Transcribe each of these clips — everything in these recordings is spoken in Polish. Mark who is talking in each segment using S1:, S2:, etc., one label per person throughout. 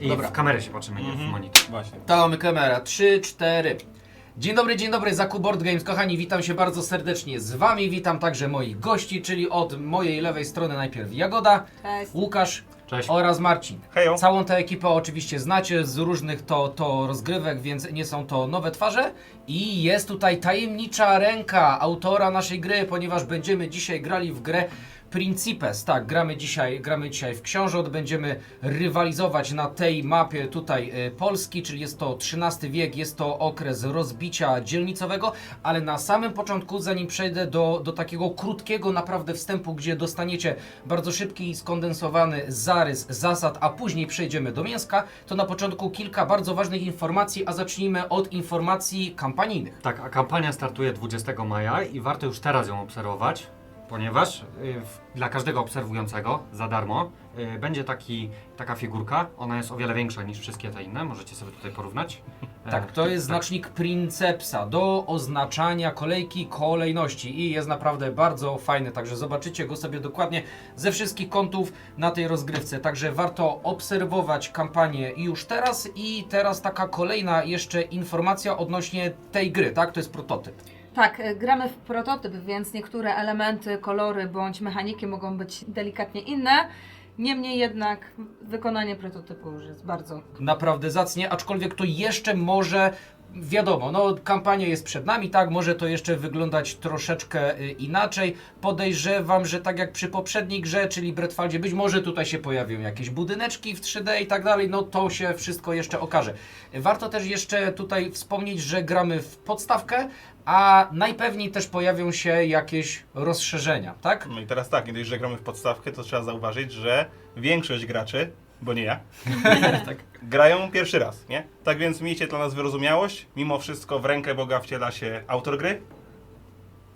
S1: I
S2: Dobra.
S1: w kamerę się patrzymy, nie w monitor.
S3: Właśnie.
S2: To mamy kamera. 3, 4. Dzień dobry, Zaku Board Games. Kochani, witam się bardzo serdecznie z Wami. Witam także moich gości, czyli od mojej lewej strony najpierw Jagoda,
S4: Cześć.
S2: Łukasz
S1: Cześć.
S2: oraz Marcin.
S3: Hejo.
S2: Całą tę ekipę oczywiście znacie z różnych to rozgrywek, więc nie są to nowe twarze. I jest tutaj tajemnicza ręka autora naszej gry, ponieważ będziemy dzisiaj grali w grę Principes. Tak, gramy dzisiaj w Książąt, będziemy rywalizować na tej mapie tutaj Polski, czyli jest to XIII wiek, jest to okres rozbicia dzielnicowego, ale na samym początku, zanim przejdę do takiego krótkiego naprawdę wstępu, gdzie dostaniecie bardzo szybki i skondensowany zarys zasad, a później przejdziemy do mięska, to na początku kilka bardzo ważnych informacji, a zacznijmy od informacji kampanijnych.
S1: Tak, a kampania startuje 20 maja i warto już teraz ją obserwować, ponieważ dla każdego obserwującego za darmo będzie taka figurka. Ona jest o wiele większa niż wszystkie te inne, możecie sobie tutaj porównać.
S2: Tak, to jest znacznik Princepsa do oznaczania kolejności i jest naprawdę bardzo fajny, także zobaczycie go sobie dokładnie ze wszystkich kątów na tej rozgrywce, także warto obserwować kampanię już teraz. I teraz taka kolejna jeszcze informacja odnośnie tej gry, tak? To jest prototyp.
S4: Tak, gramy w prototyp, więc niektóre elementy, kolory bądź mechaniki mogą być delikatnie inne. Niemniej jednak wykonanie prototypu już jest bardzo...
S2: Naprawdę zacnie, aczkolwiek to jeszcze może, wiadomo, no kampania jest przed nami, tak, może to jeszcze wyglądać troszeczkę inaczej. Podejrzewam, że tak jak przy poprzedniej grze, czyli Bredfaldzie, być może tutaj się pojawią jakieś budyneczki w 3D i tak dalej, no to się wszystko jeszcze okaże. Warto też jeszcze tutaj wspomnieć, że gramy w podstawkę, a najpewniej też pojawią się jakieś rozszerzenia, tak?
S3: No i teraz tak, nie dość, że gramy w podstawkę, to trzeba zauważyć, że większość graczy, bo nie ja,
S2: Tak.
S3: grają pierwszy raz, nie? Tak więc miejcie dla nas wyrozumiałość. Mimo wszystko w rękę Boga wciela się autor gry.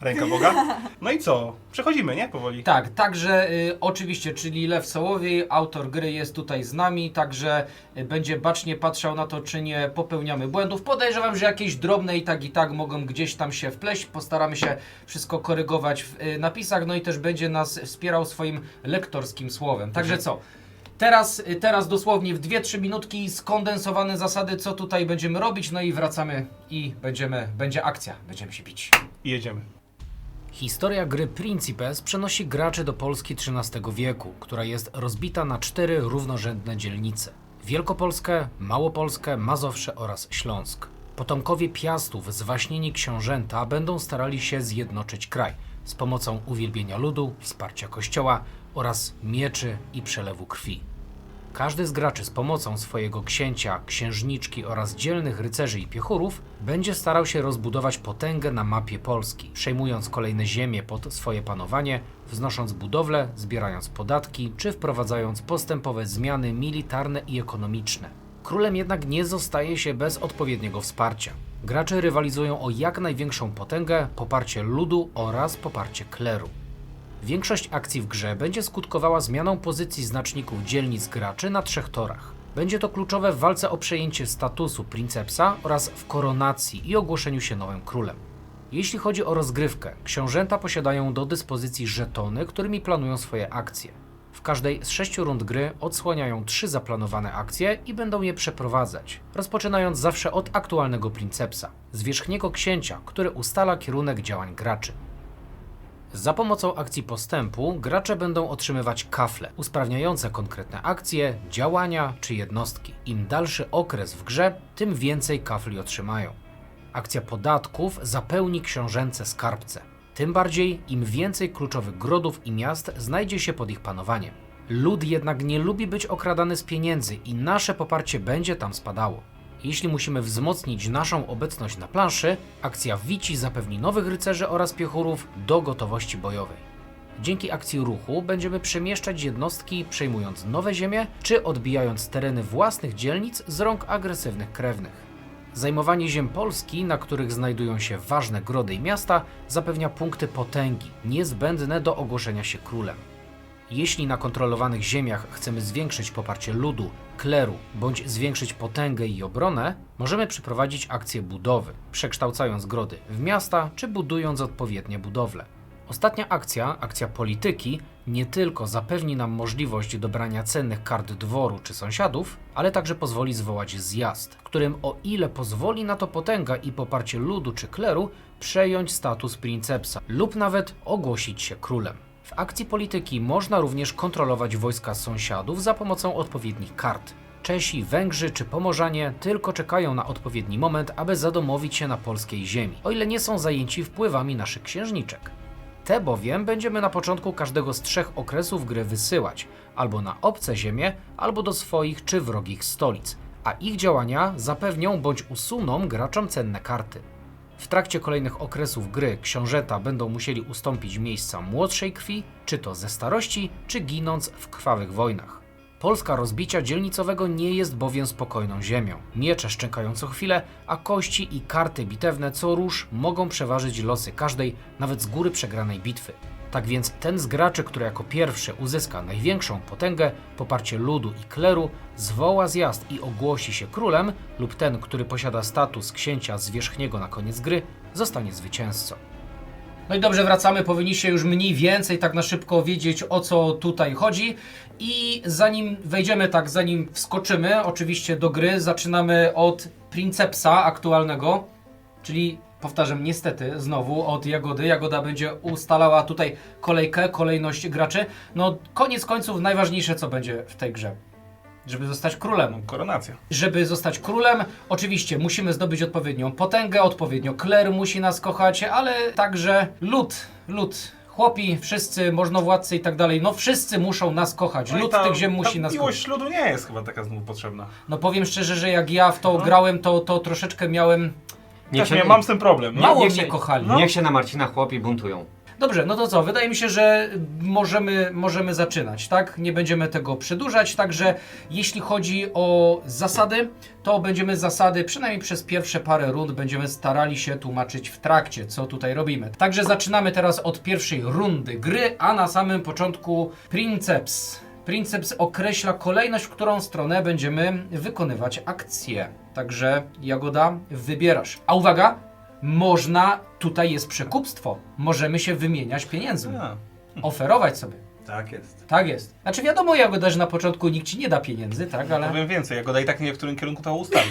S3: Ręka Boga. No i co? Przechodzimy, nie? Powoli.
S2: Tak, także oczywiście, czyli Lew Sołowiej, autor gry, jest tutaj z nami, także będzie bacznie patrzał na to, czy nie popełniamy błędów. Podejrzewam, że jakieś drobne i tak mogą gdzieś tam się wpleść. Postaramy się wszystko korygować w napisach, no i też będzie nas wspierał swoim lektorskim słowem. Także co? Teraz dosłownie w 2-3 minutki skondensowane zasady, co tutaj będziemy robić, no i wracamy i będzie akcja, będziemy się bić.
S3: I jedziemy.
S2: Historia gry Principes przenosi graczy do Polski XIII wieku, która jest rozbita na 4 równorzędne dzielnice: Wielkopolskę, Małopolskę, Mazowsze oraz Śląsk. Potomkowie Piastów, zwaśnieni książęta, będą starali się zjednoczyć kraj z pomocą uwielbienia ludu, wsparcia kościoła oraz mieczy i przelewu krwi. Każdy z graczy z pomocą swojego księcia, księżniczki oraz dzielnych rycerzy i piechurów będzie starał się rozbudować potęgę na mapie Polski, przejmując kolejne ziemie pod swoje panowanie, wznosząc budowle, zbierając podatki czy wprowadzając postępowe zmiany militarne i ekonomiczne. Królem jednak nie zostaje się bez odpowiedniego wsparcia. Gracze rywalizują o jak największą potęgę, poparcie ludu oraz poparcie kleru. Większość akcji w grze będzie skutkowała zmianą pozycji znaczników dzielnic graczy na 3 torach. Będzie to kluczowe w walce o przejęcie statusu Princepsa oraz w koronacji i ogłoszeniu się nowym królem. Jeśli chodzi o rozgrywkę, książęta posiadają do dyspozycji żetony, którymi planują swoje akcje. W każdej z 6 rund gry odsłaniają 3 zaplanowane akcje i będą je przeprowadzać, rozpoczynając zawsze od aktualnego Princepsa, zwierzchniego księcia, który ustala kierunek działań graczy. Za pomocą akcji postępu gracze będą otrzymywać kafle usprawniające konkretne akcje, działania czy jednostki. Im dalszy okres w grze, tym więcej kafli otrzymają. Akcja podatków zapełni książęce skarbce. Tym bardziej, im więcej kluczowych grodów i miast znajdzie się pod ich panowaniem. Lud jednak nie lubi być okradany z pieniędzy i nasze poparcie będzie tam spadało. Jeśli musimy wzmocnić naszą obecność na planszy, akcja Wici zapewni nowych rycerzy oraz piechurów do gotowości bojowej. Dzięki akcji ruchu będziemy przemieszczać jednostki, przejmując nowe ziemie, czy odbijając tereny własnych dzielnic z rąk agresywnych krewnych. Zajmowanie ziem Polski, na których znajdują się ważne grody i miasta, zapewnia punkty potęgi, niezbędne do ogłoszenia się królem. Jeśli na kontrolowanych ziemiach chcemy zwiększyć poparcie ludu, kleru bądź zwiększyć potęgę i obronę, możemy przeprowadzić akcję budowy, przekształcając grody w miasta czy budując odpowiednie budowle. Ostatnia akcja, akcja polityki, nie tylko zapewni nam możliwość dobrania cennych kart dworu czy sąsiadów, ale także pozwoli zwołać zjazd, którym o ile pozwoli na to potęga i poparcie ludu czy kleru, przejąć status princepsa lub nawet ogłosić się królem. W akcji polityki można również kontrolować wojska sąsiadów za pomocą odpowiednich kart. Czesi, Węgrzy czy Pomorzanie tylko czekają na odpowiedni moment, aby zadomowić się na polskiej ziemi, o ile nie są zajęci wpływami naszych księżniczek. Te bowiem będziemy na początku każdego z 3 okresów gry wysyłać, albo na obce ziemie, albo do swoich czy wrogich stolic, a ich działania zapewnią bądź usuną graczom cenne karty. W trakcie kolejnych okresów gry książęta będą musieli ustąpić miejsca młodszej krwi, czy to ze starości, czy ginąc w krwawych wojnach. Polska rozbicia dzielnicowego nie jest bowiem spokojną ziemią. Miecze szczękają co chwilę, a kości i karty bitewne co róż mogą przeważyć losy każdej, nawet z góry przegranej bitwy. Tak więc ten z graczy, który jako pierwszy uzyska największą potęgę, poparcie ludu i kleru, zwoła zjazd i ogłosi się królem, lub ten, który posiada status księcia zwierzchniego na koniec gry, zostanie zwycięzcą. No i dobrze, wracamy. Powinniście już mniej więcej tak na szybko wiedzieć, o co tutaj chodzi. I zanim wejdziemy, zanim wskoczymy oczywiście do gry, zaczynamy od princepsa aktualnego, czyli powtarzam niestety znowu od Jagody. Jagoda będzie ustalała tutaj kolejność graczy. No koniec końców najważniejsze co będzie w tej grze. Żeby zostać królem.
S3: Koronacja.
S2: Żeby zostać królem, oczywiście musimy zdobyć odpowiednią potęgę, odpowiednio kler musi nas kochać, ale także lud, chłopi, wszyscy, możnowładcy i tak dalej, no wszyscy muszą nas kochać.
S3: No i
S2: Lud
S3: ta-
S2: tych ziem musi
S3: ta
S2: nas
S3: miłość
S2: kochać.
S3: ludu nie jest chyba taka znów potrzebna.
S2: No powiem szczerze, że jak ja w to grałem, to troszeczkę miałem...
S1: Niech się,
S3: Mam z tym problem.
S2: Mało
S1: niech
S2: mnie
S1: się-
S2: kochali.
S1: niech się na Marcina chłopi buntują.
S2: Dobrze, no to co? Wydaje mi się, że możemy zaczynać, tak? Nie będziemy tego przedłużać, także jeśli chodzi o zasady, to będziemy zasady, przynajmniej przez pierwsze parę rund, będziemy starali się tłumaczyć w trakcie, co tutaj robimy. Także zaczynamy teraz od pierwszej rundy gry, a na samym początku Princeps. Princeps określa kolejność, w którą stronę będziemy wykonywać akcję. Także Jagoda, wybierasz. A uwaga! Tutaj jest przekupstwo. Możemy się wymieniać pieniędzmi.
S3: A,
S2: Oferować sobie.
S3: tak jest.
S2: Tak jest. Znaczy wiadomo, Jagoda, że na początku nikt ci nie da pieniędzy, tak? Ale...
S3: Powiem więcej, Jagoda i tak nie wie, w którym kierunku to ustawi.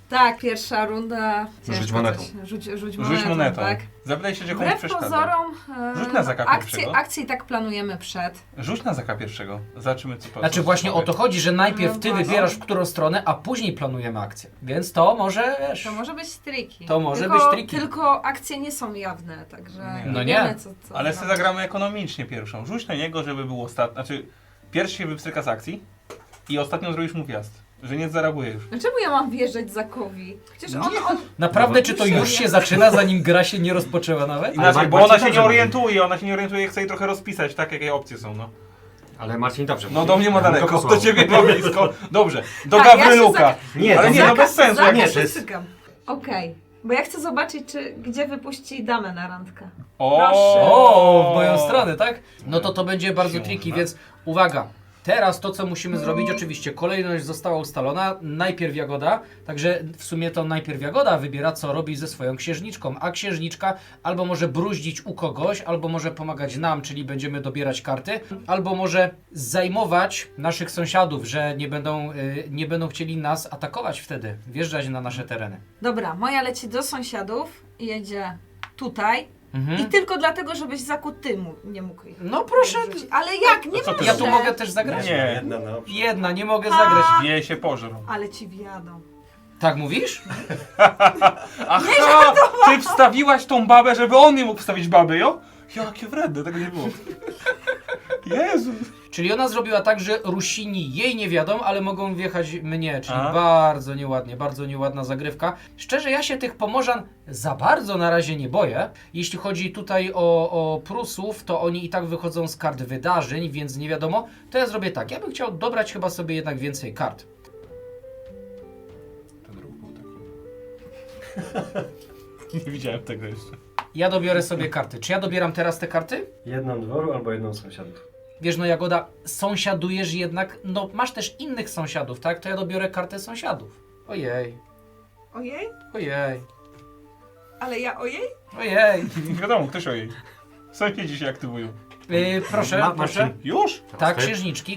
S4: Tak, pierwsza runda.
S1: Rzuć
S4: ciężko
S1: monetą.
S4: coś. Rzuć
S3: Rzuć monetą.
S4: tak.
S3: Zapytaj się, gdzie komuś
S4: Wbrew
S3: przeszkadza.
S4: pozorom,
S3: Rzuć na zaka pierwszego.
S4: akcje i tak planujemy przed.
S3: Rzuć na zaka pierwszego. Zobaczymy, co
S2: Znaczy właśnie o to chodzi, że najpierw
S4: No
S2: ty
S4: właśnie.
S2: wybierasz, w którą stronę, a później planujemy akcję. Więc to może, wiesz...
S4: To może być tricky.
S2: To może
S4: tylko,
S2: być tricky.
S4: Tylko akcje nie są jawne, także
S3: Nie.
S2: No
S4: nie
S2: nie.
S4: wiemy co
S3: Ale
S4: zrobić.
S3: sobie zagramy ekonomicznie pierwszą. Rzuć na niego, żeby był ostatni. Znaczy, pierwszy się wypstryka z akcji i ostatnią zrobisz mu wjazd. Że nie zareaguje już.
S4: Dlaczego ja mam wjeżdżać Zakowi? Przecież on
S2: Naprawdę, czy to już się zaczyna, zanim gra się nie rozpoczęła nawet?
S3: Inaczej, bo
S1: Marcin
S3: ona się
S1: dobrze
S3: nie orientuje, chce jej trochę rozpisać, tak jakie opcje są, no.
S1: Ale Marcin dobrze
S3: No
S1: mówi.
S3: do mnie ma
S1: Ja bym go
S3: daleko,
S1: posłał.
S3: do ciebie ma blisko. Dobrze, do
S4: Tak, ja się
S3: Gawryluka.
S1: Nie,
S3: ale
S1: to
S3: nie, no bez sensu.
S1: nie, to jest-
S4: Okej, bo ja chcę zobaczyć, gdzie wypuści damę na randkę.
S2: O, w moją stronę, tak? No to będzie bardzo
S3: Książę.
S2: tricky, więc uwaga. Teraz to, co musimy zrobić, oczywiście kolejność została ustalona, najpierw Jagoda, także w sumie to najpierw Jagoda wybiera, co robi ze swoją księżniczką, a księżniczka albo może bruździć u kogoś, albo może pomagać nam, czyli będziemy dobierać karty, albo może zajmować naszych sąsiadów, że nie będą chcieli nas atakować wtedy, wjeżdżać na nasze tereny.
S4: Dobra, moja leci do sąsiadów i jedzie tutaj.
S2: Mhm.
S4: I tylko dlatego, żebyś Zaku ty nie mógł ich
S2: No proszę,
S4: wrzucić. Ale jak? Nie
S3: co ty
S4: może.
S2: ja tu mogę też zagrać?
S3: Nie,
S2: Jedna, nie mogę zagrać.
S3: wie się pożrą.
S4: Ale ci wjadą.
S2: Tak mówisz?
S3: Aha, ty wstawiłaś tą babę, żeby on nie mógł wstawić baby, jo? Jakie wredne, tego nie było. Jezus.
S2: Czyli ona zrobiła tak, że Rusini jej nie wiadomo, ale mogą wjechać mnie, czyli
S3: A?
S2: bardzo nieładnie, bardzo nieładna zagrywka. Szczerze, ja się tych Pomorzan za bardzo na razie nie boję. Jeśli chodzi tutaj o Prusów, to oni i tak wychodzą z kart wydarzeń, więc nie wiadomo. To ja zrobię tak, ja bym chciał dobrać chyba sobie jednak więcej kart.
S3: Ten ruch był taki. Nie widziałem tego jeszcze.
S2: Ja dobiorę sobie karty. Czy ja dobieram teraz te karty?
S5: Jedną dworu albo jedną sąsiadów.
S2: Wiesz, no Jagoda, sąsiadujesz jednak, no masz też innych sąsiadów, tak? To ja dobiorę kartę sąsiadów. Ojej,
S4: Ojej?
S2: ojej,
S4: Ale ja ojej?
S2: ojej.
S3: Nie wiadomo, ktoś o jej. Sąsiedzi się aktywują.
S2: Proszę.
S1: Marcin.
S3: Już?
S1: Teraz
S2: Tak,
S1: ty.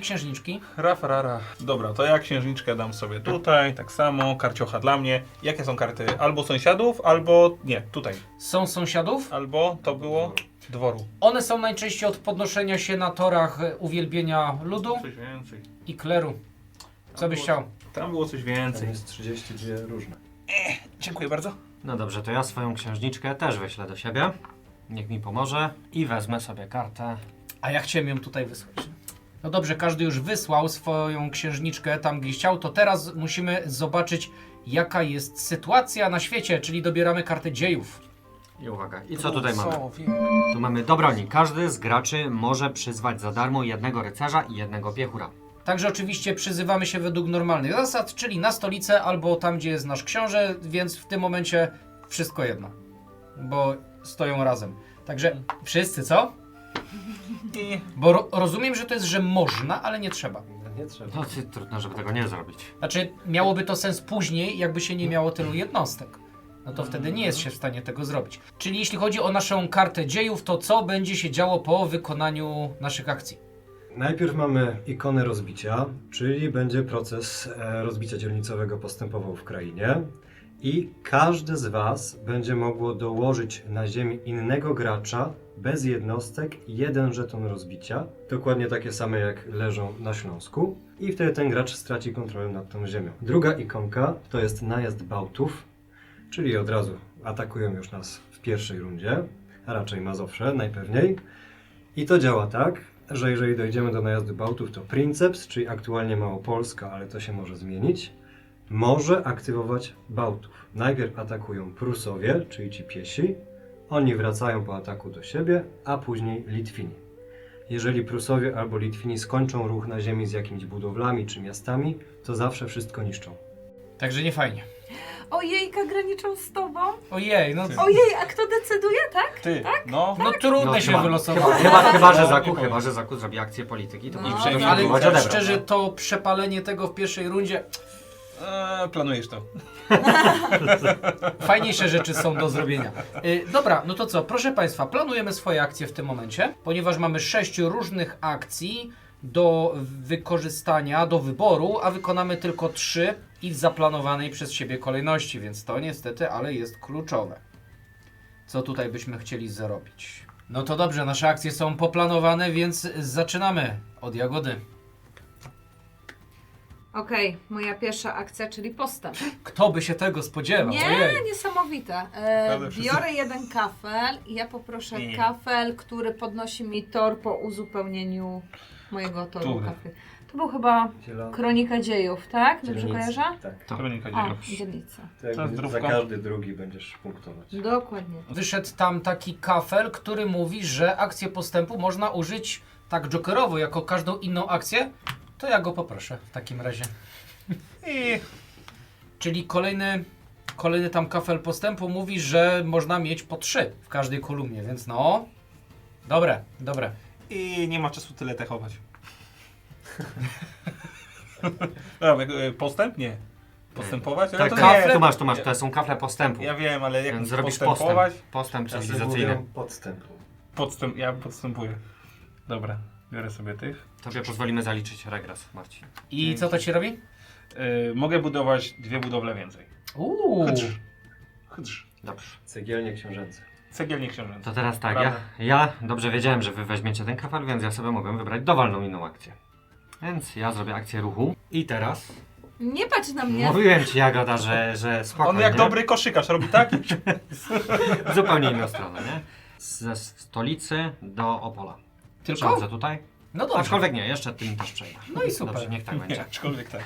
S2: księżniczki.
S3: Rara. Dobra, to ja księżniczkę dam sobie tutaj, tak samo, karciocha dla mnie. Jakie są karty? Albo sąsiadów, albo... Nie, tutaj.
S2: Są sąsiadów.
S3: Albo to było dworu.
S2: One są najczęściej od podnoszenia się na torach uwielbienia ludu
S3: Coś więcej.
S2: i kleru. Co byś chciał?
S3: Tam było coś
S5: Tam
S3: więcej.
S5: jest 32 różne.
S3: Dziękuję bardzo.
S1: No dobrze, to ja swoją księżniczkę też wyślę do siebie. Niech mi pomoże i wezmę sobie kartę.
S2: A ja chciałem ją tutaj wysłać. No dobrze, każdy już wysłał swoją księżniczkę tam, gdzie chciał, to teraz musimy zobaczyć, jaka jest sytuacja na świecie, czyli dobieramy kartę dziejów.
S1: I uwaga, i co tutaj mamy? Tu mamy dobroni. Każdy z graczy może przyzwać za darmo jednego rycerza i jednego piechura.
S2: Także oczywiście przyzywamy się według normalnych zasad, czyli na stolicę albo tam, gdzie jest nasz książę, więc w tym momencie wszystko jedno, bo stoją razem. Także wszyscy, co? Bo rozumiem, że to jest, że można, ale nie trzeba.
S5: Nie trzeba.
S1: No trudno, żeby tego nie zrobić.
S2: Znaczy, miałoby to sens później, jakby się nie miało tylu jednostek. No to wtedy nie jest się w stanie tego zrobić. Czyli jeśli chodzi o naszą kartę dziejów, to co będzie się działo po wykonaniu naszych akcji?
S5: Najpierw mamy ikonę rozbicia, czyli będzie proces rozbicia dzielnicowego postępował w krainie i każdy z Was będzie mogło dołożyć na ziemi innego gracza bez jednostek jeden żeton rozbicia, dokładnie takie same jak leżą na Śląsku i wtedy ten gracz straci kontrolę nad tą ziemią. Druga ikonka to jest najazd Bałtów, czyli od razu atakują już nas w pierwszej rundzie, a raczej Mazowsze najpewniej. I to działa tak, że jeżeli dojdziemy do najazdu Bałtów, to Princeps, czyli aktualnie Małopolska, ale to się może zmienić, może aktywować Bałtów. Najpierw atakują Prusowie, czyli ci piesi, oni wracają po ataku do siebie, a później Litwini. Jeżeli Prusowie albo Litwini skończą ruch na ziemi z jakimiś budowlami czy miastami, to zawsze wszystko niszczą.
S2: Także nie fajnie.
S4: Ojejka, graniczą z tobą?
S2: Ojej, no,
S4: Ojej, a kto decyduje, tak?
S3: Ty, no.
S2: no trudno
S1: No,
S2: się
S1: chyba-
S2: wylosowało.
S3: Chyba,
S1: że Zaku zrobi akcję polityki, to
S4: No,
S1: może
S3: przejmie
S2: Ale
S3: próbować
S1: odebrać.
S2: szczerze, to przepalenie tego w pierwszej rundzie,
S3: Planujesz to.
S2: fajniejsze rzeczy są do zrobienia. Dobra, no to co, proszę Państwa, planujemy swoje akcje w tym momencie, ponieważ mamy 6 różnych akcji do wykorzystania, do wyboru, a wykonamy tylko 3 i w zaplanowanej przez siebie kolejności, więc to niestety, ale jest kluczowe. Co tutaj byśmy chcieli zrobić? No to dobrze, nasze akcje są poplanowane, więc zaczynamy od Jagody.
S4: Okej, moja pierwsza akcja, czyli postęp.
S2: Kto by się tego spodziewał?
S4: Nie,
S2: Ojej.
S4: niesamowite.
S3: Prawda, wszyscy-
S4: Biorę jeden kafel i ja poproszę
S3: Nie.
S4: kafel, który podnosi mi tor po uzupełnieniu mojego toru
S3: Który?
S4: kafy. To był chyba Kronika Dziejów, tak? Dobrze
S5: Dzielnicy.
S4: kojarzę?
S5: Tak.
S1: To.
S3: Kronika
S4: A,
S3: dziejów.
S4: dzielnica.
S5: To jakby
S3: zdrówko.
S5: za każdy drugi będziesz punktować.
S4: Dokładnie.
S2: Wyszedł tam taki kafel, który mówi, że akcję postępu można użyć tak jokerowo, jako każdą inną akcję. To ja go poproszę w takim razie.
S3: I
S2: Czyli kolejny tam kafel postępu mówi, że można mieć po 3 w każdej kolumnie, więc no. Dobre.
S3: I nie ma czasu tyle techować. Dobra, postęp? Nie. Postępować? Ale
S1: Tak,
S3: to
S1: tak,
S3: nie.
S1: tu masz, to są kafle postępu.
S3: Ja wiem, ale jak
S1: Więc zrobisz
S3: postępować?
S1: postęp
S5: Czasem
S1: cywilizacyjny.
S5: mówią podstępu.
S3: Ja podstępuję. Dobra, biorę sobie tych.
S1: Tobie pozwolimy zaliczyć regres, Marcin.
S2: I co to ci robi?
S3: Mogę budować 2 budowle więcej. Chdrz.
S1: Dobrze.
S5: Cegielnie książęce.
S3: Cegielnie książęce.
S1: To teraz tak,
S3: Prawda.
S1: ja dobrze wiedziałem, że wy weźmiecie ten kafel, więc ja sobie mogłem wybrać dowolną inną akcję. Więc ja zrobię akcję ruchu. I teraz
S4: Nie patrz na mnie.
S1: mówiłem ci, Jagoda, że spokojnie.
S3: On jak dobry koszykarz robi tak?
S1: W zupełnie inną stronę, nie? Ze stolicy do Opola.
S2: Tylko?
S1: Dobrze tutaj?
S2: No dobrze.
S1: Aczkolwiek nie, jeszcze tym też przejdę.
S2: No i super.
S1: Dobrze, niech tak będzie.
S3: Aczkolwiek tak.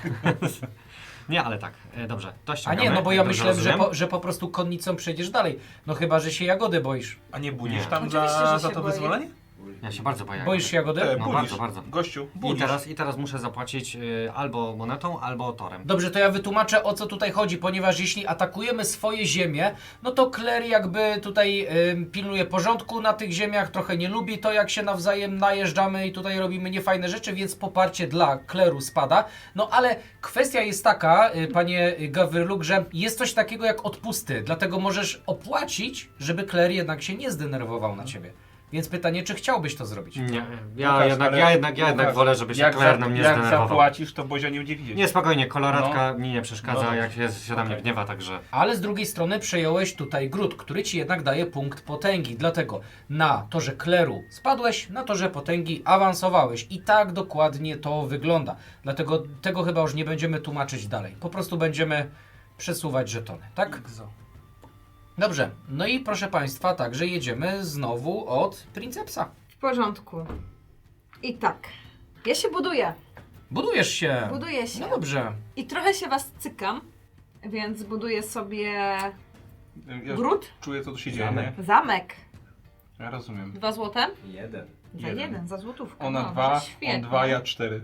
S1: Nie, ale tak, dobrze, to
S2: A
S1: ściągamy.
S2: nie, no bo ja
S1: jak dobrze
S2: myślałem,
S1: rozumiem.
S2: że po prostu konnicą przejdziesz dalej. No chyba, że się Jagody boisz.
S3: A nie budzisz
S1: Nie.
S3: tam
S4: Oczywiście,
S3: za
S4: że się
S3: to
S4: boję.
S3: wyzwolenie?
S1: Ja się bardzo boję.
S2: Boisz się Jagody?
S1: No
S3: budzisz.
S1: bardzo, bardzo.
S3: Gościu,
S1: I
S3: budzisz.
S1: teraz muszę zapłacić albo monetą, albo torem.
S2: Dobrze, to ja wytłumaczę, o co tutaj chodzi, ponieważ jeśli atakujemy swoje ziemie, no to Kler jakby tutaj pilnuje porządku na tych ziemiach, trochę nie lubi to, jak się nawzajem najeżdżamy i tutaj robimy niefajne rzeczy, więc poparcie dla Kleru spada. No ale kwestia jest taka, panie Gawryluk, że jest coś takiego jak odpusty, dlatego możesz opłacić, żeby Kler jednak się nie zdenerwował na ciebie. Więc pytanie, czy chciałbyś to zrobić?
S1: Nie,
S3: Łukasz, ale-
S1: ja jednak
S3: Łukasz,
S1: wolę, żeby się
S3: jak
S1: Claire nam nie
S3: jak
S1: zdenerwował.
S3: zapłacisz, to Bozia nie będzie widzieć.
S1: Nie, spokojnie, koloratka mi nie przeszkadza,
S3: No
S1: jak się na mnie
S3: Okej.
S1: gniewa, także...
S2: Ale z drugiej strony przejąłeś tutaj gród, który ci jednak daje punkt potęgi. Dlatego na torze kleru spadłeś, na torze potęgi awansowałeś. I tak dokładnie to wygląda. Dlatego tego chyba już nie będziemy tłumaczyć dalej. Po prostu będziemy przesuwać żetony, tak? Dobrze. No i proszę Państwa, także jedziemy znowu od Princepsa.
S4: W porządku. I tak. Ja się buduję.
S2: Budujesz się.
S4: Buduję się.
S2: No dobrze.
S4: I trochę się was cykam, więc buduję sobie
S3: Ja
S4: gród,
S3: czuję, co tu się dzieje,
S5: Zamek.
S3: nie?
S4: zamek.
S3: Ja rozumiem.
S4: 2 złote?
S5: 1.
S4: Za
S3: Jeden.
S4: 1, za złotówkę.
S3: Ona
S4: No,
S3: 2,
S4: świetnie.
S3: on 2, ja 4.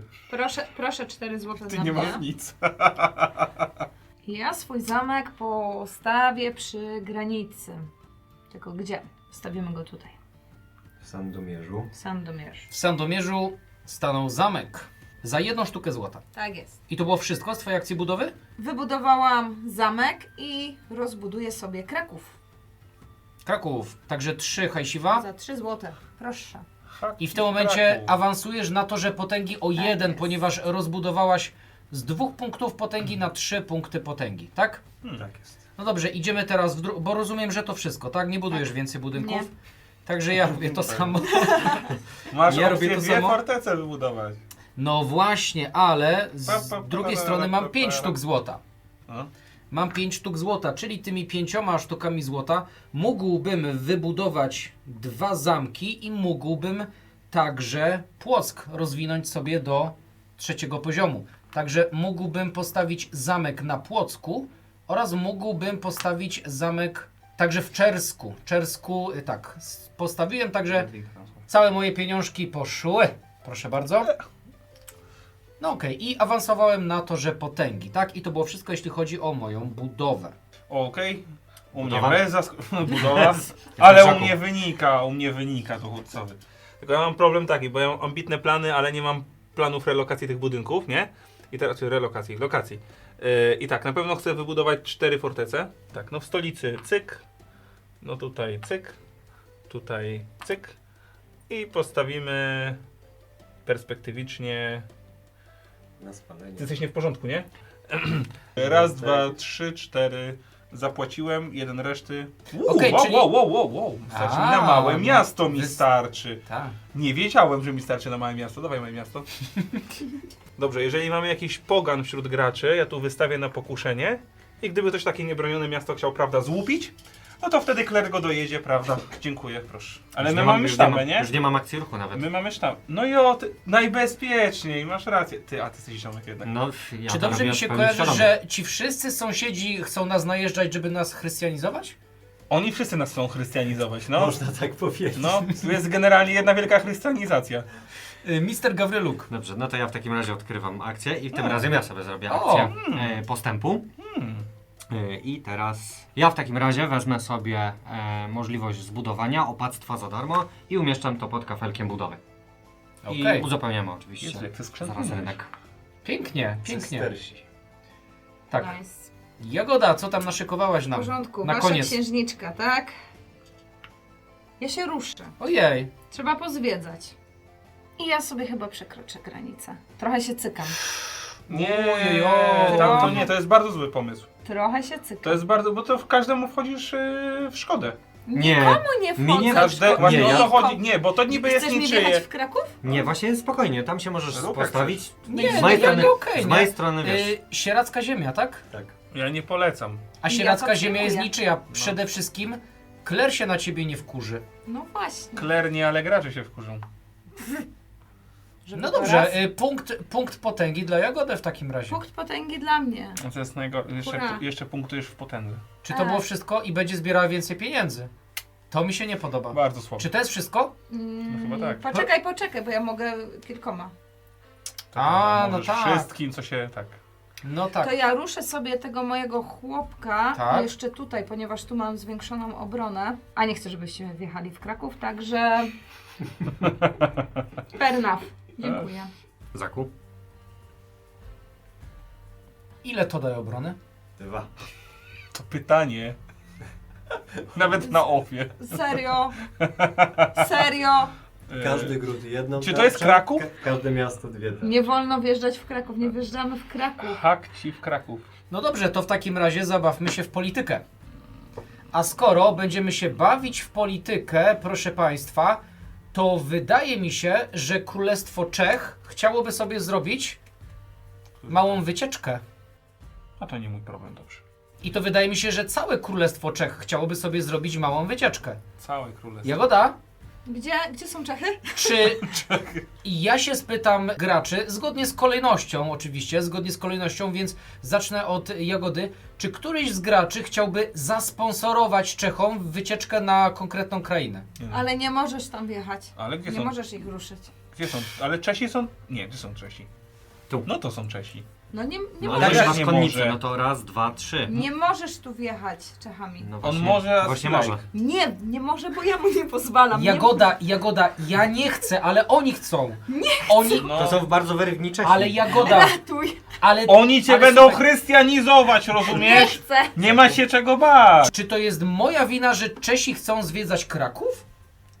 S4: Proszę 4 złote
S3: Ty
S4: za
S3: nie
S4: mnie.
S3: masz nic.
S4: Ja swój zamek postawię przy granicy. Tylko gdzie? Stawimy go tutaj.
S5: W Sandomierzu.
S4: W Sandomierz.
S2: W Sandomierzu stanął zamek za 1 sztukę złota.
S4: Tak jest.
S2: I to było wszystko z Twojej akcji budowy?
S4: Wybudowałam zamek i rozbuduję sobie Kraków.
S2: Kraków. Także 3 hajsiwa.
S4: Za 3 złote. Proszę.
S2: I w tym momencie awansujesz na torze potęgi o 1,
S4: jest.
S2: ponieważ rozbudowałaś z 2 punktów potęgi na 3 punkty potęgi, tak?
S5: Tak jest.
S2: No dobrze, idziemy teraz bo rozumiem, że to wszystko, tak? Nie budujesz więcej budynków? Także ja robię to samo.
S3: Masz
S2: Ja
S3: opcję
S2: robię to
S3: 2
S2: samo.
S3: fortece wybudować.
S2: No właśnie, ale z drugiej strony mam 5 sztuk złota.
S3: No.
S2: Mam 5 sztuk złota, czyli tymi 5 sztukami złota mógłbym wybudować 2 zamki i mógłbym także Płock rozwinąć sobie do 3. poziomu. Także mógłbym postawić zamek na Płocku oraz mógłbym postawić zamek także w Czersku. Czersku, tak, postawiłem, także całe moje pieniążki poszły. Proszę bardzo. No okej, i awansowałem na torze potęgi, tak? I to było wszystko, jeśli chodzi o moją budowę.
S3: Okej. U mnie
S1: Budowa?
S3: bez budowa, ale
S1: Krzaku.
S3: u mnie wynika to chłopcowy. Tylko ja mam problem taki, bo ja mam ambitne plany, ale nie mam planów relokacji tych budynków, nie? I teraz, czy lokacji. I tak, na pewno chcę wybudować 4 fortece. Tak, no w stolicy cyk, no tutaj cyk i postawimy perspektywicznie.
S5: Na spalenie.
S3: Ty jesteś nie w porządku, nie? Raz, 2, 3, 4. Zapłaciłem, jeden reszty.
S2: Okej, czyli-
S3: Wow. Starczy mi na małe
S2: no,
S3: miasto mi starczy.
S2: Tak.
S3: Nie wiedziałem, że mi starczy na małe miasto. Dawaj małe miasto. Dobrze, jeżeli mamy jakiś pogan wśród graczy, ja tu wystawię na pokuszenie. I gdyby ktoś takie niebronione miasto chciał, prawda, złupić, no to wtedy kler go dojedzie, prawda. Dziękuję, proszę. Ale my mamy sztamę, nie?
S1: Już nie mam akcji ruchu nawet.
S3: My mamy sztamę. No i o, najbezpieczniej, masz rację. Ty jesteś ziomek jednak.
S1: No, ja
S2: Czy
S1: to
S2: dobrze
S1: robię
S2: mi się
S1: w pełni
S2: kojarzy,
S1: świadomie.
S2: że ci wszyscy sąsiedzi chcą nas najeżdżać, żeby nas chrystianizować?
S3: Oni wszyscy nas chcą chrystianizować, no.
S5: Można tak powiedzieć.
S3: No, tu jest generalnie jedna wielka chrystianizacja.
S2: Mister Gawryluk.
S1: Dobrze, no to ja w takim razie odkrywam akcję i tym
S3: A.
S1: razem ja sobie zrobię
S2: O.
S1: akcję postępu. I teraz ja w takim razie wezmę sobie możliwość zbudowania opactwa za darmo i umieszczam to pod kafelkiem budowy.
S2: Okej.
S1: I uzupełniamy oczywiście
S3: Jezu, jak ty skrzętny
S1: zaraz
S3: jesteś.
S1: rynek.
S2: Pięknie.
S5: Cystersi.
S2: Tak.
S4: Nice.
S2: Jagoda, co tam naszykowałaś
S4: W
S2: nam?
S4: porządku.
S2: Na
S4: Wasza
S2: koniec.
S4: księżniczka, tak? Ja się ruszę.
S2: Ojej.
S4: Trzeba pozwiedzać. I ja sobie chyba przekroczę granicę. Trochę się cykam.
S3: Nie,
S2: Ojojoj.
S3: to nie, to jest bardzo zły pomysł.
S4: Trochę się
S3: To
S4: cykam.
S3: jest bardzo, bo to w każdemu wchodzisz w szkodę.
S1: Nie,
S4: Nikomu nie
S1: mi
S4: wchodzę.
S1: nie-
S3: Każde, właśnie
S1: nie,
S3: o
S1: ja-
S3: to chodzi. Nie, bo to niby jest
S4: Chcesz mnie wjechać
S3: niczyje.
S4: w Kraków?
S1: nie, właśnie spokojnie, tam się możesz
S3: Rób jak
S1: postawić.
S2: Nie,
S1: z mojej
S2: no,
S1: strony,
S2: okej,
S1: z mojej
S2: nie?
S1: strony wiesz.
S2: Sieracka ziemia, tak?
S5: Tak.
S3: Ja nie polecam.
S2: A
S4: Ja
S2: sieracka
S4: to
S2: ziemia jest
S4: przyjmuję.
S2: niczyja. Przede wszystkim Kler się na ciebie nie wkurzy.
S4: No właśnie.
S3: Kler nie, ale gracze się wkurzą.
S4: Żeby
S2: No
S4: to
S2: dobrze,
S4: raz-
S2: punkt potęgi dla Jagody w takim razie.
S4: Punkt potęgi dla mnie.
S3: To jest
S4: Hurra.
S3: jeszcze punktujesz w potędze.
S2: Czy to było wszystko i będzie zbierała więcej pieniędzy? To mi się nie podoba.
S3: Bardzo słabo.
S2: Czy to jest wszystko?
S3: No chyba tak.
S4: Poczekaj, bo ja mogę kilkoma.
S2: A, no
S3: Możesz
S2: tak.
S3: Wszystkim, co się tak.
S2: No tak.
S4: To ja ruszę sobie tego mojego chłopka
S2: Tak.
S4: jeszcze tutaj, ponieważ tu mam zwiększoną obronę. A nie chcę, żebyście wjechali w Kraków, także... Fair enough. Dziękuję.
S1: Zakup.
S2: Ile to daje obrony?
S5: 2.
S3: To pytanie. Nawet na ofie.
S4: Serio? Serio?
S5: Każdy gród jedną
S3: Czy to jest
S5: tarczę,
S3: Kraków?
S5: Każde miasto dwie tarcze.
S4: Nie wolno wjeżdżać w Kraków, nie wjeżdżamy w Kraków.
S3: Hak ci w Kraków.
S2: No dobrze, to w takim razie zabawmy się w politykę. A skoro będziemy się bawić w politykę, proszę Państwa, to wydaje mi się, że Królestwo Czech chciałoby sobie zrobić małą wycieczkę.
S3: A to nie mój problem, dobrze.
S2: I to wydaje mi się, że całe Królestwo Czech chciałoby sobie zrobić małą wycieczkę.
S3: Całe królestwo.
S2: Jagoda,
S4: Gdzie są Czechy?
S2: czy ja się spytam graczy, zgodnie z kolejnością oczywiście, zgodnie z kolejnością, więc zacznę od Jagody. Czy któryś z graczy chciałby zasponsorować Czechom wycieczkę na konkretną krainę?
S3: Nie, no.
S4: Ale nie możesz tam wjechać.
S3: Ale gdzie
S4: Nie
S3: są?
S4: możesz ich ruszyć.
S3: Gdzie są? Ale Czesi są? Nie, gdzie są Czesi?
S1: Tu.
S3: No to są Czesi.
S4: No nie
S1: No
S4: możesz.
S1: ale
S3: jak
S1: masz
S3: nie
S1: konnicę,
S3: może?
S1: no to raz, dwa, trzy.
S4: Nie możesz tu wjechać Czechami.
S1: No
S3: On może, a
S1: Właśnie
S3: strajk.
S1: może.
S4: Nie może, bo ja mu nie pozwalam.
S2: Jagoda, ja nie chcę, ale oni chcą. Oni,
S3: No.
S1: To są bardzo wyrywni Czesi.
S2: ale Jagoda,
S4: Ratuj.
S2: ale...
S3: Oni cię
S2: ale
S3: będą
S2: słuchaj,
S3: chrystianizować,
S4: Nie
S3: rozumiesz?
S4: chcę.
S3: Nie ma się czego bać.
S2: Czy to jest moja wina, że Czesi chcą zwiedzać Kraków?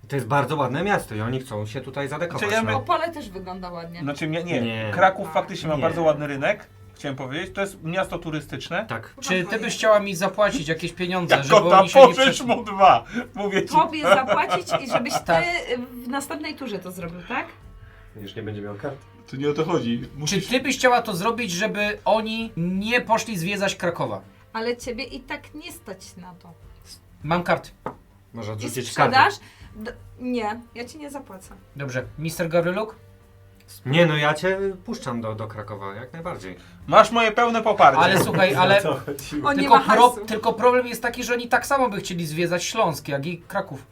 S1: To jest bardzo ładne miasto i oni chcą się tutaj zadekować.
S3: Czy ja
S1: no.
S4: Opole też wygląda ładnie.
S3: Znaczy nie.
S1: Nie.
S3: Kraków faktycznie ma
S1: Nie.
S3: bardzo ładny rynek. Chciałem powiedzieć, to jest miasto turystyczne.
S1: Tak.
S2: Czy ty byś chciała mi zapłacić jakieś pieniądze, żeby
S3: Jako ta
S2: oni się nie
S3: pożycz mu 2. Mówię ci.
S4: Tobie zapłacić i żebyś ty
S2: Tak.
S4: w następnej turze to zrobił, tak?
S5: Już nie będzie miał kart.
S3: To nie o to chodzi.
S2: Czy ty byś chciała to zrobić, żeby oni nie poszli zwiedzać Krakowa?
S4: Ale ciebie i tak nie stać na to.
S2: Mam karty.
S1: Może
S4: I
S1: odrzucić kartę.
S4: sprzedasz? Nie, ja ci nie zapłacę.
S2: Dobrze. Mr. Gawryluk?
S1: Nie no, ja cię puszczam do Krakowa, jak najbardziej.
S3: Masz moje pełne poparcie.
S2: Ale słuchaj, ale...
S5: O co chodziło?
S4: On nie ma hajsu.
S2: Tylko problem jest taki, że oni tak samo by chcieli zwiedzać Śląsk, jak i Kraków.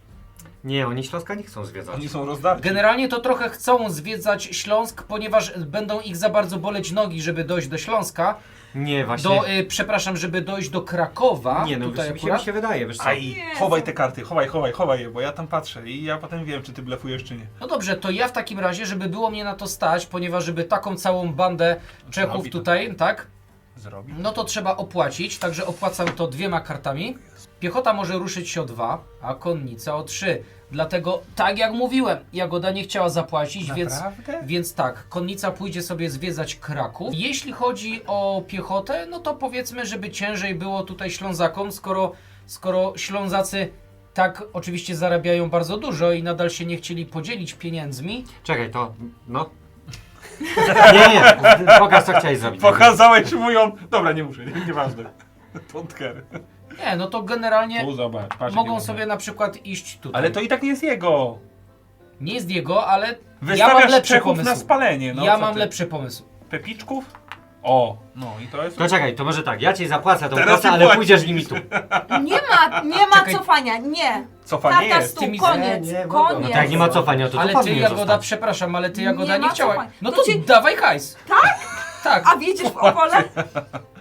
S1: Nie, oni Śląska nie chcą zwiedzać.
S3: Oni są rozdarci.
S2: Generalnie to trochę chcą zwiedzać Śląsk, ponieważ będą ich za bardzo boleć nogi, żeby dojść do Śląska.
S1: Nie, właśnie.
S2: Przepraszam, żeby dojść do Krakowa.
S1: Nie no,
S2: tutaj
S1: mi
S2: akurat.
S1: się wydaje, wiesz co?
S3: Aj,
S4: Nie,
S3: chowaj
S4: co?
S3: te karty, chowaj je, bo ja tam patrzę i ja potem wiem, czy ty blefujesz, czy nie.
S2: No dobrze, to ja w takim razie, żeby było mnie na to stać, ponieważ żeby taką całą bandę Czechów
S3: Zrobi to.
S2: tutaj, tak?
S3: Zrobi.
S2: No to trzeba opłacić, także opłacam to 2 kartami. Piechota może ruszyć się o 2, a konnica o 3. Dlatego, tak jak mówiłem, Jagoda nie chciała zapłacić,
S3: Naprawdę?
S2: więc tak, konnica pójdzie sobie zwiedzać Kraków. Jeśli chodzi o piechotę, no to powiedzmy, żeby ciężej było tutaj Ślązakom, skoro Ślązacy tak oczywiście zarabiają bardzo dużo i nadal się nie chcieli podzielić pieniędzmi.
S1: Czekaj, to... no. Nie, pokaż co chciałeś zrobić.
S3: Pokazałeś moją... Dobra, nie muszę, nieważne. Don't
S2: Nie, no to generalnie
S3: Tu zobacz, patrz.
S2: mogą
S3: jakie
S2: sobie
S3: ładne.
S2: na przykład iść tutaj.
S3: Ale to i tak nie jest jego.
S2: Nie jest jego, ale ja mam
S3: Wystawiasz
S2: lepszy
S3: Czechów
S2: pomysł.
S3: na spalenie. No,
S2: Ja
S3: co
S2: mam
S3: ty?
S2: lepszy pomysł.
S3: Pepiczków? O, no i to jest...
S1: To czekaj, to może tak, ja ci zapłacę tą
S3: Teraz
S1: kasę,
S3: ty
S1: ale
S3: płacisz.
S1: pójdziesz nimi tu.
S4: Nie ma
S2: Czekaj.
S4: cofania, nie.
S3: Cofanie
S4: Karta
S3: jest.
S4: stół,
S2: Ty mi-
S4: koniec,
S5: Nie, mogą.
S4: koniec.
S1: No to jak nie ma cofania, to
S2: Ale
S1: tu
S2: ty,
S1: powinien
S2: Jagoda,
S1: zostać.
S2: przepraszam, ale ty, Jagoda,
S4: Nie
S2: nie
S4: ma
S2: chciała.
S4: cofania.
S2: No
S4: To
S2: to
S4: ci-
S2: dawaj hajs. Tak? Tak.
S4: A wiedziesz w Opole?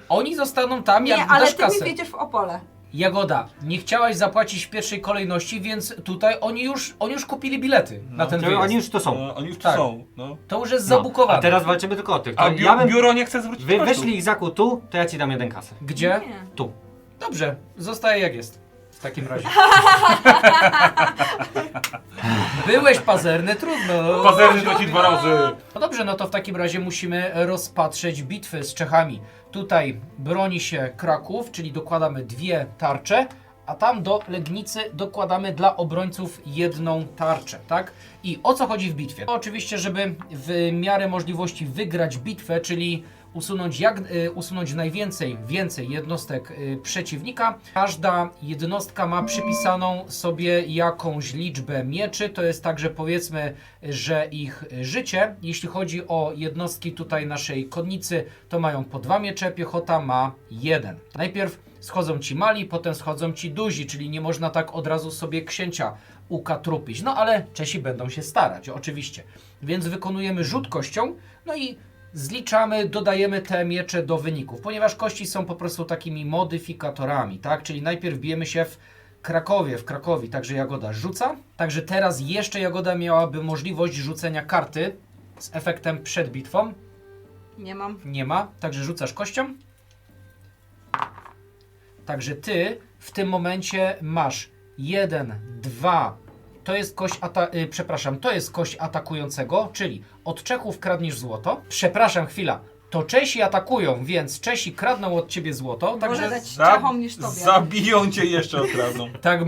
S2: Oni zostaną tam, jak
S4: Nie, ale
S2: dasz
S4: ty mi
S2: kasę.
S4: wiedziesz w Opole.
S2: Jagoda, nie chciałaś zapłacić w pierwszej kolejności, więc tutaj oni już kupili bilety na ten
S1: To
S2: wyjazd.
S1: oni już to są.
S3: No, oni już tu
S2: Tak.
S3: są. No.
S2: To już jest
S1: No,
S2: zabukowane.
S1: a teraz walczymy tylko o tych.
S3: A
S1: To ja bym...
S3: biuro nie chce zwrócić
S1: Wy
S3: kosztów.
S1: wyszli Izaku tu, to ja ci dam 1 kasę.
S2: Gdzie?
S4: Nie.
S1: Tu.
S2: Dobrze, zostaje jak jest. W takim razie. Byłeś pazerny, trudno.
S3: Pazerny to ci 2 razy.
S2: No dobrze, no to w takim razie musimy rozpatrzeć bitwy z Czechami. Tutaj broni się Kraków, czyli dokładamy 2 tarcze, a tam do Legnicy dokładamy dla obrońców 1 tarczę, tak? I o co chodzi w bitwie? No, oczywiście, żeby w miarę możliwości wygrać bitwę, czyli usunąć więcej jednostek przeciwnika. Każda jednostka ma przypisaną sobie jakąś liczbę mieczy. To jest także, powiedzmy, że ich życie. Jeśli chodzi o jednostki tutaj naszej konnicy, to mają po 2 miecze, piechota ma 1. Najpierw schodzą ci mali, potem schodzą ci duzi, czyli nie można tak od razu sobie księcia ukatrupić. No ale Czesi będą się starać, oczywiście. Więc wykonujemy rzut kością, no i zliczamy, dodajemy te miecze do wyników, ponieważ kości są po prostu takimi modyfikatorami, tak? Czyli najpierw bijemy się w Krakowie, także Jagoda rzuca. Także teraz jeszcze Jagoda miałaby możliwość rzucenia karty z efektem przed bitwą.
S4: Nie mam.
S2: Nie ma, także rzucasz kością. Także ty w tym momencie masz 1, 2. To jest to jest kość atakującego, czyli od Czechów kradniesz złoto. Przepraszam, chwila. To Czesi atakują, więc Czesi kradną od ciebie złoto.
S4: Może
S2: Także
S4: dać Czechom niż tobie.
S3: Zabiją cię jeszcze okradną.
S2: tak,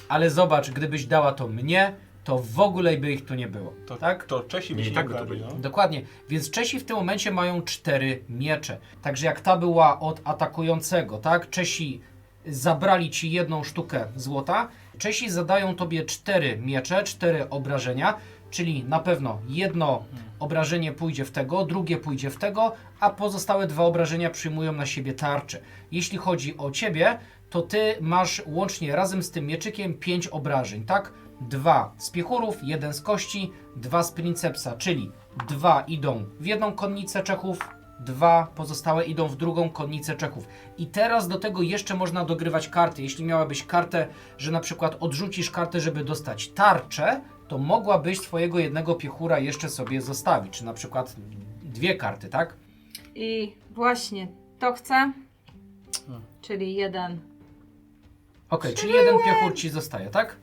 S2: ale zobacz, gdybyś dała to mnie, to w ogóle by ich tu nie było.
S3: To,
S2: Tak?
S3: to Czesi by
S1: I
S3: się
S1: tak
S3: nie
S1: by to
S3: ukradli,
S1: byli.
S3: no.
S2: Dokładnie. Więc Czesi w tym momencie mają 4 miecze. Także jak ta była od atakującego, tak? Czesi zabrali ci 1 sztukę złota. Czesi zadają tobie 4 miecze, 4 obrażenia, czyli na pewno jedno obrażenie pójdzie w tego, drugie pójdzie w tego, a pozostałe 2 obrażenia przyjmują na siebie tarczę. Jeśli chodzi o ciebie, to ty masz łącznie razem z tym mieczykiem 5 obrażeń, tak? 2 z piechurów, 1 z kości, 2 z princepsa, czyli 2 idą w jedną konnicę Czechów, 2 pozostałe idą w drugą konnicę Czechów. I teraz do tego jeszcze można dogrywać karty. Jeśli miałabyś kartę, że na przykład odrzucisz kartę, żeby dostać tarczę, to mogłabyś swojego jednego piechura jeszcze sobie zostawić, czy na przykład 2 karty, tak?
S4: I właśnie to chcę. Czyli 1.
S2: Okej, czyli 1 piechur ci zostaje, tak?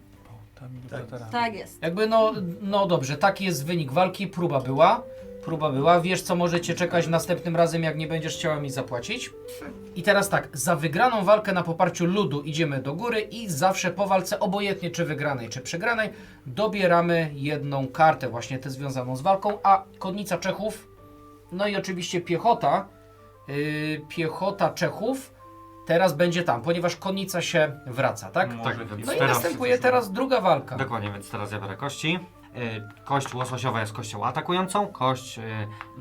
S4: Tak jest.
S2: Jakby no dobrze, taki jest wynik walki, próba była. Wiesz, co możecie czekać następnym razem, jak nie będziesz chciała mi zapłacić. I teraz tak, za wygraną walkę na poparciu ludu idziemy do góry i zawsze po walce, obojętnie czy wygranej, czy przegranej, dobieramy 1 kartę, właśnie tę związaną z walką, a konnica Czechów, no i oczywiście piechota, piechota Czechów teraz będzie tam, ponieważ konnica się wraca, tak?
S3: No.
S1: Tak,
S3: Może
S1: więc
S2: No i
S1: teraz...
S2: następuje teraz druga walka.
S1: Dokładnie, więc teraz ja biorę kości. Kość łososiowa jest kością atakującą, kość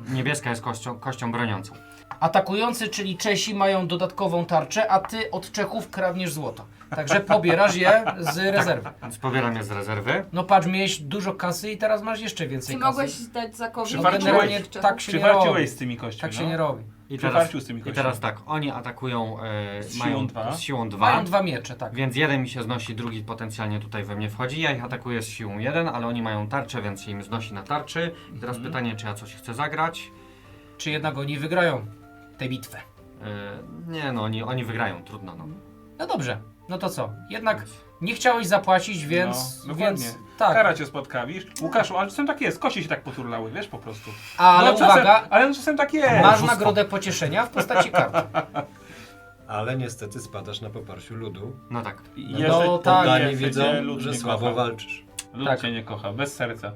S1: niebieska jest kością broniącą.
S2: Atakujący, czyli Czesi, mają dodatkową tarczę, a ty od Czechów kradniesz złoto. Także pobierasz je z rezerwy.
S1: Więc pobieram je z rezerwy.
S2: No patrz, miałeś dużo kasy i teraz masz jeszcze więcej
S4: Czy
S2: kasy.
S4: mogłeś dać Zakowi
S3: Przywarciłeś-
S2: generalnie
S4: Czechów?
S2: tak się nie
S3: Przywarciłeś
S2: robi.
S3: z tymi kośćmi,
S2: Tak się
S3: no.
S2: nie robi.
S1: I
S3: Przywarcił z tymi
S1: I
S3: kośćmi.
S1: teraz tak, oni atakują,
S3: Z siłą
S1: mają
S3: 2.
S1: z siłą 2.
S2: Mają 2 miecze, tak.
S1: Więc jeden mi się znosi, drugi potencjalnie tutaj we mnie wchodzi. Ja ich atakuję z siłą 1, ale oni mają tarczę, więc się im znosi na tarczy. I teraz pytanie, czy ja coś chcę zagrać?
S2: Czy jednak oni wygrają tę bitwę?
S1: Nie no, oni wygrają, trudno no.
S2: No dobrze, no to co? Jednak nie chciałeś zapłacić, więc...
S3: No, dokładnie.
S2: więc tak.
S3: Kara cię spotka, wiesz? Łukaszu, ale czasem tak jest, kości się tak poturlały, wiesz, po prostu.
S2: Ale
S3: no, czasem,
S2: uwaga,
S3: ale no czasem tak jest.
S2: masz
S1: oszustwo.
S2: nagrodę pocieszenia w postaci kart.
S5: Ale niestety spadasz na poparciu ludu.
S1: No tak.
S3: I
S2: No
S3: jeszcze
S2: tak,
S5: Poddani
S3: jeszcze
S5: widzą,
S3: cię lud
S5: że
S3: nie
S5: słabo
S3: kocha.
S5: walczysz.
S3: Lud
S2: Tak.
S3: cię nie kocha, bez serca.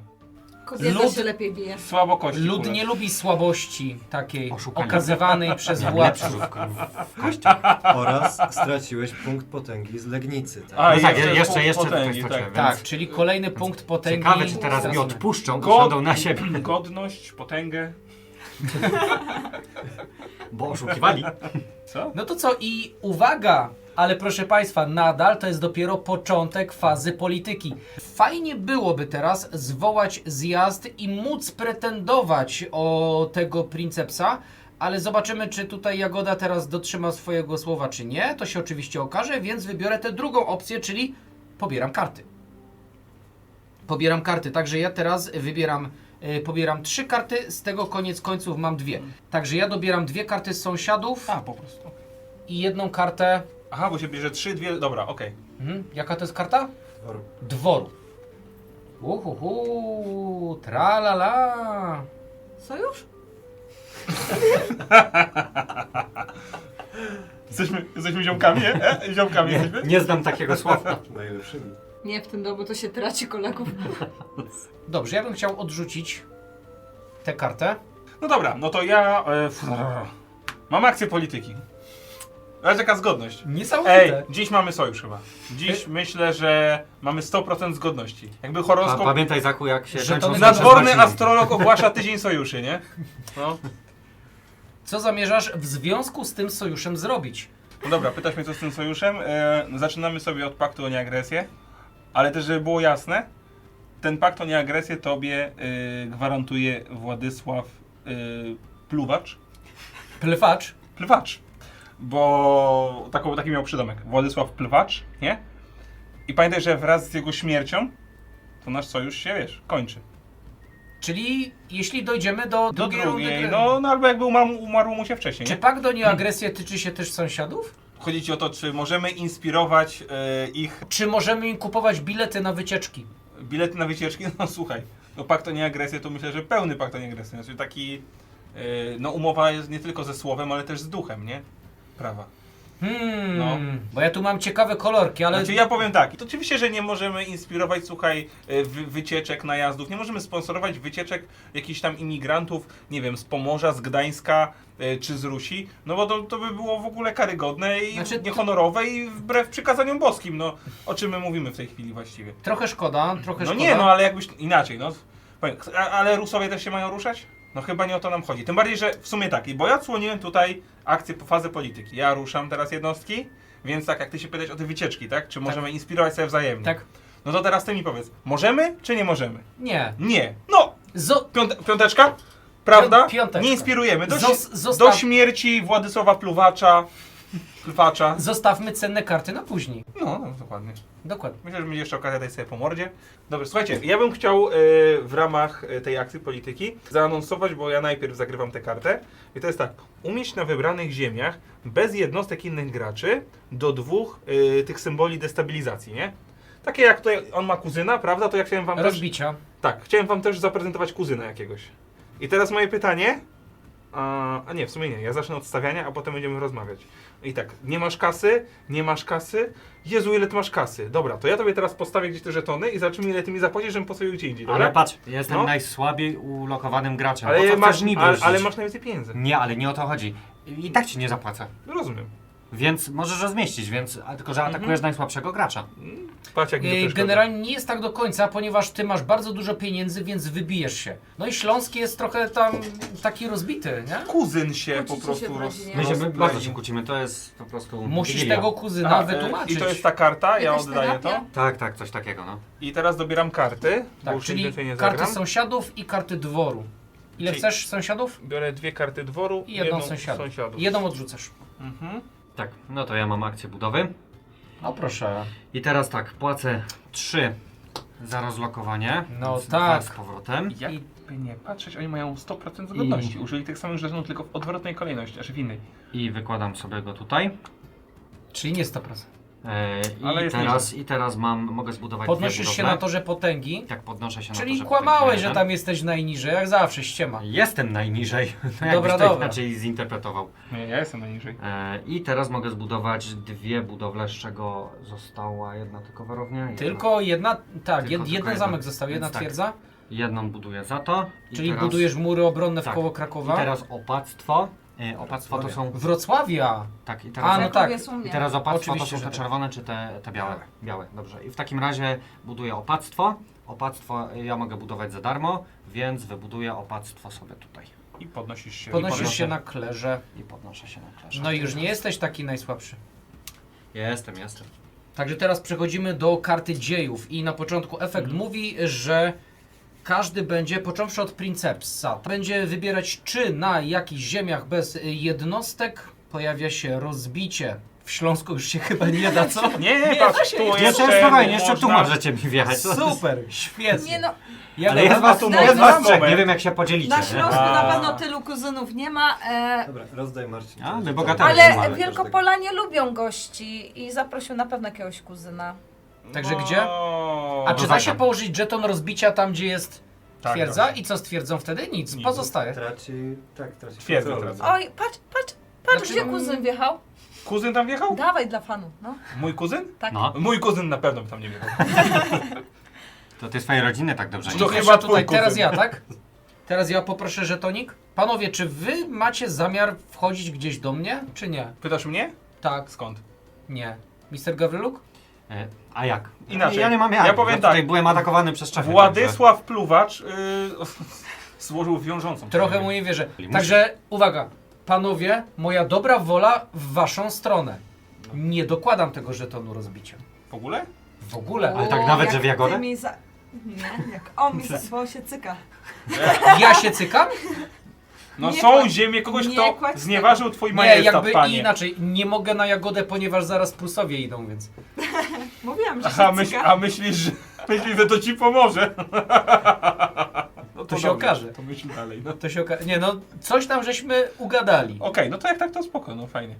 S4: Kobieta
S2: Lud-
S4: się lepiej bije.
S3: Słabo kości.
S2: Lud
S3: kule.
S2: nie lubi słabości takiej
S1: Oszukania.
S2: okazywanej przez
S1: Nie
S2: władców.
S1: w kości.
S5: Oraz straciłeś punkt potęgi z Legnicy. Tak?
S3: A,
S1: No tak,
S3: jeszcze
S1: jeszcze
S3: punkt
S1: tutaj
S3: potęgi,
S1: straciłem,
S3: tak.
S2: Tak, czyli kolejny punkt potęgi.
S1: Ciekawe, czy teraz mi
S2: stracony.
S1: odpuszczą,
S3: Go-
S1: usiądą na siebie.
S3: Godność, potęgę.
S1: Bo oszukiwali.
S3: Co?
S2: No to co, i uwaga, ale proszę Państwa, nadal to jest dopiero początek fazy polityki. Fajnie byłoby teraz zwołać zjazd i móc pretendować o tego princepsa, ale zobaczymy, czy tutaj Jagoda teraz dotrzyma swojego słowa, czy nie. To się oczywiście okaże, więc wybiorę tę drugą opcję, czyli pobieram karty. Pobieram karty, także ja teraz pobieram 3 karty, z tego koniec końców mam 2. Także ja dobieram 2 karty z sąsiadów
S3: A, po prostu.
S2: i 1 kartę.
S3: Aha, bo się bierze 3, 2, dobra, okej.
S2: Jaka to jest karta?
S5: Or-
S2: Dworu. Tralala.
S4: Sojusz?
S3: Jesteśmy ziomkami, nie? Ziomkami jesteśmy?
S1: Nie znam takiego słowa.
S5: Najlepszymi.
S4: Nie, w tym domu to się traci kolegów.
S2: Dobrze, ja bym chciał odrzucić tę kartę.
S3: No dobra, no to ja... mam akcję polityki. Ale taka zgodność.
S2: Niesamowite.
S3: Ej, dziś mamy sojusz chyba. Dziś myślę, że mamy 100% zgodności. Jakby horoskop...
S1: Pamiętaj, Zaku, jak się
S2: Że to
S1: kończą
S3: Nadworny
S1: walczymy.
S3: astrolog ogłasza tydzień sojuszy, nie? No.
S2: Co zamierzasz w związku z tym sojuszem zrobić?
S3: No dobra, pytasz mnie co z tym sojuszem. Zaczynamy sobie od paktu o nieagresję. Ale też, żeby było jasne, ten pakt o nieagresję tobie gwarantuje Władysław Pluwacz.
S2: Plewacz.
S3: Plwacz. Bo taki miał przydomek. Władysław Plwacz, nie? I pamiętaj, że wraz z jego śmiercią to nasz sojusz się, wiesz, kończy.
S2: Czyli jeśli dojdziemy do
S3: Do
S2: rundy
S3: drugiej,
S2: gry.
S3: no albo jakby umarło mu się wcześniej,
S2: Czy
S3: nie?
S2: pakt o nieagresję tyczy się też sąsiadów?
S3: chodzi ci o to, czy możemy inspirować ich
S2: Czy możemy im kupować bilety na wycieczki?
S3: bilety na wycieczki? No słuchaj, no pakt o nieagresję to myślę, że pełny pakt o nieagresję. Znaczy taki, no umowa jest nie tylko ze słowem, ale też z duchem, nie? Prawa. No.
S2: Bo ja tu mam ciekawe kolorki, ale...
S3: Znaczy ja powiem tak, to oczywiście, że nie możemy inspirować, słuchaj, wycieczek, najazdów, nie możemy sponsorować wycieczek jakichś tam imigrantów, nie wiem, z Pomorza, z Gdańska czy z Rusi, no bo to by było w ogóle karygodne i
S2: Znaczy,
S3: niehonorowe i wbrew przykazaniom boskim, no o czym my mówimy w tej chwili właściwie.
S2: Trochę szkoda, trochę
S3: No
S2: szkoda.
S3: nie, no ale jakbyś inaczej, no. Powiem, ale Rusowie też się mają ruszać? No chyba nie o to nam chodzi. Tym bardziej, że w sumie tak, bo ja odsłoniłem tutaj akcję po fazę polityki. Ja ruszam teraz jednostki, więc tak jak ty się pytałeś o te wycieczki, tak? Czy możemy inspirować sobie wzajemnie?
S2: Tak?
S3: No to teraz ty mi powiedz, możemy czy nie możemy?
S2: Nie.
S3: Nie. No!
S2: Zo...
S3: Piąteczka? Prawda?
S2: Piąteczka.
S3: Nie inspirujemy. Do
S2: Zostaw-
S3: śmierci Władysława Pluwacza.
S2: Zostawmy cenne karty na później.
S3: No, dokładnie.
S2: Dokładnie.
S3: Myślę, że będzie jeszcze okazja dać sobie po mordzie. Dobrze, słuchajcie, ja bym chciał w ramach tej akcji polityki zaanonsować, bo ja najpierw zagrywam tę kartę. I to jest tak, umieść na wybranych ziemiach bez jednostek innych graczy do 2 tych symboli destabilizacji, nie? Takie jak tutaj on ma kuzyna, prawda? To ja chciałem wam też...
S2: Rozbicia.
S3: Tak, chciałem wam też zaprezentować kuzyna jakiegoś. I teraz moje pytanie... A nie, w sumie nie. Ja zacznę od stawiania, a potem będziemy rozmawiać. I tak, nie masz kasy, nie masz kasy. Jezu, ile ty masz kasy. Dobra, to ja tobie teraz postawię gdzieś te żetony i zobaczymy, ile ty mi zapłacisz, żebym postawił gdzie indziej, dobra?
S1: Ale patrz, jestem
S3: No.
S1: najsłabiej ulokowanym graczem. Po
S3: Ale
S1: co
S3: masz,
S1: chcesz mi
S3: ale
S1: bruździć?
S3: masz najwięcej pieniędzy.
S1: Nie, ale nie o to chodzi. I tak ci nie zapłacę.
S3: No rozumiem.
S1: Więc możesz rozmieścić, tylko że atakujesz najsłabszego gracza.
S3: Patrz, jak mi to przeszkadza.
S2: Generalnie nie jest tak do końca, ponieważ ty masz bardzo dużo pieniędzy, więc wybijesz się. No i Śląski jest trochę tam taki rozbity, nie?
S3: Kuzyn się po
S4: Kłócicie
S3: prostu
S4: się w rodzinie.
S1: My się
S3: rozklei.
S1: bardzo się kłócimy, to jest po prostu
S2: Musisz
S1: wigilia.
S2: tego kuzyna
S3: A,
S2: wytłumaczyć.
S3: I to jest ta karta, ja
S4: Jakaś
S3: oddaję
S4: terapia?
S3: to.
S1: Tak, tak, coś takiego, no.
S3: I teraz dobieram karty, bo
S2: Tak,
S3: już
S2: czyli
S3: więcej nie
S2: karty
S3: zagram.
S2: sąsiadów i karty dworu. Ile
S3: Czyli-
S2: chcesz sąsiadów?
S3: Biorę 2 karty dworu
S2: I jedną sąsiadów. Jedną odrzucasz.
S3: Mhm.
S1: Tak, no to ja mam akcję budowy.
S2: O proszę.
S1: I teraz tak, płacę 3 za rozlokowanie.
S2: No
S1: więc
S2: tak.
S1: 2 z powrotem.
S3: Jakby nie patrzeć, oni mają 100% zgodności. Użyli tych samych żetonów, tylko w odwrotnej kolejności, aż w innej.
S1: I wykładam sobie go tutaj.
S2: Czyli nie 100%.
S3: Ale jest
S1: I teraz mogę zbudować
S2: Podnosisz
S1: dwie
S2: się
S1: budowle.
S2: na torze potęgi,
S1: Tak, podnoszę się na
S2: czyli
S1: to,
S2: kłamałeś, że tam jesteś najniżej, jak zawsze, ściema.
S1: Jestem najniżej. No
S2: Dobra,
S1: jakbyś to
S2: dobra.
S1: inaczej zinterpretował.
S3: Nie, ja jestem najniżej.
S1: I teraz mogę zbudować 2 budowle, z czego została jedna tylko warownia. Jedna.
S2: Tylko jedna, tak,
S1: Tylko
S2: jeden
S1: jedna.
S2: zamek został, jedna
S1: Więc tak.
S2: twierdza.
S1: Jedną buduję za to. I
S2: Czyli
S1: teraz,
S2: budujesz mury obronne
S1: tak.
S2: wkoło
S1: I
S2: Krakowa.
S1: teraz opactwo. Opactwo to są...
S2: Wrocławia!
S1: Tak, i
S2: A,
S1: teraz,
S2: no tak.
S4: Krakowie są
S1: i
S4: nie.
S1: teraz opactwo to
S2: Oczywiście,
S1: są
S2: że
S1: te
S2: tak.
S1: czerwone czy te białe? Białe, dobrze. I w takim razie buduję opactwo. Opactwo ja mogę budować za darmo, więc wybuduję opactwo sobie tutaj.
S3: I podnosisz się.
S2: Podnosisz się na klerze.
S1: I podnoszę się na klaszę.
S2: No i już nie jesteś taki najsłabszy.
S1: Jestem.
S2: Także teraz przechodzimy do karty dziejów i na początku efekt mówi, że każdy będzie, począwszy od Princepsa, będzie wybierać, czy na jakichś ziemiach bez jednostek pojawia się rozbicie. W Śląsku już się chyba nie da, co?
S3: Nie, patrz, tu
S1: Jeszcze spokojnie, jeszcze tu
S3: można-
S1: możecie mi wjechać.
S2: Super, świetnie.
S4: Nie no,
S2: Ja
S1: Ale jest was,
S3: tu
S4: Daj
S1: jest
S4: was
S1: was trzech,
S3: moment.
S1: nie wiem jak się podzielicie.
S4: na
S1: nie?
S4: Śląsku
S3: A.
S4: na pewno tylu kuzynów nie ma,
S5: Dobra, rozdaj Marcin.
S1: A, my
S5: to
S1: bogaterzy
S5: jest-
S1: mamy.
S6: Ale Wielkopolanie lubią gości i zaprosił na pewno jakiegoś kuzyna.
S2: Także gdzie?
S3: O,
S2: A czy da
S1: Zagram.
S2: się położyć żeton rozbicia tam, gdzie jest
S3: Tak,
S2: twierdza?
S3: da.
S2: I co stwierdzą wtedy? Nic,
S3: Nic.
S2: pozostaje.
S5: Traci
S3: Twierdzę
S5: kontrolę.
S3: teraz.
S6: Oj, patrz,
S2: Znaczy,
S6: gdzie kuzyn wjechał?
S3: Kuzyn tam wjechał?
S6: Dawaj dla fanów, no.
S3: Mój kuzyn?
S6: Tak.
S1: No,
S3: Mój kuzyn na pewno by tam nie wjechał.
S1: to ty swojej rodziny tak dobrze
S3: To
S1: nie
S2: To
S3: chyba
S2: chyba
S3: twój
S2: tutaj, teraz
S3: kuzyn.
S2: ja, tak? Teraz ja poproszę żetonik. Panowie, czy wy macie zamiar wchodzić gdzieś do mnie, czy nie?
S3: Pytasz mnie?
S2: Tak,
S3: Skąd?
S2: nie. Mister Gawryluk?
S1: A jak?
S3: Inaczej.
S1: Ja nie mam jak.
S3: Ja powiem
S1: tutaj
S3: tak.
S1: byłem atakowany przez szefę.
S3: Władysław Pluwacz złożył wiążącą.
S2: Trochę mu nie wierzę.
S1: Musi-
S2: Także uwaga, panowie, moja dobra wola w waszą stronę. Nie dokładam tego żetonu rozbicia.
S3: W ogóle?
S2: W ogóle.
S1: Ale tak nawet, że w
S4: jak
S1: jagodę?
S4: ty mi Nie, jak on mi zasłał się cyka.
S2: Ja się cykam?
S3: No
S4: Nie
S3: są
S4: kładź-
S3: ziemie kogoś,
S4: nie
S3: kto
S4: kładź
S3: znieważył twój
S2: Nie,
S3: majestat,
S2: jakby
S3: panie.
S2: inaczej. Nie mogę na jagodę, ponieważ zaraz plusowie idą, więc.
S4: Mówiłam, że
S3: Aha,
S4: się cyka.
S3: a myślisz, że to ci pomoże? No
S2: To się
S3: dobrze,
S2: okaże.
S3: To myśl dalej, no.
S2: To się Nie no, coś tam żeśmy ugadali.
S3: Okej, no to jak tak, to spoko, no fajnie.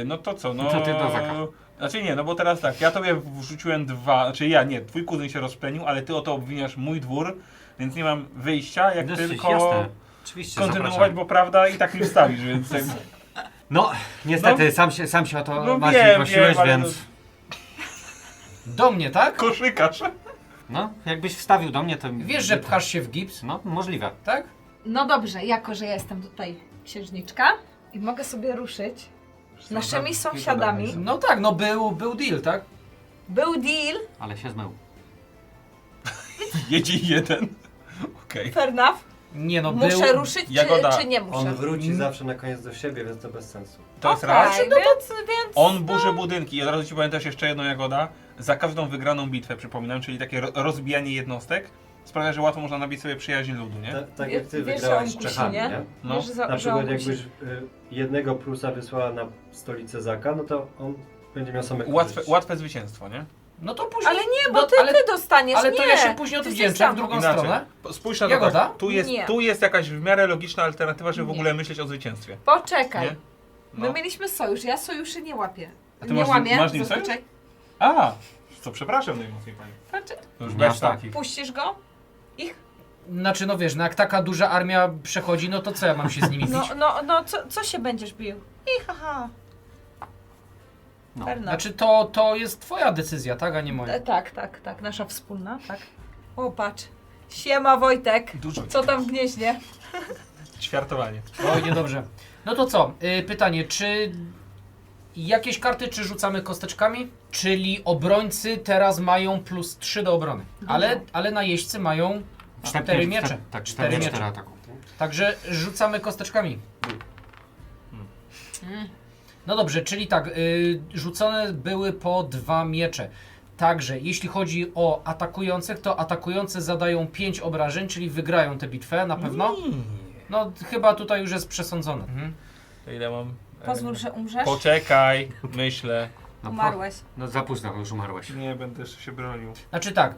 S3: No to co, no...
S1: To ty do Zaka.
S3: Znaczy nie, no bo teraz tak, ja tobie wrzuciłem 2, znaczy ja nie, twój kuzyn się rozplenił, ale ty o to obwiniasz mój dwór, więc nie mam wyjścia, jak
S1: Dosyć,
S3: tylko
S1: jasne. Oczywiście,
S3: kontynuować,
S1: zapraszam.
S3: bo prawda i tak mi wstawisz, więc jakby...
S1: No, niestety, sam się o to
S3: No
S1: Marcin
S3: wiem,
S1: prosiłeś,
S3: ale
S1: więc...
S2: Do mnie, tak?
S3: Koszykarz.
S1: No, jakbyś wstawił do mnie, to...
S2: Wiesz, że pchasz się w gips,
S1: No, możliwe.
S2: tak?
S4: No dobrze, jako że ja jestem tutaj księżniczka i mogę sobie ruszyć naszymi sąsiadami.
S2: No tak, no był deal, tak?
S4: Był deal,
S1: Ale się zmył.
S3: Jedzie jeden. Okej.
S4: fair enough.
S2: Nie no,
S4: Muszę
S2: był...
S4: ruszyć,
S3: Jagoda,
S4: czy nie muszę?
S5: On wróci zawsze na koniec do siebie, więc to bez sensu.
S3: To jest
S4: Okej,
S3: raz.
S4: więc
S3: On burzy budynki i od razu ci powiem też jeszcze jedno, Jagoda. Za każdą wygraną bitwę, przypominam, czyli takie rozbijanie jednostek, sprawia, że łatwo można nabić sobie przyjaźń ludu, nie?
S5: Tak jak ty
S4: Wiesz,
S5: wygrałaś
S4: że
S5: z
S4: on kusi,
S5: Czechami,
S4: nie?
S5: nie?
S3: No.
S4: Wiesz, że
S5: Na
S4: że on
S5: przykład
S4: musi-
S5: jakbyś jednego plusa wysłała na stolicę Zaka, no to on będzie miał same
S3: Łatwe zwycięstwo, nie?
S2: No to później...
S4: Ale nie, bo
S2: no,
S4: ty,
S2: ale,
S4: ty dostaniesz,
S2: ale
S4: nie.
S2: to ja się później
S4: Ty
S2: odwdzięczę
S4: sam.
S2: w drugą
S3: Inaczej.
S2: stronę.
S3: Spójrz na to
S2: Jagoda?
S3: tak.
S4: Nie.
S3: Tu jest jakaś w miarę logiczna alternatywa, żeby w
S4: Nie.
S3: ogóle myśleć o zwycięstwie.
S4: Poczekaj.
S3: Nie?
S4: My
S3: No.
S4: mieliśmy sojusz, ja sojuszy nie łapię.
S3: A ty
S4: nie
S3: masz-
S4: łamię,
S3: masz nim sojusz?
S4: zazwyczaj.
S3: A! To przepraszam najmocniej pani.
S4: Znaczy,
S3: To już
S1: Nie
S3: bez
S1: aż tak.
S3: takich.
S4: puścisz go?
S2: Znaczy no wiesz, no jak taka duża armia przechodzi, no to co ja mam się z nimi bić?
S4: No, co się będziesz bił? I haha.
S1: No.
S4: Fair enough.
S2: Znaczy to jest twoja decyzja, tak, a nie moja.
S4: Tak, nasza wspólna, tak. O, patrz. Siema Wojtek.
S3: Dużo.
S4: Co tam w gnieźnie?
S3: Ćwiartowanie.
S2: Oj, niedobrze. No to co? Pytanie, czy jakieś karty, czy rzucamy kosteczkami? Czyli obrońcy teraz mają +3 do obrony. Ale najeźdźcy mają 4 miecze.
S1: Tak,
S2: 4
S1: 4
S2: miecze.
S1: ataku.
S2: Także rzucamy kosteczkami. No dobrze, czyli tak, rzucone były po 2 miecze. Także jeśli chodzi o atakujących, to atakujący zadają 5 obrażeń, czyli wygrają tę bitwę na pewno. No chyba tutaj już jest przesądzone.
S3: To ile mam?
S4: Pozwól, że umrzesz.
S3: Poczekaj, myślę.
S1: No,
S4: Umarłeś.
S1: No za późno, już umarłeś.
S3: Nie, będę jeszcze się bronił.
S2: Znaczy tak,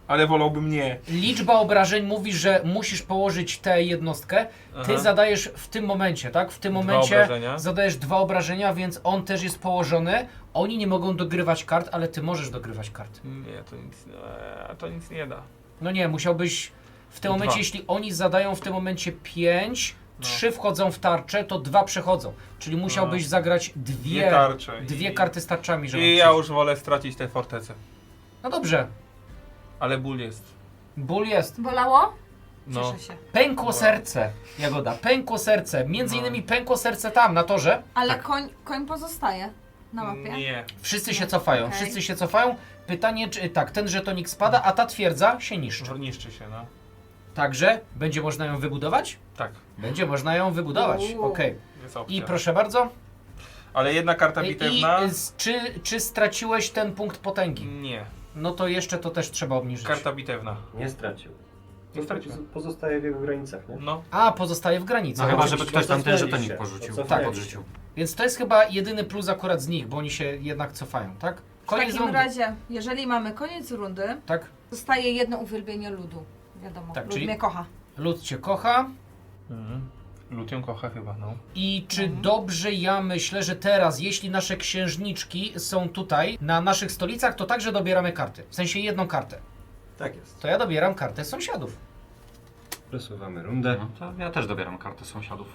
S3: Ale wolałbym nie.
S2: liczba obrażeń mówi, że musisz położyć tę jednostkę. Ty
S3: Aha.
S2: zadajesz w tym momencie, tak? W tym
S3: Dwa
S2: momencie
S3: obrażenia.
S2: zadajesz 2 obrażenia, więc on też jest położony. Oni nie mogą dogrywać kart, ale ty możesz dogrywać kart.
S3: Nie, to nic nie da.
S2: No nie, musiałbyś w tym
S3: Dwa.
S2: momencie, jeśli oni zadają w tym momencie 5,
S3: No.
S2: 3 wchodzą w tarczę, to 2 przechodzą. Czyli musiałbyś zagrać
S3: Dwie tarcze.
S2: dwie karty z tarczami, żeby
S3: I ja już wolę stracić tę fortecę.
S2: No dobrze,
S3: Ale ból jest.
S2: ból jest.
S4: Bolało?
S3: No.
S4: Cieszę się.
S2: Pękło serce, Jagoda, pękło serce. Między
S3: No.
S2: innymi pękło serce tam, na torze.
S4: Ale
S1: Tak.
S4: koń pozostaje na mapie.
S3: Nie.
S2: Wszyscy się cofają,
S4: Okej.
S2: wszyscy się cofają. Pytanie, czy tak, ten żetonik spada, a ta twierdza się niszczy.
S3: Niszczy się, no.
S2: Także będzie można ją wybudować?
S3: Tak,
S2: Będzie można ją wybudować,
S4: Uuu.
S2: okej.
S3: jest opcja.
S2: I proszę bardzo.
S3: Ale jedna karta bitewna?
S2: Czy straciłeś ten punkt potęgi?
S3: Nie.
S2: No to jeszcze to też trzeba obniżyć.
S3: Karta bitewna.
S5: Nie stracił.
S3: Nie stracił.
S5: Pozostaje w jego granicach, nie?
S3: No.
S2: A, pozostaje w granicy.
S1: No chyba,
S2: Oczywiście.
S1: żeby ktoś tam ten
S5: cofnęli
S1: żetonik
S5: się,
S1: porzucił.
S5: cofnęli
S1: Tak,
S5: się.
S1: podrzucił.
S2: Więc to jest chyba jedyny plus akurat z nich, bo oni się jednak cofają, tak?
S4: W
S2: Koniec
S4: takim
S2: rundy.
S4: razie, jeżeli mamy koniec rundy,
S2: Tak?
S4: zostaje jedno uwielbienie ludu. Wiadomo,
S2: Tak,
S4: lud
S2: czyli-
S4: mnie kocha.
S2: Lud cię kocha.
S3: Lud kocha chyba, no.
S2: I czy dobrze ja myślę, że teraz, jeśli nasze księżniczki są tutaj, na naszych stolicach, to także dobieramy karty. W sensie jedną kartę.
S5: Tak jest.
S2: To ja dobieram kartę sąsiadów.
S5: Przesuwamy rundę.
S1: No, to ja też dobieram kartę sąsiadów.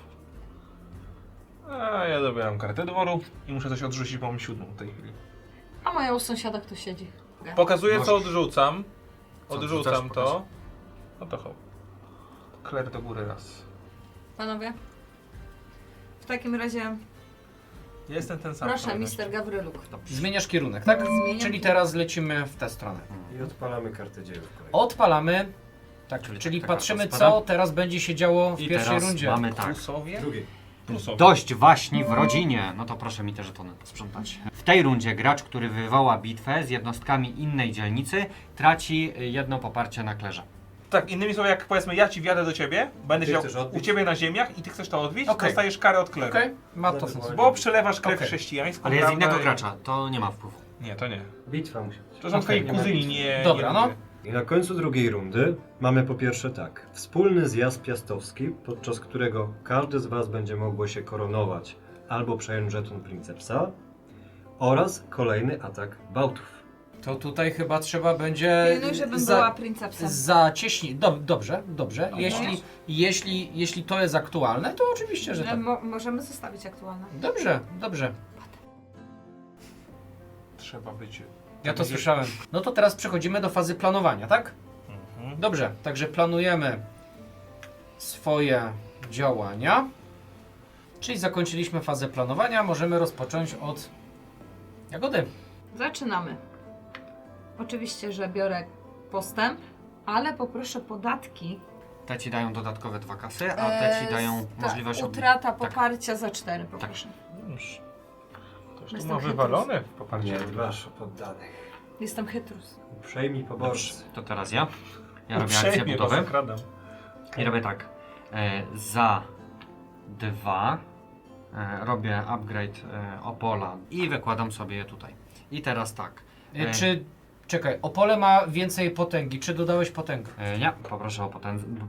S3: A ja dobieram kartę dworu i muszę coś odrzucić, bo mam 7 w tej chwili.
S4: A moja u sąsiada kto siedzi?
S3: Pokazuję, co
S1: Możesz.
S3: odrzucam.
S1: Co
S3: Odrzucam
S1: odrzucasz,
S3: to. No to hop. Kler do góry raz.
S4: Panowie? W takim razie
S3: Ja jestem ten sam.
S4: proszę,
S3: cały
S4: Mister Gawryluk.
S2: Zmieniasz kierunek, tak?
S4: Zmieniam
S2: Czyli
S4: kierunek.
S2: teraz lecimy w tę stronę.
S5: I odpalamy kartę dziejów.
S2: Odpalamy. Tak, czyli,
S1: Czyli taka
S2: patrzymy,
S1: karta spada.
S2: co teraz będzie się działo w
S1: I
S2: pierwszej
S1: teraz
S2: rundzie.
S1: mamy
S3: czas.
S1: tak.
S3: Plusowie?
S5: Drugiej.
S3: Plusowie.
S1: Dość waśni w rodzinie. No to proszę mi te żetony sprzątać. W tej rundzie gracz, który wywoła bitwę z jednostkami innej dzielnicy, traci jedno poparcie na klerze.
S3: Tak, innymi słowy, jak powiedzmy ja ci wjadę do ciebie, będę
S5: Ty
S3: siedział
S5: chcesz odbić?
S3: u ciebie na ziemiach i ty chcesz to odbić,
S2: Okej.
S3: dostajesz karę od kleru.
S2: Okej, ma to sens.
S5: Zadyma.
S3: Bo przelewasz krew
S2: Okej.
S3: chrześcijańską.
S1: Ale jest
S3: prawda,
S1: innego
S3: i-
S1: gracza, to nie ma wpływu.
S3: Nie, to nie.
S5: Bitwa musi być.
S3: To są
S2: Okej,
S3: twoi
S2: nie ma
S3: kuzyni,
S5: bitwy.
S3: nie...
S2: Dobra,
S3: nie
S2: no.
S3: ludzie.
S5: I na końcu drugiej rundy mamy po pierwsze tak. Wspólny zjazd piastowski, podczas którego każdy z Was będzie mogło się koronować albo przejąć żeton Princepsa oraz kolejny atak Bałtów.
S2: To tutaj chyba trzeba będzie
S4: Pilnuj, żebym była Princepsem.
S2: zacieśnić. Dobrze.
S4: Dobra.
S2: Jeśli to jest aktualne, to oczywiście, że tak.
S4: Możemy zostawić aktualne.
S2: Dobrze.
S3: Trzeba być...
S2: Ja to słyszałem. No to teraz przechodzimy do fazy planowania, tak?
S3: Mhm.
S2: Dobrze, także planujemy swoje działania. Czyli zakończyliśmy fazę planowania, możemy rozpocząć od Jagody.
S4: Zaczynamy. Oczywiście, że biorę postęp, ale poproszę podatki.
S1: Te ci dają dodatkowe 2 kasy, a te ci dają możliwość...
S4: Utrata
S1: tak.
S4: poparcia za 4, poproszę.
S3: Już. To już tu
S4: Jestem
S3: ma wywalone w poparcie.
S5: Nie dbasz o poddanych.
S4: Jestem chytrus.
S5: Uprzejmi poborcy.
S1: Dobrze, to teraz ja. Ja robię akcję
S3: Uprzejmie was
S1: budowy.
S3: okradam.
S1: I robię tak. Za 2 robię upgrade Opola i wykładam sobie je tutaj. I teraz tak.
S2: Czekaj, Opole ma więcej potęgi. Czy dodałeś potęgę?
S1: Nie, poproszę o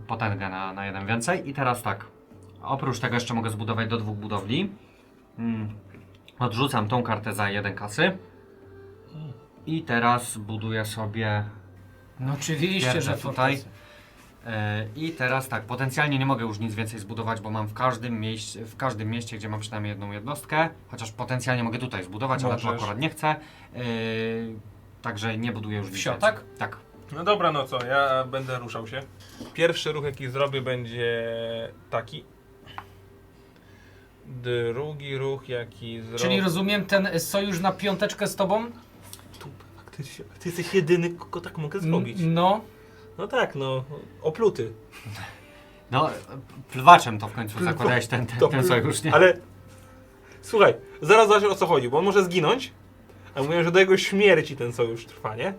S1: potęgę na 1 więcej. I teraz tak. Oprócz tego jeszcze mogę zbudować do 2 budowli. Odrzucam tą kartę za 1 kasy. I teraz buduję sobie
S2: No oczywiście,
S1: Pierwsze
S2: że
S1: tutaj.
S2: fortecy.
S1: I teraz tak, potencjalnie nie mogę już nic więcej zbudować, bo mam w każdym mieście, gdzie mam przynajmniej jedną jednostkę, chociaż potencjalnie mogę tutaj zbudować, ale tu
S3: Możesz.
S1: akurat nie chcę. Także nie buduję już nic
S2: Wsio,
S1: więcej.
S2: tak?
S1: Tak.
S3: No dobra, no co, ja będę ruszał się. Pierwszy ruch, jaki zrobię, będzie taki. Drugi ruch, jaki zrobię...
S2: Czyli rozumiem ten sojusz na piąteczkę z tobą?
S3: Faktycznie, ty jesteś jedyny, kogo tak mogę zrobić.
S2: No.
S3: No tak, no, opluty.
S1: No, plwaczem to w końcu zakładałeś ten sojusz, nie?
S3: Ale słuchaj, zaraz zobaczysz o co chodzi, bo on może zginąć, a mówią, że do jego śmierci ten sojusz trwa, nie?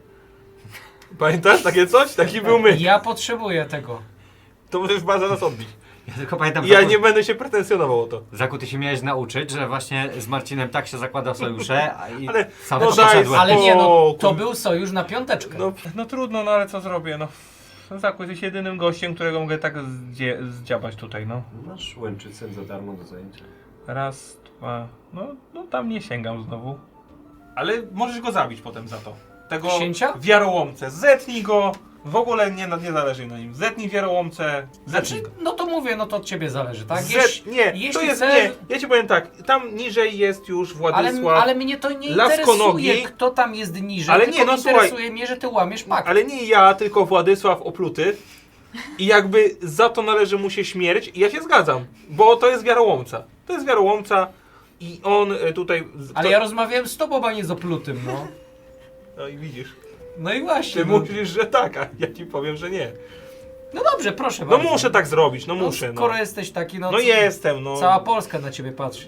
S3: Pamiętasz takie coś? Taki był my.
S2: Ja potrzebuję tego.
S3: To możesz bardzo nas odbić.
S1: Ja tylko pamiętam,
S3: I ja nie będę się pretensjonował o to.
S1: Zaku, ty się miałeś nauczyć, że właśnie z Marcinem tak się zakłada sojusze, a i
S3: Ale-
S1: sam
S3: no
S1: to
S3: daj
S1: przeszedłem.
S2: Ale nie, no to
S3: Spokój.
S2: był sojusz na piąteczkę.
S3: No trudno, no ale co zrobię, no. Zaku, jesteś jedynym gościem, którego mogę tak zdziabać tutaj, no.
S5: Masz Łęczycę za darmo do zajęcia.
S3: Raz, dwa, no tam nie sięgam znowu. Ale możesz go zabić potem za to. Tego
S2: Księcia?
S3: wiarołomcę. Zetnij go. W ogóle nie zależy na nim. Zetnij wiarołomcę. Zetnij
S2: Znaczy,
S3: go.
S2: no to mówię, no to od ciebie zależy, tak?
S3: Nie, to
S2: jeśli
S3: jest,
S2: chcesz-
S3: nie. Ja ci powiem tak, tam niżej jest już Władysław.
S2: Ale mnie to nie
S3: Laskonogi.
S2: interesuje, kto tam jest niżej,
S3: Ale
S2: tylko
S3: nie, no
S2: interesuje mnie, że ty łamiesz pakt.
S3: Ale nie ja, tylko Władysław opluty. I jakby za to należy mu się śmierć. I ja się zgadzam, bo to jest wiarołomca. To jest wiarołomca i on tutaj...
S2: Ale ja rozmawiałem z tobą, a nie z oplutym, no.
S3: No i widzisz.
S2: No i właśnie.
S3: Ty
S2: No,
S3: mówisz, że tak, a ja ci powiem, że nie.
S2: no dobrze, proszę
S3: No
S2: bardzo.
S3: muszę tak zrobić, no
S2: No,
S3: muszę. No,
S2: skoro jesteś taki, no,
S3: no jestem, no.
S2: Cała Polska na ciebie patrzy.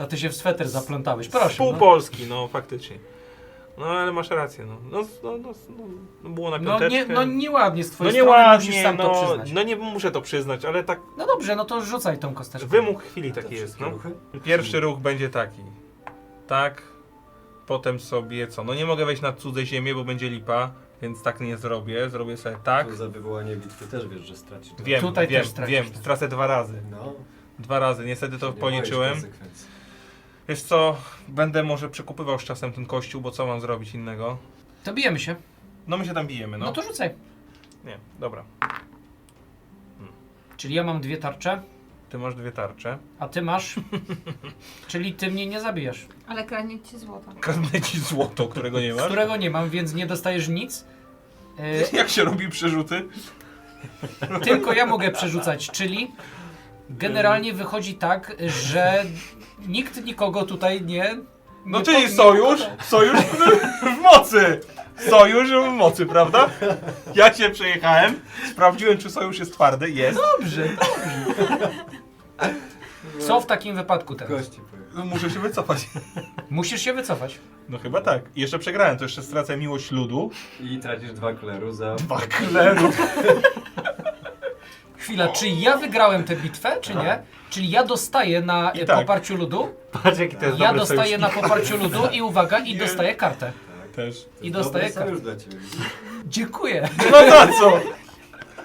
S2: A ty się w sweter zaplątałeś, proszę.
S3: Pół
S2: no.
S3: Polski, no faktycznie. No ale masz rację, no. No było na piąteczkę.
S2: No nieładnie z
S3: No
S2: twojej strony, musisz
S3: nieładnie,
S2: sam to
S3: no,
S2: przyznać.
S3: no nie muszę to przyznać, ale tak
S2: No dobrze, no to rzucaj tą kosteczkę.
S3: wymóg chwili taki jest, no.
S5: Ruchy?
S3: Pierwszy ruch będzie taki. Tak. Potem sobie co? No nie mogę wejść na cudze ziemię, bo będzie lipa, więc tak nie zrobię. Zrobię sobie tak.
S5: Tu za wywołanie bitwy też wiesz, że stracisz.
S3: Wiem,
S2: Tutaj
S3: wiem,
S2: też stracisz.
S3: wiem. Stracę 2 razy.
S5: No,
S3: 2 razy, niestety to
S5: nie boisz
S3: policzyłem.
S5: konsekwencji.
S3: Wiesz co, będę może przekupywał z czasem ten kościół, bo co mam zrobić innego?
S2: To bijemy się.
S3: No my się tam bijemy, no.
S2: No to rzucaj.
S3: Nie, dobra.
S2: Czyli ja mam 2 tarcze,
S3: Ty masz 2 tarcze.
S2: a ty masz. Czyli ty mnie nie zabijasz.
S4: Ale kradnie ci złoto.
S3: Kradnę ci złoto, którego nie masz.
S2: Którego nie mam, więc nie dostajesz nic.
S3: Jak się robi przerzuty?
S2: Tylko ja mogę przerzucać, czyli generalnie wychodzi tak, że nikt nikogo tutaj nie...
S3: No
S2: nie
S3: czyli
S2: po-
S3: sojusz, sojusz w mocy! Sojusz w mocy, prawda? Ja cię przejechałem, sprawdziłem czy sojusz jest twardy, jest.
S2: Dobrze, dobrze. Co w takim wypadku teraz?
S5: Gości powiem.
S3: No, muszę się wycofać.
S2: Musisz się wycofać.
S3: No chyba tak. I jeszcze przegrałem, to jeszcze stracę miłość ludu.
S5: I tracisz 2 kleru za...
S3: 2 klerów.
S2: Chwila, czy ja wygrałem tę bitwę, czy nie? Czyli ja dostaję na
S3: I tak.
S2: poparciu ludu,
S1: Patrz, jaki to jest
S2: ja
S1: dobry
S2: dostaję na
S1: sojusznik.
S2: poparciu ludu i uwaga, i dostaję kartę.
S3: Też.
S2: I dostaję
S5: Dobry sojusz
S2: kartę.
S5: dla ciebie.
S2: Dziękuję.
S3: No za co?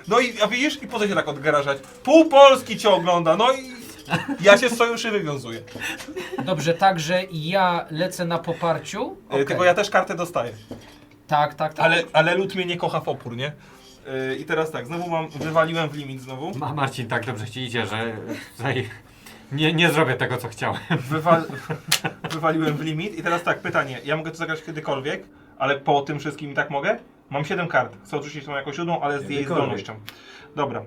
S3: No i a widzisz, i po co się tak odgrażać? Pół Polski cię ogląda, no i Ja się z sojuszy wywiązuję.
S2: Dobrze, także ja lecę na poparciu. Okej.
S3: Tylko ja też kartę dostaję.
S2: Tak.
S3: Ale lud mnie nie kocha w opór, nie? I teraz tak, znowu wywaliłem w limit znowu.
S1: Marcin, tak dobrze ci idzie, że tutaj nie zrobię tego, co chciałem.
S3: Wywaliłem w limit i teraz tak, pytanie, ja mogę to zagrać kiedykolwiek, ale po tym wszystkim i tak mogę? Mam 7 kart, chcę odrzucić tą jako siódmą, ale z jej
S5: Kiedykolwiek.
S3: zdolnością. Dobra,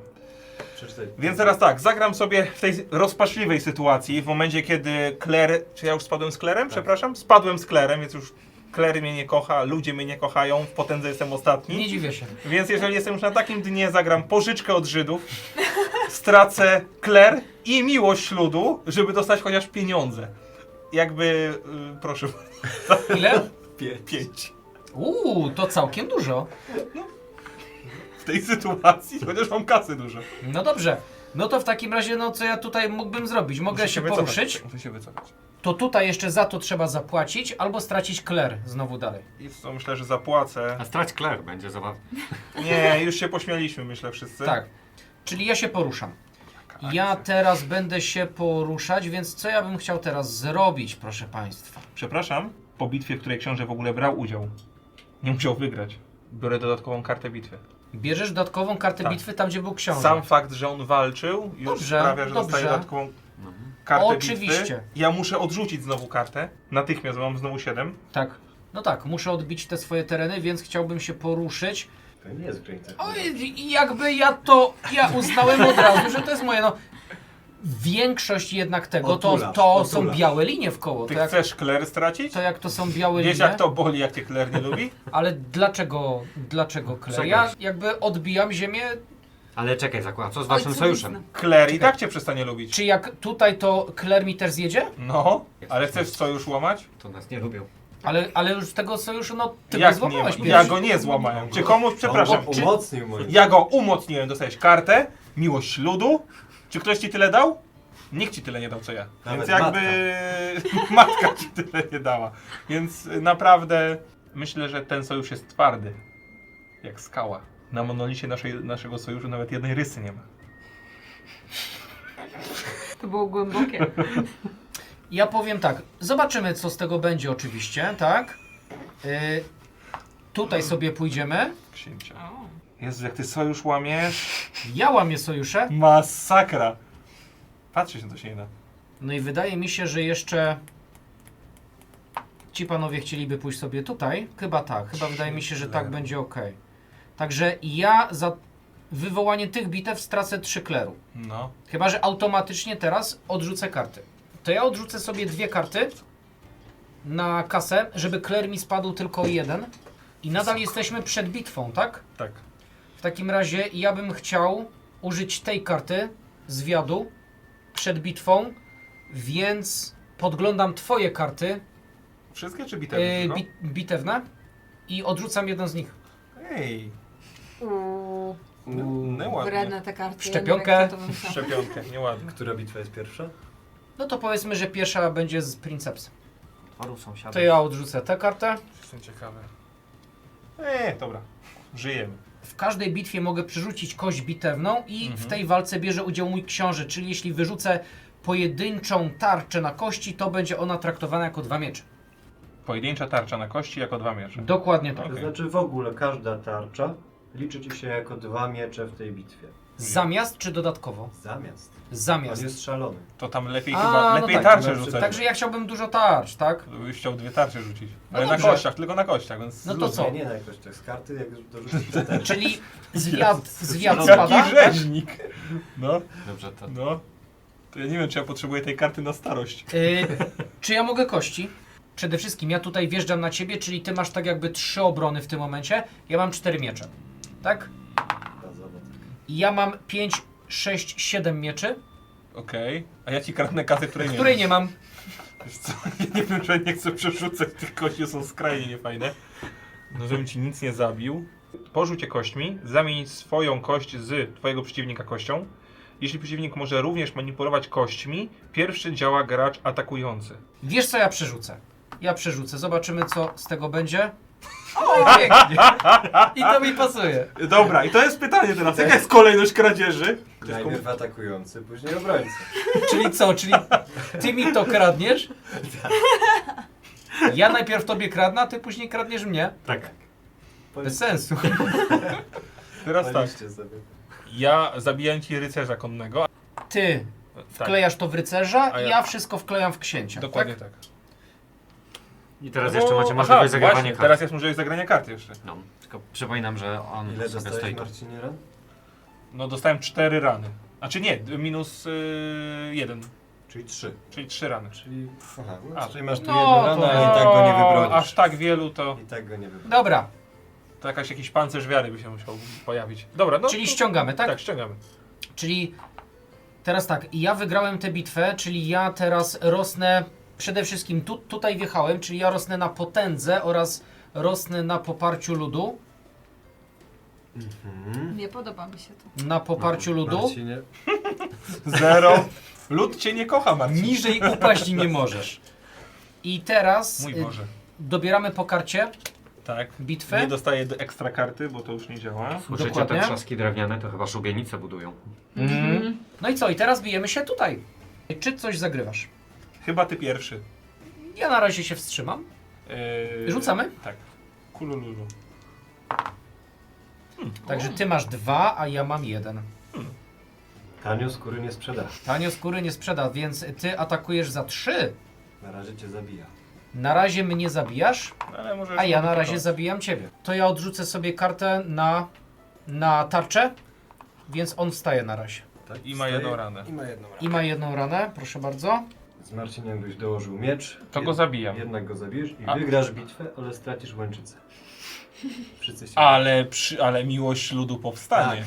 S5: Przeczytaj.
S3: więc teraz tak, zagram sobie w tej rozpaczliwej sytuacji, w momencie kiedy Claire, czy ja już spadłem z Claire'em, przepraszam? Spadłem z Claire'em, więc już Claire mnie nie kocha, ludzie mnie nie kochają, w potędze jestem ostatni.
S2: Nie dziwię się.
S3: Więc jeżeli jestem już na takim dnie, zagram pożyczkę od Żydów, stracę Claire i miłość ludu, żeby dostać chociaż pieniądze. Jakby, proszę,
S2: Ile?
S3: 5.
S2: To całkiem dużo.
S3: W tej sytuacji, chociaż mam kasy dużo.
S2: No dobrze. No to w takim razie, no co ja tutaj mógłbym zrobić? Mogę się poruszyć,
S3: Muszę się wycofać.
S2: to tutaj jeszcze za to trzeba zapłacić, albo stracić Claire znowu dalej.
S3: I co, myślę, że zapłacę.
S1: A strać Claire będzie zabawne.
S3: Nie, już się pośmialiśmy, myślę, wszyscy.
S2: Tak. Czyli ja się poruszam. Ja teraz będę się poruszać, więc co ja bym chciał teraz zrobić, proszę Państwa?
S3: Przepraszam, po bitwie, w której książę w ogóle brał udział, nie musiał wygrać. Biorę dodatkową kartę bitwy.
S2: Bierzesz dodatkową kartę
S3: Tak.
S2: bitwy tam, gdzie był książę.
S3: Sam fakt, że on walczył, już
S2: Dobrze,
S3: sprawia, że dostaje
S2: dobrze.
S3: dodatkową kartę
S2: Oczywiście.
S3: bitwy. Ja muszę odrzucić znowu kartę. Natychmiast, bo mam znowu 7.
S2: Tak. No tak, muszę odbić te swoje tereny, więc chciałbym się poruszyć.
S5: To nie jest granica.
S2: Oj, i jakby ja uznałem od razu, że to jest moje, no. Większość jednak tego
S5: Otulasz.
S2: są białe linie w koło.
S3: Ty
S2: To jak,
S3: chcesz Claire stracić?
S2: to jak to są białe
S3: Wiesz
S2: linie.
S3: jak to boli, jak cię Claire nie lubi?
S2: Ale dlaczego Claire?
S1: Czekaj.
S2: Ja jakby odbijam ziemię.
S1: Ale czekaj, zakładam, co z waszym
S4: Ojcowizna.
S1: sojuszem?
S3: Claire i tak cię przestanie lubić.
S2: Czy jak tutaj to Claire mi też zjedzie?
S3: No, ale chcesz sojusz łamać?
S1: To nas nie lubią.
S2: Ale już tego sojuszu, no ty go
S3: Jak nie?
S2: złamałeś
S3: Ja
S2: pierwszy.
S3: go nie złamałem. Czy komuś, przepraszam,
S5: On
S3: czy
S5: umocnił moje.
S3: ja go umocniłem, dostałeś kartę, miłość ludu. Czy ktoś ci tyle dał? Nikt ci tyle nie dał co ja.
S5: Nawet
S3: Więc jakby matka ci tyle nie dała. Więc naprawdę myślę, że ten sojusz jest twardy. Jak skała. Na monolicie naszego sojuszu nawet jednej rysy nie ma.
S4: To było głębokie.
S2: Ja powiem tak, zobaczymy co z tego będzie oczywiście, tak? Tutaj sobie pójdziemy.
S3: Księcia. Jezu, jak ty sojusz łamiesz.
S2: Ja łamię sojusze.
S3: Masakra. Patrzeć na to się nie da.
S2: No i wydaje mi się, że jeszcze ci panowie chcieliby pójść sobie tutaj. Chyba tak. Chyba wydaje mi się, że tak będzie ok. Także ja za wywołanie tych bitew stracę 3 kleru.
S3: No.
S2: Chyba że automatycznie teraz odrzucę karty. To ja odrzucę sobie 2 karty na kasę, żeby kler mi spadł tylko 1. I nadal jesteśmy przed bitwą, tak?
S3: Tak.
S2: W takim razie ja bym chciał użyć tej karty zwiadu przed bitwą, więc podglądam twoje karty
S3: Wszystkie czy bitewne tylko?
S2: bitewne i odrzucam jeden z nich.
S3: Ej.
S4: Uuu,
S3: No ładnie.
S4: wredne te karty.
S2: Szczepionkę.
S4: Ja nie wiem, kto to wymyślał.
S3: Szczepionkę, nieładnie.
S5: Która bitwa jest pierwsza?
S2: No to powiedzmy, że pierwsza będzie z Princepsem.
S1: Paru sąsiadów.
S2: To ja odrzucę tę kartę.
S3: Jestem ciekawy. Dobra. Żyjemy.
S2: W każdej bitwie mogę przerzucić kość bitewną i w tej walce bierze udział mój książę, czyli jeśli wyrzucę pojedynczą tarczę na kości, to będzie ona traktowana jako 2 miecze.
S3: Pojedyncza tarcza na kości jako 2 miecze.
S2: Dokładnie tak.
S5: To
S3: Okej.
S5: znaczy w ogóle każda tarcza liczy ci się jako 2 miecze w tej bitwie.
S2: Zamiast czy dodatkowo?
S5: Zamiast. On
S2: Zamiast.
S5: jest szalony.
S3: To tam lepiej
S2: A,
S3: chyba,
S2: no
S3: lepiej
S2: tak,
S3: tarczę
S5: to
S3: rzucać.
S2: Także ja chciałbym dużo tarcz, tak?
S3: Byś chciał 2 tarcze rzucić.
S2: No
S3: Ale na
S2: dobrze.
S3: kościach, tylko na kościach, więc...
S2: No to co?
S5: Nie na jakoś tak z karty, jak już dorzucić te tarcze.
S2: Czyli zwiad
S3: Jaki
S2: spada, tak?
S3: rzeźnik! No,
S1: Dobrze, to
S3: no. To ja nie wiem, czy ja potrzebuję tej karty na starość.
S2: Czy ja mogę kości? Przede wszystkim ja tutaj wjeżdżam na ciebie, czyli ty masz tak jakby 3 obrony w tym momencie, ja mam 4 miecze, tak? I ja mam 5, 6, 7 mieczy,
S3: Okej. A ja ci kradnę kasę, której nie
S2: której
S3: mam.
S2: nie mam.
S3: Wiesz co, ja nie wiem, że nie chcę przerzucać, tych kości są skrajnie niefajne. No, żebym ci nic nie zabił. Porzucie kośćmi, zamień swoją kość z twojego przeciwnika kością. Jeśli przeciwnik może również manipulować kośćmi, pierwszy działa gracz atakujący.
S2: Wiesz co ja przerzucę? Ja przerzucę, zobaczymy co z tego będzie. O, pięknie. I to mi pasuje.
S3: Dobra, i to jest pytanie teraz. Jaka jest kolejność kradzieży?
S5: Najpierw atakujący, później obrońca.
S2: Czyli co? Czyli ty mi to kradniesz? Ja najpierw tobie kradnę, a ty później kradniesz mnie?
S1: Tak.
S2: Bez sensu.
S3: Teraz tak.
S5: Policzcie sobie.
S3: Ja zabijam ci rycerza konnego.
S2: Ty
S3: Tak,
S2: wklejasz to w rycerza,
S3: A
S2: i
S3: ja-
S2: ja wszystko wklejam w księcia.
S3: dokładnie
S2: Tak?
S3: tak.
S1: I teraz jeszcze macie możliwość zagrywania kart.
S3: Teraz jest możliwość zagrania kart jeszcze.
S1: No, tylko przypominam, że on
S5: Ile
S1: sobie
S5: dostałeś,
S1: stoi tu.
S5: Marcinie, ran?
S3: No dostałem 4 rany. Znaczy nie, minus 1.
S5: Czyli 3.
S3: Czyli 3 rany.
S5: Czyli, aha,
S3: A,
S5: czyli masz tu
S2: no
S5: jedną
S2: to-
S5: ranę, ale i tak go nie wybronisz.
S3: Aż tak wielu to...
S5: I tak go nie wybronisz.
S2: Dobra,
S3: To jakiś pancerz wiary by się musiał pojawić. Dobra, no.
S2: czyli
S3: to-
S2: ściągamy, tak?
S3: Tak, ściągamy.
S2: Czyli teraz tak, ja wygrałem tę bitwę, czyli ja teraz rosnę, przede wszystkim tutaj wjechałem, czyli ja rosnę na potędze oraz rosnę na poparciu ludu.
S4: Nie podoba mi się to.
S2: Na poparciu ludu.
S5: Marcinie,
S3: 0. Lud cię nie kocha, Marcin.
S2: Niżej upaść nie możesz. I teraz
S3: Mój Boże.
S2: dobieramy po karcie
S3: Tak.
S2: bitwy.
S3: Nie dostaję ekstra karty, bo to już nie działa.
S1: Słyszycie
S2: Dokładnie.
S1: te trzaski drewniane, to chyba szubienice budują.
S2: Mhm. No i co? I teraz bijemy się tutaj. Czy coś zagrywasz?
S3: Chyba ty pierwszy.
S2: Ja na razie się wstrzymam. Rzucamy?
S3: Tak. Kulululu.
S2: Także ty masz 2, a ja mam 1.
S5: tanio skóry nie sprzeda.
S2: Tanio skóry nie sprzeda, więc ty atakujesz za 3.
S5: Na razie cię zabija.
S2: Na razie mnie zabijasz,
S3: Ale może
S2: a ja na razie zabijam ciebie. To ja odrzucę sobie kartę na tarczę, więc on wstaje na razie.
S5: Tak?
S3: I ma jedną ranę.
S5: I ma jedną ranę.
S2: I ma jedną ranę, proszę bardzo.
S5: Z Marcinem byś dołożył miecz.
S3: To go zabijam.
S5: Jednak go zabijesz i
S3: A-
S5: wygrasz bitwę, ale stracisz łęczycę. Wszyscy się...
S3: Ale miłość ludu powstanie.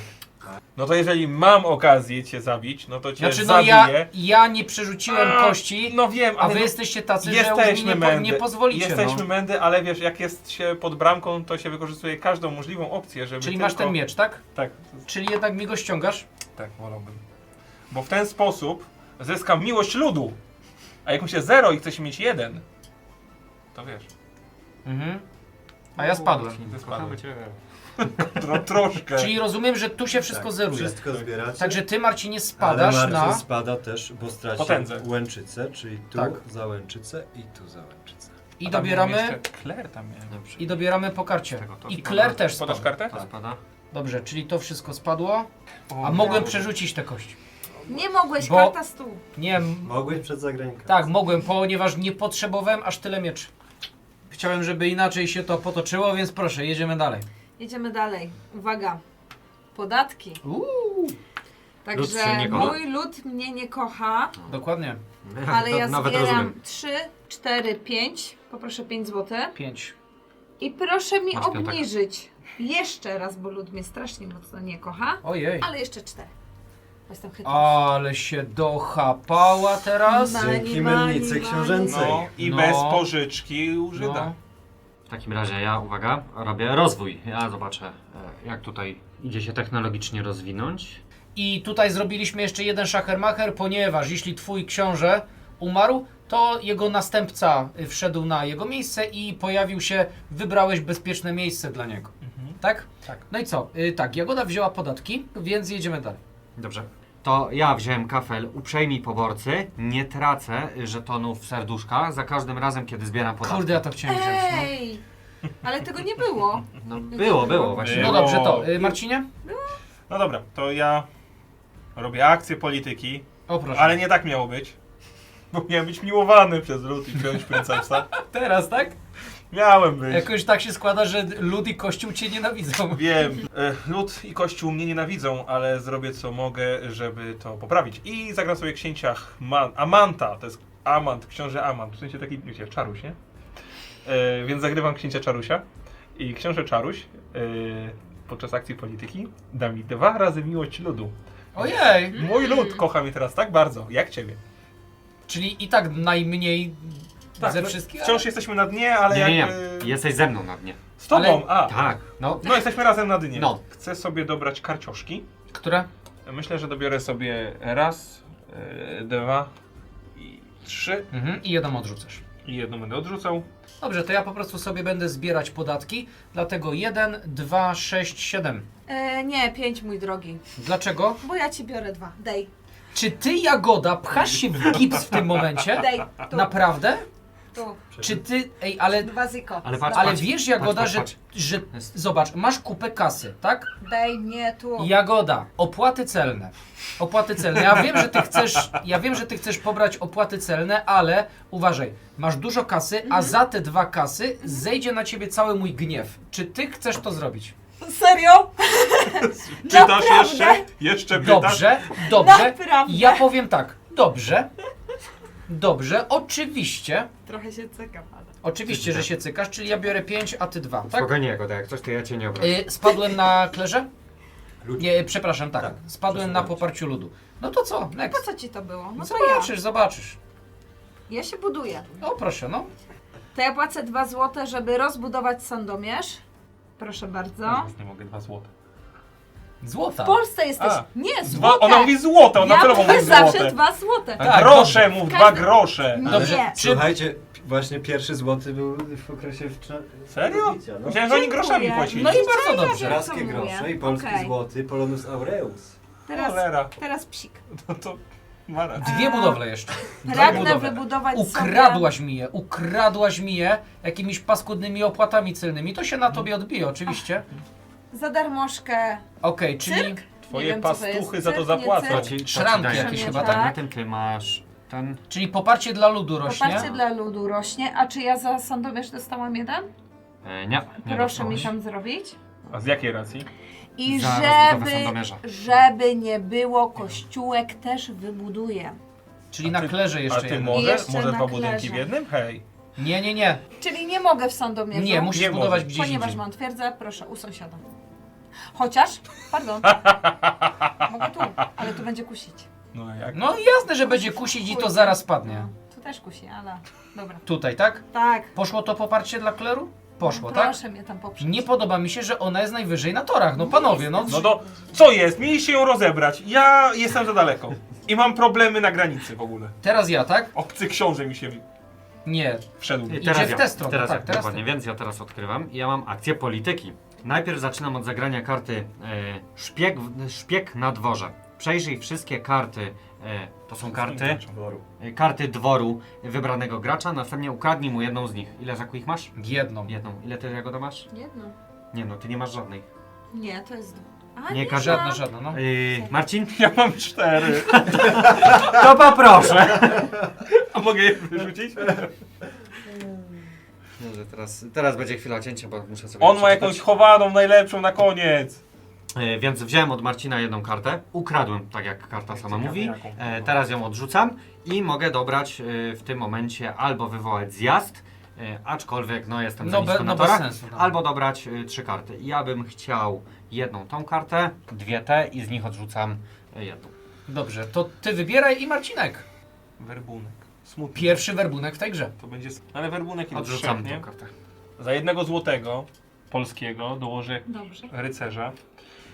S3: No to jeżeli mam okazję cię zabić, no to cię
S2: Znaczy, no
S3: zabiję.
S2: ja nie przerzuciłem kości,
S3: No wiem,
S2: a
S3: ale
S2: wy
S3: no,
S2: jesteście tacy, że już mi
S3: jesteśmy mędy.
S2: nie pozwolicie.
S3: Jesteśmy
S2: No.
S3: mędy, ale wiesz, jak jest się pod bramką, to się wykorzystuje każdą możliwą opcję, żeby
S2: Czyli
S3: tylko...
S2: masz ten miecz, tak?
S3: Tak,
S2: Czyli jednak mi go ściągasz?
S3: tak, wolałbym. Bo w ten sposób zyskam miłość ludu. A jak mu się 0 i chce się mieć 1, to wiesz,
S2: Mhm. A ja spadłem.
S3: ty spadłeś.
S1: Cię.
S3: Troszkę.
S2: Czyli rozumiem, że tu się wszystko
S5: Tak,
S2: zeruje.
S5: Wszystko zbieracie.
S2: Także ty, Marcinie,
S5: ale
S2: spadasz
S5: Marcin
S2: na...
S5: spada też, bo straci
S3: Potędze.
S5: łęczycę, czyli tu
S2: Tak.
S5: za łęczycę i tu za łęczycę.
S2: I
S3: A tam
S2: dobieramy...
S3: miałem jeszcze Claire tam miałem.
S1: Dobrze.
S2: I dobieramy po karcie.
S1: Tego to
S2: I
S1: spada.
S2: Claire też
S3: Podasz
S2: spadł.
S3: kartę?
S1: To spada.
S2: Dobrze, czyli to wszystko spadło. A mogłem przerzucić te kości.
S4: Nie mogłeś,
S2: Bo-
S4: karta stół.
S2: Nie,
S5: Mogłeś przed zagraniem
S2: tak, mogłem, ponieważ nie potrzebowałem aż tyle mieczy. Chciałem, żeby inaczej się to potoczyło, więc proszę, jedziemy dalej.
S4: Jedziemy dalej. Uwaga. Podatki.
S1: Lud
S4: Także
S1: się nie kocha.
S4: mój lud mnie nie kocha,
S2: Dokładnie.
S4: ale ja
S1: Nawet
S4: zbieram
S1: rozumiem.
S4: 3, 4, 5. Poproszę 5 zł.
S2: 5.
S4: I proszę mi
S1: Masz piątek.
S4: obniżyć jeszcze raz, bo lud mnie strasznie mocno nie kocha.
S2: Ojej.
S4: Ale jeszcze 4. Jestem chytra.
S2: Ale się dochapała teraz.
S5: Dzięki
S4: Mani,
S5: mennicy
S4: mani.
S5: książęcej.
S3: No i
S2: No.
S3: bez pożyczki u Żyda.
S2: No.
S1: W takim razie ja, uwaga, robię rozwój. Ja zobaczę, jak tutaj idzie się technologicznie rozwinąć.
S2: I tutaj zrobiliśmy jeszcze jeden szachermacher, ponieważ jeśli twój książę umarł, to jego następca wszedł na jego miejsce i pojawił się, wybrałeś bezpieczne miejsce dla niego. Tak?
S3: Tak.
S2: No i co? Tak, Jagoda wzięła podatki, więc jedziemy dalej.
S1: Dobrze. To ja wziąłem kafel uprzejmi poborcy, nie tracę żetonów serduszka za każdym razem, kiedy zbieram podatki.
S2: Kurde, ja to chciałem wziąć. No.
S4: Ej! Ale tego nie było.
S1: No było właśnie.
S2: No dobrze, to Marcinie?
S3: No dobra, to ja robię akcję polityki,
S2: O proszę.
S3: ale nie tak miało być. Bo miałem być miłowany przez lud i wziąć Princepsa.
S2: Teraz, tak?
S3: Miałem być.
S2: Jakoś tak się składa, że lud i kościół cię nienawidzą.
S3: Wiem, lud i kościół mnie nienawidzą, ale zrobię co mogę, żeby to poprawić. I zagram sobie księcia Amanta, to jest Amant, książę Amant, w sensie taki, wiecie, Czaruś, nie? Więc zagrywam księcia Czarusia i książę Czaruś podczas akcji polityki da mi 2 razy miłość ludu.
S2: Ojej!
S3: Mój lud kocha mnie teraz tak bardzo, jak ciebie.
S2: Czyli i tak najmniej ze
S3: no,
S2: wszystkich.
S3: wciąż jesteśmy na dnie, ale
S1: Nie,
S3: jakby...
S1: jesteś ze mną na dnie.
S3: Z tobą,
S2: ale-
S1: Tak.
S2: No,
S3: No, jesteśmy razem na dnie.
S1: No.
S3: Chcę sobie dobrać karcioszki.
S2: które?
S3: Myślę, że dobiorę sobie raz, 2 i 3.
S2: I jedną odrzucasz.
S3: I jedną będę odrzucał.
S2: Dobrze, to ja po prostu sobie będę zbierać podatki, dlatego 1, 2, 6, 7.
S6: Nie, 5, mój drogi.
S2: Dlaczego?
S6: Bo ja ci biorę 2. Dej.
S2: Czy ty, Jagoda, pchasz się w gips w tym momencie?
S6: Dej. Tu.
S2: Naprawdę?
S6: Tu.
S2: Czy ty, ej, ale
S6: 2 ziko.
S1: Ale patrz,
S2: Ale
S1: patrz,
S2: wiesz, Jagoda,
S1: patrz, patrz.
S2: że zobacz, masz kupę kasy, tak?
S6: Dej mnie tu.
S2: Jagoda, opłaty celne. Opłaty celne. Ja wiem, że ty chcesz pobrać opłaty celne, ale uważaj, masz dużo kasy, a za te 2 kasy zejdzie na ciebie cały mój gniew. Czy ty chcesz to zrobić?
S6: Serio?
S3: Czytasz
S6: Naprawdę?
S3: jeszcze? Jeszcze pytasz?
S2: Dobrze, dobrze.
S6: Naprawdę?
S2: Ja powiem tak. Dobrze. Dobrze, oczywiście.
S6: Trochę się cykam, ale...
S2: Oczywiście, że się cykasz, czyli ja biorę 5, a ty 2, tak?
S1: Spokojnie, Jagoda, jak coś, to ja cię nie obrażę.
S2: Spadłem na klerze?
S5: Lud.
S2: Nie, przepraszam, tak.
S5: Tak,
S2: Spadłem na
S5: przesuwać.
S2: poparciu ludu. No to co?
S6: Po
S2: Next.
S6: co ci to było? No to
S2: Zobaczysz, zobaczysz.
S6: ja się buduję.
S2: O, proszę, no.
S6: To ja płacę 2 zł, żeby rozbudować Sandomierz. Proszę bardzo.
S3: Jezus, nie mogę, 2 złote.
S2: Złota.
S6: W Polsce jesteś.
S3: A.
S6: Nie,
S3: Dwa,
S6: złote.
S3: ona mówi złote, ona
S6: Ja
S3: celowo
S6: mówię
S3: mówi
S6: zawsze
S3: złote.
S6: 2 złote.
S2: Tak,
S3: Grosze
S2: dobrze.
S3: mów,
S6: Każdy-
S3: 2 grosze.
S6: Nie.
S2: Dobrze. Czy,
S5: Słuchajcie, właśnie pierwszy złoty był w okresie
S3: Serio?
S5: rozbicia, no.
S3: Myślałem, że oni
S6: Dziękuję.
S3: groszami płacili.
S2: no i bardzo dobrze.
S5: Żelazkie
S6: Co mówię?
S5: grosze i polski
S6: Okej.
S5: złoty Polonus Aureus.
S3: Cholera.
S6: Teraz psik.
S3: No to ma rację.
S2: 2 budowle jeszcze. Dwie
S6: Pragnę
S2: budowle.
S6: wybudować
S2: Ukradłaś mi je jakimiś paskudnymi opłatami celnymi. To się na tobie odbije, oczywiście.
S6: sobie za darmożkę
S2: Okej, czyli
S6: cyrk.
S3: Twoje
S6: Nie wiem, co to jest.
S3: pastuchy za to
S6: Cyrk, nie
S3: zapłacą.
S6: cyrk.
S1: To ci
S2: szranki
S1: daję.
S2: jakieś
S6: Nie,
S2: chyba,
S6: tak.
S2: tak?
S1: Na tym ty masz ten...
S2: Czyli poparcie dla ludu rośnie.
S6: Poparcie dla ludu rośnie. A czy ja za Sandomierz dostałam 1?
S1: Nie
S6: Proszę
S1: dostałaś.
S6: mi tam zrobić.
S3: A z jakiej racji?
S6: I
S1: Za rozbudowę
S6: żeby,
S1: Sandomierza.
S6: żeby nie było, kościółek też wybuduję.
S2: Czyli na klerze
S3: A
S2: jeszcze
S3: ty
S2: jeden.
S3: może?
S6: Jeszcze
S3: Może
S6: na
S3: 2 budynki
S6: klerze.
S3: w jednym? Hej.
S2: Nie.
S6: Czyli nie mogę w Sandomierzu.
S2: Nie, musisz
S3: Nie
S2: budować
S3: może.
S2: gdzieś
S6: Ponieważ
S2: indziej.
S6: mam twierdzę, proszę, u sąsiada. Chociaż, pardon, mogę tu, ale tu będzie kusić.
S3: No a jak?
S2: No jasne, że będzie kusić i to zaraz spadnie.
S6: No, tu też kusi, ale dobra.
S2: Tutaj, tak?
S6: Tak.
S2: Poszło to poparcie dla kleru? Poszło, tak?
S6: Proszę mnie tam poprzeć.
S2: Nie podoba mi się, że ona jest najwyżej na torach. No panowie, no.
S3: No to co jest? Mieliście ją rozebrać. Ja jestem za daleko. I mam problemy na granicy w ogóle.
S2: Teraz ja, tak?
S3: Obcy książę mi się
S2: Nie.
S3: wszedł.
S1: I
S2: Idzie w tę stronę,
S1: teraz
S2: tak,
S1: ja,
S2: teraz
S1: dokładnie,
S2: ty.
S1: więc ja teraz odkrywam i ja mam akcję polityki. Najpierw zaczynam od zagrania karty szpieg na dworze. Przejrzyj wszystkie karty, to są karty, karty dworu wybranego gracza, następnie ukradnij mu jedną z nich. Ile zaku ich masz?
S2: Jedną.
S1: Jedną. Ile ty Jagoda masz?
S6: Jedno.
S1: Nie no, ty nie masz żadnej.
S6: Nie, to jest... A,
S1: Nie,
S6: nie
S2: Żadna,
S6: mam.
S2: żadna, no.
S1: Marcin?
S3: Ja mam 4.
S1: To poproszę!
S3: A mogę je wyrzucić?
S1: Dobrze, teraz będzie chwila cięcia, bo muszę sobie
S3: On ma
S1: przeczytać.
S3: jakąś chowaną, najlepszą na koniec.
S1: Więc wziąłem od Marcina jedną kartę, ukradłem, tak jak karta sama
S3: Ciekawe,
S1: mówi.
S3: jaką.
S1: Teraz ją odrzucam i mogę dobrać w tym momencie albo wywołać zjazd, aczkolwiek no jestem za nisko na
S2: bez
S1: torach,
S2: sensu. No.
S1: albo dobrać 3 karty. Ja bym chciał jedną tą kartę, 2 te i z nich odrzucam jedną.
S2: Dobrze, to ty wybieraj i Marcinek.
S3: Werbunek. Smutny.
S2: Pierwszy werbunek w tej grze.
S3: To będzie... Ale werbunek jest
S1: Odrzucam
S3: trzech,
S1: tą
S3: nie?
S1: kartę.
S3: Za 1 złotego polskiego dołożę
S6: Dobrze.
S3: rycerza.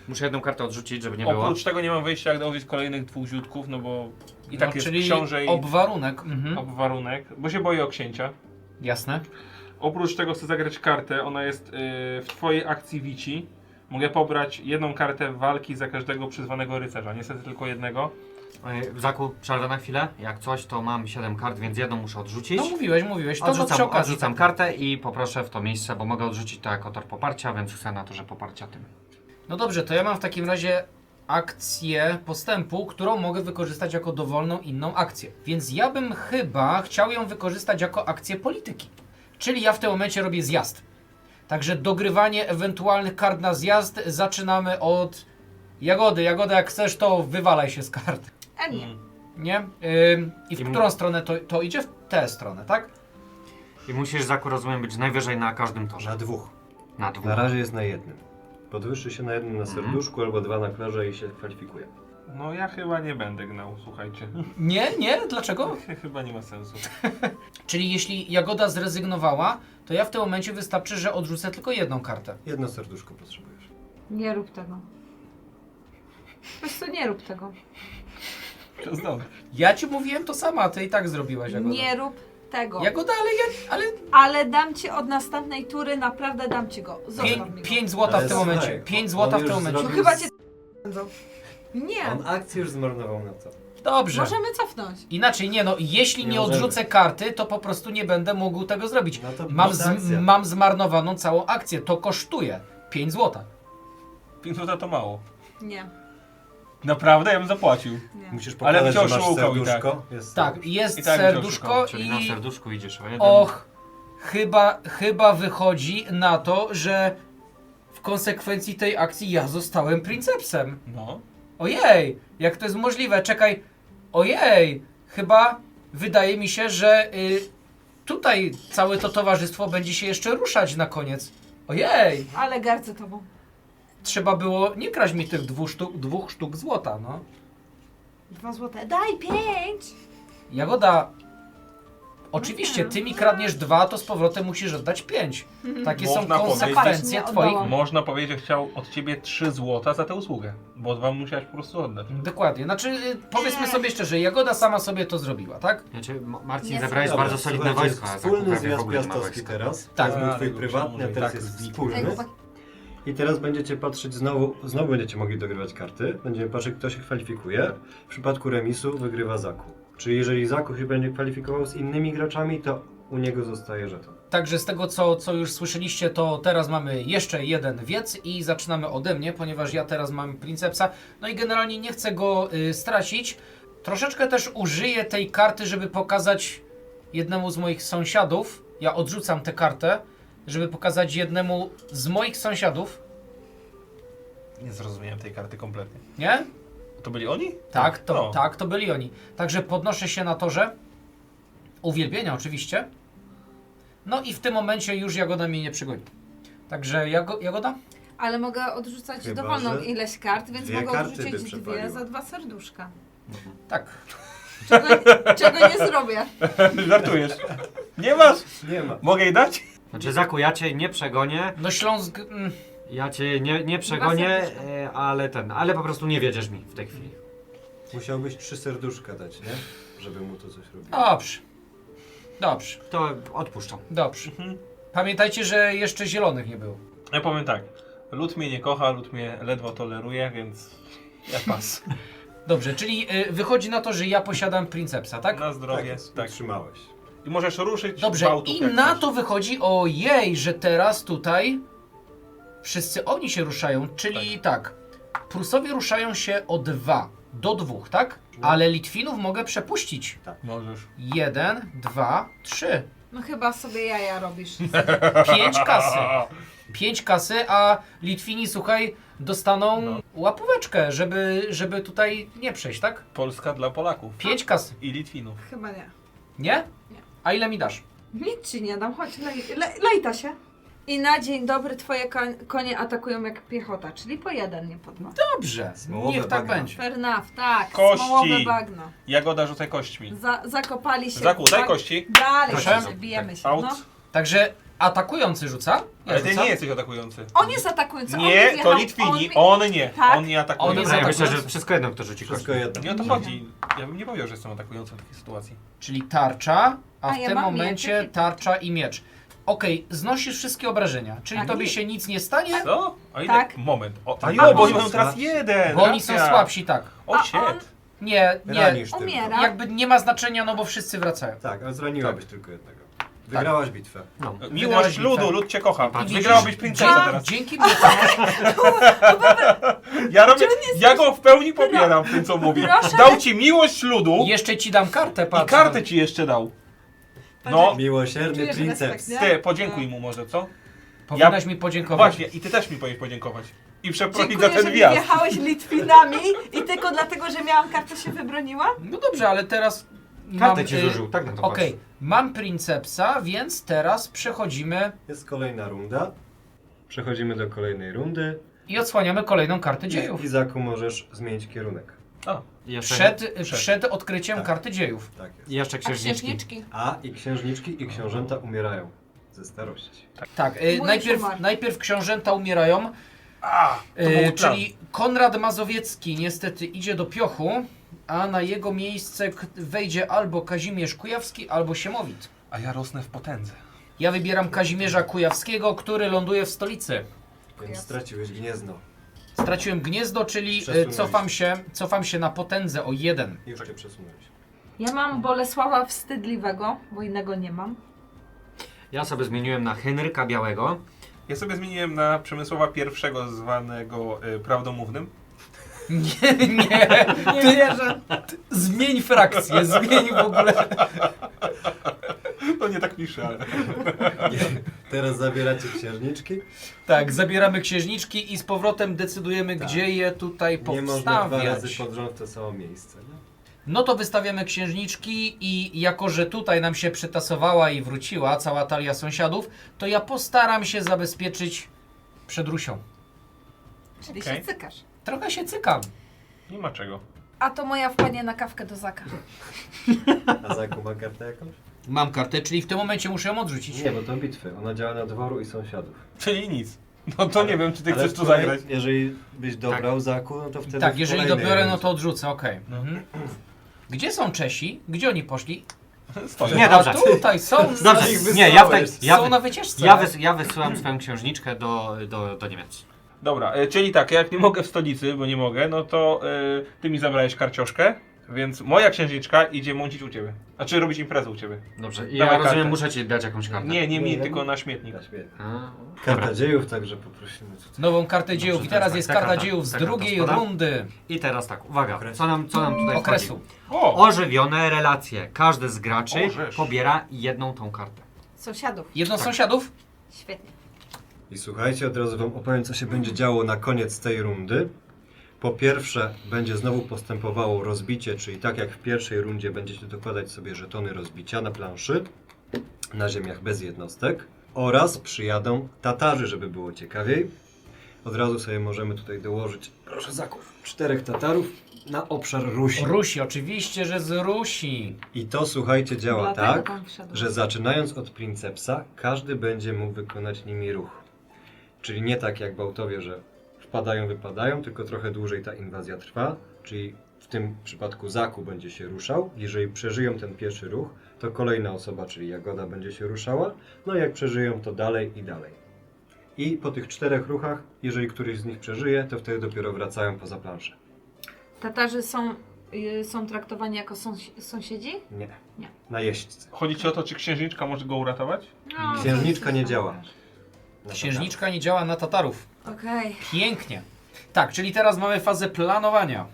S1: Muszę jedną kartę odrzucić, żeby nie było.
S3: Oprócz tego nie mam wyjścia, jak dołożyć kolejnych 2 ziutków, no bo i tak
S2: No,
S3: jest
S2: czyli
S3: książę i
S2: obwarunek. Mhm.
S3: obwarunek, bo się boję o księcia.
S2: Jasne.
S3: Oprócz tego chcę zagrać kartę, ona jest w twojej akcji wici. Mogę pobrać jedną kartę walki za każdego przyzwanego rycerza, niestety tylko jednego.
S1: Zaku, przerwę na chwilę. Jak coś, to mam 7 kart, więc jedną muszę odrzucić.
S2: No mówiłeś. To przy
S1: Odrzucam,
S2: okazji.
S1: odrzucam
S2: tak.
S1: kartę i poproszę w to miejsce, bo mogę odrzucić to jako tor poparcia, więc chcę na torze poparcia tym.
S2: No dobrze, to ja mam w takim razie akcję postępu, którą mogę wykorzystać jako dowolną inną akcję. Więc ja bym chyba chciał ją wykorzystać jako akcję polityki. Czyli ja w tym momencie robię zjazd. Także dogrywanie ewentualnych kart na zjazd zaczynamy od Jagody. Jagoda, jak chcesz, to wywalaj się z kart.
S6: A nie.
S2: Nie? I w
S1: I
S2: którą stronę to idzie? W tę stronę, tak?
S1: I musisz, Zaku, rozumiem, być najwyżej na każdym torze.
S5: Na 2.
S1: Na 2.
S5: Na razie jest na jednym. Podwyższy się na jednym na serduszku albo 2 na klarze i się kwalifikuje.
S3: No ja chyba nie będę gnał, słuchajcie.
S2: Nie? Dlaczego?
S3: Chyba nie ma sensu.
S2: Czyli jeśli Jagoda zrezygnowała, to ja w tym momencie wystarczy, że odrzucę tylko jedną kartę.
S5: Jedno serduszko potrzebujesz.
S6: Nie rób tego. Po prostu nie rób tego.
S3: Znowu.
S2: Ja ci mówiłem to samo, a ty i tak zrobiłaś, Jagoda.
S6: Nie rób
S4: tego.
S2: Jagoda, ale
S4: Ale dam ci od następnej tury, naprawdę dam ci go. Zostaw mi go.
S2: 5 złota w
S5: Ale
S2: tym momencie.
S5: słuchaj,
S2: 5 złota
S5: on
S2: w tym
S5: już
S2: momencie.
S4: No
S5: zrobił
S4: chyba cię Nie,
S5: On akcję już zmarnował na to.
S2: Dobrze.
S4: możemy cofnąć.
S2: Inaczej nie, no jeśli
S5: Nie
S2: nie
S5: możemy.
S2: odrzucę karty, to po prostu nie będę mógł tego zrobić.
S5: No to
S2: Mam,
S5: prosta akcja.
S2: mam zmarnowaną całą akcję, to kosztuje 5 złota.
S3: 5 zł to mało.
S4: Nie,
S3: Naprawdę? Ja bym zapłacił.
S4: nie.
S5: Musisz
S3: Ale
S5: pokazać,
S3: cię
S5: że masz
S3: oszukał i
S5: serduszko. Jest
S2: Tak, jest
S3: I tak
S2: serduszko
S1: Czyli na
S2: i...
S1: serduszku idziesz o jeden.
S2: Och, chyba wychodzi na to, że w konsekwencji tej akcji ja zostałem princepsem.
S3: No.
S2: Ojej, jak to jest możliwe? Czekaj, ojej, chyba wydaje mi się, że tutaj całe to towarzystwo będzie się jeszcze ruszać na koniec. Ojej,
S4: Ale gardzę tobą.
S2: trzeba było nie kraść mi tych dwóch sztuk złota, no.
S4: 2 złote. Daj 5!
S2: Jagoda, oczywiście ty mi kradniesz 2, to z powrotem musisz oddać 5. Takie są
S3: Można
S2: konsekwencje
S4: powiedzieć.
S2: twoich...
S4: Nie oddałam.
S3: Można powiedzieć, że chciał od ciebie 3 złota za tę usługę. Bo 2 musiałeś po prostu oddać.
S2: Dokładnie, znaczy powiedzmy sobie szczerze, Jagoda sama sobie to zrobiła, tak?
S1: Wiecie, Marcin,
S4: Nie
S1: zebrałeś
S5: Dobra,
S1: bardzo solidne
S5: słuchajcie,
S1: wojsko, a Zaku
S5: Wspólny
S1: prawie w
S5: zjazd
S1: ogóle nie ma
S5: piastowski
S1: wojska.
S5: teraz.
S2: Tak.
S5: To był twój
S3: A,
S5: prywatny, a
S3: może
S5: teraz
S3: tak
S5: jest
S3: zniknąć.
S5: wspólny.
S4: Ej, chłopaki.
S5: I teraz będziecie patrzeć znowu będziecie mogli dogrywać karty. Będziemy patrzeć, kto się kwalifikuje. W przypadku remisu wygrywa Zaku. Czyli jeżeli Zaku się będzie kwalifikował z innymi graczami, to u niego zostaje żeton.
S2: Także z tego, co już słyszeliście, to teraz mamy jeszcze jeden wiec i zaczynamy ode mnie, ponieważ ja teraz mam Princepsa. No i generalnie nie chcę go stracić. Troszeczkę też użyję tej karty, żeby pokazać jednemu z moich sąsiadów. Ja odrzucam tę kartę, żeby pokazać jednemu z moich sąsiadów.
S3: Nie zrozumiałem tej karty kompletnie.
S2: Nie?
S3: To byli oni?
S2: Tak,
S3: No.
S2: to byli oni. Także podnoszę się na torze. Uwielbienia oczywiście. No i w tym momencie już Jagoda mnie nie przygoni. Także Jagoda?
S4: Ale mogę odrzucać
S5: Chyba,
S4: dowolną
S5: że
S4: ileś kart, więc
S5: dwie
S4: mogę
S5: karty by
S4: odrzucić 2
S5: przepaliły.
S4: za 2 serduszka.
S2: Tak.
S4: Czego nie zrobię.
S3: Żartujesz. Nie masz?
S5: Nie ma.
S3: Mogę jej dać?
S1: Znaczy, Zaku, ja cię nie przegonię,
S2: No Śląsk...
S1: ja cię nie przegonię,
S4: serduszka.
S1: ale po prostu nie wiedziesz mi w tej chwili.
S5: Musiałbyś 3 serduszka dać, nie? Żeby mu to coś robiło.
S2: Dobrze. Dobrze.
S1: To odpuszczam.
S2: Dobrze. Pamiętajcie, że jeszcze zielonych nie było.
S3: Ja powiem tak. Lud mnie nie kocha, lud mnie ledwo toleruje, więc ja pas.
S2: Dobrze, czyli wychodzi na to, że ja posiadam Princepsa, tak?
S3: Na zdrowie.
S5: jest,
S3: Tak.
S5: trzymałeś.
S3: I możesz ruszyć
S2: Dobrze,
S3: gwałtów,
S2: i
S3: jak
S2: na
S3: chcesz.
S2: to wychodzi, ojej, że teraz tutaj wszyscy oni się ruszają, czyli tak, Prusowie ruszają się o 2 do 2, tak? Ale Litwinów mogę przepuścić.
S3: Możesz.
S2: 1, 2, 3.
S4: No chyba sobie jaja robisz.
S2: 5 kasy. 5 kasy, a Litwini, słuchaj, dostaną
S3: No.
S2: łapóweczkę, żeby tutaj nie przejść, tak?
S3: Polska dla Polaków.
S2: 5 kasy.
S3: I Litwinów.
S4: Chyba nie.
S2: Nie?
S4: Nie.
S2: A ile mi dasz?
S4: Nic ci nie dam, chodź, lejta się. I na dzień dobry twoje konie atakują jak piechota, czyli po 1, nie po 2.
S2: Dobrze,
S5: Smołowe
S2: niech tak
S5: bagna.
S2: będzie.
S4: Fair enough, tak.
S3: Kości.
S4: Smołowe bagno.
S3: Jagoda, rzucaj kośćmi.
S4: Zakopali się.
S3: Zaku, daj
S4: tak-
S3: kości.
S4: Dalej,
S2: Proszę?
S4: się, bijemy się.
S3: Out.
S4: No.
S2: Także atakujący rzuca. Ja
S3: Ale ty
S2: rzucam.
S3: nie jesteś atakujący.
S4: On jest atakujący. on
S3: Nie,
S4: mi
S3: to
S4: wjechał,
S3: Litwini.
S4: on
S3: On nie.
S4: Tak.
S3: On nie atakuje.
S2: On jest
S1: Dobra, ja
S2: atakujący.
S1: myślę, że wszystko jedno, kto rzuci
S5: Wszystko
S1: kość.
S5: jedno.
S3: Nie o to
S4: Nie.
S3: chodzi. Ja bym nie powiedział, że jestem atakujący w takiej sytuacji.
S2: Czyli tarcza, a
S4: A
S2: w
S4: ja
S2: tym
S4: mam
S2: momencie
S4: mieczyk i-
S2: tarcza i miecz. Okej, znosisz wszystkie obrażenia, czyli
S4: Tak.
S2: tobie się nic nie stanie,
S3: Co? A ile?
S4: Tak.
S3: Moment. O,
S5: A
S3: jo, bo
S5: on-
S3: oni mają teraz jeden.
S2: bo oni są
S3: racja.
S2: słabsi, tak.
S3: O
S4: A
S3: shit.
S4: on-
S2: Nie,
S5: Ranisz tylko.
S4: Umiera.
S2: jakby nie ma znaczenia, no bo wszyscy wracają.
S5: Tak, ale zraniłabyś tylko jednego. Wygrałaś bitwę.
S1: No.
S3: Miłość
S2: Wygrałeś
S3: ludu,
S2: bitwę.
S3: lud cię kocha.
S1: Patrz,
S3: Wygrałabyś princesa teraz.
S2: Dzięki mnie.
S3: Ja go w pełni popieram w tym, co mówi.
S4: Proszę?
S3: Dał ci miłość ludu
S2: Jeszcze ci dam kartę,
S3: i
S2: patrz.
S3: kartę ci jeszcze dał. No,
S5: Miłosierny
S4: Czujesz
S5: princeps.
S4: respekt, nie?
S3: ty, podziękuj mu może, co?
S2: Powinnaś mi podziękować.
S3: Właśnie, i ty też mi powinieneś podziękować. I przeprosić za
S4: Dziękuję,
S3: ten
S4: że
S3: wjazd.
S4: wjechałeś Litwinami i tylko dlatego, że miałam kartę się wybroniła?
S2: No dobrze, ale teraz
S1: Kartę
S2: mam...
S1: ci zużył, tak na to
S2: Okej,
S1: patrz.
S2: mam Princepsa, więc teraz przechodzimy
S5: Jest kolejna runda. Przechodzimy do kolejnej rundy.
S2: i odsłaniamy kolejną kartę dziejów.
S5: Izaku, możesz zmienić kierunek.
S3: A,
S1: I jeszcze,
S2: Przed odkryciem
S5: Tak.
S2: karty dziejów.
S5: Tak jest.
S1: i jeszcze
S4: A
S1: księżniczki.
S4: księżniczki?
S5: A i księżniczki i książęta umierają ze starości.
S2: Tak,
S4: Mój
S2: najpierw,
S4: umarł.
S2: najpierw książęta umierają,
S3: to był plan.
S2: czyli Konrad Mazowiecki niestety idzie do piochu, a na jego miejsce wejdzie albo Kazimierz Kujawski, albo Siemowit.
S3: A ja rosnę w potędze.
S2: Ja wybieram Kazimierza Kujawskiego, który ląduje w stolicy.
S5: Więc straciłeś gniezno.
S2: Straciłem gniezdo, czyli
S5: Przesunąłeś.
S2: cofam się na potędze o 1.
S5: Już cię przesunąłeś.
S4: Ja mam Bolesława Wstydliwego, bo innego nie mam.
S1: Ja sobie zmieniłem na Henryka Białego.
S3: Ja sobie zmieniłem na Przemysława I, zwanego prawdomównym.
S2: Nie wierzę. Zmień frakcję, zmień w ogóle.
S3: To nie tak pisze, ale...
S5: Teraz zabieracie księżniczki.
S2: Tak, zabieramy księżniczki i z powrotem decydujemy, gdzie je tutaj
S5: Nie można 2 razy
S2: powstawiać.
S5: pod rząd w to samo miejsce. Nie?
S2: No to wystawiamy księżniczki i jako, że tutaj nam się przytasowała i wróciła cała talia sąsiadów, to ja postaram się zabezpieczyć przed Rusią.
S6: Czyli
S3: Okej.
S6: się cykasz.
S2: Trochę się cykam.
S3: Nie ma czego.
S6: A to moja wpadnie na kawkę do Zaka.
S5: A Zaku ma kartę jakąś?
S2: Mam kartę, czyli w tym momencie muszę ją odrzucić.
S5: Nie, bo to bitwy. Ona działa na dworu i sąsiadów.
S3: Czyli nic. No to nie wiem, czy ty
S5: Ale
S3: chcesz tu
S5: wczoraj,
S3: zagrać.
S5: Jeżeli byś dobrał Zaku, no to wtedy
S2: Tak,
S5: w
S2: jeżeli
S5: kolejnej
S2: dobiorę, no
S5: rundzie.
S2: to odrzucę, okej. Mhm. Gdzie są Czesi? Gdzie oni poszli?
S3: Stoję.
S1: Nie, dobrze.
S2: A tutaj są.
S1: Dobrze,
S5: ich
S1: nie, ja, w tej,
S5: wysłałeś.
S1: ja,
S2: Są
S1: wy-
S2: na wycieczce.
S1: ja wysyłam swoją księżniczkę do Niemiec.
S3: Dobra, czyli tak, jak nie mogę w stolicy, bo nie mogę, no to ty mi zabrałeś karcioszkę, więc moja księżniczka idzie mącić u ciebie. Znaczy robić imprezę u ciebie.
S1: Dobrze, i
S3: Dawaj
S1: ja rozumiem,
S3: kartę.
S1: muszę ci dać jakąś kartę.
S3: Nie mi,
S5: Nie,
S3: tylko
S5: nie.
S3: na śmietnik.
S5: Na śmietnik.
S1: A,
S5: Karta
S1: dobra.
S5: dziejów, także poprosimy tutaj.
S2: Nową kartę dziejów. I
S1: Dobrze,
S2: teraz
S1: tak,
S2: jest
S1: ta
S2: karta
S1: karta-
S2: dziejów z
S1: ta karta
S2: drugiej
S1: spada.
S2: rundy
S1: I teraz tak, uwaga, co nam tutaj
S2: okresu.
S1: wchodzi?
S3: O!
S1: Ożywione relacje. Każdy z graczy
S3: O, żeż.
S1: pobiera jedną tą kartę.
S6: Sąsiadów.
S2: Jedno z sąsiadów?
S6: Świetnie.
S5: I słuchajcie, od razu wam opowiem, co się będzie działo na koniec tej rundy. Po pierwsze, będzie znowu postępowało rozbicie, czyli tak jak w pierwszej rundzie będziecie dokładać sobie żetony rozbicia na planszy, na ziemiach bez jednostek. Oraz przyjadą Tatarzy, żeby było ciekawiej. Od razu sobie możemy tutaj dołożyć, proszę Zaków, 4 Tatarów na obszar Rusi.
S2: Rusi, oczywiście, że z Rusi.
S5: I to, słuchajcie, działa
S4: Dlatego
S5: tak,
S4: tam wszedłem.
S5: że zaczynając od Princepsa, każdy będzie mógł wykonać nimi ruch. Czyli nie tak jak Bałtowie, że wpadają, wypadają, tylko trochę dłużej ta inwazja trwa. Czyli w tym przypadku Zaku będzie się ruszał. Jeżeli przeżyją ten pierwszy ruch, to kolejna osoba, czyli Jagoda, będzie się ruszała. No i jak przeżyją, to dalej i dalej. I po tych 4 ruchach, jeżeli któryś z nich przeżyje, to wtedy dopiero wracają poza planszę.
S4: Tatarzy są traktowani jako sąsiedzi?
S5: Nie.
S4: Nie.
S5: Najeźdźcy.
S3: Chodzi ci o to, czy księżniczka może go uratować?
S4: No,
S5: Księżniczka nie działa. Na
S2: Księżniczka nie działa na Tatarów.
S6: Okej.
S2: Pięknie. Tak, czyli teraz mamy fazę planowania.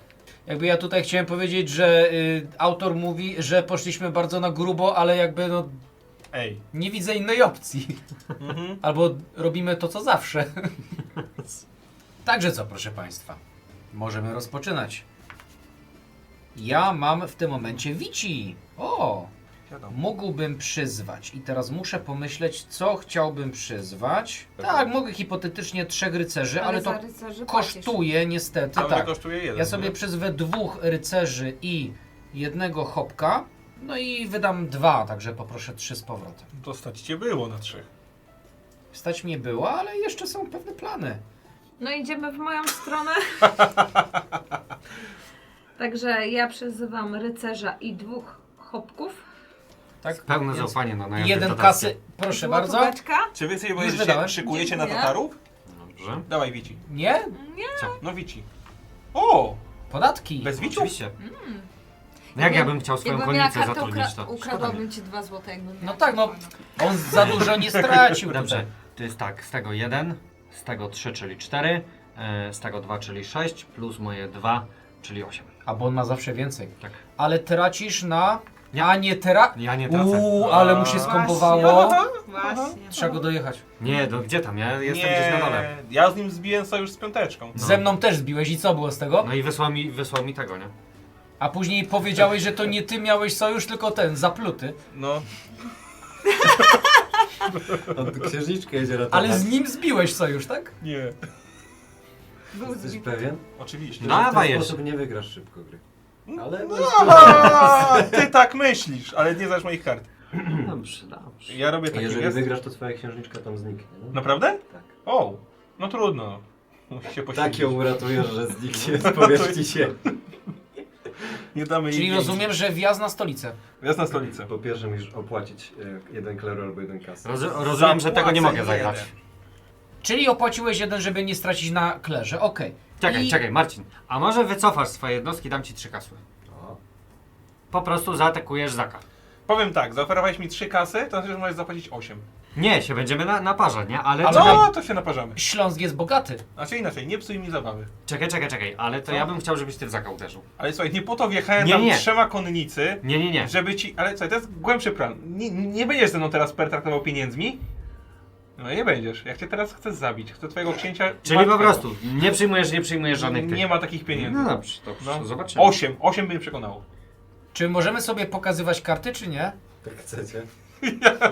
S2: Jakby ja tutaj chciałem powiedzieć, że autor mówi, że poszliśmy bardzo na grubo, ale jakby no
S3: Ej.
S2: nie widzę innej opcji. Albo robimy to co zawsze. Także co, proszę Państwa, możemy rozpoczynać. Ja mam w tym momencie Wici. O!
S3: Wiadomo.
S2: Mógłbym przyzwać i teraz muszę pomyśleć, co chciałbym przyzwać. Tak, mogę hipotetycznie 3 rycerzy, ale to
S6: za rycerzy płacisz.
S2: kosztuje niestety.
S3: Ale
S2: Tak,
S3: kosztuje jeden.
S2: ja sobie
S3: nie?
S2: przyzwę 2 rycerzy i 1 hopka, no i wydam 2, także poproszę 3 z powrotem.
S3: To stać cię było na 3.
S2: Stać mnie było, ale jeszcze są pewne plany.
S4: No idziemy w moją stronę. Także ja przyzywam rycerza i 2 hopków.
S2: Tak?
S1: Pełne
S2: Więc
S1: zaufanie na najazdy
S2: 1
S1: tatarskie.
S2: kasy, proszę bardzo.
S6: Złotóweczka?
S3: Czy wy sobie
S2: Już
S3: powiedzieć,
S2: wydałem.
S3: że szykujecie na
S4: Dziękuję.
S3: Tatarów?
S1: Dobrze.
S3: Dawaj Wici.
S2: Nie?
S3: No Wici. O!
S2: Podatki.
S3: Bez Wiciów?
S1: Oczywiście. No jak ja bym chciał swoją
S6: Jakbym miała
S1: konnicę
S6: kartę,
S1: zatrudnić, to szkoda mi.
S6: ukradłabym ci 2 złote, jakbym miała.
S2: No tak, no on za dużo nie stracił
S1: Dobrze,
S2: tutaj.
S1: to jest tak, z tego 1, z tego 3, czyli 4, z tego 2, czyli 6, plus moje 2, czyli 8.
S2: A bo on ma zawsze więcej.
S1: Tak.
S2: Ale tracisz na...
S1: Nie.
S2: A nie teraz...
S1: Ja nie tracę.
S2: ale mu się skombowało.
S6: Właśnie.
S2: Trzeba go dojechać.
S1: Nie, no gdzie tam? Ja jestem gdzieś na dole.
S3: Ja z nim zbiłem sojusz z piąteczką.
S1: No.
S2: Ze mną też zbiłeś i co było z tego?
S1: No i wysłał mi tego, nie?
S2: A później powiedziałeś, że to nie ty miałeś sojusz, tylko ten, zapluty.
S3: No.
S5: On tu księżniczkę jedzie ratować.
S2: Ale z nim zbiłeś sojusz, tak?
S3: Nie.
S6: Był
S5: Jesteś
S6: zbity.
S5: pewien?
S3: Oczywiście.
S5: Że
S1: Dawaj
S5: w ten
S1: jeszcze.
S5: sposób nie wygrasz szybko gry. Ale
S3: A, ty tak myślisz, ale nie znasz moich kart.
S1: Dobrze, dobrze.
S3: Ja robię taki
S5: jeżeli
S3: gest.
S5: wygrasz, to twoja księżniczka tam zniknie. No?
S3: Naprawdę?
S5: Tak.
S3: O, no trudno. Musi się poświęcić.
S5: Tak ją uratujesz, że zniknie z powierzchni ziemi.
S3: Nie damy
S2: Czyli
S3: jej
S2: rozumiem, że wjazd na stolicę.
S3: Wjazd na stolicę.
S5: Po pierwsze musisz opłacić jeden kler albo jeden kas.
S1: Rozumiem, że tego nie mogę
S3: Zapłacę
S1: zagrać.
S3: jeden.
S2: Czyli opłaciłeś jeden, żeby nie stracić na klerze. Okej.
S1: Czekaj,
S2: I-
S1: czekaj, Marcin. A może wycofasz swoje jednostki, dam ci 3 kasły.
S5: O,
S1: Po prostu zaatakujesz Zaka.
S3: Powiem tak, zaoferowałeś mi 3 kasy, to znaczy, że możesz zapłacić 8.
S1: Nie, się będziemy naparzać, nie? Ale
S2: Ale-
S3: No, to się naparzamy.
S2: Śląsk jest bogaty.
S3: Znaczy inaczej, nie psuj mi zabawy.
S1: Czekaj, ale to
S3: Co?
S1: ja bym chciał, żebyś ty w Zaka uderzył.
S3: Ale słuchaj, nie po to wjechałem
S1: Nie,
S3: tam
S1: nie.
S3: 3 konnicy,
S1: Nie.
S3: żeby ci... Ale słuchaj, to jest głębszy plan. Nie będziesz ze mną teraz pertraktował pieniędzmi. No nie będziesz. Jak cię teraz chcę zabić, chcę twojego księcia...
S1: Czyli po
S3: martwego.
S1: prostu nie przyjmujesz żadnych tych.
S3: Nie ma takich pieniędzy.
S1: No dobrze,
S3: No.
S1: zobaczymy.
S3: 8 by mnie przekonało.
S2: Czy możemy sobie pokazywać karty, czy nie?
S5: tak chcecie?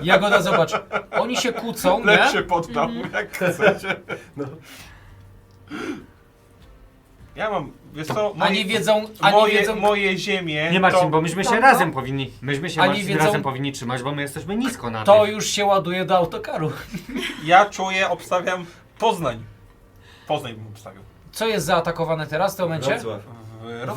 S2: Jagoda, zobacz. Oni się kłócą, nie?
S3: Lepszy poddał, jak chcecie.
S5: No.
S3: Ja mam, wiesz co,
S2: Ani wiedzą,
S3: moje ziemie...
S1: Nie Marcin,
S3: to,
S1: bo myśmy się
S4: Dobra.
S1: razem powinni. Myśmy się
S2: Ani
S1: Marcin,
S2: wiedzą-
S1: razem powinni trzymać, bo my jesteśmy nisko na
S2: to
S1: tych.
S2: już się ładuje do autokaru.
S3: Ja czuję, obstawiam Poznań. Poznań bym obstawił.
S2: Co jest zaatakowane teraz w tym momencie?
S5: Wrocław.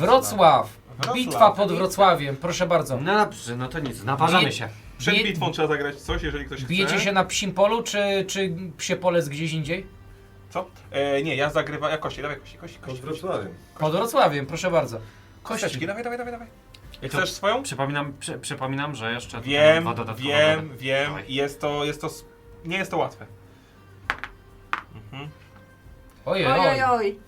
S2: Wrocław.
S3: Wrocław.
S2: Bitwa pod Wrocławiem, proszę bardzo.
S1: No dobrze, no to nic, naparzamy
S2: Bije-
S1: się.
S3: Przed
S2: Bije-
S3: bitwą trzeba zagrać coś, jeżeli ktoś
S2: Bijecie
S3: chce.
S2: się na psim polu, czy psie pole jest gdzieś indziej?
S3: Co? Nie, ja zagrywam... Ja kości, dawaj kości.
S5: Pod Wrocławiem.
S2: Pod Wrocławiem, proszę bardzo.
S3: Kosteczki,
S2: Kości.
S3: dawaj.
S1: I to
S3: Chcesz swoją?
S1: przypominam, że jeszcze tutaj
S3: Wiem,
S1: mam 2 dodatkowe.
S3: wiem.
S1: Dawaj.
S3: Nie jest to łatwe.
S2: Ojej,
S4: Oj.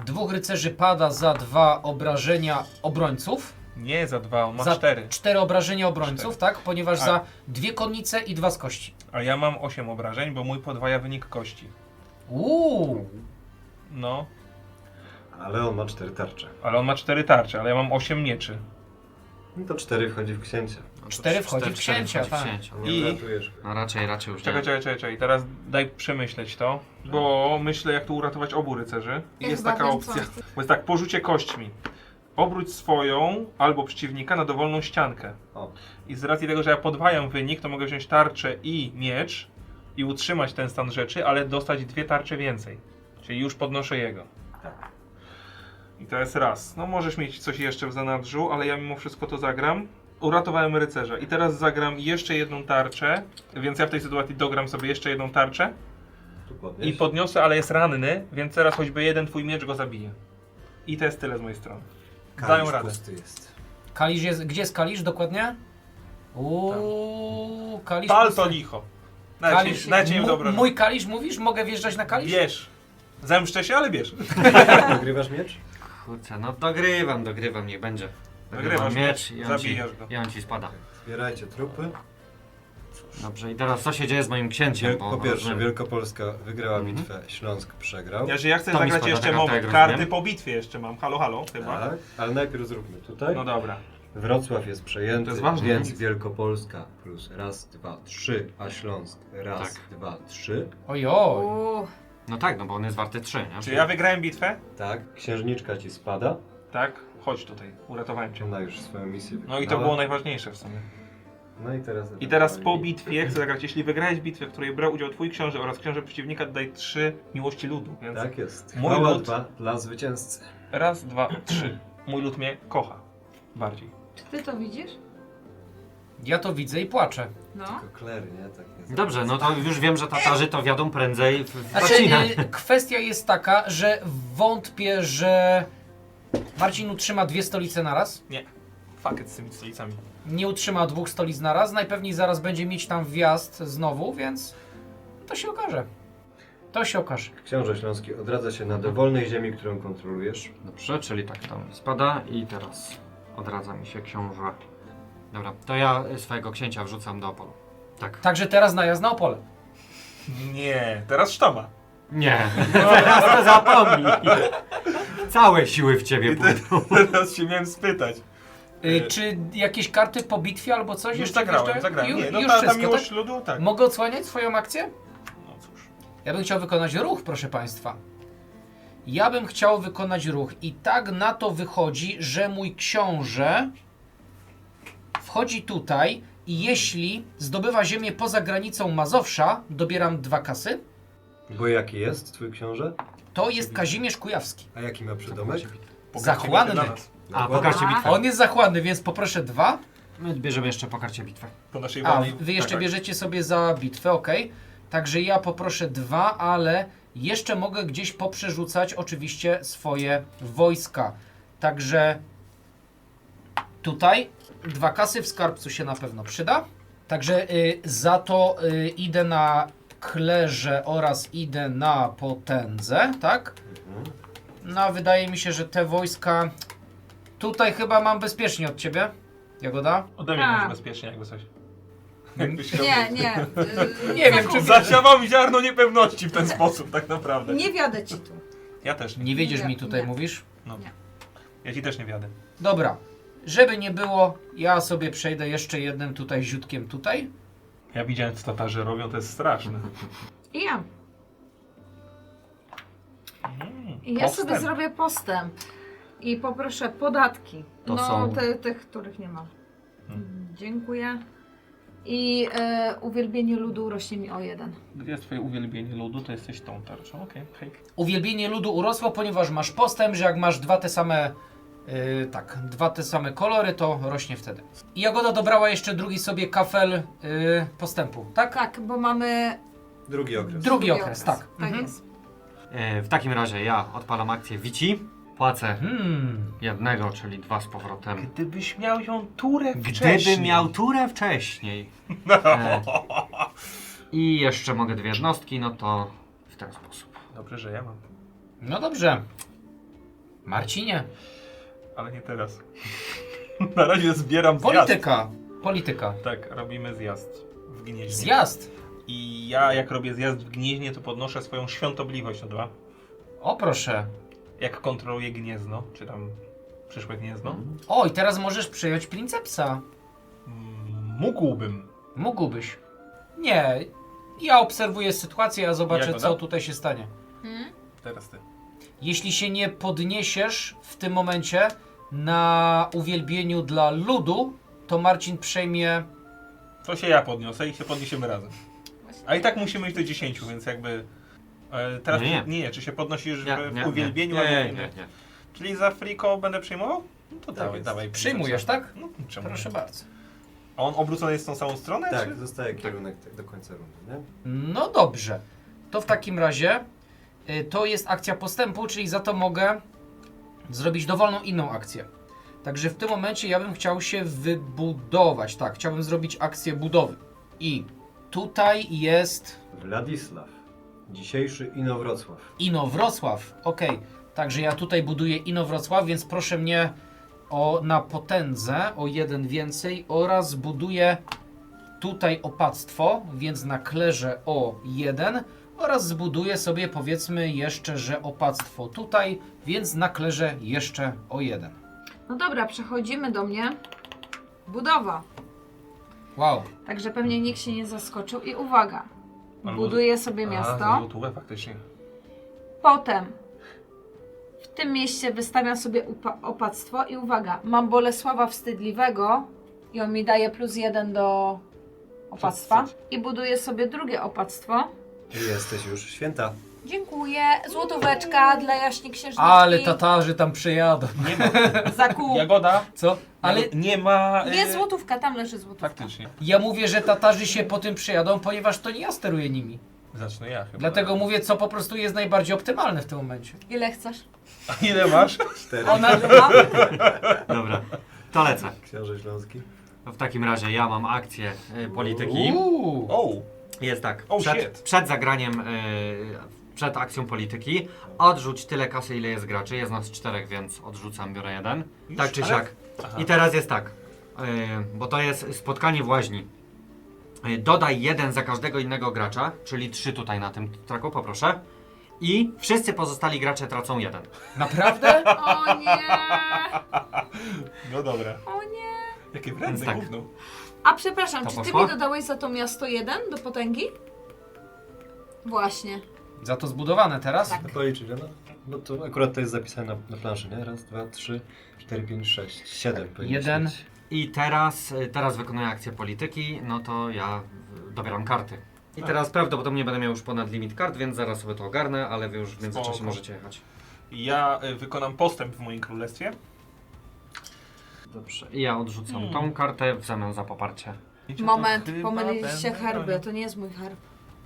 S2: 2 rycerzy pada za 2 obrażenia obrońców.
S3: Nie za 2, on ma
S2: Za
S3: 4.
S2: 4 obrażenia obrońców, tak? Ponieważ
S3: A-
S2: za 2 konnice i 2 z kości.
S3: A ja mam 8 obrażeń, bo mój podwaja wynik kości. No,
S5: Ale on ma 4 tarcze.
S3: ale on ma 4 tarcze, ale ja mam 8 mieczy.
S5: No to 4 wchodzi w księcia.
S1: No to
S2: 4 wchodzi w
S1: cztery
S2: księcia,
S1: wchodzi w
S2: tak.
S1: księcia.
S5: Nie
S3: I-
S5: uratujesz go.
S1: No raczej już nie.
S3: Czekaj, teraz daj przemyśleć to, bo myślę jak tu uratować obu rycerzy. I
S4: Ja
S3: jest
S4: chyba
S3: taka
S4: wiem,
S3: opcja,
S4: co.
S3: bo jest tak, porzucie kośćmi. Obróć swoją albo przeciwnika na dowolną ściankę.
S5: O,
S3: I z racji tego, że ja podwajam wynik, to mogę wziąć tarczę i miecz i utrzymać ten stan rzeczy, ale dostać 2 tarcze więcej. Czyli już podnoszę jego.
S5: tak.
S3: I to jest raz. No możesz mieć coś jeszcze w zanadrzu, ale ja mimo wszystko to zagram. Uratowałem rycerza i teraz zagram jeszcze jedną tarczę, więc ja w tej sytuacji dogram sobie jeszcze jedną tarczę
S5: Tu podnieś.
S3: i podniosę, ale jest ranny, więc teraz choćby jeden twój miecz go zabije. I to jest tyle z mojej strony. Dają
S5: Kalisz
S3: radę.
S5: pusty jest.
S2: Kalisz jest, gdzie jest Kalisz dokładnie? Kalisz.
S3: Pal
S2: pusty.
S3: to licho.
S2: Kalisz.
S3: Nawet nie wiem dobra.
S2: Mój Kalisz mówisz? Mogę wjeżdżać na Kalisz?
S3: Bierz. Zemszczę się, ale bierz.
S5: Nagrywasz miecz?
S1: Kurczę, no dogrywam, niech będzie.
S3: Dogrywasz
S1: miecz i on ci,
S3: zabijasz go.
S1: i on ci spada.
S5: Zbierajcie trupy.
S1: Dobrze, i teraz co się dzieje z moim księciem?
S5: Po pierwsze,
S1: rozumiem-
S5: Wielkopolska wygrała
S1: Mhm.
S5: bitwę, Śląsk przegrał.
S3: Ja chcę
S1: To mi
S3: zagrać
S1: spada
S3: jeszcze
S1: taka,
S3: moment.
S1: tak
S3: Karty
S1: rozumiem.
S3: po bitwie jeszcze mam. Halo, chyba.
S5: Tak, ale najpierw zróbmy tutaj.
S3: No dobra.
S5: Wrocław jest przejęty,
S3: To jest ważne.
S5: więc Wielkopolska plus raz, 2, 3, a Śląsk raz,
S1: Tak.
S5: 2, 3.
S2: Ojoj.
S1: No tak, no bo on jest warty 3, nie?
S3: Czy ja wygrałem bitwę?
S5: Tak, księżniczka ci spada.
S3: Tak. Chodź tutaj. Uratowałem cię.
S5: Ona już swoją misję
S3: No i to
S5: wykonała.
S3: było najważniejsze w sumie.
S5: No i teraz
S3: Po bitwie chcę zagrać. Jeśli wygrałeś bitwę, w której brał udział twój książę oraz książę przeciwnika, dodaj 3 miłości ludu. Więc
S5: Tak jest.
S3: Mój
S5: Chwała
S3: lud.
S5: 2 dla zwycięzcy.
S3: raz, 2, 3. Mój lud mnie kocha. Bardziej.
S4: Czy ty to widzisz?
S2: Ja to widzę i płaczę.
S4: No.
S5: Tylko Claire, nie? Tak nie
S1: Dobrze, no to już wiem, że Tatarzy to wiadą prędzej w
S2: Znaczy,
S1: Pacinę.
S2: kwestia jest taka, że wątpię, że Marcin utrzyma 2 stolice naraz.
S3: Nie. Fuck it z tymi stolicami.
S2: Nie utrzyma 2 stolic naraz. Najpewniej zaraz będzie mieć tam wjazd znowu, więc to się okaże. To się okaże.
S5: Książę Śląski odradza się na dowolnej ziemi, którą kontrolujesz.
S1: Dobrze, czyli tak tam spada i teraz odradza mi się książę. Dobra, to ja swojego księcia wrzucam do Opolu. Tak.
S2: Także teraz najazd na Opole.
S3: Nie. Teraz sztama.
S1: Nie, teraz to zapomnij. Całe siły w ciebie pójdą.
S3: Teraz się miałem spytać.
S2: Czy jakieś karty po bitwie albo coś?
S3: Już
S2: jeszcze
S3: zagrałem.
S2: Już,
S3: Nie, no
S2: już
S3: ta
S2: wszystko,
S3: miłość
S2: tak?
S3: ludu, tak.
S2: Mogę odsłaniać swoją akcję?
S3: No cóż.
S2: Ja bym chciał wykonać ruch, proszę Państwa. Ja bym chciał wykonać ruch i tak na to wychodzi, że mój książę wchodzi tutaj i jeśli zdobywa ziemię poza granicą Mazowsza, dobieram 2 kasy,
S5: Bo jaki jest twój książę?
S2: to jest Kazimierz Kujawski.
S5: A jaki ma przydomek?
S2: Zachłanny.
S3: Dla nas.
S1: A, pokażcie bitwę.
S2: On jest zachłanny, więc poproszę 2.
S1: My bierzemy jeszcze po karcie bitwę.
S3: Po naszej
S2: A,
S3: walce.
S2: wy jeszcze
S3: Tak, tak.
S2: bierzecie sobie za bitwę, ok. Także ja poproszę 2, ale jeszcze mogę gdzieś poprzerzucać oczywiście swoje wojska. Także tutaj 2 kasy w skarbcu się na pewno przyda. Także za to idę na klerze oraz idę na potędzę, tak? No, wydaje mi się, że te wojska tutaj chyba mam bezpiecznie od ciebie, Jagoda.
S3: Ode mnie
S4: Tak.
S3: masz bezpiecznie, jakby coś. Jakbyś
S4: Nie.
S2: Nie wiem, czy
S3: Zasiawam ziarno niepewności w ten sposób, tak naprawdę.
S4: Nie wiodę ci tu.
S3: Ja też nie.
S2: nie wiedziesz
S4: Nie,
S2: mi tutaj,
S4: nie.
S2: mówisz?
S3: No.
S4: Nie.
S3: Ja ci też nie wiadę.
S2: Dobra, żeby nie było, ja sobie przejdę jeszcze jednym tutaj ziutkiem tutaj.
S3: Ja widziałem, co Tatarzy robią, to jest straszne.
S4: I ja. I ja sobie
S3: Postęp.
S4: zrobię postęp. I poproszę podatki.
S1: To
S4: no,
S1: są-
S4: tych, których nie mam.
S3: Hmm.
S4: Dziękuję. I uwielbienie ludu rośnie mi o 1.
S3: Gdzie jest twoje uwielbienie ludu, to jesteś tą tarczą, okej.
S2: Uwielbienie ludu urosło, ponieważ masz postęp, że jak masz dwa te same kolory, to rośnie wtedy. I Jagoda dobrała jeszcze drugi sobie kafel postępu, tak?
S4: Tak, bo mamy
S5: Drugi okres.
S2: Drugi okres, tak.
S4: Tak
S2: Mhm.
S4: jest.
S1: W takim razie ja odpalam akcję Wici, płacę
S2: Hmm.
S1: jednego, czyli 2 z powrotem.
S3: Gdybyś miał ją turę
S1: Gdybym miał turę wcześniej. I jeszcze mogę 2 jednostki, no to w ten sposób.
S3: Dobrze, że ja mam.
S2: No dobrze. Marcinie.
S3: Ale nie teraz. Na razie zbieram zjazd.
S2: Polityka.
S3: Tak, robimy zjazd w Gnieźnie.
S2: Zjazd.
S3: I ja jak robię zjazd w Gnieźnie, to podnoszę swoją świątobliwość o 2.
S2: O proszę.
S3: Jak kontroluję Gniezno, czy tam przyszłe Gniezno.
S2: O, i teraz możesz przejąć Princepsa.
S3: Mógłbym.
S2: Mógłbyś. Nie. Ja obserwuję sytuację, a zobaczę,
S3: Jagoda?
S2: co tutaj się stanie.
S3: Teraz ty.
S2: Jeśli się nie podniesiesz w tym momencie na uwielbieniu dla ludu, to Marcin przejmie...
S3: To się ja podniosę i się podniesiemy razem. A i tak musimy iść do 10, więc jakby... Teraz
S1: Nie.
S3: czy się podnosisz
S1: Nie,
S3: w
S1: nie,
S3: uwielbieniu?
S1: nie,
S3: albo
S1: nie.
S3: Czyli za Friko będę przejmował? No to
S5: Tak
S3: dawaj,
S5: jest.
S3: dawaj.
S2: Przyjmujesz, tak?
S3: No, czemu
S2: Proszę
S3: nie?
S2: bardzo.
S3: A on obrócony jest w tą samą stronę?
S5: Tak,
S3: Czy?
S5: zostaje kierunek do końca rundy, nie?
S2: No dobrze. To w takim razie to jest akcja postępu, czyli za to mogę zrobić dowolną inną akcję. Także w tym momencie ja bym chciał się wybudować. Tak, chciałbym zrobić akcję budowy. I tutaj jest
S5: Władysław. Dzisiejszy Inowrocław.
S2: Inowrocław. Okej, także ja tutaj buduję Inowrocław, więc proszę mnie na potędzę o 1 więcej oraz buduję tutaj opactwo, więc na klerze o 1 oraz zbuduję sobie powiedzmy jeszcze, że opactwo tutaj, więc na klerze jeszcze o 1.
S4: No dobra, przechodzimy do mnie. Budowa.
S2: Wow.
S4: Także pewnie nikt się nie zaskoczył. I uwaga.
S3: Albo-
S4: Buduję sobie
S3: A,
S4: miasto.
S3: złotówę faktycznie.
S4: Potem w tym mieście wystawiam sobie opactwo i uwaga, mam Bolesława Wstydliwego i on mi daje +1 do opactwa. I buduję sobie drugie opactwo.
S5: I jesteś już święta.
S4: Dziękuję. Złotóweczka dla jaśni księżniczki.
S2: Ale Tatarzy tam przyjadą.
S3: Nie ma.
S4: Zakup.
S3: Jagoda?
S2: Co? Ale
S3: Nie ma...
S4: Jest złotówka, tam leży złotówka.
S3: Faktycznie.
S2: ja mówię, że Tatarzy się po tym przyjadą, ponieważ to nie ja steruję nimi.
S3: Zacznę ja chyba.
S2: Dlatego mówię, co po prostu jest najbardziej optymalne w tym momencie.
S4: Ile chcesz?
S3: A ile masz?
S5: 4.
S4: Ona ma.
S1: Dobra, to lecę.
S5: Książę Śląski.
S1: W takim razie ja mam akcję polityki.
S3: O!
S1: Jest tak,
S3: Oh, shit.
S1: przed zagraniem, przed akcją polityki odrzuć tyle kasy, ile jest graczy. Jest nas 4, więc odrzucam, biorę 1. Tak czy
S3: Ale-
S1: siak.
S3: Aha.
S1: I teraz jest tak, bo to jest spotkanie w łaźni. Dodaj 1 za każdego innego gracza, czyli 3 tutaj na tym traku, poproszę. I wszyscy pozostali gracze tracą 1.
S2: Naprawdę?
S4: O nie!
S3: No dobra.
S4: O nie!
S3: Jakie wredne
S1: Tak.
S3: gówno.
S4: A przepraszam,
S1: To
S4: czy ty
S1: poszło?
S4: mi dodałeś za to miasto 1 do potęgi? Właśnie.
S2: Za to zbudowane teraz?
S4: Tak.
S5: No policzyć, no? No to akurat to jest zapisane na planszy, nie? Raz, 2, 3, 4, 5, 6, 7. powinno
S2: 1.
S5: być.
S1: I teraz wykonuję akcję polityki, no to ja dobieram karty. I teraz prawdopodobnie będę miał już ponad limit kart, więc zaraz sobie to ogarnę, ale wy już w międzyczasie
S3: Spoko.
S1: możecie jechać.
S3: Ja wykonam postęp w moim królestwie.
S1: Dobrze. I ja odrzucam tą kartę w zamian za poparcie.
S4: Moment,
S3: To chyba
S4: pomyliliście
S3: będę
S4: herby,
S3: bronił.
S4: to nie jest mój herb.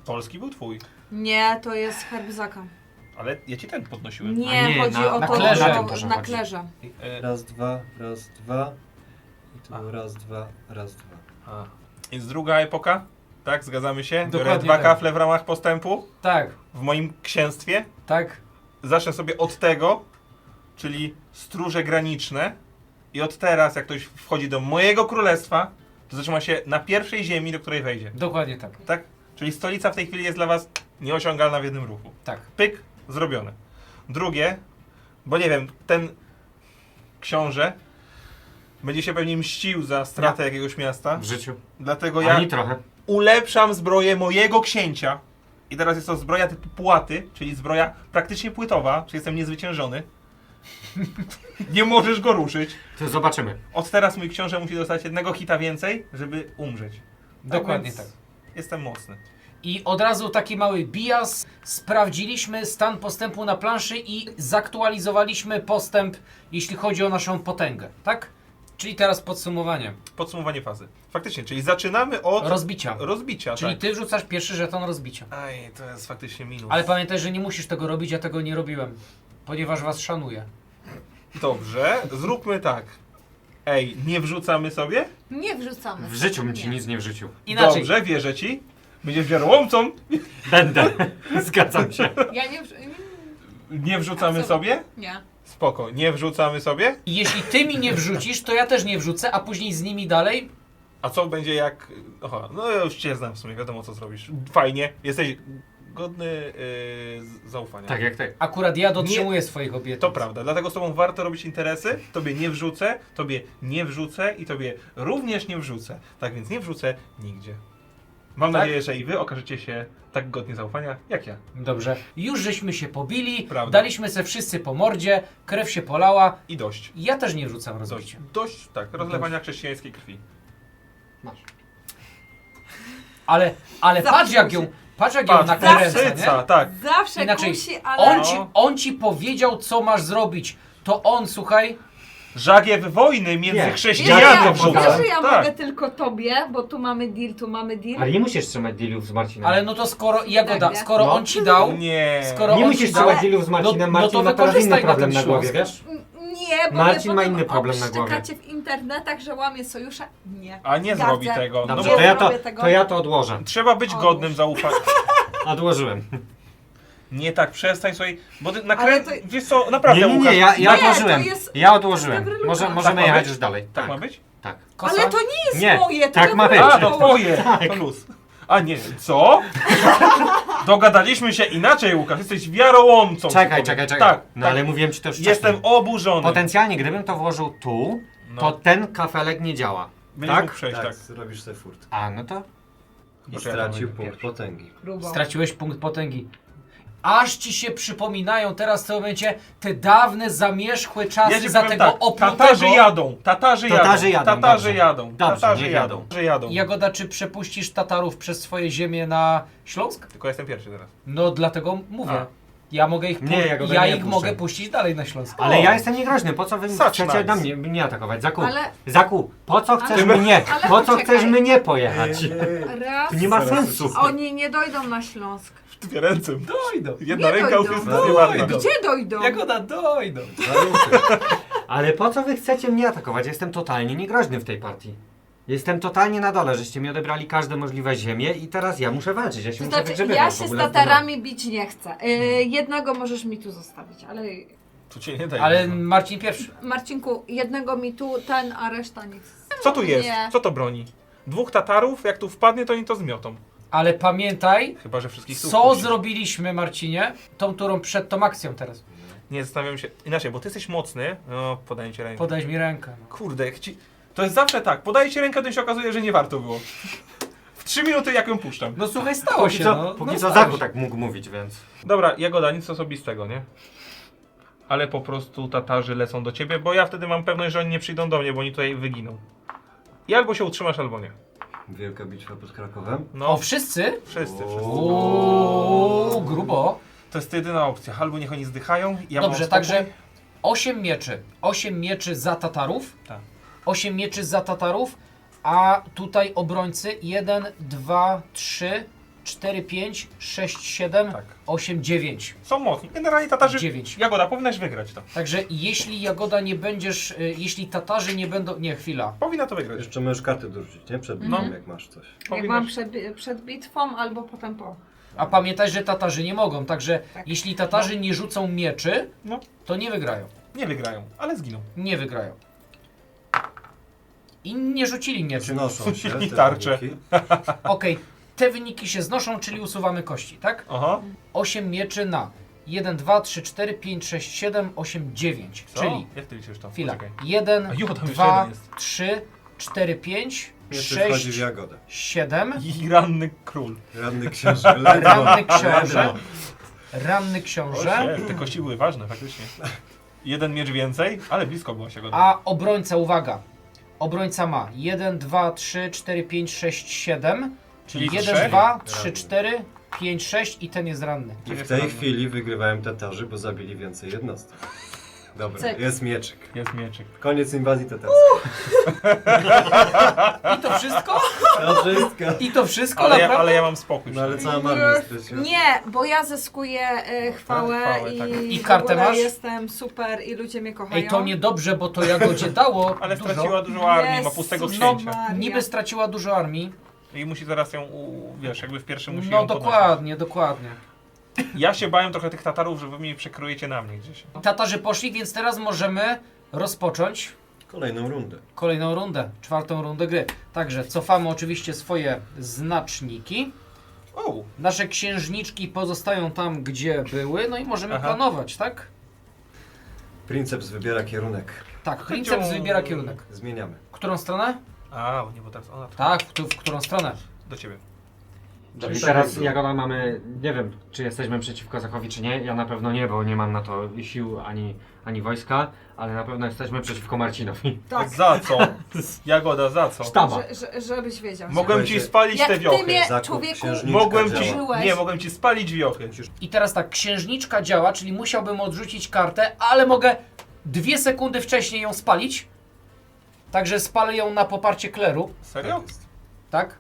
S3: Polski był twój.
S4: Nie, to jest herb Zaka.
S3: Ale ja ci ten podnosiłem.
S4: Nie,
S1: A nie,
S4: chodzi
S1: na-
S4: o
S2: na
S4: to,
S2: klerze.
S4: że
S1: Na tym też
S4: na
S1: chodzi.
S4: klerze.
S5: Raz, dwa, raz, dwa. I tu
S3: A.
S5: był raz, dwa, raz, dwa.
S3: A. Jest druga epoka? Tak, zgadzamy się? Biorę
S2: Dokładnie
S3: 2
S2: tak.
S3: kafle w ramach postępu
S2: Tak,
S3: w moim księstwie.
S2: tak.
S3: Zacznę sobie od tego, czyli stróże graniczne. I od teraz, jak ktoś wchodzi do mojego królestwa, to zatrzyma się na pierwszej ziemi, do której wejdzie.
S2: Dokładnie tak.
S3: Tak? Czyli stolica w tej chwili jest dla was nieosiągalna w jednym ruchu.
S2: Tak.
S3: Pyk, zrobione. Drugie, bo nie wiem, ten książę będzie się pewnie mścił za stratę jakiegoś miasta.
S1: W życiu.
S3: Dlatego ja
S1: Ani trochę.
S3: ulepszam zbroję mojego księcia. I teraz jest to zbroja typu płaty, czyli zbroja praktycznie płytowa, czyli jestem niezwyciężony. Nie możesz go ruszyć.
S1: To zobaczymy.
S3: Od teraz mój książę musi dostać jednego hita więcej, żeby umrzeć.
S2: Dokładnie
S3: więc
S2: tak.
S3: Jestem mocny.
S2: I od razu taki mały bias. Sprawdziliśmy stan postępu na planszy i zaktualizowaliśmy postęp, jeśli chodzi o naszą potęgę, tak? Czyli teraz podsumowanie.
S3: Podsumowanie fazy. Faktycznie, czyli zaczynamy od
S2: Rozbicia.
S3: rozbicia.
S2: Czyli
S3: tak.
S2: ty wrzucasz pierwszy żeton rozbicia.
S3: Aj, to jest faktycznie minus.
S2: Ale pamiętaj, że nie musisz tego robić, ja tego nie robiłem. Ponieważ was szanuję.
S3: Dobrze, zróbmy tak. Ej, nie wrzucamy sobie?
S4: Nie wrzucamy.
S1: W życiu bym ci
S4: Nie.
S1: nic nie wrzucił.
S2: Inaczej.
S3: Dobrze, wierzę ci. Będziesz wiarołomcą.
S1: Będę. Zgadzam się.
S4: Ja nie...
S3: Nie wrzucamy sobie?
S4: Nie.
S3: Spoko, nie wrzucamy sobie?
S2: I jeśli ty mi nie wrzucisz, to ja też nie wrzucę, a później z nimi dalej.
S3: A co będzie jak... Aha, no ja już cię znam w sumie, wiadomo co zrobisz. Fajnie, jesteś godny zaufania.
S1: Tak jak ty.
S2: Akurat ja dotrzymuję swoich obietnic.
S3: To prawda, dlatego z tobą warto robić interesy. Tobie nie wrzucę, tobie nie wrzucę i tobie również nie wrzucę. Tak więc nie wrzucę nigdzie. Mam
S2: Tak?
S3: nadzieję, że i wy okażecie się tak godnie zaufania jak ja.
S2: Dobrze. Już żeśmy się pobili,
S3: Prawda.
S2: daliśmy se wszyscy po mordzie, krew się polała.
S3: I dość.
S2: Ja też nie wrzucam
S3: Dość,
S2: rozbicia.
S3: dość tak, rozlewania chrześcijańskiej krwi.
S1: Masz.
S2: Ale patrz jak ją, patrz jak ją
S3: Patrz,
S2: nakręca,
S3: syca,
S2: nie?
S3: tak.
S4: Zawsze
S2: Inaczej,
S4: kusi, ale...
S2: On ci powiedział, co masz zrobić. To on, słuchaj,
S3: Żagiew wojny między
S1: Nie.
S4: Wiesz,
S3: chrześcijanami
S4: ja,
S3: wrzuca.
S4: wiesz, że ja
S3: Tak.
S4: mogę tylko tobie, bo tu mamy deal.
S1: Ale nie musisz trzymać dealów z Marcinem.
S2: ale no to skoro, Jagoda,
S4: Tak,
S2: skoro
S1: no.
S2: on ci dał,
S3: Nie.
S2: skoro
S1: nie
S2: on
S1: musisz
S2: ci dał,
S1: trzymać dealów z Marcinem.
S2: no
S1: Marcin
S2: to
S1: ma teraz inny
S2: wykorzystaj na
S1: problem
S2: ten
S1: na głowie,
S2: Śląsk.
S1: wiesz?
S4: Nie, bo
S1: Marcin
S4: wy
S1: ma
S4: potem
S1: inny problem na głowie.
S4: obsztykacie w internetach, że łamie sojusze. Nie.
S3: A nie
S4: Zgadzę.
S3: zrobi tego. No
S1: Dobrze,
S3: bo
S1: to ja to odłożę.
S3: trzeba być
S4: Odłóż.
S3: godnym zaufania.
S1: Odłożyłem.
S3: Nie tak, przestań sobie, bo ty
S4: Ale to-
S3: wiesz co, naprawdę
S1: Nie,
S3: Łukasz,
S1: ja
S4: Nie,
S1: odłożyłem.
S4: to jest-
S1: Ja odłożyłem.
S4: to jest dobry Lukasz.
S1: Możemy
S3: Tak ma
S1: jechać
S3: być?
S1: już dalej.
S3: Tak ma być?
S1: Tak.
S2: Kosa?
S4: Ale to nie jest
S1: Nie,
S4: moje, to
S1: tak
S4: ja
S1: ma być.
S3: A,
S4: wybrałam.
S3: to twoje! To luz. A nie, co? Dogadaliśmy się inaczej, Łukasz, jesteś wiarołomcą.
S1: Czekaj.
S3: Tak,
S1: No
S3: tak.
S1: ale mówiłem ci to już wcześniej.
S3: Jestem oburzony.
S1: Potencjalnie, gdybym to włożył tu,
S3: No.
S1: to ten kafelek nie działa.
S3: Będziesz
S1: tak?
S3: mógł przejść, tak.
S5: zrobisz sobie furt.
S1: A, no to...
S5: I
S3: Poczekaj,
S5: stracił
S3: moment,
S5: punkt
S3: pierwszy.
S5: potęgi.
S4: Grubo.
S2: Straciłeś punkt potęgi. Aż ci się przypominają teraz w tym momencie te dawne, zamierzchłe czasy
S3: Ja ci
S2: za
S3: powiem
S2: tego
S3: tak,
S2: oplutego.
S3: Tatarzy jadą, Tatarzy jadą,
S1: Tatarzy jadą,
S3: Tatarzy
S1: dobrze.
S3: jadą,
S1: Dobrze,
S3: Tatarzy
S1: niech
S3: jadą,
S1: jadą.
S3: Tatarzy jadą.
S2: Jagoda, czy przepuścisz Tatarów przez swoje ziemię na Śląsk?
S3: Tylko jestem pierwszy teraz.
S2: No dlatego mówię.
S3: A.
S2: Ja mogę ich,
S1: Nie, Jagoda,
S2: ja
S1: nie
S2: ich
S1: puszczę.
S2: mogę puścić dalej na Śląsk.
S1: Ale
S3: O.
S1: ja jestem niegroźny, po co wy
S3: Such
S1: chcecie
S3: nice.
S1: na mnie atakować? Zaku,
S4: Ale-
S1: Zaku, po co chcesz
S4: Ale-
S1: mnie?
S4: ale
S1: Po co
S4: poczekaj.
S1: chcesz mnie pojechać?
S4: Raz.
S1: To nie ma sensu.
S4: Oni nie dojdą na Śląsk.
S3: Dwie ręce.
S2: Dojdą.
S3: Jedna
S4: Nie
S3: ręka
S4: dojdą.
S3: już jest
S2: Dojdą.
S3: nieładna.
S4: Gdzie dojdą?
S2: Jagoda, dojdą.
S1: Ale po co wy chcecie mnie atakować? Jestem totalnie niegroźny w tej partii. Jestem totalnie na dole, żeście mi odebrali każde możliwe ziemię i teraz ja muszę walczyć. Ja się
S4: To
S1: muszę
S4: znaczy,
S1: wygrzebywać
S4: ja
S1: w
S4: się z
S1: ogóle w
S4: Tatarami bić nie chcę. Jednego możesz mi tu zostawić, ale
S3: Tu cię nie daje.
S2: Ale Marcin pierwszy.
S4: Marcinku, jednego mi tu, ten, a reszta nie chce.
S3: Co tu jest?
S4: Nie.
S3: Co to broni? Dwóch Tatarów, jak tu wpadnie, to oni to zmiotą.
S2: Ale pamiętaj,
S3: Chyba, że wszystkich tu
S2: co
S3: wpuści.
S2: zrobiliśmy, Marcinie, tą turą przed tą akcją teraz.
S3: Nie, zastanawiam się. Inaczej, bo ty jesteś mocny. No, podaję ci rękę.
S2: Podaj mi rękę.
S3: Kurde, jak ci... To jest zawsze tak. Podaję ci rękę, to się okazuje, że nie warto było. W 3 minuty jak ją puszczam.
S2: No słuchaj, stało
S1: Póki
S2: się.
S1: co,
S2: no,
S1: póki
S2: no,
S1: co
S2: stało
S1: Zaku
S2: się.
S1: tak mógł mówić, więc...
S3: Dobra, Jagoda, nic osobistego, nie? Ale po prostu Tatarzy lecą do ciebie, bo ja wtedy mam pewność, że oni nie przyjdą do mnie, bo oni tutaj wyginą. I albo się utrzymasz, albo nie.
S5: Wielka bitwa pod Krakowem.
S3: No,
S2: O, wszyscy?
S3: wszyscy.
S2: Uuu, grubo.
S3: To jest jedyna opcja. Albo niech oni zdychają, ja
S2: Dobrze,
S3: mam
S2: także
S3: spokój.
S2: 8 mieczy. 8 mieczy za Tatarów.
S3: Tak.
S2: 8 mieczy za Tatarów, a tutaj obrońcy 1, 2, 3, 4, 5, 6, 7,
S3: Tak.
S2: 8, 9.
S3: Są mocni. Generalnie Tatarzy...
S2: 9.
S3: Jagoda, powinnaś wygrać to.
S2: Także jeśli Jagoda nie będziesz, jeśli Tatarzy nie będą... Nie, chwila.
S3: Powinna to wygrać.
S5: Jeszcze możesz karty dorzucić, nie? Przed bitwą, jak masz coś.
S4: Jak
S3: Powinnaś-
S4: mam przed bitwą albo potem po.
S2: A pamiętaj, że Tatarzy nie mogą, także
S4: Tak.
S2: jeśli Tatarzy nie rzucą mieczy,
S3: No,
S2: to nie wygrają.
S3: nie wygrają, ale zginą.
S2: Nie wygrają. I nie rzucili mieczy.
S5: Znoszą się
S3: I
S5: te
S3: tarcze.
S5: wyniki.
S2: Okej, te wyniki się znoszą, czyli usuwamy kości, tak?
S3: Aha.
S2: 8 mieczy na 1, 2, 3, 4, 5, 6, 7, 8, 9.
S3: Co?
S2: Czyli,
S3: Jak ty liczysz to?
S2: chwila,
S3: Poczekaj.
S2: 1,
S3: A jo, tam jeszcze
S2: 2,
S3: jeden jest.
S2: 3, 4, 5,
S5: Jeszcze wchodzi w
S2: 6,
S5: Jagodę.
S2: 7.
S3: I ranny król.
S5: Ranny książę.
S2: Ranny książę. Ranny książę.
S3: Te kości były ważne, faktycznie. Jeden miecz więcej, ale blisko była się goda.
S2: A obrońca, uwaga. Obrońca ma 1, 2, 3, 4, 5, 6, 7. Czyli
S3: Czyli
S2: 1,
S3: trzech?
S2: 2, 3,
S5: Ranny.
S2: 4, 5, 6 i ten jest ranny.
S5: I w tej chwili wygrywają Tatarzy, bo zabili więcej jednostek. Dobra,
S4: Cyk.
S5: jest mieczyk.
S3: Jest mieczyk.
S5: Koniec inwazji tatarskiej.
S2: I to wszystko?
S5: To wszystko.
S2: I to wszystko
S3: Ale
S2: naprawdę?
S3: ja mam spokój.
S5: No ale cała armia jest
S4: Nie, bo ja zyskuję chwałę,
S3: chwałę,
S4: i,
S3: tak.
S2: I
S4: w
S2: kartę
S4: ogóle
S2: masz?
S4: jestem super i ludzie mnie kochają.
S2: Ej, to niedobrze, bo to Jagodzie dało
S3: Ale
S2: dużo.
S3: straciła dużo armii, ma
S4: Jezus
S3: pustego
S2: No,
S3: księcia.
S2: niby straciła dużo armii.
S3: I musi zaraz ją, wiesz, jakby w pierwszym musi
S2: No
S3: ją podnosić.
S2: dokładnie, dokładnie.
S3: Ja się bałem trochę tych Tatarów, że wy mnie przekrojecie na mnie gdzieś.
S2: Tatarzy poszli, więc teraz możemy rozpocząć
S5: Kolejną rundę.
S2: kolejną rundę, 4. rundę gry. Także cofamy oczywiście swoje znaczniki.
S3: O,
S2: Nasze księżniczki pozostają tam, gdzie były, no i możemy
S3: Aha.
S2: planować, tak?
S5: Princeps wybiera kierunek.
S2: Tak, princeps wybiera kierunek.
S5: Zmieniamy.
S2: Którą stronę?
S3: a, nie, bo teraz ona
S2: Tak, w którą stronę?
S3: do ciebie.
S1: Czyli teraz Jagoda mamy, nie wiem czy jesteśmy przeciwko Zachowi czy nie, ja na pewno nie, bo nie mam na to sił ani wojska, ale na pewno jesteśmy przeciwko Marcinowi.
S4: Tak,
S3: Za co? Jagoda, za co?
S1: Sztaba.
S4: żebyś wiedział.
S3: Mogłem ci
S5: Słuchajcie,
S3: spalić
S4: Jak
S3: te
S4: ty
S3: wiochy.
S4: mnie,
S5: Zakup
S4: człowieku,
S5: księżniczka
S3: Mogłem
S5: działa.
S3: ci,
S4: Żyłeś.
S3: nie, mogłem ci spalić wiochy.
S2: I teraz tak, księżniczka działa, czyli musiałbym odrzucić kartę, ale mogę 2 sekundy wcześniej ją spalić. Także spalę ją na poparcie kleru,
S3: Serio?
S5: Tak jest.
S2: tak?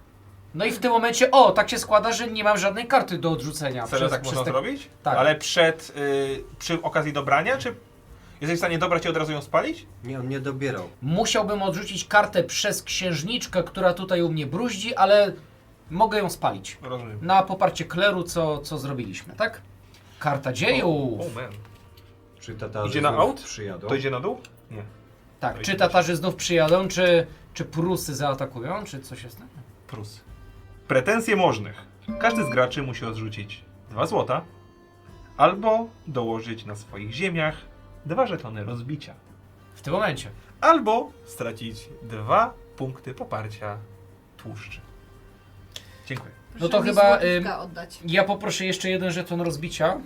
S2: No i w tym momencie, tak się składa, że nie mam żadnej karty do odrzucenia.
S3: Serio tak można
S2: te-
S3: zrobić?
S2: Tak.
S3: Ale przy okazji dobrania, czy jesteś w stanie dobrać i od razu ją spalić?
S5: Nie, on nie dobierał.
S2: Musiałbym odrzucić kartę przez księżniczkę, która tutaj u mnie bruździ, ale mogę ją spalić.
S3: Rozumiem.
S2: Na poparcie kleru, co zrobiliśmy, tak? Karta dziejów.
S3: O man.
S5: Czy Tatarzy
S3: Idzie na
S5: znów
S3: aut?
S5: przyjadą?
S3: To idzie na dół? Nie.
S2: Tak, czy Tatarzy znów przyjadą, czy Prusy zaatakują, czy coś jest tam?
S3: Prus. Pretensje możnych. Każdy z graczy musi odrzucić 2 złota albo dołożyć na swoich ziemiach 2 żetony rozbicia.
S2: W tym momencie.
S3: Albo stracić 2 punkty poparcia tłuszczy. Dziękuję.
S2: No to
S4: Proszę mi
S2: chyba,
S4: złotówkę oddać.
S2: Ja poproszę jeszcze 1 żeton rozbicia.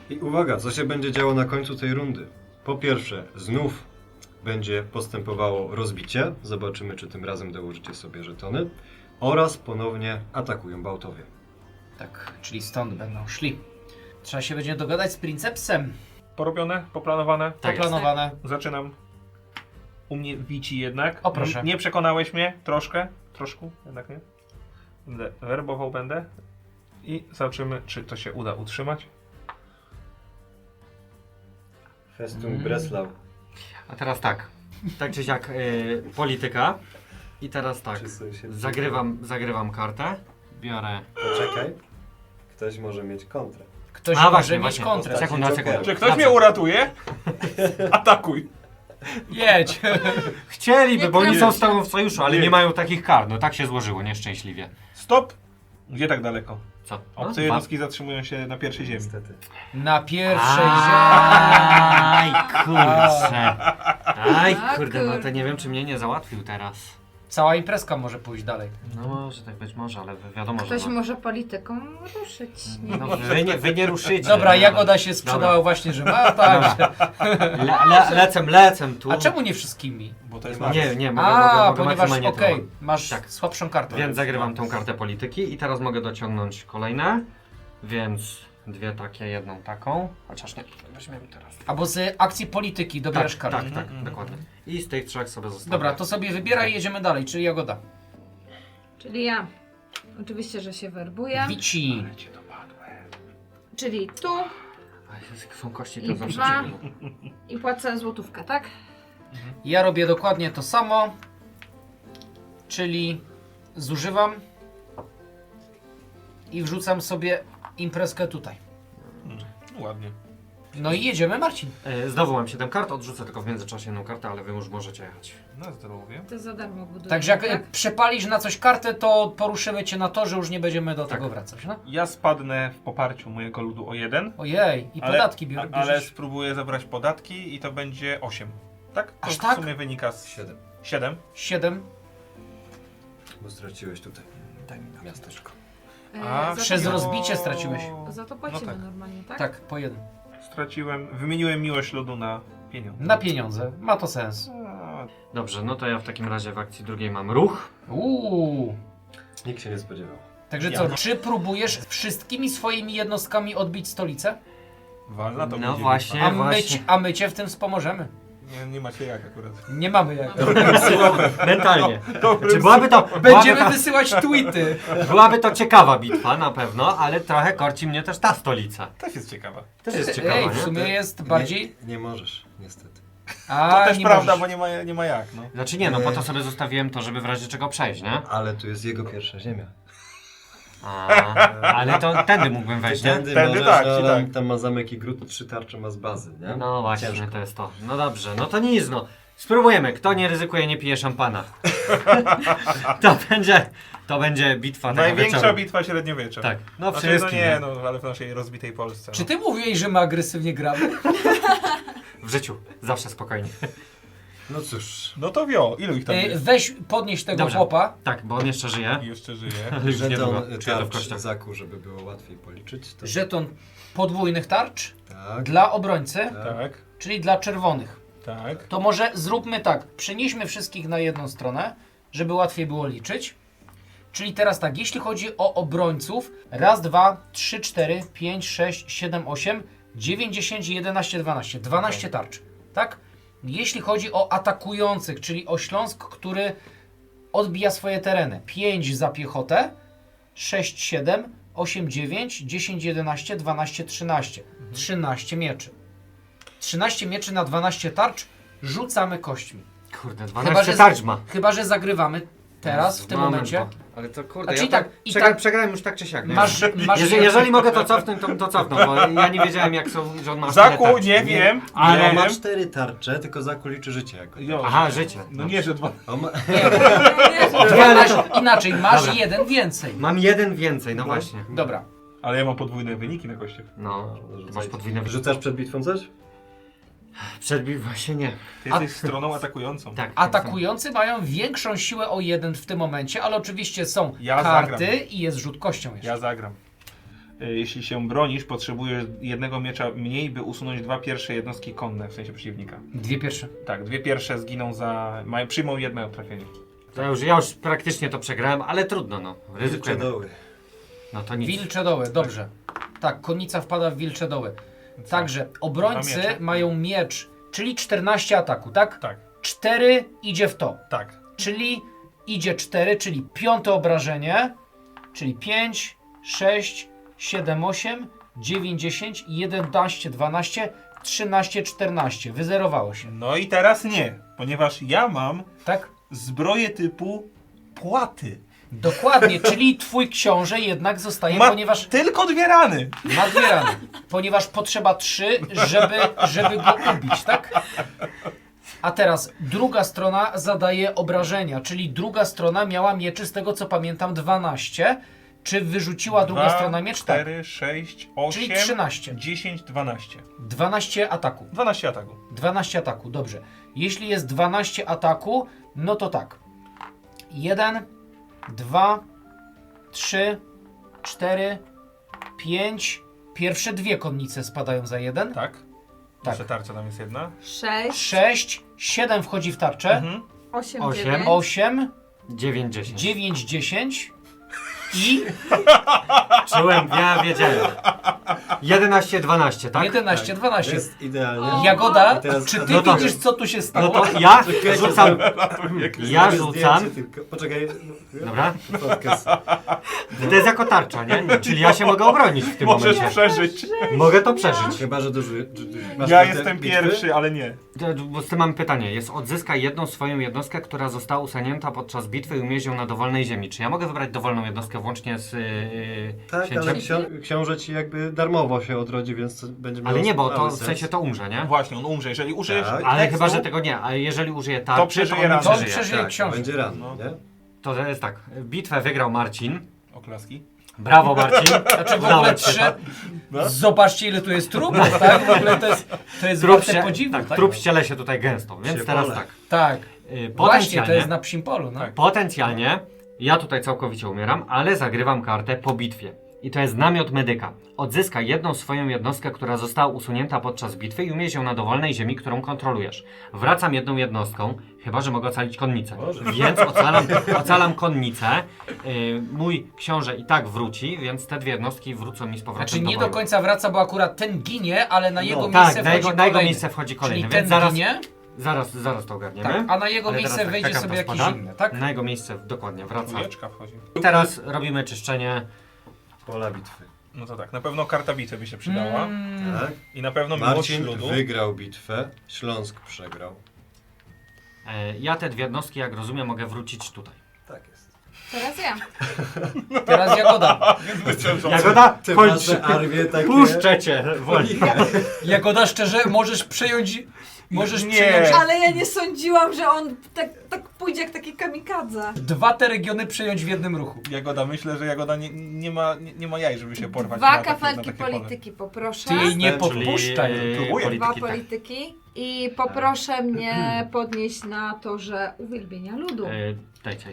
S5: I uwaga, co się będzie działo na końcu tej rundy? Po pierwsze, znów będzie postępowało rozbicie. Zobaczymy, czy tym razem dołożycie sobie żetony. Oraz ponownie atakują Bałtowie.
S2: Tak, czyli stąd będą szli. Trzeba się będzie dogadać z Princepsem.
S3: Porobione? Poplanowane?
S1: Tak jest.
S2: Poplanowane.
S3: Zaczynam. U mnie wici jednak.
S2: O, proszę.
S3: Nie przekonałeś mnie troszkę? Troszkę? Jednak nie? Werbował będę. I zobaczymy, czy to się uda utrzymać.
S5: Festum Breslau.
S1: A teraz tak, tak czy siak polityka i teraz tak,
S5: Czy sąsiedzi-
S1: zagrywam kartę, biorę...
S5: Poczekaj. Ktoś może mieć kontrę.
S2: Ktoś
S1: A,
S2: może
S1: właśnie,
S2: mieć
S1: właśnie.
S2: kontrę.
S1: Sekunda, sekunda.
S3: Czy ktoś
S1: Dobrze.
S3: mnie uratuje? Atakuj!
S2: Jedź!
S1: Chcieliby, bo oni są
S4: kręć
S1: z tobą w sojuszu, ale
S3: Nie.
S1: nie mają takich kart, no tak się złożyło nieszczęśliwie.
S3: Stop! Gdzie tak daleko?
S1: Co?
S3: Obce jednostki zatrzymują się na pierwszej ziemi.
S5: Niestety.
S2: Na pierwszej
S1: Aj, kurczę. Aj,
S4: A,
S1: kurde, no to
S4: kurde.
S1: nie wiem, czy mnie nie załatwił teraz.
S2: Cała imprezka może pójść dalej.
S1: No może tak być może, ale wiadomo,
S4: Ktoś
S1: że... No,
S4: może polityką ruszyć. Nie
S1: no, wy nie ruszycie.
S2: Dobra,
S1: no.
S2: Jagoda się sprzedała
S1: Dobra.
S2: właśnie, że ma, tak.
S1: Lecę tu.
S2: A czemu nie wszystkimi?
S3: Bo to jest
S1: Nie, mogę
S2: Ponieważ
S1: maksymalnie
S2: okej,
S1: to.
S2: masz
S1: Tak.
S2: słabszą kartę.
S1: Więc zagrywam tą kartę polityki i teraz mogę dociągnąć kolejne, więc dwie takie, jedną taką. Chociaż nie, weźmiemy teraz.
S2: Albo z akcji polityki dobierasz kartę.
S1: Tak, dokładnie. I z tych trzech sobie zostawię.
S2: Dobra, to sobie wybieraj i jedziemy dalej, czyli Jagoda.
S4: Czyli ja. Oczywiście, że się werbuję.
S2: Wici.
S4: Czyli tu
S1: A jak są kości,
S4: I
S1: to zawsze
S4: dwa.
S1: ciepło.
S4: i płacę złotówkę, tak?
S2: Ja robię dokładnie to samo, czyli zużywam i wrzucam sobie imprezkę tutaj.
S3: No ładnie.
S2: No i jedziemy, Marcin.
S1: Znowu mam 7 kart, odrzucę tylko w międzyczasie jedną kartę, ale wy już możecie jechać.
S3: Na zdrowie.
S4: To za darmo buduję.
S2: Także jak
S4: tak?
S2: przepalisz na coś kartę, to poruszymy cię na to, że już nie będziemy do tego wracać. No?
S3: Ja spadnę w poparciu mojego ludu o 1.
S2: Ojej, i podatki
S3: ale
S2: bierzesz.
S3: spróbuję zabrać podatki i to będzie 8. Tak? To
S2: Aż
S3: w
S2: tak?
S3: sumie wynika z
S5: 7.
S3: 7.
S2: 7.
S5: Bo straciłeś tutaj. Daj mi na miasteczko.
S3: A,
S4: za
S2: przez
S4: to,
S2: rozbicie straciłeś.
S4: Za to płacimy
S3: No tak.
S4: normalnie, tak?
S2: Tak, po jeden.
S3: Wymieniłem miłość ludu na pieniądze.
S2: Na pieniądze, ma to sens.
S3: A,
S1: Dobrze, no to ja w takim razie w akcji drugiej mam ruch.
S5: Nikt się nie spodziewał.
S2: Także co, czy próbujesz wszystkimi swoimi jednostkami odbić stolicę?
S3: walna to
S1: No
S3: będzie
S1: właśnie.
S3: bitwa.
S2: A my cię w tym wspomożemy.
S3: Nie macie jak akurat.
S2: Nie mamy jak.
S1: Mentalnie.
S3: Dobrym
S1: Czy
S2: Będziemy wysyłać tweety.
S1: byłaby to ciekawa bitwa na pewno, ale trochę korci mnie też ta stolica.
S3: Też jest ciekawa.
S1: Też jest ciekawa,
S2: Ej, w
S1: nie?
S2: sumie jest bardziej...
S5: Nie możesz, niestety.
S2: A,
S3: To też
S2: nie
S3: prawda,
S2: możesz.
S3: bo nie ma jak. No.
S1: Znaczy nie, no po to sobie zostawiłem to, żeby w razie czego przejść, nie?
S5: Ale tu jest jego pierwsza ziemia.
S1: Ale to tędy mógłbym wejść, nie?
S5: Tędy
S3: Tędy
S5: możesz,
S3: tak,
S5: ale
S3: ci tak.
S5: tam ma zamek i gród, 3 tarcze ma z bazy, nie?
S1: No właśnie,
S5: Ciężko.
S1: to jest to. No dobrze, no to nic, no. Spróbujemy. Kto nie ryzykuje, nie pije szampana. To będzie bitwa tego
S3: Największa
S1: wieczoru.
S3: bitwa średniowiecza.
S1: Tak, no
S3: Znaczy,
S1: wszystkim.
S3: no nie, no ale w naszej rozbitej Polsce.
S2: Czy ty mówiłeś, że my agresywnie gramy?
S1: W życiu, zawsze spokojnie.
S5: No cóż,
S3: No to ilu ich tam jest?
S2: Weź, podnieś tego
S1: Dobrze.
S2: chłopa.
S1: Tak, bo on jeszcze żyje.
S3: I jeszcze żyje.
S1: Ale już niedługo
S5: żeton
S1: czuję to w
S5: tarcz
S1: kościach.
S5: zaku, żeby było łatwiej policzyć. To...
S2: Żeton podwójnych tarcz
S5: Tak,
S2: dla obrońcy,
S3: Tak,
S2: czyli dla czerwonych.
S3: tak.
S2: To może zróbmy tak, przenieśmy wszystkich na jedną stronę, żeby łatwiej było liczyć. Czyli teraz tak, jeśli chodzi o obrońców, raz, 2, 3, 4, 5, 6, 7, 8, 9, 10, 11, 12. 12 tarcz, tak? Jeśli chodzi o atakujących, czyli o Śląsk, który odbija swoje tereny. 5 za piechotę, 6, 7, 8, 9, 10, 11, 12, 13. 13 mieczy. 13 mieczy na 12 tarcz rzucamy kośćmi.
S1: Kurde,
S2: Chyba,
S1: 12
S2: że,
S1: tarcz ma.
S2: chyba, że zagrywamy teraz, w tym
S1: Moment,
S2: momencie.
S1: bo- Ale to kurde,
S2: Znaczy
S1: ja
S2: tak, i
S1: przegrałem,
S2: tak-
S1: przegrałem już tak czy siak. Nie?
S2: Masz,
S1: Jeżeli mogę to cofnąć, to cofnę, bo ja nie wiedziałem jak są, że on ma
S3: Zaku,
S1: tyle tarcz.
S3: nie wiem.
S1: ale-
S5: ale
S3: nie
S5: ma
S3: wiem.
S5: 4 tarcze, tylko zaku liczy życie jako.
S3: Jo,
S1: Aha, życie.
S3: No nie, że 2.
S5: On ma...
S2: inaczej, masz
S1: Dobra.
S2: jeden więcej.
S1: Mam jeden więcej, no właśnie.
S2: Dobra.
S3: Ale ja mam podwójne wyniki na kościach.
S1: No, ty masz podwójne
S5: Rzucasz przed bitwą coś?
S1: właśnie nie.
S3: Ty jesteś stroną atakującą.
S1: Tak.
S2: Atakujący mają większą siłę o 1 w tym momencie, ale oczywiście są
S3: Ja
S2: karty
S3: zagram.
S2: i jest rzut kością jeszcze.
S3: Ja zagram. Jeśli się bronisz, potrzebujesz jednego miecza mniej, by usunąć 2 pierwsze jednostki konne, w sensie przeciwnika.
S2: Dwie pierwsze.
S3: Tak, 2 pierwsze zginą przyjmą jedno trafienie.
S1: To ja już praktycznie to przegrałem, ale trudno, no.
S5: Wilcze
S1: Ryzykujemy.
S5: doły.
S1: No to nic.
S2: Wilcze doły, dobrze. Tak, konica wpada w wilcze doły. Także
S3: Dwa
S2: obrońcy
S3: miecze.
S2: mają miecz, czyli 14 ataku, tak?
S3: Tak,
S2: 4 idzie w to.
S3: tak.
S2: Czyli idzie 4, czyli 5 obrażenie, czyli 5, 6, 7, 8, 9, 10, 11, 12, 13, 14. Wyzerowało się,
S3: No i teraz nie, ponieważ ja mam
S2: tak?
S3: zbroję typu płaty.
S2: Dokładnie, czyli twój książę jednak zostaje,
S3: Ma
S2: ponieważ
S3: tylko 2 rany.
S2: ma 2 rany. Ponieważ potrzeba 3, żeby go ubić, tak? A teraz druga strona zadaje obrażenia, czyli druga strona miała mieczy, z tego co pamiętam, 12. Czy wyrzuciła druga
S3: 2,
S2: strona miecz? Tak.
S3: 4, 6, 8,
S2: Czyli 13.
S3: 10, 12.
S2: 12 ataku.
S3: 12 ataku.
S2: 12 ataku, dobrze. Jeśli jest 12 ataku, no to tak. 1, 2, 3, 4, 5. Pierwsze 2 konnice spadają za 1.
S3: Tak?
S2: Tak.
S3: Jeszcze tarcza tam jest jedna.
S4: 6,
S2: 6, 7 wchodzi w tarczę.
S3: Mhm.
S4: 8,
S1: 8.
S4: 9.
S2: 8,
S1: 9, 10.
S2: 9, 10 i
S1: Czułem, ja wiedziałem. 11-12, tak?
S2: 11-12.
S5: Jest idealnie.
S4: O.
S2: Jagoda,
S5: I teraz-
S2: czy ty
S1: no to-
S2: widzisz, co tu się stało?
S1: No to ja
S5: Czekajcie,
S1: rzucam. Ja
S5: zrobię
S1: rzucam.
S5: zdjęcie tylko. Poczekaj.
S1: Dobra.
S5: Podcast.
S1: To jest jako tarcza, nie? Czyli ja się mogę obronić w tym
S3: Możesz
S1: momencie.
S3: przeżyć.
S1: Mogę to przeżyć.
S5: Chyba, że masz
S3: Ja
S5: te
S3: jestem
S5: bitwy?
S3: pierwszy, ale nie.
S1: Bo z tym mam pytanie. Jest odzyskaj jedną swoją jednostkę, która została usunięta podczas bitwy i umieść ją na dowolnej ziemi. Czy ja mogę wybrać dowolną jednostkę włącznie z
S5: Tak, ale
S1: księciem?
S5: książę ci jakby darmowo się odrodzi, więc będzie miał
S1: Ale nie, bo to
S5: mały
S1: w
S5: sens.
S1: sensie to umrze, nie?
S3: Właśnie, on umrze. Jeżeli użyjesz
S5: Tak.
S1: Ale
S3: tekstu,
S1: chyba, że tego nie. Ale jeżeli użyję
S3: To
S1: tarczy,
S3: przeżyje
S1: on
S3: raz.
S1: nie
S2: To
S1: przeżyje.
S2: przeżyje
S5: Tak,
S2: książę.
S5: będzie ranny,
S3: No.
S5: nie?
S1: To jest tak. Bitwę wygrał Marcin.
S3: Oklaski.
S1: Brawo Marcin.
S2: Znaczy w ogóle
S1: Udało ci się.
S2: Zobaczcie, ile tu jest trupów, tak? W ogóle to jest
S1: Trup
S2: warte
S1: się,
S2: podziwu,
S1: tak,
S2: tak?
S1: trup ściele się tutaj gęsto, więc
S5: Się
S1: teraz
S5: pole.
S1: tak.
S2: Tak. Właśnie, to
S1: Potencjalnie,
S2: jest na psim polu, no.
S3: Tak.
S1: potencjalnie ja tutaj całkowicie umieram, ale zagrywam kartę po bitwie. I to jest namiot medyka. Odzyskaj jedną swoją jednostkę, która została usunięta podczas bitwy i umieść ją na dowolnej ziemi, którą kontrolujesz. Wracam jedną jednostką, chyba że mogę ocalić konnicę. Więc ocalam konnicę. Mój książę i tak wróci, więc te dwie jednostki wrócą mi z powrotem
S2: Znaczy nie do
S1: boju.
S2: końca wraca, bo akurat ten ginie, ale na jego
S5: No,
S2: miejsce
S1: Tak,
S2: wchodzi
S1: na jego
S2: kolejny.
S1: miejsce wchodzi kolejny,
S2: Czyli
S1: więc
S2: ten
S1: zaraz,
S2: ginie,
S1: zaraz to ogarniemy.
S2: tak, a na jego
S1: Ale
S2: miejsce
S1: teraz tak,
S2: wejdzie
S1: taka
S2: sobie
S1: karta
S2: jakiś
S1: spada.
S2: inny, tak?
S1: Na jego miejsce dokładnie wraca.
S3: Dwójeczka wchodzi.
S1: I teraz robimy czyszczenie.
S5: Pola bitwy.
S3: No to tak, na pewno karta bitwy by się przydała.
S5: Tak?
S3: I na pewno miłość
S5: Marcin
S3: ludu.
S5: wygrał bitwę, Śląsk przegrał.
S1: Ja te dwie jednostki, jak rozumiem, mogę wrócić tutaj.
S5: Tak jest.
S4: Teraz ja.
S2: Teraz Jagoda.
S1: Jagoda,
S5: Ty
S1: chodź,
S5: wasze armie takie...
S1: puszczę cię, woli.
S2: Jagoda, szczerze, możesz przejąć... Możesz
S3: Nie.
S2: przejąć
S4: Ale ja nie sądziłam, że on tak pójdzie jak taki kamikadze.
S2: dwa te regiony przejąć w jednym ruchu.
S3: Jagoda, myślę, że Jagoda nie ma jaj, żeby się porwać
S4: Dwa
S3: na takie
S4: kafelki
S3: pole.
S4: polityki poproszę.
S2: Ty jej nie
S5: Czyli,
S2: podpuszczaj.
S3: próbuję.
S4: Dwa
S1: polityki, tak.
S4: polityki. I poproszę mnie podnieść na torze uwielbienia ludu.
S1: Dajcie.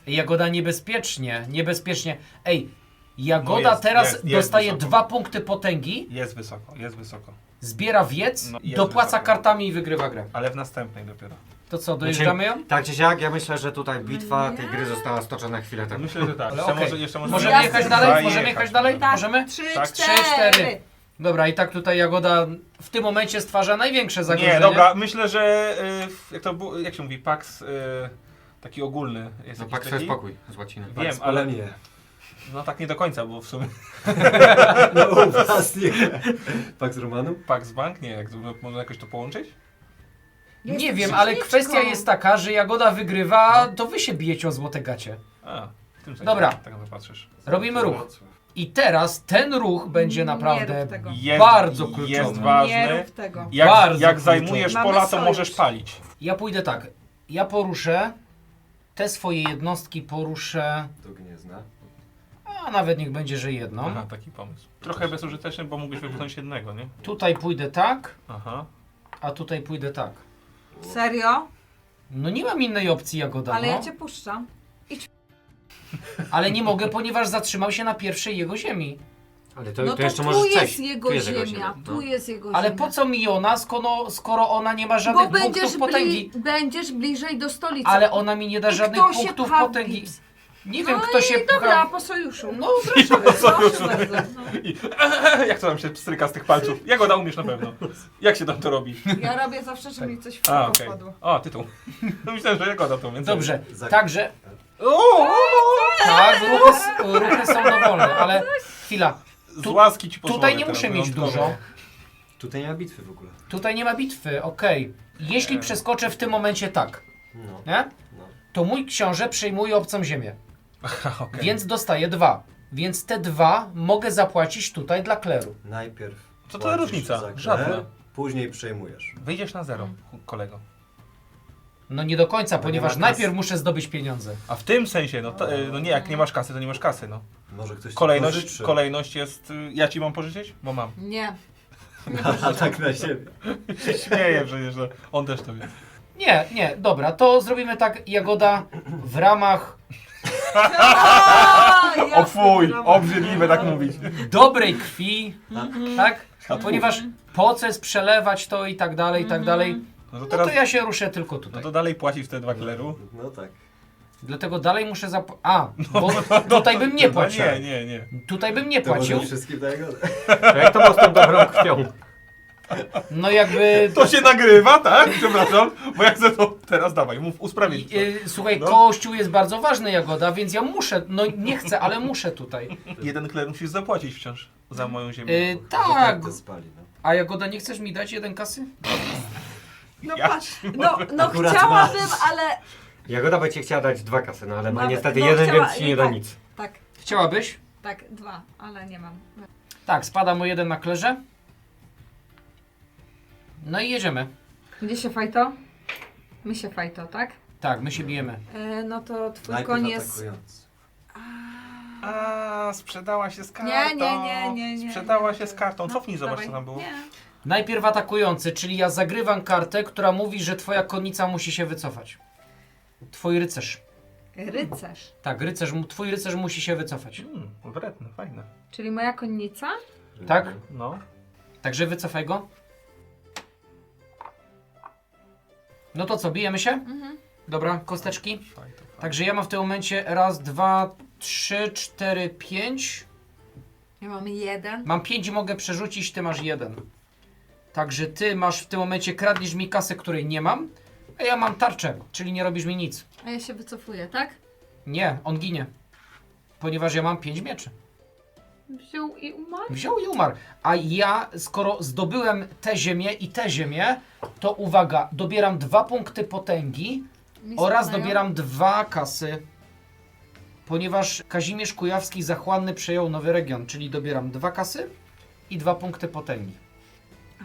S2: Jagoda niebezpiecznie, niebezpiecznie. Ej, Jagoda
S3: No jest,
S2: teraz
S3: jest
S2: dostaje
S3: wysoko.
S2: 2 punkty potęgi,
S3: Jest wysoko, jest wysoko.
S2: zbiera wiec,
S3: No, jest
S2: dopłaca
S3: wysoko.
S2: kartami i wygrywa grę.
S3: Ale w następnej dopiero.
S2: To co, dojeżdżamy ją?
S1: Tak czy siak, ja myślę, że tutaj bitwa
S4: Nie.
S1: tej gry została stoczona chwilę temu.
S3: Myślę, że tak.
S2: Ale
S3: Jeszcze
S2: okej.
S3: może, jeszcze może
S2: Możemy
S4: Ja
S2: jechać
S4: chcę
S2: dalej? Możemy jechać dalej?
S4: Tak,
S2: Możemy?
S4: 3,
S3: Tak.
S4: 4.
S2: Dobra, i tak tutaj Jagoda w tym momencie stwarza największe zagrożenie.
S3: Nie, dobra, myślę, że jak się mówi, Pax taki ogólny jest
S1: No
S3: jakiś
S1: pak sobie
S3: taki?
S1: spokój z łaciny.
S3: Wiem, ale
S5: nie.
S3: no tak nie do końca, bo w sumie
S5: No u was nie. Pax Romanum?
S3: Pax Bank, nie, jak można jakoś to połączyć?
S4: Ja
S2: Nie
S4: jestem
S2: wiem, ale
S4: księżniczką.
S2: kwestia jest taka, że Jagoda wygrywa, to wy się bijecie o złote gacie.
S3: A, w tym sensie
S2: Dobra.
S3: tak na to patrzysz.
S2: Robimy ruch. I teraz ten ruch będzie
S4: Nie
S2: naprawdę
S4: rób tego.
S2: bardzo
S3: Jest
S2: kluczowy.
S4: Nie
S3: ważny.
S4: rób tego.
S2: Bardzo
S3: Jak
S2: kluczowy.
S3: zajmujesz
S4: Mamy
S3: pola, to
S4: sojusz.
S3: możesz palić.
S2: Ja pójdę tak. Ja poruszę te swoje jednostki, poruszę.
S5: To Gniezna.
S2: A nawet niech będzie, że jedną.
S3: Aha, taki pomysł. Trochę bezużyteczny, bo mógłbyś wypchnąć jednego, nie?
S2: Tutaj pójdę tak,
S3: Aha.
S2: a tutaj pójdę tak.
S4: Serio?
S2: No nie mam innej opcji, Jagoda.
S4: Ale
S2: no.
S4: ja cię puszczam.
S2: Ale nie mogę, ponieważ zatrzymał się na pierwszej jego ziemi.
S1: Ale to,
S4: No
S1: to
S4: to
S1: jeszcze
S4: tu
S1: możesz
S4: jest
S1: przejść.
S4: jego
S1: Tu jest
S4: ziemia,
S1: ziemia.
S4: tu jest jego
S2: Ale
S4: ziemia.
S2: po co mi ona, skoro ona nie ma
S4: Bo
S2: żadnych
S4: będziesz,
S2: punktów potęgi?
S4: będziesz bliżej do stolicy.
S2: Ale ona mi nie da
S4: I
S2: żadnych
S4: kto się
S2: punktów
S4: pcha w
S2: potęgi.
S4: gips?
S2: Nie wiem,
S4: No
S2: kto
S4: i
S2: się
S4: dobra,
S2: pcha.
S4: po sojuszu.
S2: No proszę.
S4: Proszę bardzo. No.
S3: I jak to tam się stryka z tych palców? Jagoda umiesz na pewno. Jak się tam to robi?
S4: Ja robię zawsze, że mi coś w
S3: A,
S4: oko
S3: okej.
S4: wpadło.
S3: O, tytuł. No myślałem, że Jagoda to, więc...
S2: Dobrze,
S5: Za-
S2: także
S3: O!
S2: tak, ruchy są dowolne, ale chwila.
S3: Z łaski ci pozwolę
S2: Tutaj nie
S3: teraz
S2: muszę mieć
S3: wyjątkowo.
S2: dużo.
S5: Tutaj nie ma bitwy w ogóle.
S2: Tutaj nie ma bitwy, okej. Jeśli przeskoczę w tym momencie tak,
S5: No.
S2: nie?
S5: No.
S2: To mój książę przejmuje obcą ziemię,
S3: Okej.
S2: więc dostaje 2. Więc te 2 mogę zapłacić tutaj dla kleru.
S5: Najpierw
S3: Co to
S5: płacisz
S3: różnica?
S5: za grę,
S3: Żadna.
S5: później przejmujesz.
S3: Wyjdziesz na zero, kolego.
S2: No nie do końca,
S5: Bo
S2: ponieważ
S5: nie ma kasy.
S2: najpierw muszę zdobyć pieniądze.
S3: A w tym sensie, no, to, no nie, jak nie masz kasy, to nie masz kasy, no.
S5: Może ktoś ci
S3: Kolejność,
S5: pożyczy.
S3: kolejność jest... Ja ci mam pożyczyć? Bo mam.
S4: Nie.
S5: A tak na siebie.
S3: Śmieję przecież, że on też to wie.
S2: Nie, dobra, to zrobimy tak, Jagoda, w ramach
S3: O fuj, obrzydliwe tak mówić.
S2: dobrej krwi, tak? Ponieważ po co jest przelewać to i tak dalej,
S3: No to
S2: no
S3: teraz...
S2: to ja się ruszę tylko
S3: No
S2: tutaj.
S3: to dalej płacisz te 2 kleru.
S5: No tak.
S2: Dlatego dalej muszę bo tutaj bym nie płacił.
S3: Nie.
S2: Tutaj bym nie
S5: To może
S2: płacił.
S5: wszystkim daje godę.
S1: To jak to było z tą dobrą krwią?
S2: No jakby...
S3: To się nagrywa, tak? Przepraszam, bo jak chcę to teraz dawaj, mów usprawiedliw.
S2: Słuchaj,
S3: No.
S2: Kościół jest bardzo ważny, Jagoda, więc ja muszę, no nie chcę, ale muszę tutaj.
S3: Jeden kler musisz zapłacić wciąż za moją ziemię.
S2: Tak,
S5: To spali, no.
S2: a Jagoda, nie chcesz mi dać 1 kasy?
S4: No
S3: Ja
S4: patrz, no
S5: Akurat
S4: chciałabym, ale
S1: Jagoda by ci chciała dać 2 kasy, no ale ma
S4: Nawet-
S1: niestety
S4: no,
S1: jeden,
S4: chciała-
S1: więc ci nie da
S4: tak.
S1: nic.
S4: tak,
S2: Chciałabyś?
S4: tak, 2, ale nie mam.
S2: Tak, spada mu 1 na klerze. No i jedziemy.
S4: Gdzie się fajto? My się fajto, tak?
S2: Tak, my się bijemy.
S4: No to twój
S5: Najpierw
S4: koń jest...
S5: atakujący.
S3: A, sprzedała się z kartą.
S4: Nie.
S3: Sprzedała się z kartą. Cofnij, zobacz
S4: dawaj.
S3: co tam było.
S4: Nie.
S2: Najpierw atakujący, czyli ja zagrywam kartę, która mówi, że twoja konnica musi się wycofać. Twój rycerz.
S4: Rycerz.
S2: Tak, twój rycerz musi się wycofać.
S3: Wredne, fajne.
S4: Czyli moja konnica?
S2: Tak?
S3: No.
S2: Także wycofaj go. No to co, bijemy się? Dobra, kosteczki. Także ja mam w tym momencie 1, 2, 3, 4, 5.
S4: Ja mam 1.
S2: Mam 5 i mogę przerzucić, ty masz 1. Także ty masz w tym momencie, kradniesz mi kasę, której nie mam, a ja mam tarczę, czyli nie robisz mi nic.
S4: A ja się wycofuję, tak?
S2: Nie, on ginie. Ponieważ ja mam 5 mieczy.
S4: Wziął i umarł?
S2: Wziął i umarł. A ja, skoro zdobyłem tę ziemię i tę ziemię, to uwaga, dobieram 2 punkty potęgi
S4: Mi
S2: oraz
S4: spadają.
S2: dobieram 2 kasy. Ponieważ Kazimierz Kujawski Zachłanny przejął nowy region, czyli dobieram 2 kasy i 2 punkty potęgi.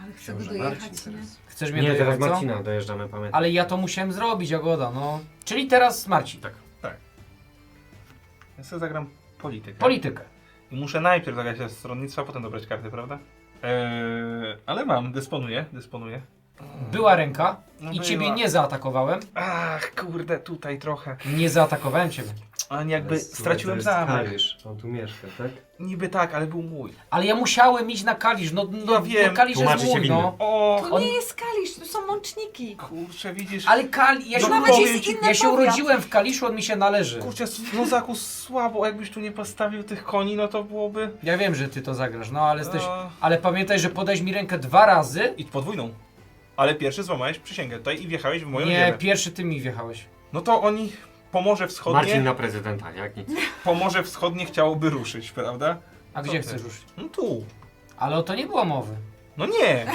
S4: Ale chcę go
S5: Może
S4: dojechać,
S5: Marcin
S4: nie?
S5: teraz.
S2: Chcesz mnie
S1: Nie,
S2: dojechać,
S1: teraz
S2: co?
S1: Marcina dojeżdżamy, pamiętaj.
S2: Ale ja to musiałem zrobić, Jagoda, no. Czyli teraz Marcin.
S1: Tak.
S3: Ja sobie zagram politykę.
S2: Politykę.
S3: I muszę najpierw zagrać ze stronnictwa, potem dobrać karty, prawda? Ale mam, dysponuję.
S2: Była ręka
S3: No
S2: i
S3: była.
S2: ciebie nie zaatakowałem.
S3: Ach, kurde, tutaj trochę.
S2: Nie zaatakowałem ciebie.
S3: A jakby
S5: Ale słuchaj,
S3: straciłem
S5: to jest
S3: zamek.
S5: Kalisz. On tu mieszka, tak?
S3: Niby tak, ale był mój.
S2: Ale ja musiałem iść na Kalisz, no
S3: Ja wiem,
S2: no Kalisz
S1: tłumaczy
S2: jest
S1: się
S2: mój,
S1: winny.
S2: no.
S3: O,
S4: To
S2: On-
S4: nie jest Kalisz, to są mączniki.
S3: kurczę, widzisz.
S2: Ale ja
S3: No
S2: się,
S3: nawet
S2: urodziłem,
S3: jest
S4: inny
S2: ja się
S4: powiat.
S2: urodziłem w Kaliszu, on mi się należy.
S3: Kurczę, Ślązaku słabo, jakbyś tu nie postawił tych koni, no to byłoby...
S2: Ja wiem, że ty to zagrasz, no ale jesteś...
S3: A.
S2: Ale pamiętaj, że podałeś mi rękę 2 razy.
S3: I podwójną. Ale pierwszy złamałeś przysięgę tutaj i wjechałeś w moją
S2: Nie,
S3: ziemię.
S2: pierwszy ty mi wjechałeś.
S3: No to oni... Pomorze Wschodnie,
S1: Marcin na prezydenta, jak nic.
S3: Pomorze Wschodnie chciałoby ruszyć, prawda?
S2: A
S3: Co
S2: gdzie
S3: ty?
S2: chcesz ruszyć?
S3: No tu.
S2: Ale o to nie było mowy.
S3: No nie.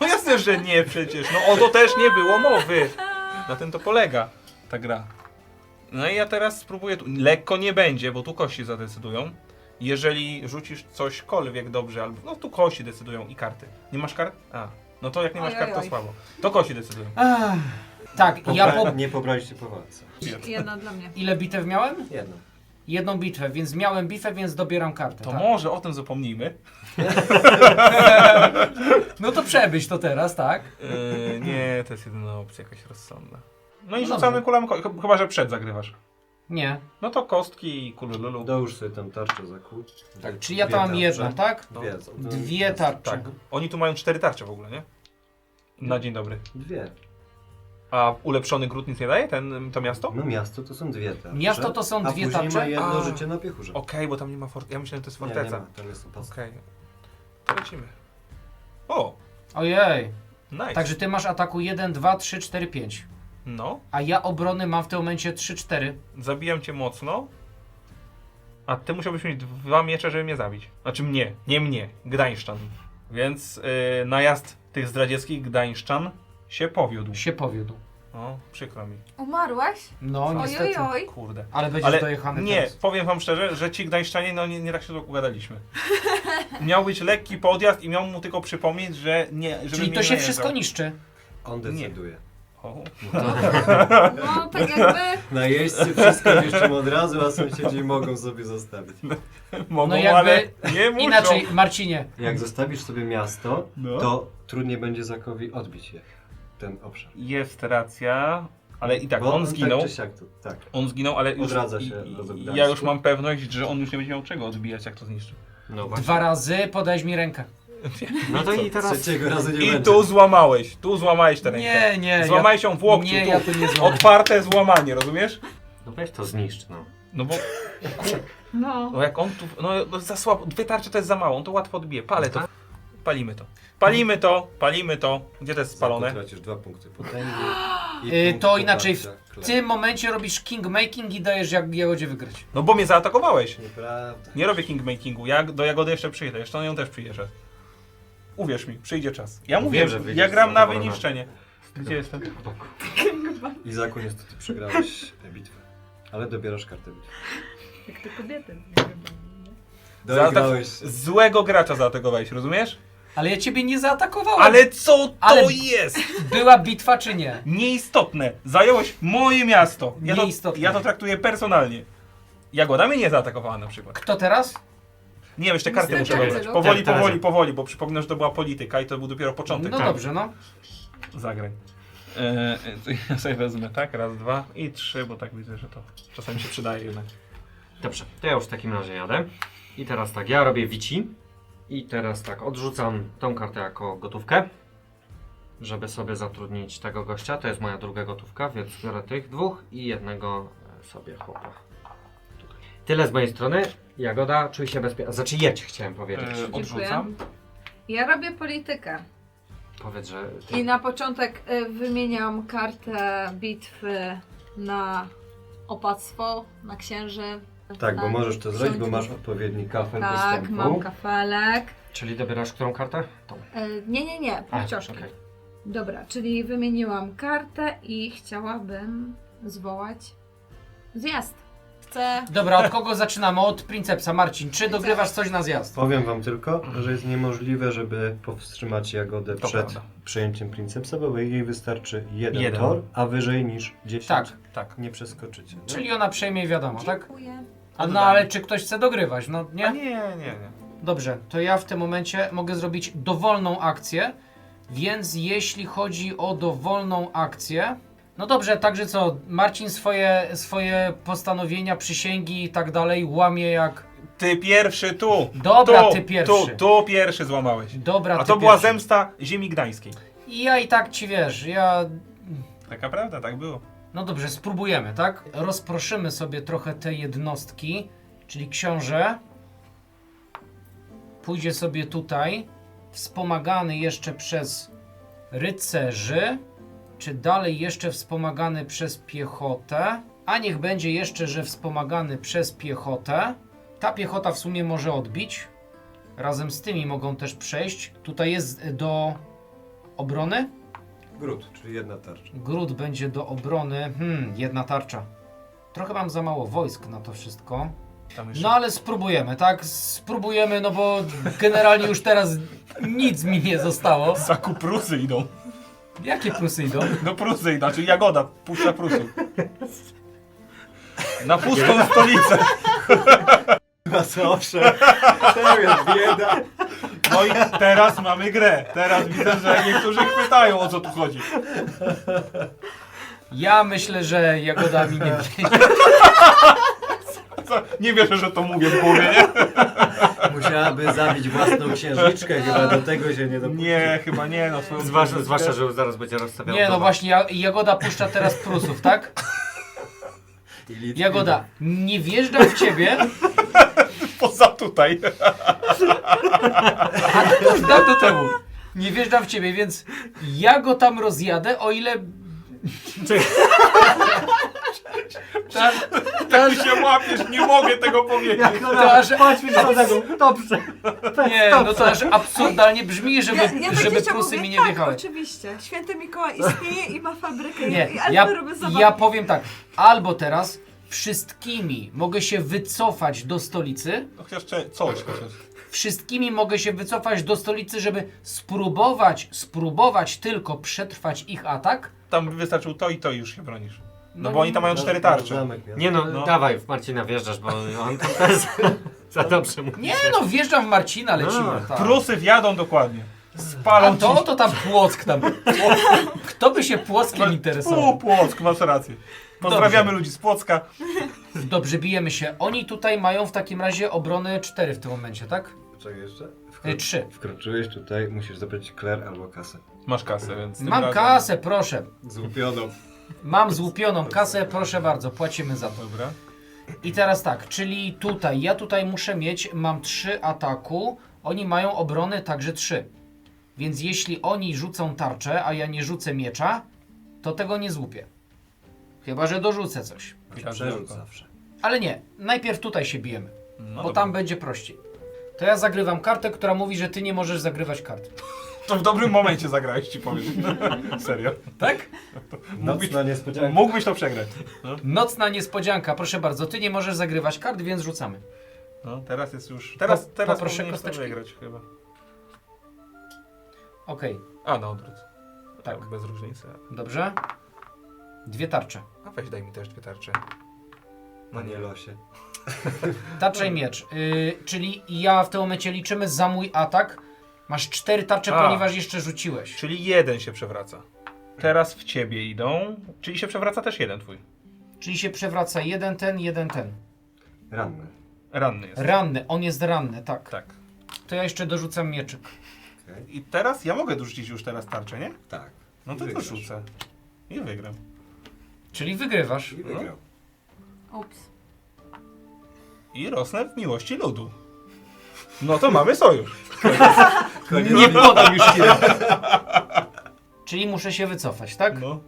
S3: No jasne, że nie przecież. No o to też nie było mowy. Na tym to polega ta gra. No i ja teraz spróbuję tu. Lekko nie będzie, bo tu kości zadecydują. Jeżeli rzucisz cośkolwiek dobrze, albo no tu kości decydują i karty. Nie masz kart? A. No to jak nie masz
S4: Oj,
S3: kart, to
S4: oj, oj.
S3: słabo. To kości decydują.
S2: Tak,
S5: Nie pobraliście po walce.
S4: Jedna dla mnie.
S2: Ile bitew miałem?
S5: Jedno.
S2: 1 bitwę, więc miałem bitwę, więc dobieram kartę.
S3: To
S2: tak?
S3: może o tym zapomnijmy.
S2: No to przebyć to teraz, tak?
S3: Nie, to jest jedyna opcja jakaś rozsądna. No i
S2: No
S3: rzucamy
S2: dobra.
S3: kulami, chyba że przed zagrywasz.
S2: Nie.
S3: No to kostki i kulululu.
S5: Dołóż sobie tam tarczę za kół.
S2: Tak, czyli ja
S5: Dwie
S2: to mam
S5: tarcze.
S2: jedną, tak?
S3: No.
S5: Dwie.
S2: 2 tarcze.
S3: Tak. Oni tu mają 4 tarcze w ogóle, nie? Na dzień dobry.
S5: Dwie.
S3: A ulepszony gród nic nie daje? To miasto?
S5: No miasto to są 2 tarcze.
S2: Miasto to są
S5: a
S2: 2
S5: później
S2: tarcze?
S5: ma jedno
S3: A.
S5: życie na piechurze.
S3: Okej, bo tam nie ma fortecy. Ja myślałem, że to jest
S5: Nie, nie
S3: forteca.
S5: ma, tam jest opaska.
S3: Okej. To lecimy. O!
S2: Ojej.
S3: Nice.
S2: Także ty masz ataku 1, 2, 3, 4, 5.
S3: No,
S2: A ja obrony mam w tym momencie 3, 4.
S3: zabijam cię mocno. A ty musiałbyś mieć 2 miecze, żeby mnie zabić. Znaczy mnie, nie mnie. Gdańszczan. Więc najazd tych zdradzieckich Gdańszczan się powiódł.
S2: Się powiódł.
S3: O, przykro mi.
S4: Umarłeś?
S2: No
S4: Oj,
S2: niestety.
S4: oj, oj.
S3: Kurde.
S2: Ale będziesz dojechany
S3: nie,
S2: teraz.
S3: powiem wam szczerze, że ci Gdańszczanie, no nie tak się tu ugadaliśmy. Miał być lekki podjazd i miał mu tylko przypomnieć, że nie, żeby
S2: Czyli
S3: mnie
S2: to
S3: nie
S2: się
S3: najeżdżał.
S2: wszystko niszczy.
S5: On decyduje.
S3: O,
S4: No tak jakby...
S5: Najeźdźcy wszystko niszczą od razu, a sąsiedzi mogą sobie zostawić.
S3: mogą,
S2: No jakby
S3: ale nie muszą.
S2: Inaczej, Marcinie.
S5: Jak zostawisz sobie miasto,
S3: No.
S5: to trudniej będzie Zakowi odbić je, ten obszar.
S3: Jest racja, ale i tak,
S5: Bo
S3: on zginął.
S5: Tak czy siak to, tak.
S3: On zginął, ale już,
S5: Odradza się los Gdańsku.
S3: ja już mam pewność, że on już nie będzie miał czego odbijać, jak to zniszczy.
S1: No właśnie.
S2: 2 razy podałeś mi rękę.
S1: No to i teraz...
S5: Trzeciego razu nie
S3: I
S5: będzie.
S3: tu złamałeś tę rękę.
S2: Nie, nie.
S3: Złamałeś ją w łokciu,
S2: Nie,
S3: tu.
S2: ja tu nie złamałem.
S3: Otwarte złamanie, rozumiesz?
S1: No weź to zniszcz, no.
S3: No bo
S4: No.
S3: no jak on tu, no za słabo, 2 tarcze to jest za mało, on to łatwo odbije. Palę to. Palimy to. Palimy to, palimy to. Gdzie to jest spalone?
S5: Tracisz 2 punkty potęgi.
S2: To inaczej w tym momencie robisz kingmaking i dajesz Jagodzie wygrać.
S3: No bo mnie zaatakowałeś.
S5: Nieprawda.
S3: Nie robię kingmakingu, ja do Jagody jeszcze przyjdę, jeszcze na nią też przyjeżdżę. Uwierz mi, przyjdzie czas. Ja
S1: Wiem,
S3: mówię,
S1: że
S3: że
S1: wyjdziesz
S3: ja gram na
S1: zadowolona.
S3: wyniszczenie. Gdzie jestem?
S5: Izaku, niestety przegrałeś bitwę. Ale dobierasz kartę bitwy.
S4: Jak to kobiety.
S5: Doigrałeś.
S3: Złego gracza zaatakowałeś, rozumiesz?
S2: Ale ja ciebie nie zaatakowałem.
S3: Ale co to
S2: Ale-
S3: jest?
S2: Była bitwa czy nie?
S3: Nieistotne. Zająłeś moje miasto.
S2: Nieistotne.
S3: Ja to traktuję personalnie. Jagoda mnie nie zaatakowała na przykład.
S2: Kto teraz?
S3: Nie wiem, jeszcze kartę
S4: Niestety,
S3: muszę wybrać.
S4: no.
S3: Powoli,
S1: Tak,
S3: powoli,
S1: teraz.
S3: powoli, bo przypominam, że to była polityka i to był dopiero początek.
S2: No
S3: Tak.
S2: dobrze, no.
S3: Zagrań. To ja sobie wezmę, tak? Raz, 2 i 3, bo tak widzę, że to czasami się przydaje jednak.
S1: Dobrze, to ja już w takim razie jadę. I teraz tak, ja robię wici. I teraz tak, odrzucam tą kartę jako gotówkę. Żeby sobie zatrudnić tego gościa. To jest moja druga gotówka, więc biorę tych 2 i jednego sobie chłopa. Tutaj. Tyle z mojej strony. Jagoda, czuj się bezpiecznie. Znaczy jedź, chciałem powiedzieć.
S3: Odrzucam.
S4: Ja robię politykę.
S1: Powiedz, że
S4: I na początek wymieniam kartę bitwy na opactwo, na księży.
S5: Tak, bo
S4: na
S5: możesz to zrobić, bo
S4: książę.
S5: masz odpowiedni kafel
S4: Tak,
S5: postępu.
S4: mam kafelek.
S1: Czyli dobierasz którą kartę? Tą.
S4: Nie, półcioszki.
S1: okej.
S4: Dobra, czyli wymieniłam kartę i chciałabym zwołać zjazd. Chcę...
S2: Dobra, od kogo zaczynamy? Od Princepsa. Marcin, czy dogrywasz coś na zjazd?
S5: Powiem wam tylko, że jest niemożliwe, żeby powstrzymać Jagodę
S3: To
S5: przed
S3: prawda.
S5: przejęciem Princepsa, bo jej wystarczy jeden
S1: Jeden.
S5: tor, a wyżej niż 10
S2: Tak.
S3: Tak.
S5: nie przeskoczycie. No.
S2: Czyli ona przejmie wiadomo, tak?
S4: Dziękuję.
S2: No ale czy ktoś chce dogrywać? No
S3: Nie,
S2: nie?
S3: nie.
S2: Dobrze, to ja w tym momencie mogę zrobić dowolną akcję, więc jeśli chodzi o dowolną akcję... No dobrze, także co, Marcin swoje postanowienia, przysięgi i tak dalej łamie jak...
S3: Ty pierwszy tu!
S2: Dobra,
S3: tu,
S2: ty pierwszy.
S3: Tu pierwszy złamałeś.
S2: Dobra,
S3: A
S2: ty
S3: to była
S2: pierwszy.
S3: zemsta ziemi gdańskiej.
S2: I ja i tak ci wiesz,
S3: Taka prawda, tak było.
S2: No dobrze, spróbujemy, tak? Rozproszymy sobie trochę te jednostki, czyli książę pójdzie sobie tutaj, wspomagany jeszcze przez rycerzy, czy dalej jeszcze wspomagany przez piechotę, a niech będzie jeszcze, że wspomagany przez piechotę. Ta piechota w sumie może odbić, razem z tymi mogą też przejść. Tutaj jest do obrony.
S5: Gród, czyli jedna tarcza.
S2: Gród będzie do obrony. Jedna tarcza. Trochę mam za mało wojsk na to wszystko.
S3: Tam jeszcze...
S2: No ale spróbujemy, tak? Spróbujemy, no bo generalnie już teraz nic mi nie zostało.
S3: Zakup Prusy idą.
S2: Jakie plusy idą?
S3: No Prusy idą, czyli Jagoda puszcza Prusów. Na pustą stolicę.
S5: Zawsze. To jest bieda.
S3: No i teraz mamy grę. Teraz widzę, że niektórzy pytają, o co tu chodzi.
S2: Ja myślę, że Jagoda mi nie wiezie.
S3: Co? Nie wierzę, że to mówię w głowie, nie?
S5: Musiałaby zabić własną księżniczkę, chyba do tego się nie dopuści.
S3: Nie, chyba nie, no swoją
S1: Zwłaszcza, że zaraz będzie rozstawiał.
S2: Nie, no
S1: doma.
S2: właśnie, Jagoda puszcza teraz Prusów, tak?
S5: I Litwina.
S2: Jagoda, nie wjeżdżam w ciebie,
S3: Poza tutaj.
S2: a to już dawno temu. Nie wjeżdżam w ciebie, więc ja go tam rozjadę, o ile...
S3: Ty się łapiesz, nie mogę tego powiedzieć.
S2: To aż,
S1: Dobrze.
S2: nie, no to aż absurdalnie brzmi, żeby
S6: tak
S2: Prusy mi nie
S6: tak,
S2: wjechały.
S6: oczywiście. Święty Mikołaj istnieje i ma fabrykę
S2: Nie,
S6: i
S2: ja,
S6: Alfy robią zabawki.
S2: ja powiem tak, albo teraz wszystkimi mogę się wycofać do stolicy,
S3: No chociaż coś chociaż.
S2: wszystkimi mogę się wycofać do stolicy, żeby spróbować tylko przetrwać ich atak.
S3: Tam by wystarczył to i już się bronisz. No
S2: No
S3: bo oni tam mają 4 tarcze.
S5: Zamek miał.
S1: Nie no,
S3: No.
S1: dawaj, w Marcina wjeżdżasz, bo on tam też za dobrze mówi.
S2: Nie no, wjeżdżam w Marcina, lecimy.
S1: No,
S2: tak.
S3: Prusy wjadą dokładnie.
S2: A
S3: Spalą
S2: to tam Płock tam. Kto by się Płockiem interesował?
S3: Płock, masz rację. Pozdrawiamy
S2: Dobrze.
S3: ludzi z Płocka.
S2: Dobrze, bijemy się. Oni tutaj mają w takim razie obrony 4 w tym momencie, tak?
S5: Czekaj jeszcze.
S2: 3.
S5: Wkroczyłeś tutaj, musisz zabrać Claire albo kasę.
S3: Masz kasę, więc tym
S2: Mam
S3: razem-
S2: kasę, proszę.
S5: Złupioną.
S2: Mam złupioną kasę, proszę bardzo, płacimy za to.
S3: Dobra.
S2: I teraz tak, czyli tutaj, ja tutaj muszę mieć, mam 3 ataku, oni mają obrony także 3. Więc jeśli oni rzucą tarczę, a ja nie rzucę miecza, to tego nie złupię. Chyba że dorzucę coś.
S5: Przerzut zawsze.
S2: Ale nie, najpierw tutaj się bijemy,
S3: No
S2: bo
S3: dobra.
S2: tam będzie prościej. To ja zagrywam kartę, która mówi, że ty nie możesz zagrywać kart.
S3: To w dobrym momencie zagrałeś, ci powiem. Serio.
S2: Tak?
S5: Nocna niespodzianka.
S3: Mógłbyś to przegrać. No.
S2: Nocna niespodzianka, proszę bardzo, ty nie możesz zagrywać kart, więc rzucamy.
S3: No, teraz jest już... Teraz
S2: poproszę
S3: powinieneś to
S2: kosteczki.
S3: wygrać chyba.
S2: Okej,
S3: A, na odwrót.
S2: tak,
S3: Bez różnicy.
S2: dobrze. 2 tarcze.
S3: A weź daj mi też 2 tarcze.
S5: No nie losie.
S2: Tarcza i miecz. Czyli ja w tym momencie liczymy za mój atak. Masz 4 tarcze,
S3: A.
S2: ponieważ jeszcze rzuciłeś.
S3: Czyli 1 się przewraca. Teraz w ciebie idą. Czyli się przewraca też 1 twój.
S2: Czyli się przewraca jeden ten.
S5: Ranny.
S3: Ranny jest.
S2: Ranny, on jest ranny, tak.
S3: Tak.
S2: To ja jeszcze dorzucam mieczyk.
S5: Okay.
S3: I teraz ja mogę dorzucić już teraz tarczę, nie?
S5: Tak.
S3: No to
S5: Wygrasz.
S3: dorzucę. I wygram.
S2: Czyli wygrywasz.
S5: I wygrał.
S4: Ups.
S3: I rosnę w miłości ludu. No to mamy sojusz.
S2: Nie podam już chwilę. Czyli muszę się wycofać, tak?
S3: No.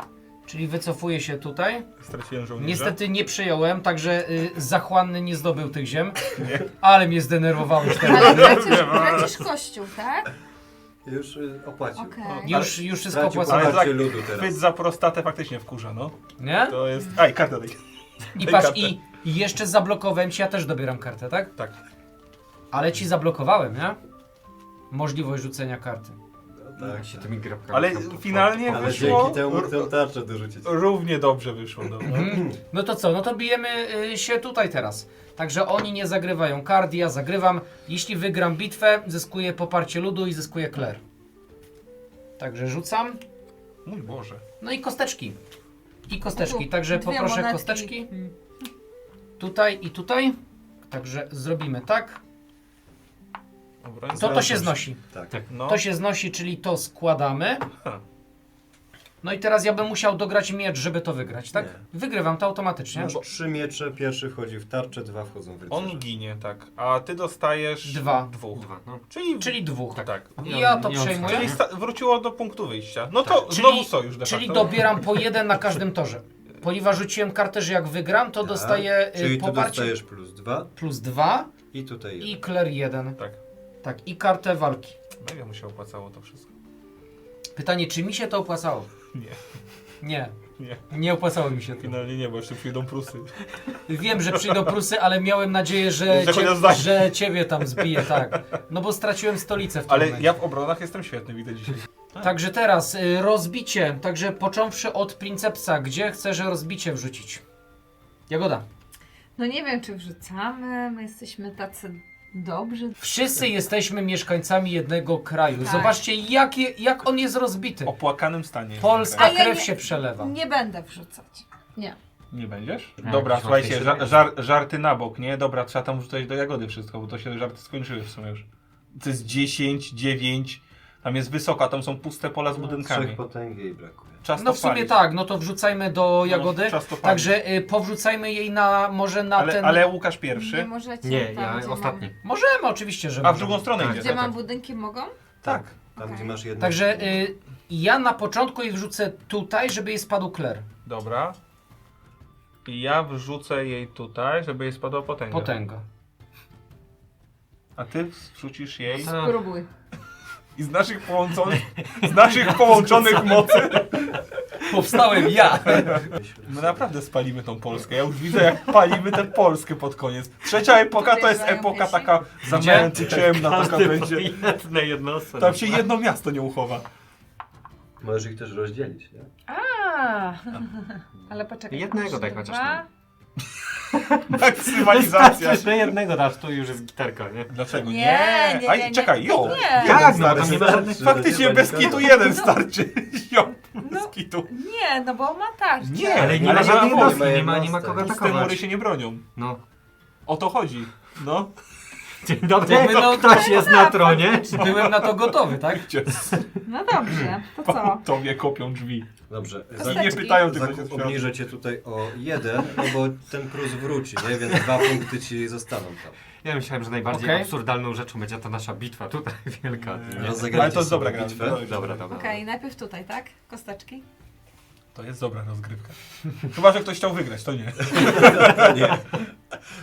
S2: Czyli wycofuję się tutaj.
S3: Straciłem żołnierza.
S2: Niestety nie przyjąłem, także zachłanny nie zdobył tych ziem. Ale mnie zdenerwowałeś teraz.
S4: Ale tracisz kościół, tak?
S5: Już opłacił.
S4: Okej.
S2: Już wszystko
S5: Stracił
S2: opłacone.
S3: Ale
S5: poparcie
S3: tak,
S5: ludu teraz.
S3: chwyt za prostatę faktycznie wkurza, no.
S2: Nie?
S3: To jest... Aj, kartę daj.
S2: I
S3: daj
S2: patrz,
S3: kartę.
S2: i jeszcze zablokowałem ci, ja też dobieram kartę, tak?
S3: Tak.
S2: Ale ci zablokowałem, nie? Możliwość rzucenia karty.
S5: No, tak,
S1: się
S5: tak.
S1: tymi grabkami.
S3: Ale finalnie
S5: Ale
S3: wyszło...
S5: dzięki temu mógł tę tarczę dorzucić.
S3: Równie dobrze wyszło. No.
S2: No to co? No to bijemy się tutaj teraz. Także oni nie zagrywają kart, ja zagrywam. Jeśli wygram bitwę, zyskuję poparcie ludu i zyskuję kler. Także rzucam.
S3: Mój Boże.
S2: No i kosteczki. I kosteczki.
S4: Tu,
S2: Także
S4: 2
S2: poproszę
S4: monetki.
S2: kosteczki. Tutaj i tutaj. Także zrobimy tak.
S3: Dobra,
S2: To się znosi.
S5: Tak.
S3: no.
S2: To się znosi, czyli to składamy.
S3: Ha.
S2: No i teraz ja bym musiał dograć miecz, żeby to wygrać, tak?
S5: Nie.
S2: Wygrywam to automatycznie.
S5: Masz 3 miecze, pierwszy wchodzi w tarczę, 2 wchodzą w rycerza.
S3: On ginie, tak. A ty dostajesz...
S2: 2.
S3: 2.
S1: Dwa, no.
S2: Czyli 2.
S3: Tak.
S2: I ja to
S1: Nie
S2: przejmuję.
S3: Czyli wróciło do punktu wyjścia. No to
S2: Czyli-
S3: znowu sojusz de
S2: Czyli
S3: facto.
S2: dobieram po 1 na każdym torze. Ponieważ rzuciłem kartę, że jak wygram, to
S5: Tak.
S2: dostaję
S5: Czyli tu
S2: poparcie
S5: dostajesz plus 2
S2: plus 2
S5: i tutaj 1.
S2: i kler 1.
S3: Tak.
S2: Tak, i kartę walki.
S3: Mega mu się opłacało to wszystko.
S2: Pytanie, czy mi się to opłacało?
S3: Nie.
S2: Nie.
S3: Nie.
S2: Nie opłacało mi się to.
S3: Finalnie nie, bo jeszcze przyjdą Prusy.
S2: Wiem, że przyjdą Prusy, ale miałem nadzieję, że,
S3: Że chociaż zdanie.
S2: że ciebie tam zbiję, tak. No bo straciłem stolicę w tym
S3: Ale
S2: momencie.
S3: ja w obronach jestem świetny, widzę dzisiaj.
S2: Także teraz rozbicie, także począwszy od Princepsa, gdzie chcesz rozbicie wrzucić? Jagoda.
S4: No nie wiem, czy wrzucamy. My jesteśmy tacy dobrzy.
S2: Wszyscy jesteśmy mieszkańcami jednego kraju.
S4: Tak.
S2: Zobaczcie, jak on jest rozbity.
S3: W opłakanym stanie. jest
S2: Polska
S3: ten
S4: A ja
S2: krew
S4: nie-
S2: się przelewa.
S4: Nie będę wrzucać. Nie.
S3: kraj. Nie będziesz?
S1: Nie,
S3: Dobra,
S1: jakiś
S3: słuchajcie,
S1: łatwiejszy
S3: żarty na bok, nie? Dobra, trzeba tam wrzucać do Jagody wszystko, bo to się żarty skończyły w sumie już. To jest 10, 9, tam jest wysoko, tam są puste pola z budynkami.
S5: 3 potęgi jej brakuje.
S3: Czas
S2: No
S3: to
S2: w sumie
S3: palić.
S2: tak, no to wrzucajmy do Jagody.
S3: czas to palić.
S2: Także powrzucajmy jej na może na ten...
S3: Ale Łukasz
S4: Nie
S3: pierwszy.
S4: możecie.
S1: Nie,
S4: tam,
S1: ja
S4: gdzie
S1: ostatni.
S2: Możemy, oczywiście, że
S3: A w
S2: możemy.
S3: drugą stronę
S1: Tak.
S3: idzie.
S4: Gdzie mam budynki mogą?
S3: Tak.
S5: Tam
S4: Okej.
S5: gdzie masz jedno.
S2: Także ja na początku jej wrzucę tutaj, żeby jej spadł kler.
S3: Dobra. I ja wrzucę jej tutaj, żeby jej spadła potęga.
S2: Potęga.
S3: A ty wrzucisz jej
S1: Tak.
S4: Spróbuj.
S3: i z naszych połączonych mocy
S2: Powstałem ja!
S3: my naprawdę spalimy tą Polskę. Ja już widzę, jak palimy tę Polskę pod koniec. Trzecia epoka to jest
S4: Wyjeżdżają
S3: epoka
S4: piesi?
S3: taka zamęty, ciemna taka
S1: Każdy
S3: będzie.
S1: jedne jednostce.
S3: Tam się jedno miasto nie uchowa.
S5: Możesz ich też rozdzielić, nie?
S4: Ale poczekaj.
S1: Jednego daj chociaż tam.
S3: Maksymalizacja.
S1: Jeszcze jednego dasz, tu już jest giterka, nie?
S3: Dlaczego
S4: Nie,
S3: nie?
S4: nie,
S3: Aj,
S4: nie,
S3: czekaj,
S4: nie.
S3: jo!
S4: Nie.
S3: Jeden
S1: Jak? No,
S3: starczy.
S1: tam nie ma żadnych-
S3: Faktycznie bez kitu jeden starczy. Jo, bez
S4: No.
S3: kitu.
S4: Nie, no bo ma tarczę.
S3: Nie,
S1: Ale nie
S3: ale
S1: ma żadnej
S3: nie ma
S1: jednostki,
S5: wojny.
S1: nie ma kogo
S3: Puste mury
S1: atakować.
S3: się nie bronią.
S1: No.
S3: O to chodzi. No.
S1: Dzień dobry,
S2: Jakby no-
S1: ktoś jest na tronie.
S2: Byłem na to gotowy, tak?
S4: No dobrze, to co?
S3: Tobie kopią drzwi.
S5: Dobrze.
S4: Kosteczki.
S3: Nie pytają tylko
S5: Zakup obniżę cię tutaj o 1, no bo ten plus wróci, nie? Więc 2 punkty ci zostaną tam.
S1: Ja myślałem, że najbardziej
S2: Okej.
S1: absurdalną rzeczą będzie ta nasza bitwa tutaj wielka. Nie?
S5: Rozegrajcie
S3: Ale to jest
S5: sobie
S3: dobra gra.
S5: bitwę.
S1: Dobra, dobra.
S4: Okej, najpierw tutaj, tak? Kosteczki.
S3: To jest dobra rozgrywka. Chyba, że ktoś chciał wygrać, to nie.
S5: Nie.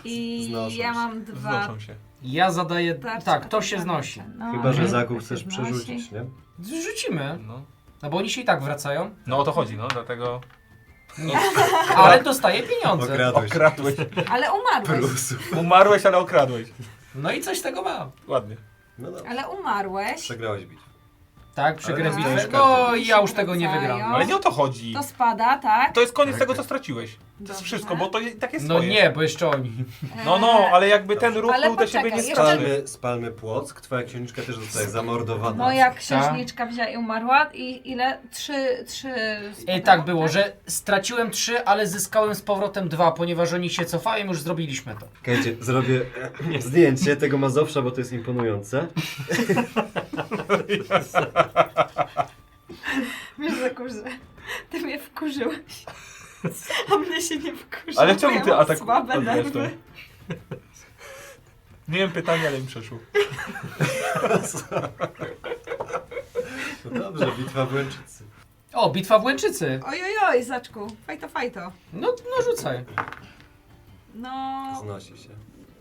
S4: I
S5: Znoszą
S4: ja
S5: się.
S4: mam 2
S3: Znoszą się.
S2: Ja zadaję...
S4: tarcze.
S2: Tak, to się znosi.
S4: No.
S5: Chyba, że
S2: Mhm.
S5: zakup chcesz
S4: Znosi.
S5: przerzucić, nie?
S2: Rzucimy.
S3: No.
S2: No bo oni się i tak wracają.
S3: No o to chodzi, no dlatego
S2: Ale dostaję pieniądze.
S5: Okradłeś.
S3: okradłeś.
S4: Ale umarłeś.
S5: Plusów.
S3: Umarłeś, ale okradłeś.
S2: No i coś z tego mam.
S3: Ładnie.
S5: No dobrze.
S4: Ale umarłeś.
S5: Przegrałeś bitwę.
S2: Tak, przegrę
S5: Ale
S2: bitwę.
S5: dostajesz
S2: No
S5: kartę.
S2: i ja już tego nie wygram.
S4: Wracają.
S3: Ale nie o to chodzi.
S4: To spada, tak?
S3: To jest koniec
S1: Tak,
S3: tego,
S1: tak.
S3: co straciłeś. To jest
S4: Dobrze.
S3: wszystko, bo to i tak jest
S2: No
S3: twoje.
S2: nie, bo jeszcze oni.
S3: No, ale jakby ten ruch
S4: Ale
S3: był do ciebie
S4: poczekaj,
S3: nie
S4: jeszcze-
S3: straszny.
S5: Spalmy Płock, twoja księżniczka też zostaje zamordowana.
S4: Moja księżniczka wzięła i umarła i ile? 3
S2: Tak było, że straciłem 3, ale zyskałem z powrotem 2, ponieważ oni się cofają, już zrobiliśmy to.
S5: Czekajcie, zrobię zdjęcie tego Mazowsza, bo to jest imponujące.
S4: Wiesz, Zakurze, ty mnie wkurzyłeś. A mnie się nie wkurzyło.
S3: Ale czemu
S4: bo
S3: ty
S4: ja mam
S3: atakujesz?
S4: słabe nerwy.
S3: Nie wiem pytania, ale mi przeszło.
S5: No dobrze, bitwa w Łęczycy.
S2: O, bitwa w Łęczycy.
S4: Ojojoj, Zaczku, fajto.
S2: No rzucaj.
S4: No,
S5: Znosi się.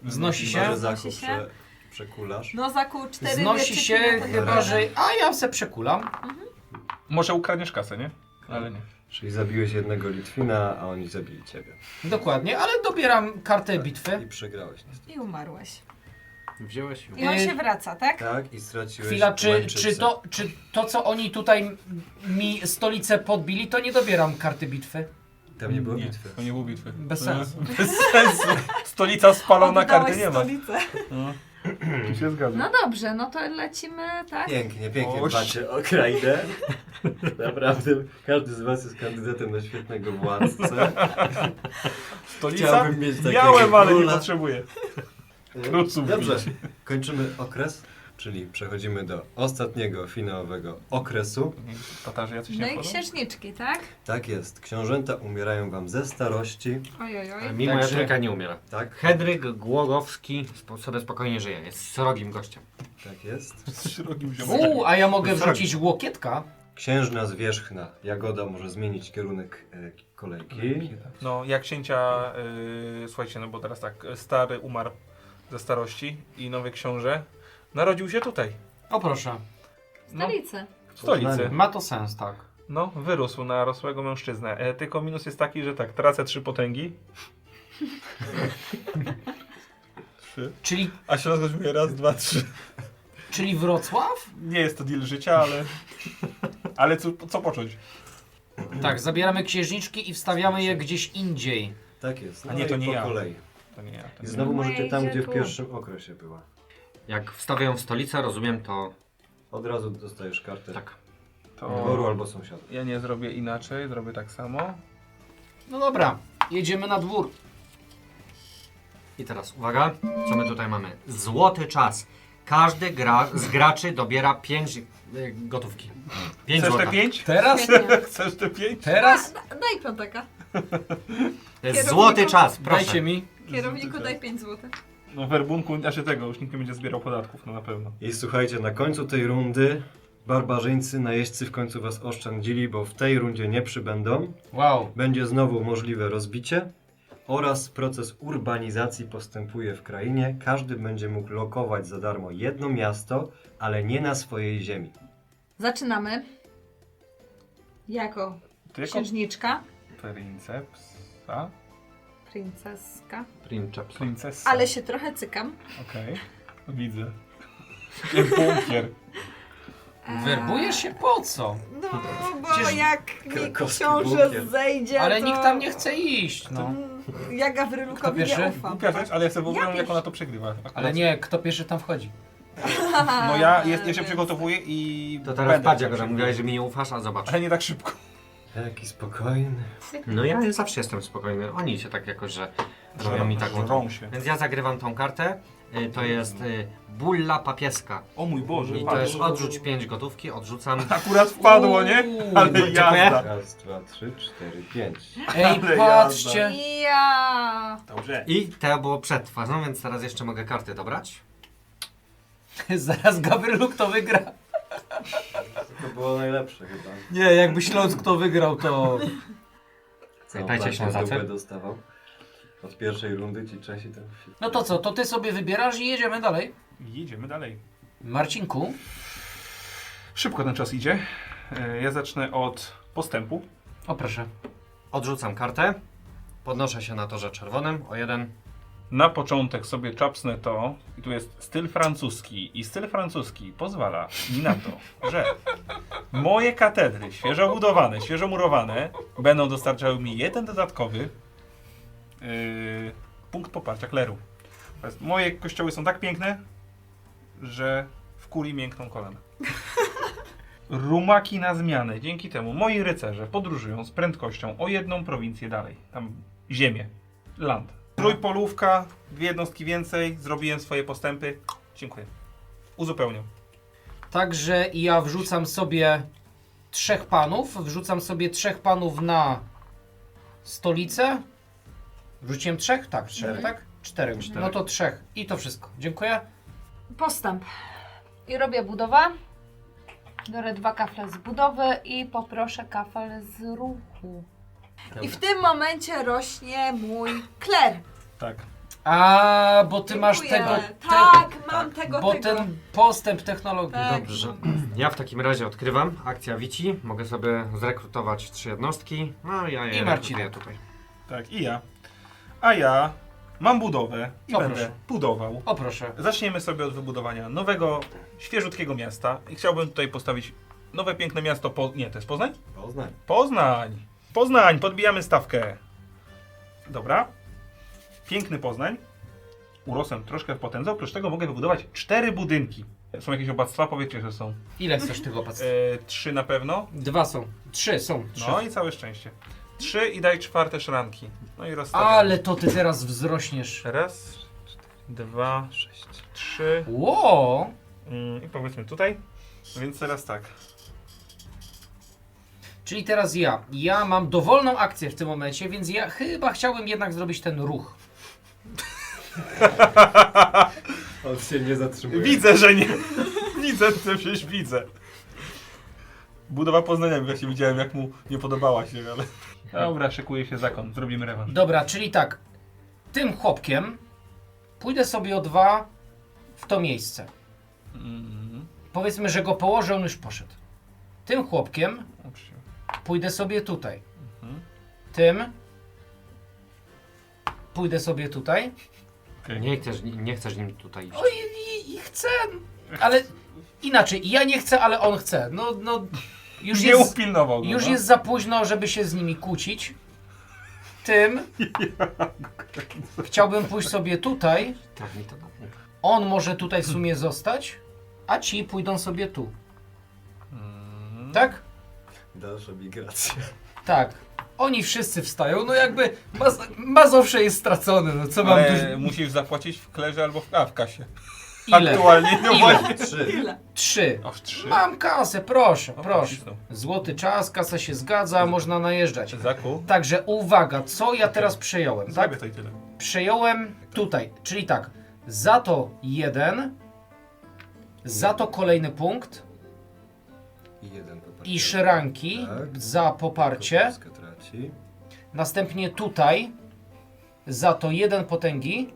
S2: Znosi się?
S5: Może
S4: Znosi
S5: zakup
S4: się?
S5: przekulasz.
S4: no Zaku, 4
S2: Znosi się, chyba że... A ja se przekulam.
S3: Może ukradniesz kasę, nie? Ale nie.
S5: Czyli zabiłeś jednego Litwina, a oni zabili ciebie.
S2: Dokładnie, ale dobieram kartę bitwy.
S5: I przegrałeś niestety.
S4: I umarłeś.
S1: Wziąłeś ją.
S4: I on się wraca, tak?
S5: Tak, i straciłeś
S2: Chwila, czy
S5: Łęczycę.
S2: to, co oni tutaj mi stolicę podbili, to nie dobieram karty bitwy.
S5: Tam nie było
S3: Nie,
S5: bitwy.
S3: to nie było bitwy.
S2: Bez sensu.
S3: Bez sensu. Stolica spalona,
S4: Oddałeś
S3: karty nie ma.
S4: stolicę.
S3: No. Tu się zgadza.
S4: No dobrze, no to lecimy, tak?
S5: Pięknie, pięknie
S3: Oś.
S5: dbacie o krainę. Naprawdę, każdy z was jest kandydatem na świetnego władcę.
S3: Stolica
S5: Chciałbym mieć takiego
S3: miałem, ale nie
S5: króla.
S3: potrzebuję. Króców
S5: Dobrze,
S3: bić.
S5: kończymy okres, czyli przechodzimy do ostatniego, finałowego okresu.
S3: Tatarzy jacyś
S4: No
S3: nie
S4: i
S3: wchodzą?
S4: księżniczki, tak?
S5: Tak jest, książęta umierają wam ze starości,
S4: Ojojoj.
S1: Mi moja
S2: Także-
S1: trójka nie umiera.
S5: tak?
S1: Hedryk Głogowski sobie spokojnie żyje, jest srogim gościem.
S5: Tak jest.
S3: Z szerokim ziomeczkiem.
S2: A ja mogę
S1: Wystarczy.
S2: wrzucić łokietka.
S5: Księżna zwierzchna Jagoda może zmienić kierunek kolejki.
S3: No, jak księcia, słuchajcie, no bo teraz tak, stary umarł ze starości i nowy książę narodził się tutaj,
S2: O proszę.
S3: no,
S4: Stolicy.
S3: w stolicy.
S2: Ma to sens, tak.
S3: No, wyrósł na rosłego mężczyznę. Tylko minus jest taki, że tak, tracę 3 potęgi. 3.
S2: Czyli,
S3: A się rozgrzebuje raz, 2, 3.
S2: czyli Wrocław?
S3: Nie jest to deal życia, ale... Ale co począć?
S2: Tak, zabieramy księżniczki i wstawiamy je gdzieś indziej.
S5: Tak jest.
S3: A nie, to
S5: i
S3: nie
S5: po
S3: ja.
S5: kolei.
S3: To nie ja. To
S5: I
S3: nie
S5: znowu
S4: Moja
S5: możecie tam,
S4: idzie
S5: gdzie w
S4: tu.
S5: pierwszym okresie była.
S1: Jak wstawiają w stolicę, rozumiem, to
S5: Od razu dostajesz kartę
S1: tak.
S5: dworu
S3: To
S5: albo sąsiada.
S3: ja nie zrobię inaczej, zrobię tak samo.
S2: No dobra, jedziemy na dwór.
S1: I teraz uwaga, co my tutaj mamy? Złoty czas. Każdy z graczy dobiera 5 gotówki. 5
S3: Chcesz
S1: złota.
S3: te 5?
S2: Teraz?
S4: Świetnie.
S3: Chcesz te 5?
S2: Teraz?
S4: Daj piątaka.
S1: To jest złoty czas, proszę.
S2: Dajcie mi.
S4: Kierowniku daj 5 zł.
S3: No werbunku, znaczy tego, już nikt nie będzie zbierał podatków, no na pewno.
S5: I słuchajcie, na końcu tej rundy barbarzyńcy, najeźdźcy w końcu was oszczędzili, bo w tej rundzie nie przybędą.
S2: Wow.
S5: Będzie znowu możliwe rozbicie oraz proces urbanizacji postępuje w krainie. Każdy będzie mógł lokować za darmo jedno miasto, ale nie na swojej ziemi.
S4: Zaczynamy. Jako
S3: Ty jako
S4: księżniczka,
S3: princepsa?
S4: princeska.
S3: Princesa.
S4: Ale się trochę cykam.
S3: Okej, widzę. Jak bunkier.
S2: Werbujesz się po co?
S4: No, bo
S2: Przecież
S4: jak mi
S5: krakowski
S4: książę
S5: bunkier.
S4: zejdzie,
S2: Ale
S4: to...
S2: nikt tam nie chce iść, no.
S4: Ja
S2: Kto
S4: Gawrylukowi
S2: pierwszy?
S4: nie ufam.
S3: Głupia rzecz, ale ja sobie wyobrażam, jak
S4: pierwszy.
S3: ona to przegrywa. Akurat.
S2: Ale nie, kto pierwszy tam wchodzi.
S3: No ja się przygotowuję i...
S1: To teraz
S3: będę
S1: patrz,
S3: tak
S1: jak
S3: szybko.
S1: mówiłeś, że mi nie ufasz, a zobacz.
S3: Ale nie tak szybko.
S5: Jaki spokojny.
S1: No ja zawsze jestem spokojny. Oni się tak jakoś, że robią mi tak.
S3: Żrą się.
S1: Więc ja zagrywam tą kartę. to jest bulla papieska.
S3: O mój Boże,
S1: I to
S3: patrz.
S1: jest odrzuć 5 gotówki, odrzucam.
S3: Akurat wpadło, nie? Ale
S1: dziękuję.
S3: jazda.
S5: Raz, 2, 3, 4, 5.
S2: Ej,
S3: Ale
S2: patrzcie!
S4: Ja.
S3: Dobrze.
S1: I to było przed twarzą, więc teraz jeszcze mogę karty dobrać.
S2: Zaraz Gawryluk to wygra.
S5: To było najlepsze chyba.
S2: Nie, jakby Śląsk to wygrał, to...
S1: Pamiętajcie,
S5: Całą
S1: Ślązacy.
S5: dupę dostawał. Od pierwszej rundy ci Czesi ten film.
S2: No to co, to ty sobie wybierasz i jedziemy dalej.
S3: Jedziemy dalej.
S2: Marcinku,
S3: Szybko ten czas idzie. Ja zacznę od postępu.
S2: o proszę.
S1: Odrzucam kartę. Podnoszę się na torze czerwonym o 1.
S3: Na początek sobie czapsnę to, i tu jest styl francuski. I styl francuski pozwala mi na to, że moje katedry, świeżo budowane, świeżo murowane, będą dostarczały mi jeden dodatkowy punkt poparcia kleru. Moje kościoły są tak piękne, że w kuli miękną kolana. Rumaki na zmianę. Dzięki temu moi rycerze podróżują z prędkością o 1 prowincję dalej. Tam ziemię. Land. Trójpolówka, 2 jednostki więcej. Zrobiłem swoje postępy. Dziękuję. Uzupełniam.
S2: Także ja wrzucam sobie 3 panów. Wrzucam sobie 3 panów na stolicę. Wrzuciłem 3? Tak, 4, tak? 4. No to 3. I to wszystko. Dziękuję.
S4: Postęp. I robię budowę. Biorę 2 kafle z budowy i poproszę kafel z ruchu. I w tym momencie rośnie mój kler.
S3: Tak.
S2: A, bo ty masz
S4: Dziękuję.
S2: tego...
S4: Tak, mam tego,
S2: Bo
S4: tego.
S2: ten postęp technologii.
S4: Tak.
S1: Dobrze. Ja w takim razie odkrywam akcja Wici. Mogę sobie zrekrutować 3 jednostki. No ja je
S2: I Marcina.
S1: rekrutuję tutaj.
S3: Tak, i ja. A ja mam budowę i
S2: O,
S3: będę
S2: proszę.
S3: budował.
S2: O proszę.
S3: Zaczniemy sobie od wybudowania nowego, świeżutkiego miasta. I chciałbym tutaj postawić nowe, piękne miasto. Nie, to jest Poznań?
S5: Poznań.
S3: Poznań! Poznań! Podbijamy stawkę. Dobra. Piękny Poznań. Urosłem troszkę w potędze. Oprócz tego mogę wybudować 4 budynki. Są jakieś opłactwa? Powiedzcie, że są.
S2: Ile chcesz tych opłat?
S3: 3 na pewno.
S2: 2 są. 3 są. 3.
S3: No i całe szczęście. 3 i daj 4 szranki. No i rozstawiamy.
S2: Ale to ty teraz wzrośniesz.
S3: Raz, 2, 3.
S2: Ło!
S3: I powiedzmy tutaj. Więc teraz tak.
S2: Czyli teraz ja. Ja mam dowolną akcję w tym momencie, więc ja chyba chciałbym jednak zrobić ten ruch.
S5: On się nie zatrzymuje.
S3: Widzę, że nie. Widzę, to przecież widzę. Budowa Poznania, właśnie widziałem, jak mu nie podobała się, ale... Dobra, szykuje się zakon. Zrobimy rewanż.
S2: Dobra, czyli tak. Tym chłopkiem pójdę sobie o 2 w to miejsce. Powiedzmy, że go położę, on już poszedł. Tym chłopkiem pójdę sobie tutaj. Tym pójdę sobie tutaj.
S1: Nie chcesz nim tutaj iść.
S2: Oj, i chcę, ale inaczej. Ja nie chcę, ale on chce. No już
S3: Nie
S2: jest,
S3: upilnował go,
S2: już
S3: no.
S2: jest za późno, żeby się z nimi kłócić. Tym chciałbym pójść sobie tutaj.
S1: Tak mi to da.
S2: On może tutaj w sumie zostać, a ci pójdą sobie tu. Tak?
S5: Dalsza migracja.
S2: Tak. Oni wszyscy wstają, no jakby Mazowsze jest stracone, no co mam tu...
S3: Ale musisz zapłacić w klerze albo w kasie.
S2: Ile?
S3: Aktualnie, no
S2: Ile?
S3: właśnie.
S5: 3.
S2: 3.
S3: Aż 3.
S2: Mam kasę, proszę,
S3: O,
S2: proszę.
S3: pocisnął.
S2: Złoty czas, kasa się zgadza, można najeżdżać.
S3: Zaku.
S2: Także uwaga, co ja teraz przejąłem, tak?
S3: Zrobię to i tyle.
S2: Przejąłem tutaj, czyli tak, za to 1, za to kolejny punkt
S5: I 1 poparcie.
S2: i szranki
S5: Tak.
S2: za poparcie.
S5: Polska traci.
S2: Następnie tutaj za to 1 potęgi,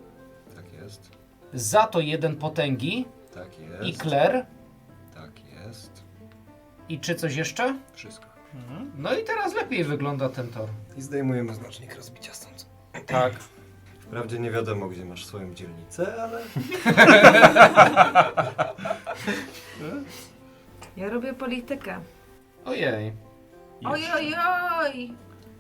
S5: Tak jest.
S2: za to 1 potęgi
S5: Tak jest.
S2: i kler.
S5: Tak jest.
S2: I czy coś jeszcze?
S5: Wszystko.
S2: No i teraz lepiej wygląda ten tor.
S5: I zdejmujemy znacznik rozbicia stąd.
S2: Tak.
S5: Wprawdzie nie wiadomo, gdzie masz swoją dzielnicę, ale...
S4: Ja robię politykę.
S2: Ojej.
S4: Oj, oj, oj.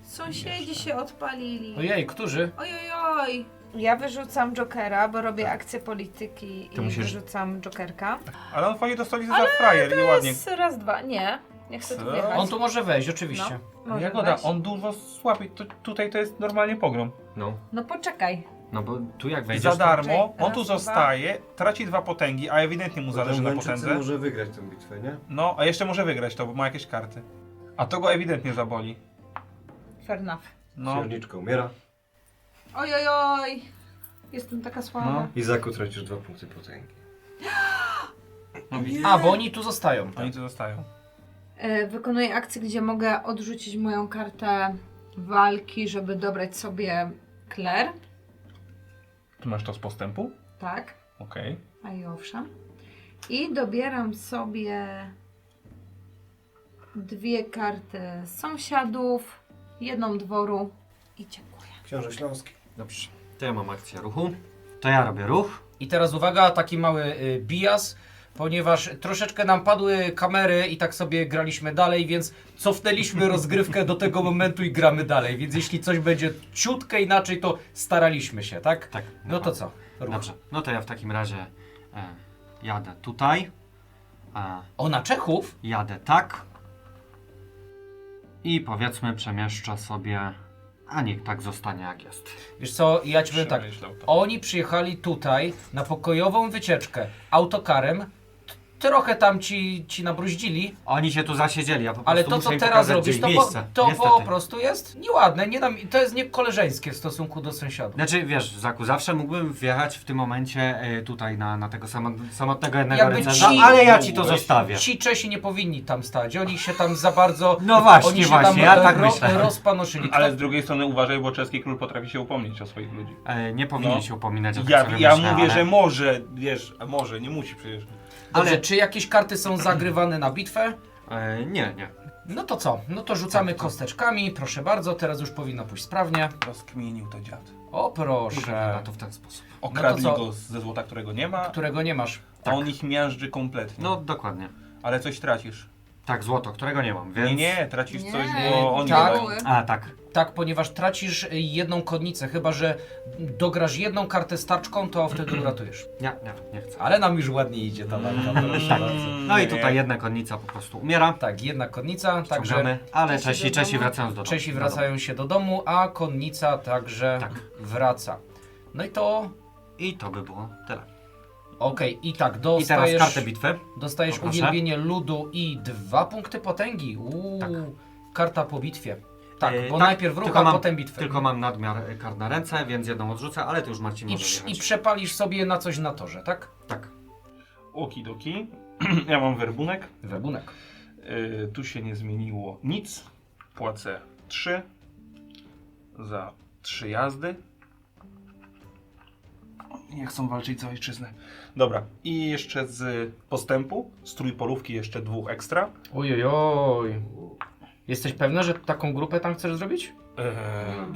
S4: Sąsiedzi się odpalili.
S2: Ojej, którzy?
S4: Oj, oj, oj. Ja wyrzucam Jokera, bo robię akcję polityki
S1: Ty
S4: i
S1: musisz-
S4: wyrzucam Jokerka.
S3: Ale on fajnie dostali za frajer i ładnie.
S4: Jest raz, dwa. Nie. Nie chcę tu
S3: Co?
S4: wjechać.
S2: On tu może wejść, oczywiście.
S4: Może
S3: Jagoda,
S4: wejść.
S3: on dużo słabiej. Tutaj to jest normalnie pogrom.
S1: No.
S4: No poczekaj.
S1: No bo tu jak
S3: I
S1: wejdziesz...
S3: za darmo,
S4: Czekaj,
S3: on tu
S4: raz, dwa.
S3: zostaje, traci 2 potęgi, a ewidentnie mu zależy na
S5: Mędrczycy
S3: potędze.
S5: może wygrać tę bitwę, nie?
S3: No, a jeszcze może wygrać to, bo ma jakieś karty. A to go ewidentnie zaboli.
S4: Fair enough.
S3: No,
S5: Księżniczka umiera.
S4: Oj, oj, oj. Jestem taka słaba.
S3: No.
S5: Izaku tracisz 2 punkty potęgi.
S2: A, bo oni tu zostają.
S3: oni tu zostają.
S4: Wykonuję akcję, gdzie mogę odrzucić moją kartę walki, żeby dobrać sobie Claire.
S3: Tu masz to z postępu?
S4: Tak,
S3: Okej.
S4: a i owszem. I dobieram sobie 2 karty sąsiadów, 1 dworu i dziękuję.
S5: Książę Śląski.
S1: Dobrze, to ja mam akcję ruchu. To ja robię ruch.
S2: I teraz uwaga, taki mały bias, ponieważ troszeczkę nam padły kamery i tak sobie graliśmy dalej, więc cofnęliśmy rozgrywkę do tego momentu i gramy dalej. Więc jeśli coś będzie ciutkę inaczej, to staraliśmy się, tak?
S1: Tak.
S2: No to co? Ruch.
S1: Dobrze, no to ja w takim razie jadę tutaj.
S2: O, na Czechów?
S1: Jadę tak. I powiedzmy przemieszczę sobie... A niech tak zostanie jak jest.
S2: Wiesz co, ja ci powiem tak.
S3: Przemyślał to.
S2: Oni przyjechali tutaj na pokojową wycieczkę autokarem. Trochę tam ci nabruździli,
S1: Oni się tu zasiedzieli, a po prostu
S2: ale to
S1: muszę
S2: co
S1: im
S2: teraz
S1: pokazać
S2: robisz,
S1: gdzieś
S2: to,
S1: miejsce.
S2: to
S1: Niestety.
S2: po prostu jest nieładne, to jest niekoleżeńskie w stosunku do sąsiadów.
S1: Znaczy, wiesz, Zaku, zawsze mógłbym wjechać w tym momencie tutaj na tego samotnego jednego
S2: Jakby
S1: rycerza,
S2: ci-
S1: ale ja ci to
S3: Mógłbyś.
S1: zostawię.
S2: Ci Czesi nie powinni tam stać, oni się tam za bardzo
S1: No właśnie,
S2: oni się
S1: właśnie,
S2: tam
S1: ja tak myślę.
S2: rozpanoszyli.
S3: Ale z drugiej strony uważaj, bo czeski król potrafi się upomnieć o swoich ludzi.
S1: Nie powinien
S3: No.
S1: się upominać o to,
S3: Ja,
S1: co
S3: ja
S1: myślę,
S3: mówię,
S1: ale...
S3: że może, wiesz, a może, nie musi przecież.
S2: Dobrze,
S1: ale-
S2: czy jakieś karty są zagrywane na bitwę?
S1: Nie.
S2: No to co? No to rzucamy kosteczkami, proszę bardzo, teraz już powinno pójść sprawnie.
S3: Rozkminił to dziad.
S2: O proszę,
S1: Wygląda to w ten sposób.
S3: Okradli
S2: No to co?
S3: go ze złota, którego nie ma,
S2: którego nie masz.
S3: a on ich miażdży kompletnie.
S1: No, dokładnie.
S3: Ale coś tracisz.
S1: Tak, złoto, którego nie mam, więc...
S3: Nie, tracisz
S4: Nie,
S3: coś, bo oni
S2: tak.
S3: dają.
S1: A, tak.
S2: Tak, ponieważ tracisz jedną konnicę, chyba że dograsz jedną kartę starczką, to wtedy uratujesz.
S1: Nie chcę.
S2: Ale nam już ładnie idzie ta walka, proszę bardzo.
S1: No i tutaj jedna konnica po prostu umiera.
S2: Tak, jedna konnica, także
S1: Ciągamy, ale
S4: Czesi do
S1: Czesi
S4: domu.
S1: wracają do domu.
S2: Czesi wracają się do domu, a konnica także
S1: Tak.
S2: wraca. No i to...
S1: I to by było tyle.
S2: Okej, i tak,
S1: I teraz
S2: dostajesz,
S1: kartę bitwy.
S2: dostajesz
S1: Poproszę.
S2: uwielbienie ludu i 2 punkty potęgi.
S1: Tak.
S2: Karta po bitwie. Tak, bo
S1: tak,
S2: najpierw ruch,
S1: tylko
S2: a
S1: mam-
S2: potem bitwę.
S1: Tylko mam nadmiar kart na ręce, więc jedną odrzucę, ale to już Marcin
S2: I,
S1: może
S2: I
S1: wjechać.
S2: przepalisz sobie na coś na torze, tak?
S1: Tak.
S3: Okidoki. Ja mam werbunek.
S2: Webunek.
S3: Tu się nie zmieniło nic. Płacę 3 za 3 jazdy. Nie chcą walczyć za ojczyznę. Dobra. I jeszcze z postępu, z trójpolówki jeszcze 2 ekstra.
S2: Ojojoj. Jesteś pewny, że taką grupę tam chcesz zrobić?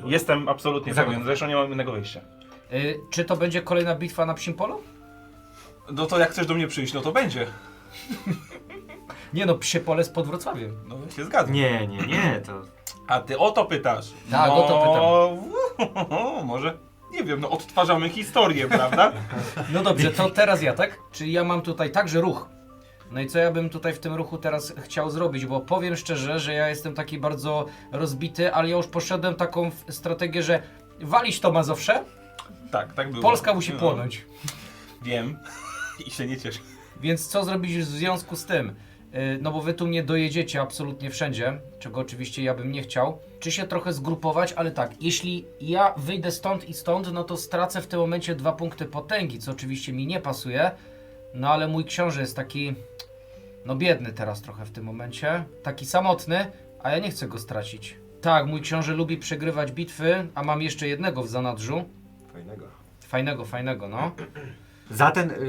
S3: Jestem absolutnie
S1: Zagód.
S3: pewien, zresztą nie mam innego wyjścia.
S2: Czy to będzie kolejna bitwa na psim polu?
S3: No to jak chcesz do mnie przyjść, no to będzie.
S2: Nie no, psie pole spod Wrocławiem.
S3: No się zgadzam.
S1: Nie, to...
S3: A ty o to pytasz?
S2: Tak,
S3: no,
S2: o to
S3: może, nie wiem, no odtwarzamy historię, prawda?
S2: No dobrze, to teraz ja, tak? Czyli ja mam tutaj także ruch. No i co ja bym tutaj w tym ruchu teraz chciał zrobić, bo powiem szczerze, że ja jestem taki bardzo rozbity, ale ja już poszedłem taką strategię, że walić to Mazowsze,
S3: Tak było.
S2: Polska musi
S3: No,
S2: płonąć.
S3: Wiem i się nie cieszę.
S2: Więc co zrobić w związku z tym? No bo wy tu mnie dojedziecie absolutnie wszędzie, czego oczywiście ja bym nie chciał. Czy się trochę zgrupować, ale tak, jeśli ja wyjdę stąd i stąd, no to stracę w tym momencie 2 punkty potęgi, co oczywiście mi nie pasuje. No ale mój książę jest taki, no biedny teraz trochę w tym momencie, taki samotny, a ja nie chcę go stracić. Tak, mój książę lubi przegrywać bitwy, a mam jeszcze jednego w zanadrzu. Fajnego, no.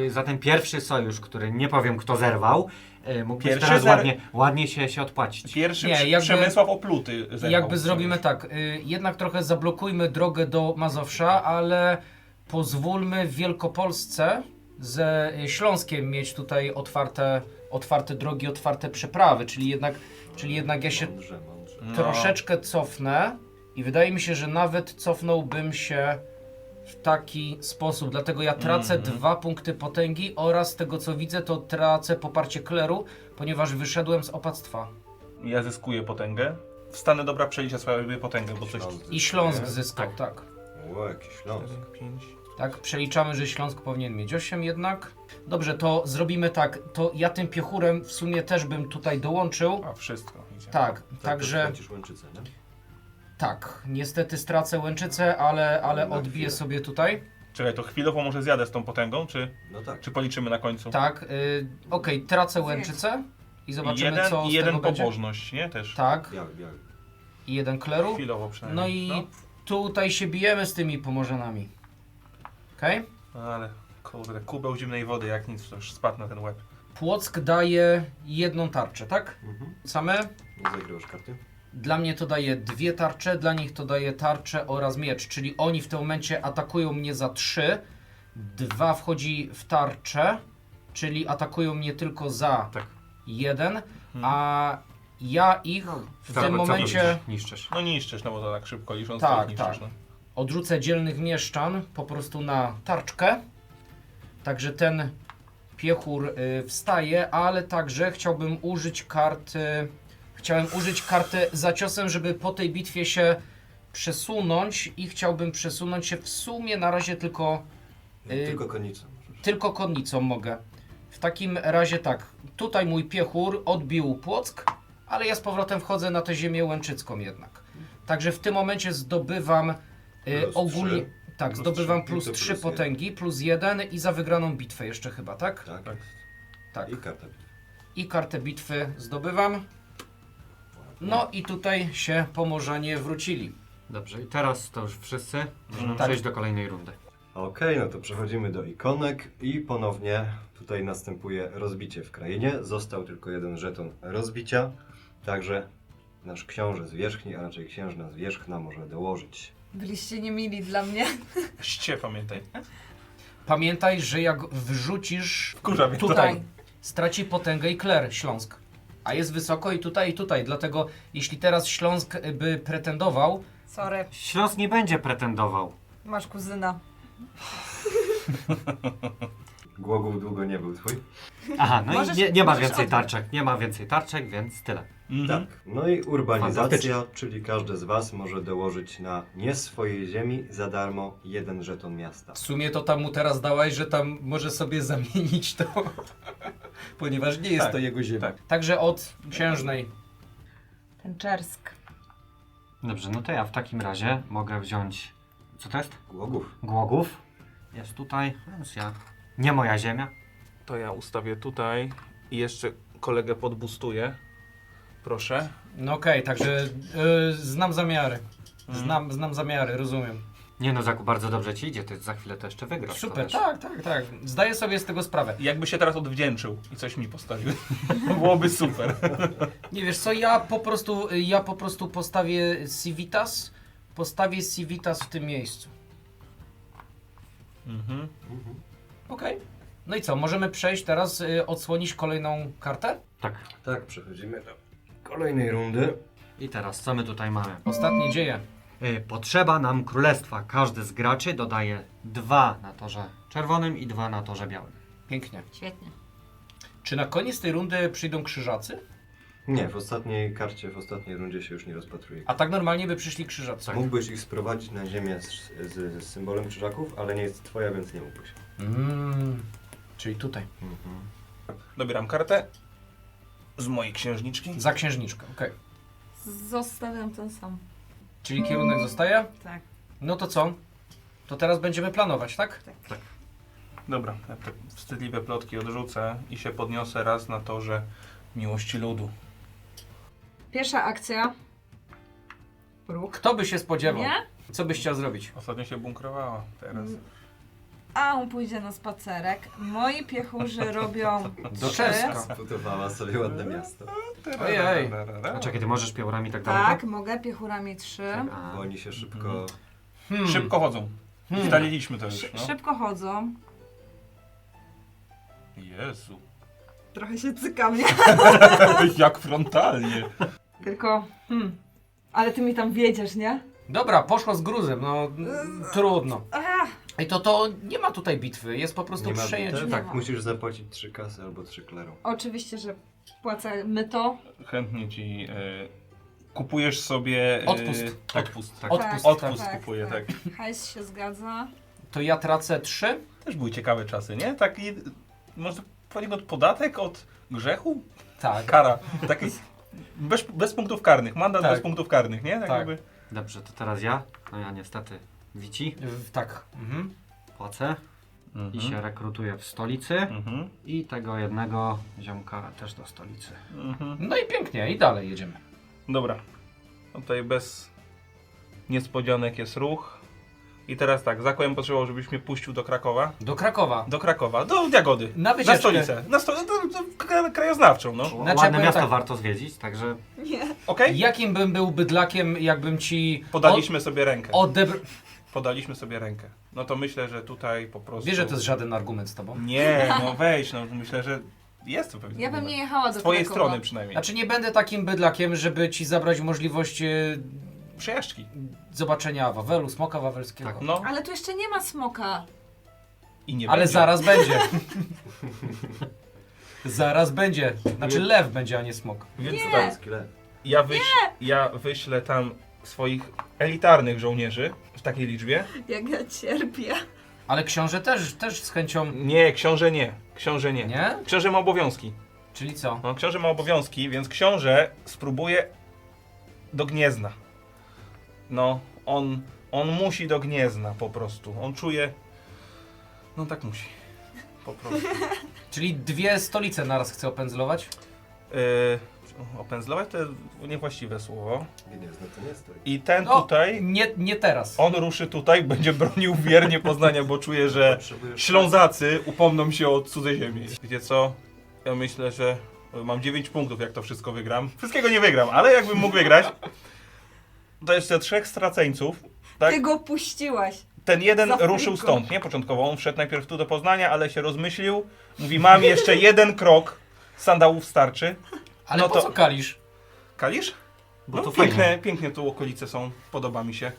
S1: Za ten pierwszy sojusz, który nie powiem kto zerwał, mógłbyś
S3: Pierwszy
S1: teraz ładnie się odpłacić.
S3: Pierwszy
S2: Nie, jakby-
S3: Przemysław Opluty zerwał.
S2: Jakby zrobimy tak, jednak trochę zablokujmy drogę do Mazowsza, ale pozwólmy w Wielkopolsce ze Śląskiem mieć tutaj otwarte drogi, otwarte przeprawy, czyli jednak ja się
S5: Mądrze.
S3: No.
S2: troszeczkę cofnę i wydaje mi się, że nawet cofnąłbym się w taki sposób, dlatego ja tracę 2 punkty potęgi oraz z tego co widzę to tracę poparcie kleru, ponieważ wyszedłem z opactwa.
S3: Ja zyskuję potęgę. Wstanę, dobra, przeliczę swoją potęgę, bo coś...
S2: I Śląsk zyskał, tak.
S5: O, jakiś Śląsk.
S3: 4, 5.
S2: Tak, przeliczamy, że Śląsk powinien mieć 8 jednak. Dobrze, to zrobimy tak. To ja tym piechurem w sumie też bym tutaj dołączył.
S3: A, wszystko. Idzie.
S2: Tak,
S5: Tak,
S2: także
S5: tracisz Łęczycę, nie?
S2: tak. Niestety stracę Łęczycę, ale
S5: Na
S2: odbiję
S5: chwilę.
S2: sobie tutaj.
S3: Czekaj, to chwilowo może zjadę z tą potęgą,
S5: No tak.
S3: czy policzymy na końcu?
S2: Tak, okej, tracę Łęczycę i zobaczymy,
S3: jeden,
S2: co
S3: i
S2: z
S3: jeden
S2: tego będzie.
S3: pobożność, nie? Też.
S2: Tak,
S5: Biały, biały.
S2: i jeden kleru.
S3: Chwilowo
S2: No
S3: przynajmniej.
S2: i tutaj się bijemy z tymi Pomorzanami. Okej?
S3: No, ale kurde, kubeł zimnej wody jak nic, to już spadł na ten łeb.
S2: Płock daje jedną tarczę, tak?
S5: Mhm.
S2: Same?
S5: Nie zagrywasz karty?
S2: Dla mnie to daje 2 tarcze, dla nich to daje tarczę oraz miecz, czyli oni w tym momencie atakują mnie za 3, 2 wchodzi w tarczę, czyli atakują mnie tylko za
S1: Tak.
S2: 1, a ja ich w
S1: Tak,
S2: tym
S1: bo co
S2: momencie
S1: robisz? Niszczysz.
S3: No niszczysz, no bo to tak szybko licząc,
S2: Tak,
S3: to ich niszczysz,
S2: tak.
S3: no.
S2: odrzucę dzielnych mieszczan po prostu na tarczkę, także ten piechur wstaje, ale także chciałbym użyć karty, chciałem użyć kartę za ciosem, żeby po tej bitwie się przesunąć i chciałbym przesunąć się w sumie na razie tylko
S5: Tylko konnicą możesz.
S2: tylko konnicą mogę. W takim razie tak, tutaj mój piechur odbił Płock, ale ja z powrotem wchodzę na tę ziemię łęczycką jednak. Także w tym momencie zdobywam
S5: Plus
S2: ogólnie,
S5: 3.
S2: tak,
S5: Plus
S2: zdobywam
S5: 3
S2: plus
S5: i to
S2: 3
S5: plus
S2: potęgi, plus 1 i za wygraną bitwę jeszcze chyba, tak?
S5: Tak.
S3: Tak.
S2: Tak.
S5: I karta bitwy.
S2: I kartę bitwy zdobywam. No i tutaj się Pomorzanie wrócili.
S1: Dobrze, i teraz to już wszyscy. Możemy
S2: Tak.
S1: przejść do kolejnej rundy.
S5: Okej, no to przechodzimy do ikonek i ponownie tutaj następuje rozbicie w krainie. Został tylko jeden żeton rozbicia, także nasz książę zwierzchni, a raczej księżna zwierzchna może dołożyć.
S6: Byliście niemili dla mnie.
S3: Ście, pamiętaj.
S2: Pamiętaj, że jak wrzucisz
S3: Wkurza mnie to.
S2: tutaj, straci potęgę i kler Śląsk. A jest wysoko i tutaj. Dlatego jeśli teraz Śląsk by pretendował,
S6: Sorry,
S1: Śląsk nie będzie pretendował.
S6: masz kuzyna.
S5: Głogów długo nie był twój?
S1: Aha, no
S6: Możesz-
S1: i nie ma
S6: możesz
S1: więcej
S6: odwróć.
S1: tarczek. Nie ma więcej tarczek, więc tyle.
S3: Mhm.
S5: Tak. No i urbanizacja,
S1: Fantastycznie.
S5: czyli każdy z was może dołożyć na nie swojej ziemi za darmo jeden żeton miasta.
S2: w sumie to tam mu teraz dałeś, że tam może sobie zamienić to, ponieważ nie jest
S3: Tak,
S2: to jego ziemia.
S3: tak.
S2: Także od księżnej.
S6: Ten czersk.
S1: Dobrze, no to ja w takim razie mogę wziąć... Co to jest?
S5: Głogów.
S1: Głogów. Jest tutaj, więc ja... Nie moja ziemia.
S3: To ja ustawię tutaj i jeszcze kolegę podbustuję. Proszę.
S2: No okej, także znam zamiary. Znam zamiary, rozumiem.
S1: Nie no, Zaku, bardzo dobrze ci idzie. Ty za chwilę to jeszcze wygrasz. to
S2: Super,
S1: wiesz.
S2: tak. Zdaję sobie z tego sprawę.
S3: Jakby się teraz odwdzięczył i coś mi postawił. Byłoby super.
S2: Nie wiesz co, ja po prostu postawię Civitas. Postawię Civitas w tym miejscu.
S3: Mhm.
S2: Okej. No i co, możemy przejść teraz, odsłonić kolejną kartę?
S1: Tak.
S5: Tak, przechodzimy do kolejnej rundy.
S1: I teraz, co my tutaj mamy?
S2: Ostatnie dzieje.
S1: Potrzeba nam królestwa. Każdy z graczy dodaje 2 na torze czerwonym i 2 na torze białym.
S2: Pięknie.
S6: Świetnie.
S2: Czy na koniec tej rundy przyjdą krzyżacy?
S5: Nie, w ostatniej karcie, w ostatniej rundzie się już nie rozpatruje.
S2: A tak normalnie by przyszli krzyżacy.
S5: Mógłbyś ich sprowadzić na ziemię z symbolem krzyżaków, ale nie jest twoja, więc nie mógłbyś.
S2: Czyli tutaj.
S3: Dobieram kartę z mojej księżniczki.
S2: Za księżniczkę, okej.
S6: Zostawiam ten sam.
S2: Czyli kierunek zostaje?
S6: Tak.
S2: No to co? To teraz będziemy planować, tak?
S3: Dobra, ja te wstydliwe plotki odrzucę i się podniosę raz na torze miłości ludu.
S6: Pierwsza akcja. Ruch.
S2: Kto by się spodziewał?
S6: Nie?
S2: Co byś chciał zrobić?
S3: Ostatnio się bunkrowała, teraz.
S6: A on pójdzie na spacerek. Moi piechurzy robią
S2: Do
S6: trzy.
S2: Czeska.
S5: Zbudowała sobie ładne miasto.
S2: Ojej.
S1: A czekaj, ty możesz piórami tak daleko?
S6: Tak, mogę piechurami 3.
S1: A,
S5: Bo oni się szybko...
S3: Szybko chodzą. Ustaliliśmy to już. No.
S6: Szybko chodzą.
S3: Jezu.
S6: Trochę się cykam, nie?
S3: Jak frontalnie.
S6: Tylko, ale ty mi tam wiedziesz, nie?
S2: Dobra, poszło z gruzem, no trudno.
S6: Ach,
S2: I to nie ma tutaj bitwy, jest po prostu
S5: Nie ma
S2: przejęcie.
S5: bitew?
S6: Nie
S5: Tak,
S6: ma.
S5: musisz zapłacić 3 kasy albo 3 klerą.
S6: oczywiście, że płacimy to.
S3: Chętnie ci kupujesz sobie...
S2: Odpust.
S3: Odpust.
S1: Tak.
S2: Odpust.
S3: Odpust
S4: tak,
S3: kupuję, tak.
S4: Hajs się zgadza.
S2: To ja tracę 3?
S3: Też były ciekawe czasy, nie? Taki, może poniekąd podatek od grzechu?
S2: Tak.
S3: Kara. Taki bez punktów karnych. Mandat
S2: Tak.
S3: bez punktów karnych, nie?
S2: Tak.
S3: Jakby.
S1: Dobrze, to teraz ja. No ja niestety Wici
S2: Tak. Mhm.
S1: płacę i się rekrutuję w stolicy.
S3: Mhm.
S1: I tego jednego ziomka też do stolicy.
S3: Mhm.
S2: No i pięknie, i dalej jedziemy.
S3: Dobra. Tutaj bez niespodzianek jest ruch. I teraz tak, Zakłem potrzebował, żebyś mnie puścił do Krakowa.
S2: Do Krakowa.
S3: Do Krakowa, do Jagody.
S2: Na
S3: Na
S2: wycieczkę.
S3: stolicę. Krajoznawczą, no.
S2: Znaczy,
S1: Ładne
S2: powiem
S1: miasto
S2: tak.
S1: warto zwiedzić, także
S3: Okej?
S2: Jakim bym był bydlakiem, jakbym ci
S3: Podaliśmy sobie rękę.
S2: odebrał...
S3: Podaliśmy sobie rękę. No to myślę, że tutaj po prostu...
S2: Wiesz, że to jest żaden argument z tobą?
S3: Nie, no weź, no myślę, że jest to pewnie.
S4: Ja bym nie jechała do
S3: Z twojej
S4: Krakowa.
S3: strony przynajmniej.
S2: Znaczy nie będę takim bydlakiem, żeby ci zabrać możliwość
S3: Przejażdżki.
S2: zobaczenia Wawelu, Smoka Wawelskiego.
S1: Tak.
S3: No
S4: Ale tu jeszcze nie ma smoka.
S3: i nie
S2: Ale
S3: będzie.
S2: zaraz będzie. Zaraz będzie. Znaczy lew będzie, a nie smok.
S3: Więc
S4: Nie.
S3: tak, ja wyślę tam swoich elitarnych żołnierzy w takiej liczbie.
S4: Jak ja cierpię.
S2: Ale książę też z chęcią...
S3: Nie, książę nie. Książę nie.
S2: Nie?
S3: Książę ma obowiązki.
S2: Czyli co?
S3: No, książę ma obowiązki, więc książę spróbuje do Gniezna. No, on musi do Gniezna po prostu. On czuje... No tak musi. Po prostu.
S2: Czyli 2 stolice naraz chce opędzlować?
S3: Opędzlować to jest niewłaściwe słowo.
S5: Gniezno to nie stoi.
S3: I ten
S2: No,
S3: tutaj,
S2: nie teraz.
S3: on ruszy tutaj, będzie bronił wiernie Poznania, bo czuje, że Ślązacy upomną się o cudze ziemię. Wiecie co? Ja myślę, że mam 9 punktów, jak to wszystko wygram. Wszystkiego nie wygram, ale jakbym mógł wygrać, to jeszcze 3 straceńców. Tak?
S4: Ty go puściłaś.
S3: Ten jeden
S4: Za
S3: ruszył
S4: friko.
S3: stąd, nie? Początkowo on wszedł najpierw tu do Poznania, ale się rozmyślił. Mówi, mam jeszcze jeden krok, sandałów starczy.
S2: Ale
S3: no
S2: po
S3: to-
S2: co kalisz?
S3: Kalisz?
S1: bo
S3: No
S1: to
S3: pięknie tu okolice są, podoba mi się.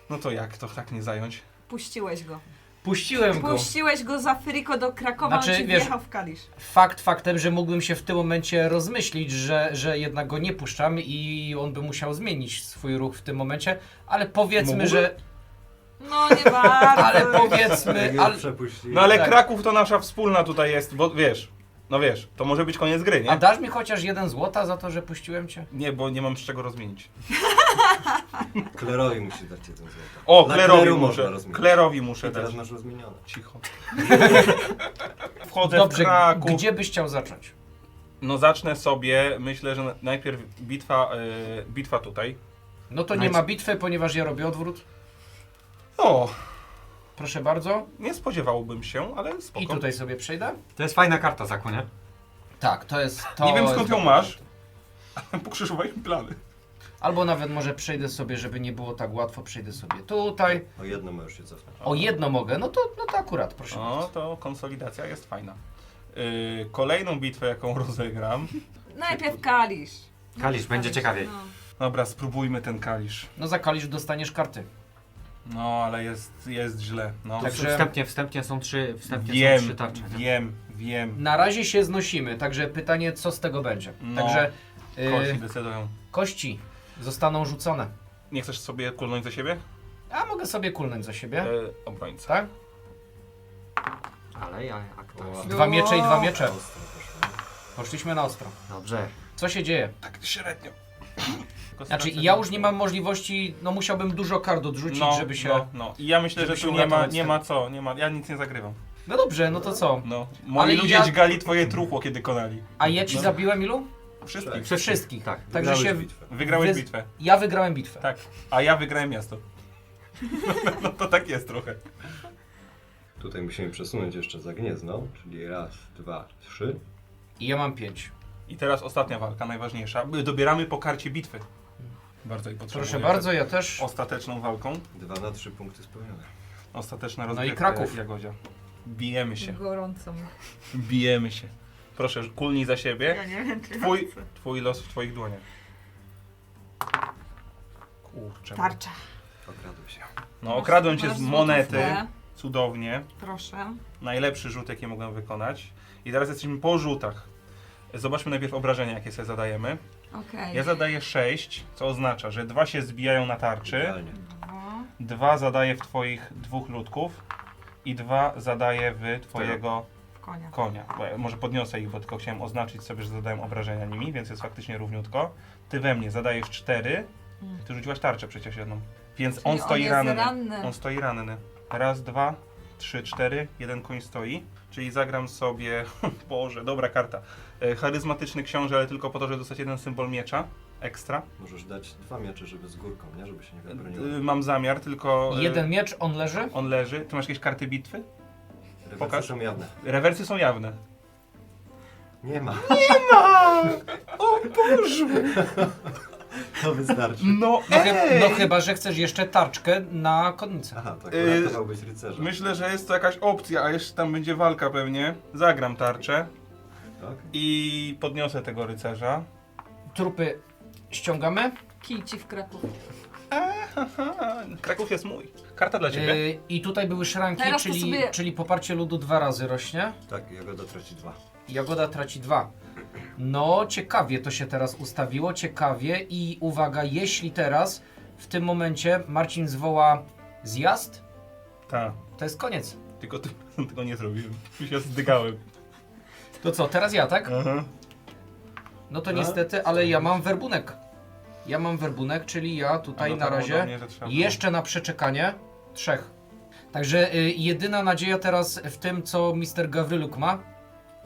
S3: No to jak to tak nie zająć?
S4: Puściłeś go.
S2: Puściłem go.
S4: Puściłeś go za friko do Krakowa,
S2: Znaczy,
S4: on ci
S2: wiesz-
S4: wjechał w Kalisz.
S2: Fakt faktem, że mógłbym się w tym momencie rozmyślić, że jednak go nie puszczam i on by musiał zmienić swój ruch w tym momencie, ale powiedzmy,
S3: Mógłby?
S2: że...
S4: No nie bardzo.
S2: Ale powiedzmy...
S5: Ale...
S2: Ale,
S5: Przepuścili.
S3: No ale
S2: Tak.
S3: Kraków to nasza wspólna tutaj jest, bo wiesz, no wiesz, to może być koniec gry, nie?
S2: a dasz mi chociaż 1 złota za to, że puściłem cię?
S3: Nie, bo nie mam z czego rozmienić.
S5: Klerowi musi dać jeden złoto.
S3: O,
S5: Dla
S3: Klerowi
S5: Kleru
S3: muszę,
S5: można rozmienić.
S3: Klerowi muszę
S5: I teraz
S3: dać.
S5: masz rozmienione.
S3: Cicho. Wchodzę w
S2: Dobrze,
S3: Kraków.
S2: gdzie byś chciał zacząć?
S3: No zacznę sobie, myślę, że najpierw bitwa tutaj.
S2: No to nie ma bitwy, ponieważ ja robię odwrót.
S3: O,
S2: Proszę bardzo.
S3: nie spodziewałbym się, ale spoko.
S2: I tutaj sobie przejdę.
S1: To jest fajna karta Zaku, nie?
S2: Tak, to jest to.
S3: Nie wiem
S2: jest
S3: skąd ją
S2: dobra
S3: masz,
S2: karta.
S3: ale pokrzyżowaliśmy plany.
S2: Albo nawet może przejdę sobie, żeby nie było tak łatwo, przejdę sobie tutaj.
S5: O jedno możesz się cofnąć.
S2: O jedno mogę, no to akurat, proszę
S3: No
S2: bardzo.
S3: to konsolidacja jest fajna. Kolejną bitwę, jaką rozegram.
S4: Najpierw Kalisz.
S1: Kalisz, będzie ciekawiej.
S4: No.
S3: Dobra, spróbujmy ten kalisz.
S2: No za kalisz dostaniesz karty.
S3: No, ale jest źle. No.
S2: Także-
S1: Wstępnie są trzy
S3: Wiem,
S1: tarcze. nie?
S3: wiem.
S2: Na razie się znosimy, także pytanie, co z tego będzie.
S3: No,
S2: Także
S3: Kości decydują.
S2: kości zostaną rzucone.
S3: Nie chcesz sobie kulnąć za siebie?
S2: A mogę sobie kulnąć za siebie,
S3: Obrońca.
S2: tak?
S1: Ale jak to jest?
S2: 2 miecze i 2 miecze.
S5: Ostro poszło.
S2: Poszliśmy na ostro.
S1: Dobrze.
S2: Co się dzieje?
S3: Tak średnio.
S2: Znaczy ja już nie mam możliwości, no musiałbym dużo kart odrzucić, żeby się...
S3: No. I ja myślę,
S2: żeby
S3: że
S2: się
S3: tu
S2: uratować
S3: nie
S2: z
S3: ma co, ja nic nie zagrywam.
S2: No dobrze, no to co?
S3: No. Moi
S2: Ale
S3: ludzie
S2: ja-
S3: dźgali twoje truchło, kiedy konali.
S2: A ja ci
S3: No.
S2: zabiłem ilu?
S3: Wszystkich.
S2: Wszystkich.
S1: Tak.
S2: Także
S5: Wygrałeś
S2: się...
S5: bitwę.
S3: Wygrałeś
S2: Wy-
S3: bitwę.
S2: Ja wygrałem bitwę.
S3: Tak. A ja wygrałem miasto. No to tak jest trochę.
S5: Tutaj musimy przesunąć jeszcze za Gniezno, czyli raz, dwa, trzy.
S2: I ja mam 5.
S3: I teraz ostatnia walka, najważniejsza. Dobieramy po karcie bitwy. Bardzo jej potrzebuję.
S2: Proszę bardzo, ja też.
S3: Ostateczną walką.
S5: 2 na 3 punkty spełnione.
S3: Ostateczna
S2: No i
S3: rozgrywka.
S2: Kraków.
S3: Jagodzia. Bijemy się.
S4: Gorąco mi.
S3: Bijemy się. Proszę, kulnij za siebie.
S4: Ja nie wiem, czy
S3: Twój los w twoich dłoniach. Kurczę.
S4: Tarcza.
S5: Okradł się.
S3: No okradłem cię
S4: Masz
S3: z monety.
S4: złotówkę.
S3: Cudownie.
S4: Proszę.
S3: Najlepszy rzut, jaki mogłem wykonać. I teraz jesteśmy po rzutach. Zobaczmy najpierw obrażenia, jakie sobie zadajemy.
S4: Okej.
S3: Ja zadaję 6, co oznacza, że 2 się zbijają na tarczy,
S5: Idealnie.
S3: 2 zadaję w twoich 2 ludków i 2 zadaję w twojego
S4: W konia.
S3: konia. Bo ja może podniosę ich, bo tylko chciałem oznaczyć sobie, że zadałem obrażenia nimi, więc jest faktycznie równiutko. Ty we mnie zadajesz 4, ty rzuciłaś tarczę przecież jedną. Więc
S4: Czyli
S3: on stoi
S4: jest
S3: ranny.
S4: ranny.
S3: On stoi ranny. Raz, 2, 3, 4, jeden koń stoi. Czyli zagram sobie, Boże, dobra karta. Charyzmatyczny książę, ale tylko po to, żeby dostać jeden symbol miecza. Ekstra.
S5: Możesz dać 2 miecze, żeby z górką, nie? Żeby się nie wybroniło.
S3: Mam zamiar, tylko...
S2: Jeden miecz, on leży.
S3: On leży. Ty masz jakieś karty bitwy?
S5: Rewersy
S3: pokaż.
S5: są jawne.
S3: Rewersy są jawne.
S5: Nie ma.
S3: O Boże!
S5: To wystarczy.
S3: No,
S2: No chyba, że chcesz jeszcze tarczkę na konnicę.
S5: Aha, tak,
S3: Yy,
S5: uratowałbyś rycerza.
S3: Myślę, że jest to jakaś opcja, a jeszcze tam będzie walka pewnie. Zagram tarczę
S5: Tak?
S3: i podniosę tego rycerza.
S2: Trupy ściągamy.
S4: Kij ci w Kraków.
S3: Aha, Kraków jest mój. Karta dla ciebie.
S2: I tutaj były szranki,
S4: Teraz to
S2: czyli,
S4: sobie-
S2: czyli poparcie ludu 2 razy rośnie.
S5: Tak, Jagoda traci 2.
S2: Jagoda traci 2. No, ciekawie to się teraz ustawiło, ciekawie i uwaga, jeśli teraz w tym momencie Marcin zwoła zjazd,
S3: Tak.
S2: to jest koniec.
S3: Tylko tego nie zrobiłem. Już się zdygałem.
S2: To co, teraz ja, tak?
S3: Aha.
S2: No to
S5: No,
S2: niestety, ale ja mam werbunek. Ja mam werbunek, czyli ja tutaj
S3: A
S2: na
S3: dotarło do
S2: razie
S3: mnie, że trzeba
S2: jeszcze na przeczekanie 3. Także jedyna nadzieja teraz w tym, co Mr. Gawryluk ma.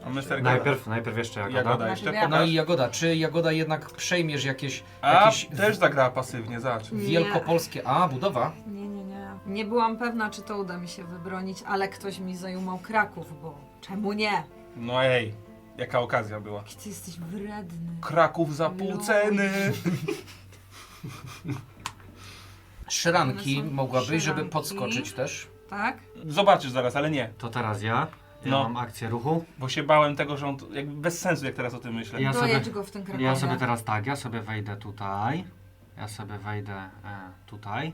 S3: A Mr.
S1: Najpierw jeszcze Jagoda.
S3: Jagoda jeszcze
S4: Najpierw
S2: No
S3: pokaż.
S2: i Jagoda. Czy Jagoda jednak przejmiesz jakieś
S3: A,
S2: jakieś
S3: też zagrała pasywnie, zobacz.
S2: wielkopolskie... A, budowa?
S4: Nie. Nie byłam pewna, czy to uda mi się wybronić, ale ktoś mi zajumał Kraków, bo czemu nie?
S3: No ej, jaka okazja była.
S4: Jaki ty jesteś wredny.
S3: Kraków za pół ceny.
S2: Szranki
S4: One są
S2: mogłabyś, żeby
S4: szranki.
S2: podskoczyć też.
S4: Tak?
S3: Zobaczysz zaraz, ale nie.
S1: To teraz ja. Ja
S3: No.
S1: mam akcję ruchu.
S3: Bo się bałem tego, że on jakby bez sensu, jak teraz o tym myślę.
S1: Ja
S4: Dojedź
S1: sobie-
S4: go w tym Krakowie.
S1: Ja sobie teraz tak, ja sobie wejdę tutaj. Ja sobie wejdę tutaj.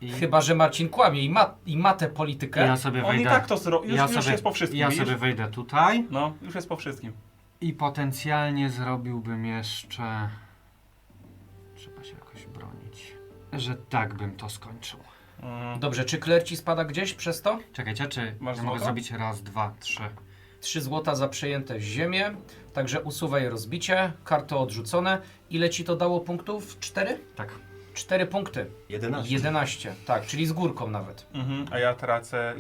S1: I
S2: Chyba, że Marcin kłamie i ma tę politykę.
S1: ja sobie
S3: On
S1: wejdę.
S3: i tak to zrobił. Już,
S1: ja
S3: już
S1: sobie,
S3: jest po wszystkim,
S1: ja
S3: widzisz?
S1: sobie wejdę tutaj
S3: No, już jest po wszystkim.
S1: i potencjalnie zrobiłbym jeszcze. Trzeba się jakoś bronić. Że tak bym to skończył.
S2: Dobrze, czy kler ci spada gdzieś przez to?
S1: Czekajcie, czy
S3: Masz
S1: ja mogę
S3: złoto?
S1: zrobić raz, dwa, trzy.
S2: 3 złota za przejęte ziemię, także usuwaj rozbicie, karty odrzucone. Ile ci to dało punktów? 4?
S1: Tak.
S2: 4 punkty.
S5: 11.
S2: 11, tak, czyli z górką nawet.
S3: A ja tracę,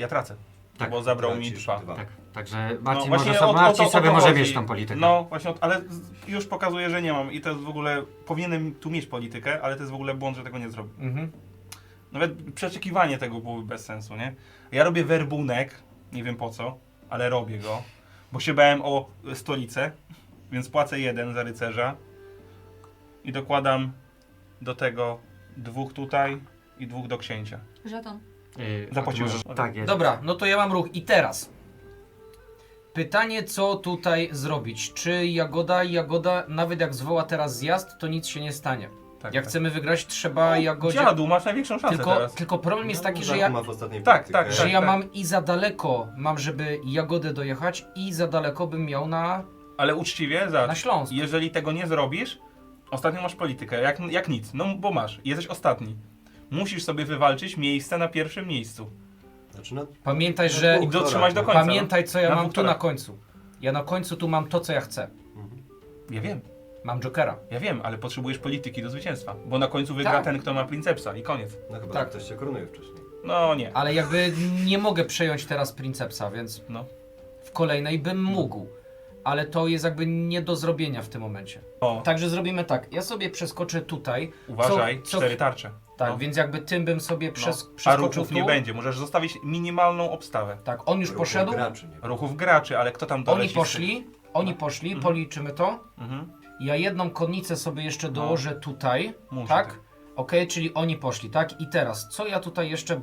S1: Tak,
S3: bo zabrał mi
S5: tracisz
S3: 2.
S5: dwa.
S1: Tak. Także Marcin,
S3: właśnie
S1: może sobie, Marcin sobie może mieć tą politykę.
S3: No, właśnie, ale już pokazuje, że nie mam i to jest w ogóle, powinienem tu mieć politykę, ale to jest w ogóle błąd, że tego nie zrobił.
S2: Mhm.
S3: Nawet przeczekiwanie tego byłoby bez sensu, nie? Ja robię werbunek, nie wiem po co, ale robię go, bo się bałem o stolicę, więc płacę 1 za rycerza i dokładam do tego 2 tutaj i 2 do księcia.
S4: Żeton.
S3: Zapłaciłem.
S1: Tak jest.
S2: Dobra, no to ja mam ruch. I teraz pytanie, co tutaj zrobić? Czy Jagoda, nawet jak zwoła teraz zjazd, to nic się nie stanie.
S3: Tak,
S2: Jak
S3: tak.
S2: chcemy wygrać, trzeba Jagodzie...
S3: Dziadu, masz największą szansę teraz.
S2: Tylko problem jest taki, że
S5: Zaku
S2: ja,
S5: ma w ostatniej
S3: Tak,
S5: praktyce.
S3: tak,
S2: że ja mam i za daleko mam, żeby Jagodę dojechać i za daleko bym miał na
S3: Ale uczciwie, zobacz,
S2: Śląsk.
S3: jeżeli tego nie zrobisz, ostatnio masz politykę, jak nic, no bo masz, jesteś ostatni. Musisz sobie wywalczyć miejsce na pierwszym miejscu.
S5: Znaczy, no,
S2: Pamiętaj,
S5: na
S2: że...
S5: dwóch
S3: I dotrzymać do
S5: torach,
S3: końca.
S2: Pamiętaj, co ja
S3: Na
S2: mam
S3: dwóch
S2: tu na
S3: torach.
S2: końcu. Ja na końcu tu mam to, co ja chcę.
S3: Ja wiem,
S2: Mam Jokera.
S3: ale potrzebujesz polityki do zwycięstwa, bo na końcu wygra
S2: Tak.
S3: ten, kto ma Princepsa i koniec.
S5: No chyba,
S2: Tak.
S5: że ktoś cię koronuje wcześniej.
S3: No nie,
S2: Ale jakby nie mogę przejąć teraz Princepsa, więc
S3: no.
S2: w kolejnej bym mógł. Ale to jest jakby nie do zrobienia w tym momencie.
S3: O,
S2: Także zrobimy tak. Ja sobie przeskoczę tutaj.
S3: uważaj,
S2: co-
S3: 4 tarcze.
S2: Tak,
S3: No.
S2: więc jakby tym bym sobie
S3: No. A
S2: przeskoczył
S3: ruchów
S2: tu.
S3: nie będzie, możesz zostawić minimalną obstawę.
S2: Tak, on już
S5: Ruchu
S2: poszedł.
S5: Graczy, nie?
S3: Ruchów graczy, ale kto tam doleci?
S2: Oni poszli,
S3: Mhm.
S2: policzymy to.
S3: Mhm.
S2: Ja jedną konnicę sobie jeszcze dołożę tutaj,
S3: Muszę
S2: tak?
S3: tak.
S2: Okej, czyli oni poszli, tak? I teraz, co ja tutaj jeszcze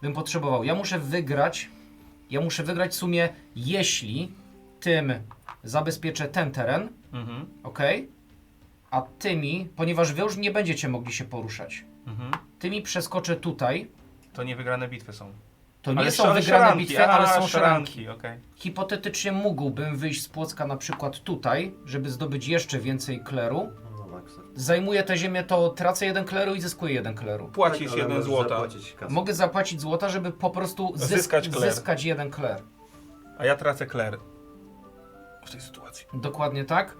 S2: bym potrzebował? Ja muszę wygrać w sumie, jeśli tym zabezpieczę ten teren,
S3: Mhm.
S2: okej? A tymi, ponieważ wy już nie będziecie mogli się poruszać,
S3: Mhm.
S2: tymi przeskoczę tutaj,
S3: To niewygrane bitwy są.
S2: To nie
S3: Ale
S2: są wygrane
S3: szranki,
S2: bitwy, ale są szranki.
S3: Okej.
S2: Hipotetycznie mógłbym wyjść z Płocka na przykład tutaj, żeby zdobyć jeszcze więcej kleru.
S5: No, maksa.
S2: Zajmuję tę ziemię, to tracę 1 kleru i zyskuję 1 kleru.
S3: Płacisz
S5: Tak, ale
S3: 1
S5: możesz
S3: złota,
S5: zapłacić kasę.
S2: Mogę zapłacić złota, żeby po prostu
S3: Zyskać kler.
S2: zyskać 1 kler.
S3: a ja tracę kler. W tej sytuacji.
S2: Dokładnie tak.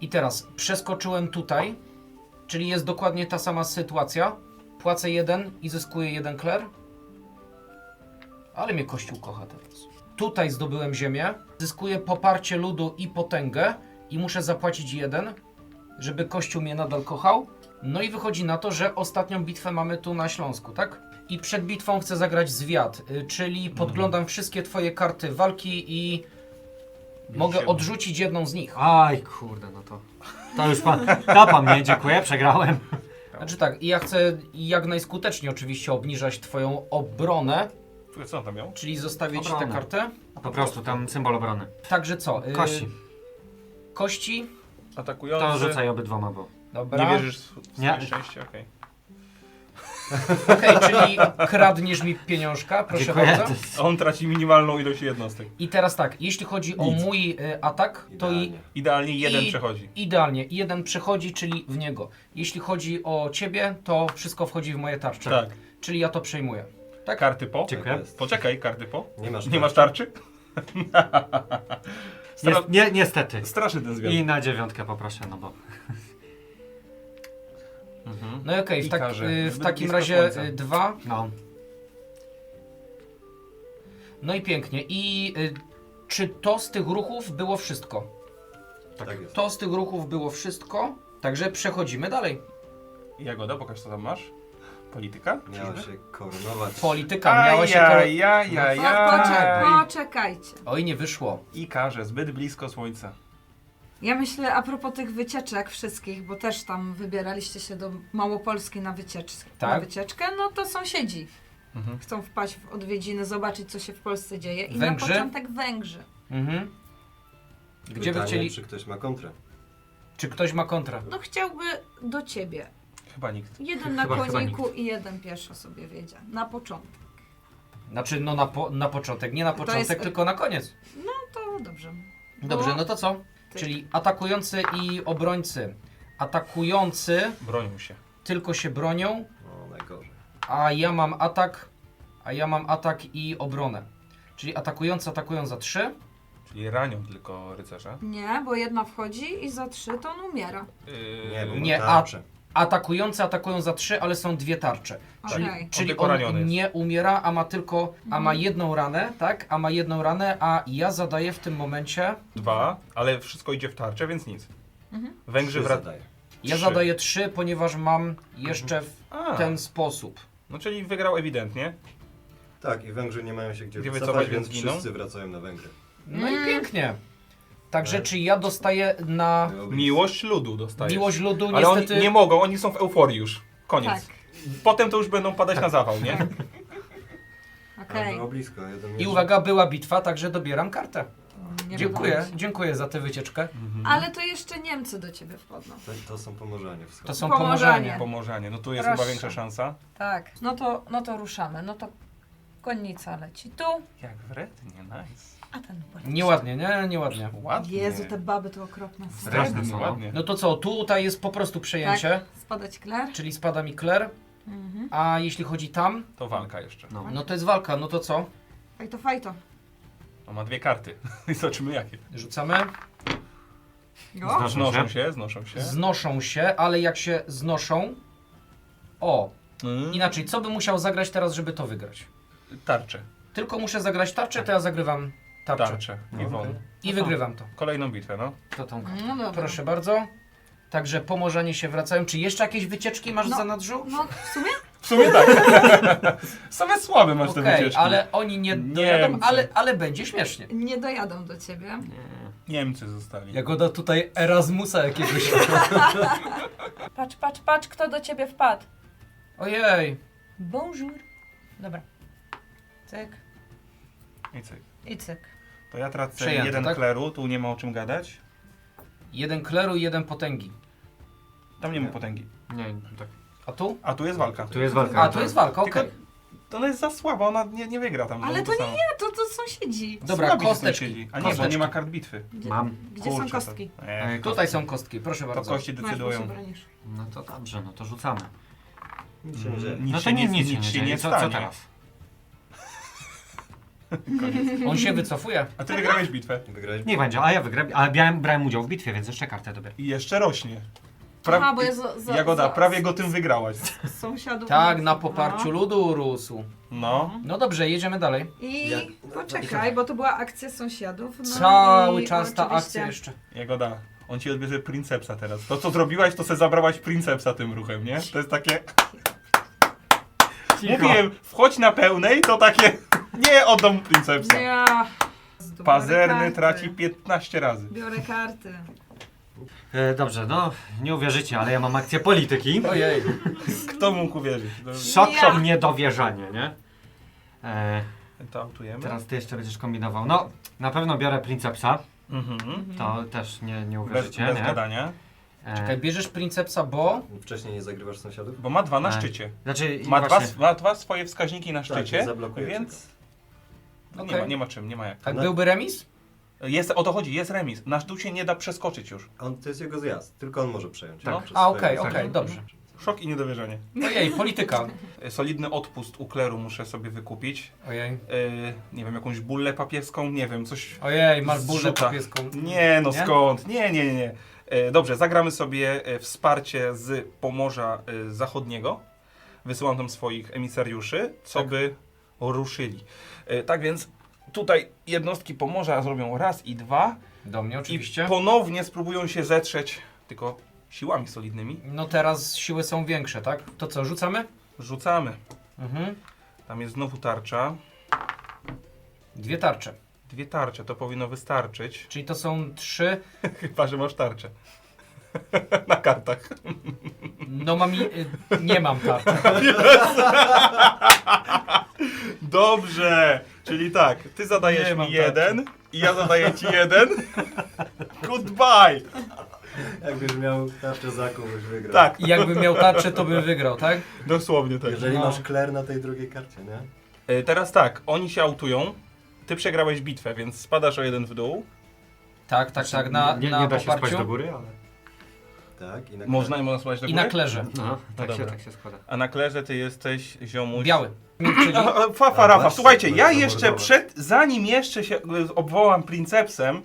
S2: I teraz przeskoczyłem tutaj, czyli jest dokładnie ta sama sytuacja. Płacę 1 i zyskuję 1 kler. Ale mnie Kościół kocha teraz. Tutaj zdobyłem ziemię, zyskuję poparcie ludu i potęgę i muszę zapłacić 1, żeby Kościół mnie nadal kochał. No i wychodzi na to, że ostatnią bitwę mamy tu na Śląsku, tak? I przed bitwą chcę zagrać zwiat, czyli podglądam wszystkie twoje karty walki i mogę odrzucić jedną z nich.
S1: Aj, kurde, no to... To już pan... Tapa mnie, dziękuję, przegrałem.
S2: Znaczy tak, i ja chcę jak najskuteczniej oczywiście obniżać twoją obronę,
S3: Co on tam miał?
S2: czyli zostawię ci tę
S1: Obronę.
S2: kartę.
S1: Po prostu tam symbol obrony.
S2: Także co?
S1: Kości.
S2: Kości.
S3: Atakujący.
S1: To rzucaj obydwoma, bo...
S2: Dobra.
S3: Nie wierzysz w swoje
S1: Nie.
S3: szczęście? Okej.
S2: Okej, czyli kradniesz mi pieniążka, proszę
S1: Dziękuję.
S2: bardzo.
S3: A on traci minimalną ilość jednostek.
S2: I teraz tak, jeśli chodzi o
S3: Nic.
S2: mój atak, to
S5: Idealnie.
S3: Idealnie jeden
S2: I-
S3: przechodzi.
S2: idealnie. Jeden przechodzi, czyli w niego. Jeśli chodzi o ciebie, to wszystko wchodzi w moje tarcze.
S3: Tak.
S2: Czyli ja to przejmuję. Tak?
S3: Karty po?
S1: Dziękuję.
S5: Tak jest.
S3: Poczekaj, karty po?
S5: Nie masz
S3: tarczy?
S1: Niestety.
S3: Straszny ten zwiat.
S1: I na 9 poproszę, no bo...
S2: No i okej,
S3: I karze.
S2: w
S3: Żeby
S2: takim
S3: blisko
S2: razie
S3: słońca.
S2: 2.
S1: No.
S2: No i pięknie. I czy to z tych ruchów było wszystko?
S5: Tak jest.
S2: To z tych ruchów było wszystko. Także przechodzimy dalej.
S3: Jagoda, pokaż co tam masz. Polityka?
S5: Miała się koronować.
S2: Polityka miała się...
S4: Poczekajcie.
S2: Oj, nie wyszło.
S3: I karze, zbyt blisko słońca.
S4: Ja myślę a propos tych wycieczek wszystkich, bo też tam wybieraliście się do Małopolski na
S2: Tak.
S4: wycieczkę, no to sąsiedzi
S3: Mhm.
S4: chcą wpaść w odwiedziny, zobaczyć co się w Polsce dzieje. I
S2: Węgrzy?
S4: na początek Węgrzy.
S2: Mhm. Gdzie by
S5: Pytanie,
S2: chcieli...
S5: czy ktoś ma kontrę?
S2: Czy ktoś ma kontrę?
S4: No chciałby do ciebie.
S3: Chyba nikt.
S4: Jeden na
S1: Chyba
S4: koniku i jeden pieszo sobie wiedzie. Na początek.
S2: Znaczy, no na początek. Nie na
S4: To
S2: początek,
S4: jest-
S2: tylko na koniec.
S4: No to dobrze.
S2: Dobrze, no to co?
S4: Ty.
S2: Czyli atakujący i obrońcy. Atakujący
S3: Bronią się.
S2: tylko się bronią,
S5: No, najgorzej.
S2: a ja mam atak i obronę. Czyli atakujący atakują za 3.
S3: Czyli ranią tylko rycerza.
S4: Nie, bo jedna wchodzi i za 3 to on umiera.
S5: Nie, bo
S2: Nie,
S5: ma tarczę.
S2: Atakujący atakują za 3, ale są 2 tarcze. Czyli,
S4: Okej.
S2: czyli
S3: tylko raniony
S2: on
S3: jest.
S2: nie umiera, a ma tylko, a ma jedną ranę, tak? A ma jedną ranę, a ja zadaję w tym momencie,
S3: 2, ale wszystko idzie w tarczę, więc nic. Węgrzy
S5: Trzy
S3: wracają.
S5: zadaje.
S2: ja
S3: 3.
S2: zadaję 3, ponieważ mam jeszcze w ten sposób.
S3: No czyli wygrał ewidentnie.
S5: Tak, i Węgrzy nie mają się gdzie
S3: Gdzie
S5: wycofać,
S3: wycofać,
S5: więc
S3: więc giną?
S5: wszyscy wracają na Węgry.
S2: No i pięknie. Także
S5: Tak.
S2: czy ja dostaję na
S3: Miłość ludu dostajesz.
S2: miłość ludu
S3: Ale
S2: niestety...
S3: oni nie mogą, oni są w euforii już. Koniec.
S4: Tak.
S3: Potem to już będą padać na zawał, nie?
S4: Okej.
S5: Ale było blisko. Jeden
S2: I uwaga, była bitwa, także dobieram kartę.
S4: Nie
S2: Dziękuję,
S4: podoba mi się.
S2: dziękuję za tę wycieczkę.
S4: Ale to jeszcze Niemcy do ciebie wpadną.
S5: To są Pomorzanie wschodnie.
S2: To są
S4: Pomorzanie.
S2: Pomorzanie.
S3: Pomorzanie. No tu jest
S4: Proszę.
S3: chyba większa szansa.
S4: Tak. No to ruszamy. No to konnica leci tu,
S3: Jak wrednie, nice.
S4: a ten poleci.
S2: Nieładnie, nie? Nieładnie.
S3: Ładnie.
S4: Jezu, te baby to okropne.
S1: Straszne
S3: Ładnie,
S1: są.
S3: ładnie.
S2: No to co, tutaj jest po prostu przejęcie,
S4: Tak, spadać kler.
S2: czyli spada mi kler, a jeśli chodzi tam,
S3: To walka jeszcze.
S1: No.
S2: no to jest walka, no to co?
S4: Fajto, fajto.
S3: On ma 2 karty. I zobaczymy jakie.
S2: Rzucamy.
S4: No.
S3: Znoszą się, znoszą się.
S2: Znoszą się, ale jak się znoszą... O, inaczej, co bym musiał zagrać teraz, żeby to wygrać?
S3: Tarczę.
S2: Tylko muszę zagrać tarczę, to ja zagrywam tarczę.
S3: Tarczę. I
S5: No,
S3: won.
S5: okej.
S2: I wygrywam to.
S3: Kolejną bitwę, no.
S2: To tą kartę.
S4: No dobra.
S2: Proszę bardzo. Także Pomorzanie się wracają. Czy jeszcze jakieś wycieczki masz
S4: No.
S2: za nadrzu?
S4: No w sumie?
S3: W sumie tak. Same słabe masz te
S2: Okej,
S3: wycieczki.
S2: ale oni nie dojadą,
S3: Niemcy.
S2: ale będzie śmiesznie.
S4: Nie dojadą do ciebie.
S3: Niemcy zostali.
S2: Jagoda tutaj Erasmusa jakiegoś.
S4: Patrz, kto do ciebie wpadł.
S2: Ojej.
S4: Bonjour. Dobra. Cyk
S3: I cyk.
S4: i cyk.
S3: To ja tracę
S2: Przejęte,
S3: jeden
S2: tak?
S3: kleru, tu nie ma o czym gadać.
S2: Jeden kleru i jeden potęgi.
S3: Tam nie ma potęgi.
S1: Nie, tak.
S2: A tu?
S3: A tu jest walka.
S1: Tu jest walka.
S2: A, tu jest walka, okej.
S3: Tylko ona jest za słaba, ona nie wygra tam.
S4: Ale to
S3: samo.
S4: nie, to sąsiedzi.
S2: Dobra,
S3: Słabi
S2: kosteczki.
S3: sąsiedzi. A nie, bo
S2: Kosteczki.
S3: nie ma kart bitwy.
S1: Mam.
S4: Gdzie
S3: Kurczę,
S4: są kostki?
S3: to- nie.
S2: Tutaj są kostki, proszę
S3: To
S2: bardzo.
S3: kości
S4: Masz,
S3: decydują.
S4: proszę, bronisz.
S1: No to dobrze, no to rzucamy.
S5: Nic się nie dzieje.
S3: Nic
S1: No
S3: się
S1: to
S3: nie,
S1: nic
S3: nic się
S1: dzieje.
S3: nie
S1: Co
S3: stanie.
S1: teraz?
S2: On się wycofuje.
S3: A ty wygrałeś bitwę.
S5: Wygrałeś?
S1: Niech będzie, a ja wygram, ale brałem udział w bitwie, więc jeszcze kartę dobię.
S3: I jeszcze rośnie.
S4: Aha, bo ja
S3: Jagoda, prawie go tym wygrałaś.
S4: z sąsiadów.
S2: Tak, na poparciu ludu urósł.
S3: No.
S2: No dobrze, jedziemy dalej.
S4: I
S5: Jak-
S4: poczekaj, bo to była akcja sąsiadów. No
S2: Cały
S4: i
S2: czas ta
S4: oczywiście-
S2: akcja jeszcze.
S3: Jagoda, on ci odbierze Princepsa teraz. To co zrobiłaś, to se zabrałaś Princepsa tym ruchem, nie? To jest takie... Mówiłem, wchodź na pełnej, to takie... Nie oddam Princepsa.
S4: Ja.
S3: Pazerny
S4: Biorę
S3: traci
S4: karty.
S3: 15 razy.
S4: Biorę karty.
S1: Dobrze, no nie uwierzycie, ale ja mam akcję polityki.
S2: Ojej.
S3: Kto mógł uwierzyć?
S1: Szok,
S4: Ja.
S1: szok, niedowierzanie, nie?
S3: To autujemy.
S1: Teraz ty jeszcze będziesz kombinował. No, na pewno biorę Princepsa.
S3: Mhm.
S1: To też nie
S3: Bez,
S1: uwierzycie,
S3: bez
S1: nie?
S3: gadania.
S2: Czekaj, bierzesz Princepsa, bo...
S5: Wcześniej nie zagrywasz sąsiadów?
S3: Bo ma dwa na
S1: Tak.
S3: szczycie.
S1: Znaczy,
S3: Ma
S1: właśnie,
S3: dwa swoje wskaźniki na szczycie,
S5: zablokujecie
S3: więc... No
S2: Okej.
S3: nie ma czym, nie ma jak.
S2: Tak
S5: No.
S2: byłby remis?
S3: Jest, o to chodzi, jest remis. Nasz dół się nie da przeskoczyć już.
S5: To jest jego zjazd, tylko on może przejąć.
S1: Tak.
S5: Przez
S2: A,
S5: swoje
S2: okej,
S5: wskaźniki.
S2: okej, dobrze.
S3: Szok i niedowierzanie.
S2: Ojej, polityka.
S3: Solidny odpust u kleru muszę sobie wykupić.
S2: Ojej.
S3: Nie wiem, jakąś bullę papieską, nie wiem, coś...
S2: Ojej, masz burzę
S3: Zrzuta.
S2: papieską.
S3: Nie, no
S2: Nie?
S3: skąd? Nie. Dobrze, zagramy sobie wsparcie z Pomorza Zachodniego. Wysyłam tam swoich emisariuszy, co
S2: Tak.
S3: by ruszyli. Tak więc tutaj jednostki Pomorza zrobią raz i dwa
S2: Do mnie
S3: i
S2: oczywiście.
S3: ponownie spróbują się zetrzeć, tylko siłami solidnymi.
S2: No teraz siły są większe, tak? To co, rzucamy?
S3: Rzucamy.
S2: Mhm.
S3: Tam jest znowu tarcza.
S2: 2 tarcze.
S3: 2 tarcze, to powinno wystarczyć.
S2: Czyli to są 3.
S3: Chyba, że masz tarczę. Na kartach.
S2: No nie mam tarczy.
S3: Dobrze! Czyli tak, ty
S2: Nie
S3: zadajesz
S2: mam
S3: mi 1 i ja zadaję ci 1. Goodbye!
S5: Jakbyś miał tarczę zaku, byś wygrał.
S3: Tak,
S2: I jakbym miał tarczę, to bym wygrał, tak?
S3: dosłownie tak.
S5: Jeżeli
S2: No.
S5: masz kler na tej drugiej karcie, nie?
S3: Teraz tak, oni się autują. Ty przegrałeś bitwę, więc spadasz o 1 w dół.
S2: Tak, na
S1: nie da się spać
S2: poparciu.
S1: do góry, ale...
S5: Tak, i na
S3: Można spać do
S2: I
S3: góry.
S2: na klerze.
S1: No,
S3: dobra.
S1: tak się składa.
S3: A na klerze ty jesteś ziomuś.
S2: Biały. Czyli
S3: Fafa, Rafa,
S5: właśnie,
S3: słuchajcie,
S5: to
S3: ja
S5: jest
S3: jeszcze
S5: zamordowane.
S3: zanim jeszcze się obwołam Princepsem,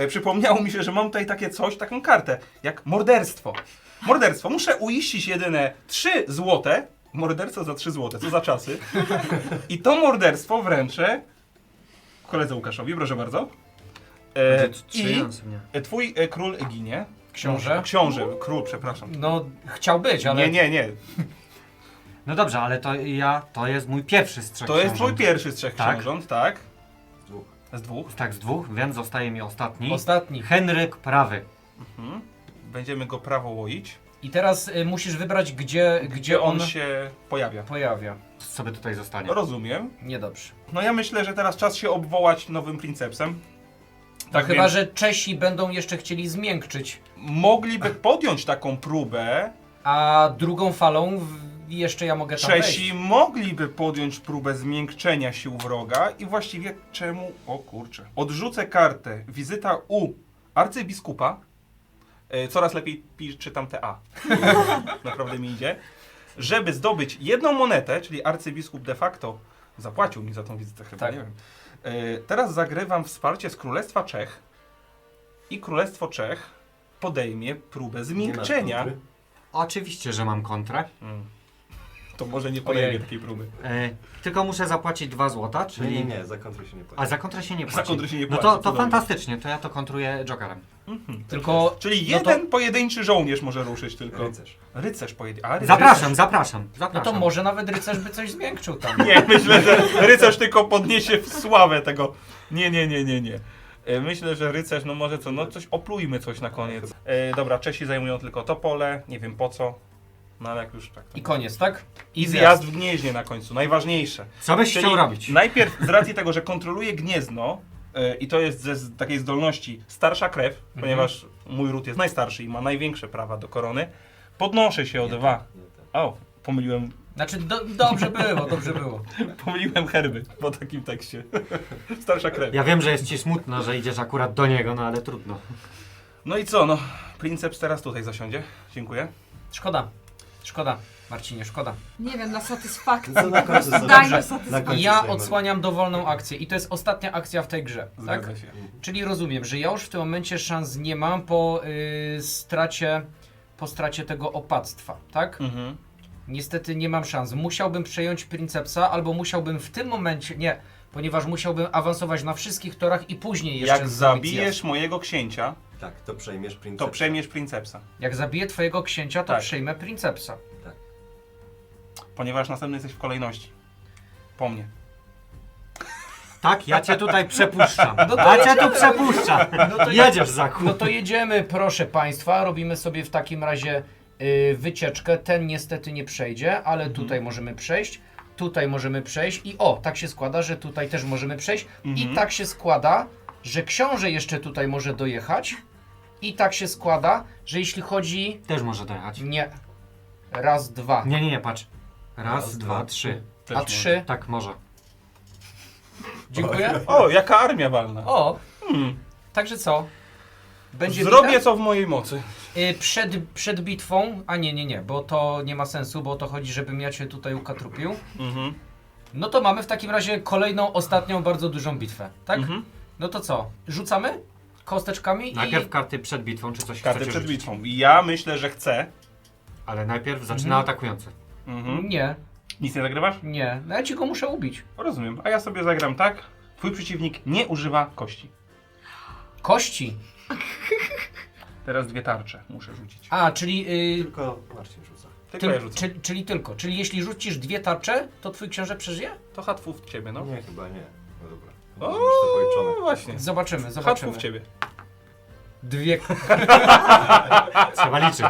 S3: przypomniało mi się, że mam tutaj takie coś, taką kartę, jak morderstwo. Morderstwo. Muszę uiścić jedyne 3 złote. Morderstwo za 3 złote, co za czasy. I to morderstwo wręczę koledze Łukaszowi, proszę bardzo. I twój król ginie.
S2: książę.
S3: Książę, król, przepraszam.
S2: No, chciał być, ale...
S3: Nie.
S1: No dobrze, ale to jest mój pierwszy z 3
S3: To jest twój
S1: książąt.
S3: pierwszy z 3
S1: Tak.
S3: książąt, tak?
S5: dwóch.
S3: Z 2.
S1: Tak, z 2, więc zostaje mi ostatni.
S2: Ostatni.
S1: Henryk Prawy.
S3: Będziemy go prawo łoić.
S2: I teraz musisz wybrać, gdzie on
S3: się pojawia.
S2: pojawia.
S1: Co sobie tutaj zostanie?
S3: Rozumiem.
S2: Niedobrze.
S3: No ja myślę, że teraz czas się obwołać nowym Princepsem.
S2: Tak, chyba,
S3: więc
S2: że Czesi będą jeszcze chcieli zmiękczyć,
S3: mogliby podjąć taką próbę.
S2: a drugą falą jeszcze ja mogę tam
S3: Czesi
S2: wejść.
S3: mogliby podjąć próbę zmiękczenia sił wroga i właściwie czemu... O kurczę. Odrzucę kartę. Wizyta u arcybiskupa. Coraz lepiej czytam te A. Naprawdę mi idzie. Żeby zdobyć jedną monetę, czyli arcybiskup de facto zapłacił mi za tą wizytę chyba,
S2: Tak.
S3: nie wiem. Teraz zagrywam wsparcie z Królestwa Czech i Królestwo Czech podejmie próbę zmiękczenia.
S5: Nie masz kontry?
S1: Oczywiście, że mam kontrę.
S3: To może nie podejmie
S2: Ojej.
S3: takiej próby.
S1: Tylko muszę zapłacić 2 złota, czyli...
S5: Nie, za kontry się nie płaci.
S1: A za kontrę się nie płaci.
S3: kontrę się nie
S1: No
S3: płaci,
S1: to
S3: cudownie.
S1: fantastycznie, to ja to kontruję Jokerem.
S2: Tylko...
S3: Czyli
S2: no to-
S3: jeden pojedynczy żołnierz może ruszyć tylko.
S5: Rycerz.
S3: Rycerz pojedynczy. A, rycerz.
S1: Zapraszam.
S2: No to może nawet rycerz by coś zmiękczył tam.
S3: Nie, myślę, że rycerz tylko podniesie w sławę tego. Nie. Myślę, że rycerz, no może co, no coś oplujmy coś na koniec. Dobra, Czesi zajmują tylko to pole, nie wiem po co. No ale jak już tak.
S2: I koniec, tak?
S3: I zjazd w Gnieźnie na końcu, najważniejsze.
S1: Co byś
S3: Czyli
S1: chciał robić?
S3: najpierw z racji tego, że kontroluje Gniezno i to jest z takiej zdolności starsza krew, ponieważ mój ród jest najstarszy i ma największe prawa do korony, podnoszę się o 2.
S5: Nie, tak.
S3: O, pomyliłem
S2: Znaczy, dobrze było.
S3: Pomyliłem herby po takim tekście. Starsza krew.
S1: Ja wiem, że jest ci smutno, że idziesz akurat do niego, no ale trudno.
S3: No i co, no. Princeps teraz tutaj zasiądzie. Dziękuję.
S2: Szkoda, Marcinie, szkoda.
S4: Nie wiem, dla satysfakcji.
S5: Co na końcu sobie?
S4: Daj mi
S5: Na
S4: satysfakcję.
S5: końcu
S2: Ja
S5: sobie
S2: odsłaniam dowolną akcję i to jest ostatnia akcja w tej grze, tak?
S3: Zgadza się.
S2: Czyli rozumiem, że ja już w tym momencie szans nie mam po stracie tego opactwa, tak?
S3: Mhm.
S2: Niestety nie mam szans. Musiałbym przejąć Princepsa, albo musiałbym w tym momencie, nie, ponieważ musiałbym awansować na wszystkich torach i później jeszcze
S3: Jak
S2: zrobić
S3: zabijesz
S2: zjazd.
S3: mojego księcia,
S5: Tak, to przejmiesz
S3: to
S5: Princepsa.
S3: przejmiesz Princepsa.
S2: Jak zabiję twojego księcia, to
S3: Tak.
S2: przejmę Princepsa.
S3: Ponieważ następny jesteś w kolejności. Po mnie.
S1: Tak, ja cię tutaj przepuszczam.
S2: No to
S1: Ja cię tu
S2: jedziemy.
S1: przepuszczam. Jedziesz za
S2: No to jedziemy, proszę Państwa, robimy sobie w takim razie wycieczkę. Ten niestety nie przejdzie, ale tutaj możemy przejść. Tutaj możemy przejść i tak się składa, że tutaj też możemy przejść. I tak się składa, że książę jeszcze tutaj może dojechać. I tak się składa, że jeśli chodzi...
S1: Też może dojechać.
S2: Nie. Raz, dwa.
S1: Nie, patrz. Raz, dwa, trzy.
S3: Też
S2: A
S3: może.
S2: 3.
S1: Tak, może.
S2: Dziękuję.
S3: O, jaka armia walna.
S2: Także co? Będzie
S3: Zrobię
S2: bita?
S3: co w mojej mocy.
S2: Przed bitwą, a nie, bo to nie ma sensu, bo o to chodzi, żebym ja cię tutaj ukatrupił.
S3: Mhm.
S2: No to mamy w takim razie kolejną, ostatnią, bardzo dużą bitwę, tak?
S3: Mhm.
S2: No to co? Rzucamy kosteczkami
S1: Najpierw karty przed bitwą, czy coś
S3: Karty
S1: chcecie
S3: przed
S1: rzucić?
S3: bitwą. Ja myśę, że chcę.
S1: Ale najpierw zaczyna atakujący.
S3: Mhm.
S2: Nie,
S3: Nic nie zagrywasz?
S2: nie. No ja ci go muszę ubić.
S3: Rozumiem. A ja sobie zagram tak. Twój przeciwnik nie używa kości.
S2: Kości.
S3: Teraz 2 tarcze muszę rzucić.
S2: A, czyli...
S5: Tylko Marcin rzuca.
S3: Tylko ja rzucę.
S2: czyli tylko. Czyli jeśli rzucisz 2 tarcze, to twój książę przeżyje?
S3: To hatwów w ciebie, no.
S5: Nie, chyba nie. No dobra.
S3: O,
S5: Masz to policzone.
S3: właśnie.
S2: Zobaczymy.
S3: Hatwów w ciebie.
S2: 2.
S1: Trzeba liczyć.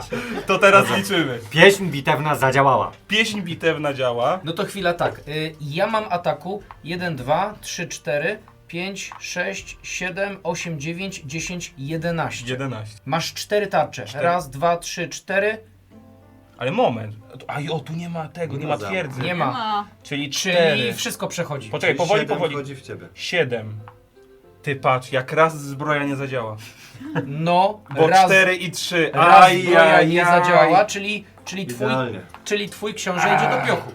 S3: To teraz liczymy.
S1: Pieśń bitewna zadziałała.
S3: Pieśń bitewna działa.
S2: No to chwila tak. Ja mam ataku 1, 2, 3, 4, 5, 6, 7, 8, 9, 10, 11.
S3: 11.
S2: Masz 4 tarcze.
S3: 4.
S2: Raz, 2, 3, 4.
S3: Ale moment. Tu nie ma tego, nie ma
S5: za.
S3: twierdzy.
S2: Nie ma.
S3: Czyli
S2: Czyli
S3: 4.
S2: wszystko przechodzi.
S3: Poczekaj,
S5: Czyli
S3: powoli,
S5: 7
S3: powoli.
S5: wchodzi w ciebie.
S3: 7. Ty patrz, jak raz zbroja nie zadziała.
S2: No,
S3: Bo
S2: raz,
S3: 4 i 3.
S2: raz zbroja nie zadziała, czyli twój książę idzie do piochu.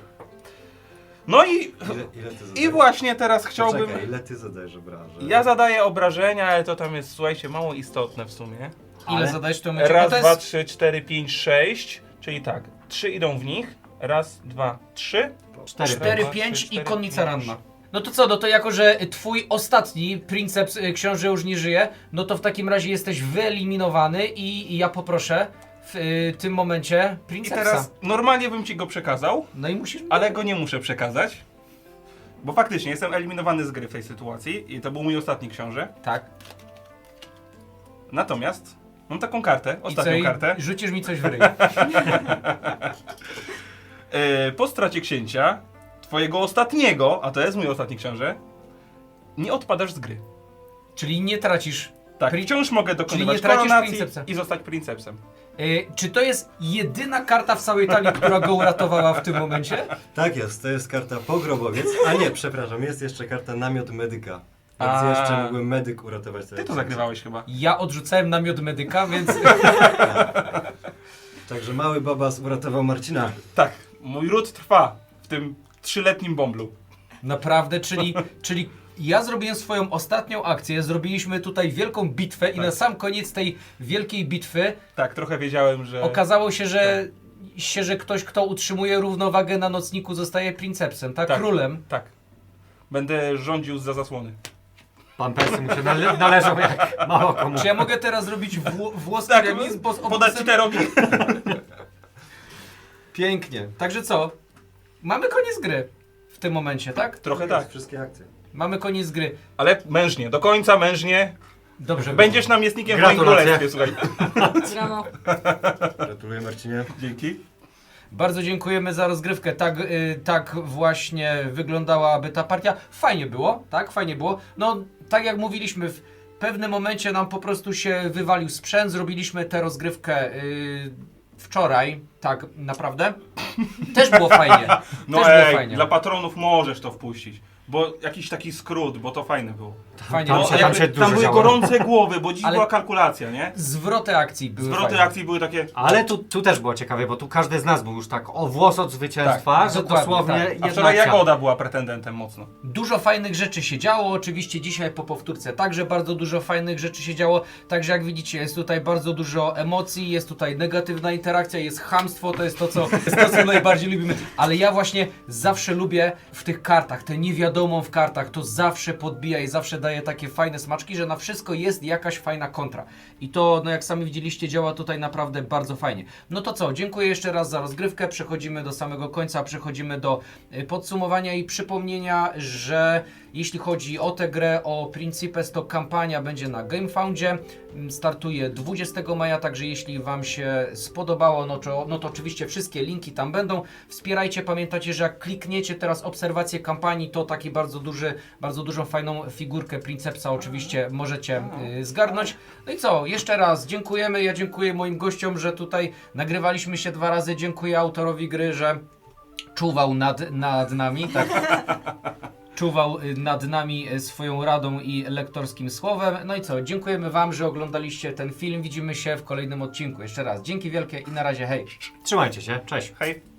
S3: No i,
S5: Ile ty zadajesz?
S3: i właśnie teraz chciałbym...
S5: Czekaj, ile ty zadajesz obrażeń?
S3: Ja zadaję obrażenia, ale to tam jest, słuchajcie, mało istotne w sumie.
S2: Ile zadajesz w tym momencie?
S3: Raz,
S2: Bo to
S3: dwa,
S2: jest...
S3: 3, 4, 5, 6. Czyli tak, 3 idą w nich. Raz, 2, 3.
S1: 4.
S2: 4,
S3: Dwa,
S2: 5
S3: trzy,
S2: i
S3: cztery,
S2: konnica
S3: pięć.
S2: ranna. No to co, no to jako, że twój ostatni Princeps książę już nie żyje, no to w takim razie jesteś wyeliminowany i ja poproszę w tym momencie
S3: I
S2: Princepsa.
S3: teraz normalnie bym ci go przekazał,
S2: No i musisz...
S3: ale go nie muszę przekazać. Bo faktycznie jestem eliminowany z gry w tej sytuacji i to był mój ostatni książę.
S2: Tak.
S3: Natomiast mam taką kartę, ostatnią
S2: I
S3: kartę.
S2: rzucisz mi coś w ryj.
S3: Po stracie księcia, twojego ostatniego, a to jest mój ostatni książę, nie odpadasz z gry.
S2: Czyli nie tracisz...
S3: Tak, wciąż mogę dokonywać
S2: nie tracisz
S3: koronacji
S2: Princepsa.
S3: i zostać Princepsem.
S2: Czy to jest jedyna karta w całej talii, która go uratowała w tym momencie?
S5: Tak jest, to jest karta pogrobowiec. A nie, przepraszam, jest jeszcze karta namiot medyka. Więc
S3: A.
S5: jeszcze mógłbym medyk uratować.
S3: Ty to zagrywałeś chyba.
S2: Ja odrzucałem namiot medyka, więc...
S5: Także mały babas uratował Marcina.
S3: Tak, mój ród trwa w tym 3-letnim bąblu.
S2: Naprawdę, czyli ja zrobiłem swoją ostatnią akcję, zrobiliśmy tutaj wielką bitwę i
S3: Tak.
S2: na sam koniec tej wielkiej bitwy
S3: Tak, trochę wiedziałem, że...
S2: okazało się, że ktoś, kto utrzymuje równowagę na nocniku, zostaje Princepsem, tak?
S3: Tak.
S2: Królem.
S3: Tak. Będę rządził zza zasłony.
S1: Pan Persy mu się należał jak mało komu.
S2: Czy ja mogę teraz zrobić włoski
S3: Tak,
S2: remis? Bo z
S3: podać
S2: obozem-
S3: ci terowi.
S2: Pięknie. Także co? Mamy koniec gry w tym momencie, tak?
S3: Trochę
S5: Tak,
S3: tak.
S5: wszystkie akcje.
S2: Mamy koniec gry.
S3: Ale mężnie, do końca mężnie.
S2: Dobrze.
S3: Będziesz namiestnikiem w moim
S1: Gratulacje.
S3: królestwie, słuchaj.
S4: Brawo.
S5: Gratuluję Marcinie.
S3: Dzięki.
S2: Bardzo dziękujemy za rozgrywkę. Tak właśnie wyglądałaby ta partia. Fajnie było, tak? Fajnie było. No, tak jak mówiliśmy, w pewnym momencie nam po prostu się wywalił sprzęt, zrobiliśmy tę rozgrywkę wczoraj, tak naprawdę, też było fajnie.
S3: No
S2: też było
S3: ej,
S2: fajnie.
S3: dla patronów możesz to wpuścić. Bo jakiś taki skrót, bo to fajne było.
S2: Fajnie.
S1: Tam
S2: No,
S1: się-
S2: jakby
S1: tam się-
S3: Tam były
S1: działo.
S3: gorące głowy, bo dziś
S2: Ale-
S3: była kalkulacja, nie?
S2: zwroty akcji były
S3: Zwroty
S2: fajne.
S3: akcji były takie...
S1: Ale tu też było ciekawe, bo tu każdy z nas był już tak o włos od zwycięstwa,
S2: Tak,
S1: że
S2: dokładnie,
S1: dosłownie
S2: tak.
S3: A
S1: jedna
S3: wczoraj
S1: akcja.
S3: Jagoda była pretendentem mocno.
S2: Dużo fajnych rzeczy się działo, oczywiście dzisiaj po powtórce także bardzo dużo fajnych rzeczy się działo, także jak widzicie jest tutaj bardzo dużo emocji, jest tutaj negatywna interakcja, jest chamstwo, to jest to, co najbardziej lubimy, ale ja właśnie zawsze lubię w tych kartach, tę niewiadomą w kartach, to zawsze podbija i zawsze daje takie fajne smaczki, że na wszystko jest jakaś fajna kontra i to, no jak sami widzieliście, działa tutaj naprawdę bardzo fajnie. No to co, dziękuję jeszcze raz za rozgrywkę, przechodzimy do samego końca, przechodzimy do podsumowania i przypomnienia, że jeśli chodzi o tę grę, o Principes, to kampania będzie na GameFoundzie, startuje 20 maja, także jeśli Wam się spodobało, no to oczywiście wszystkie linki tam będą. Wspierajcie, pamiętajcie, że jak klikniecie teraz obserwację kampanii, to taki bardzo dużą fajną figurkę Principesa oczywiście możecie zgarnąć. No i co, jeszcze raz dziękujemy, ja dziękuję moim gościom, że tutaj nagrywaliśmy się 2 razy, dziękuję autorowi gry, że czuwał nad nami, tak. Czuwał nad nami swoją radą i lektorskim słowem. No i co, dziękujemy Wam, że oglądaliście ten film. Widzimy się w kolejnym odcinku. Jeszcze raz, dzięki wielkie i na razie, hej!
S1: Trzymajcie się, cześć.
S3: Hej.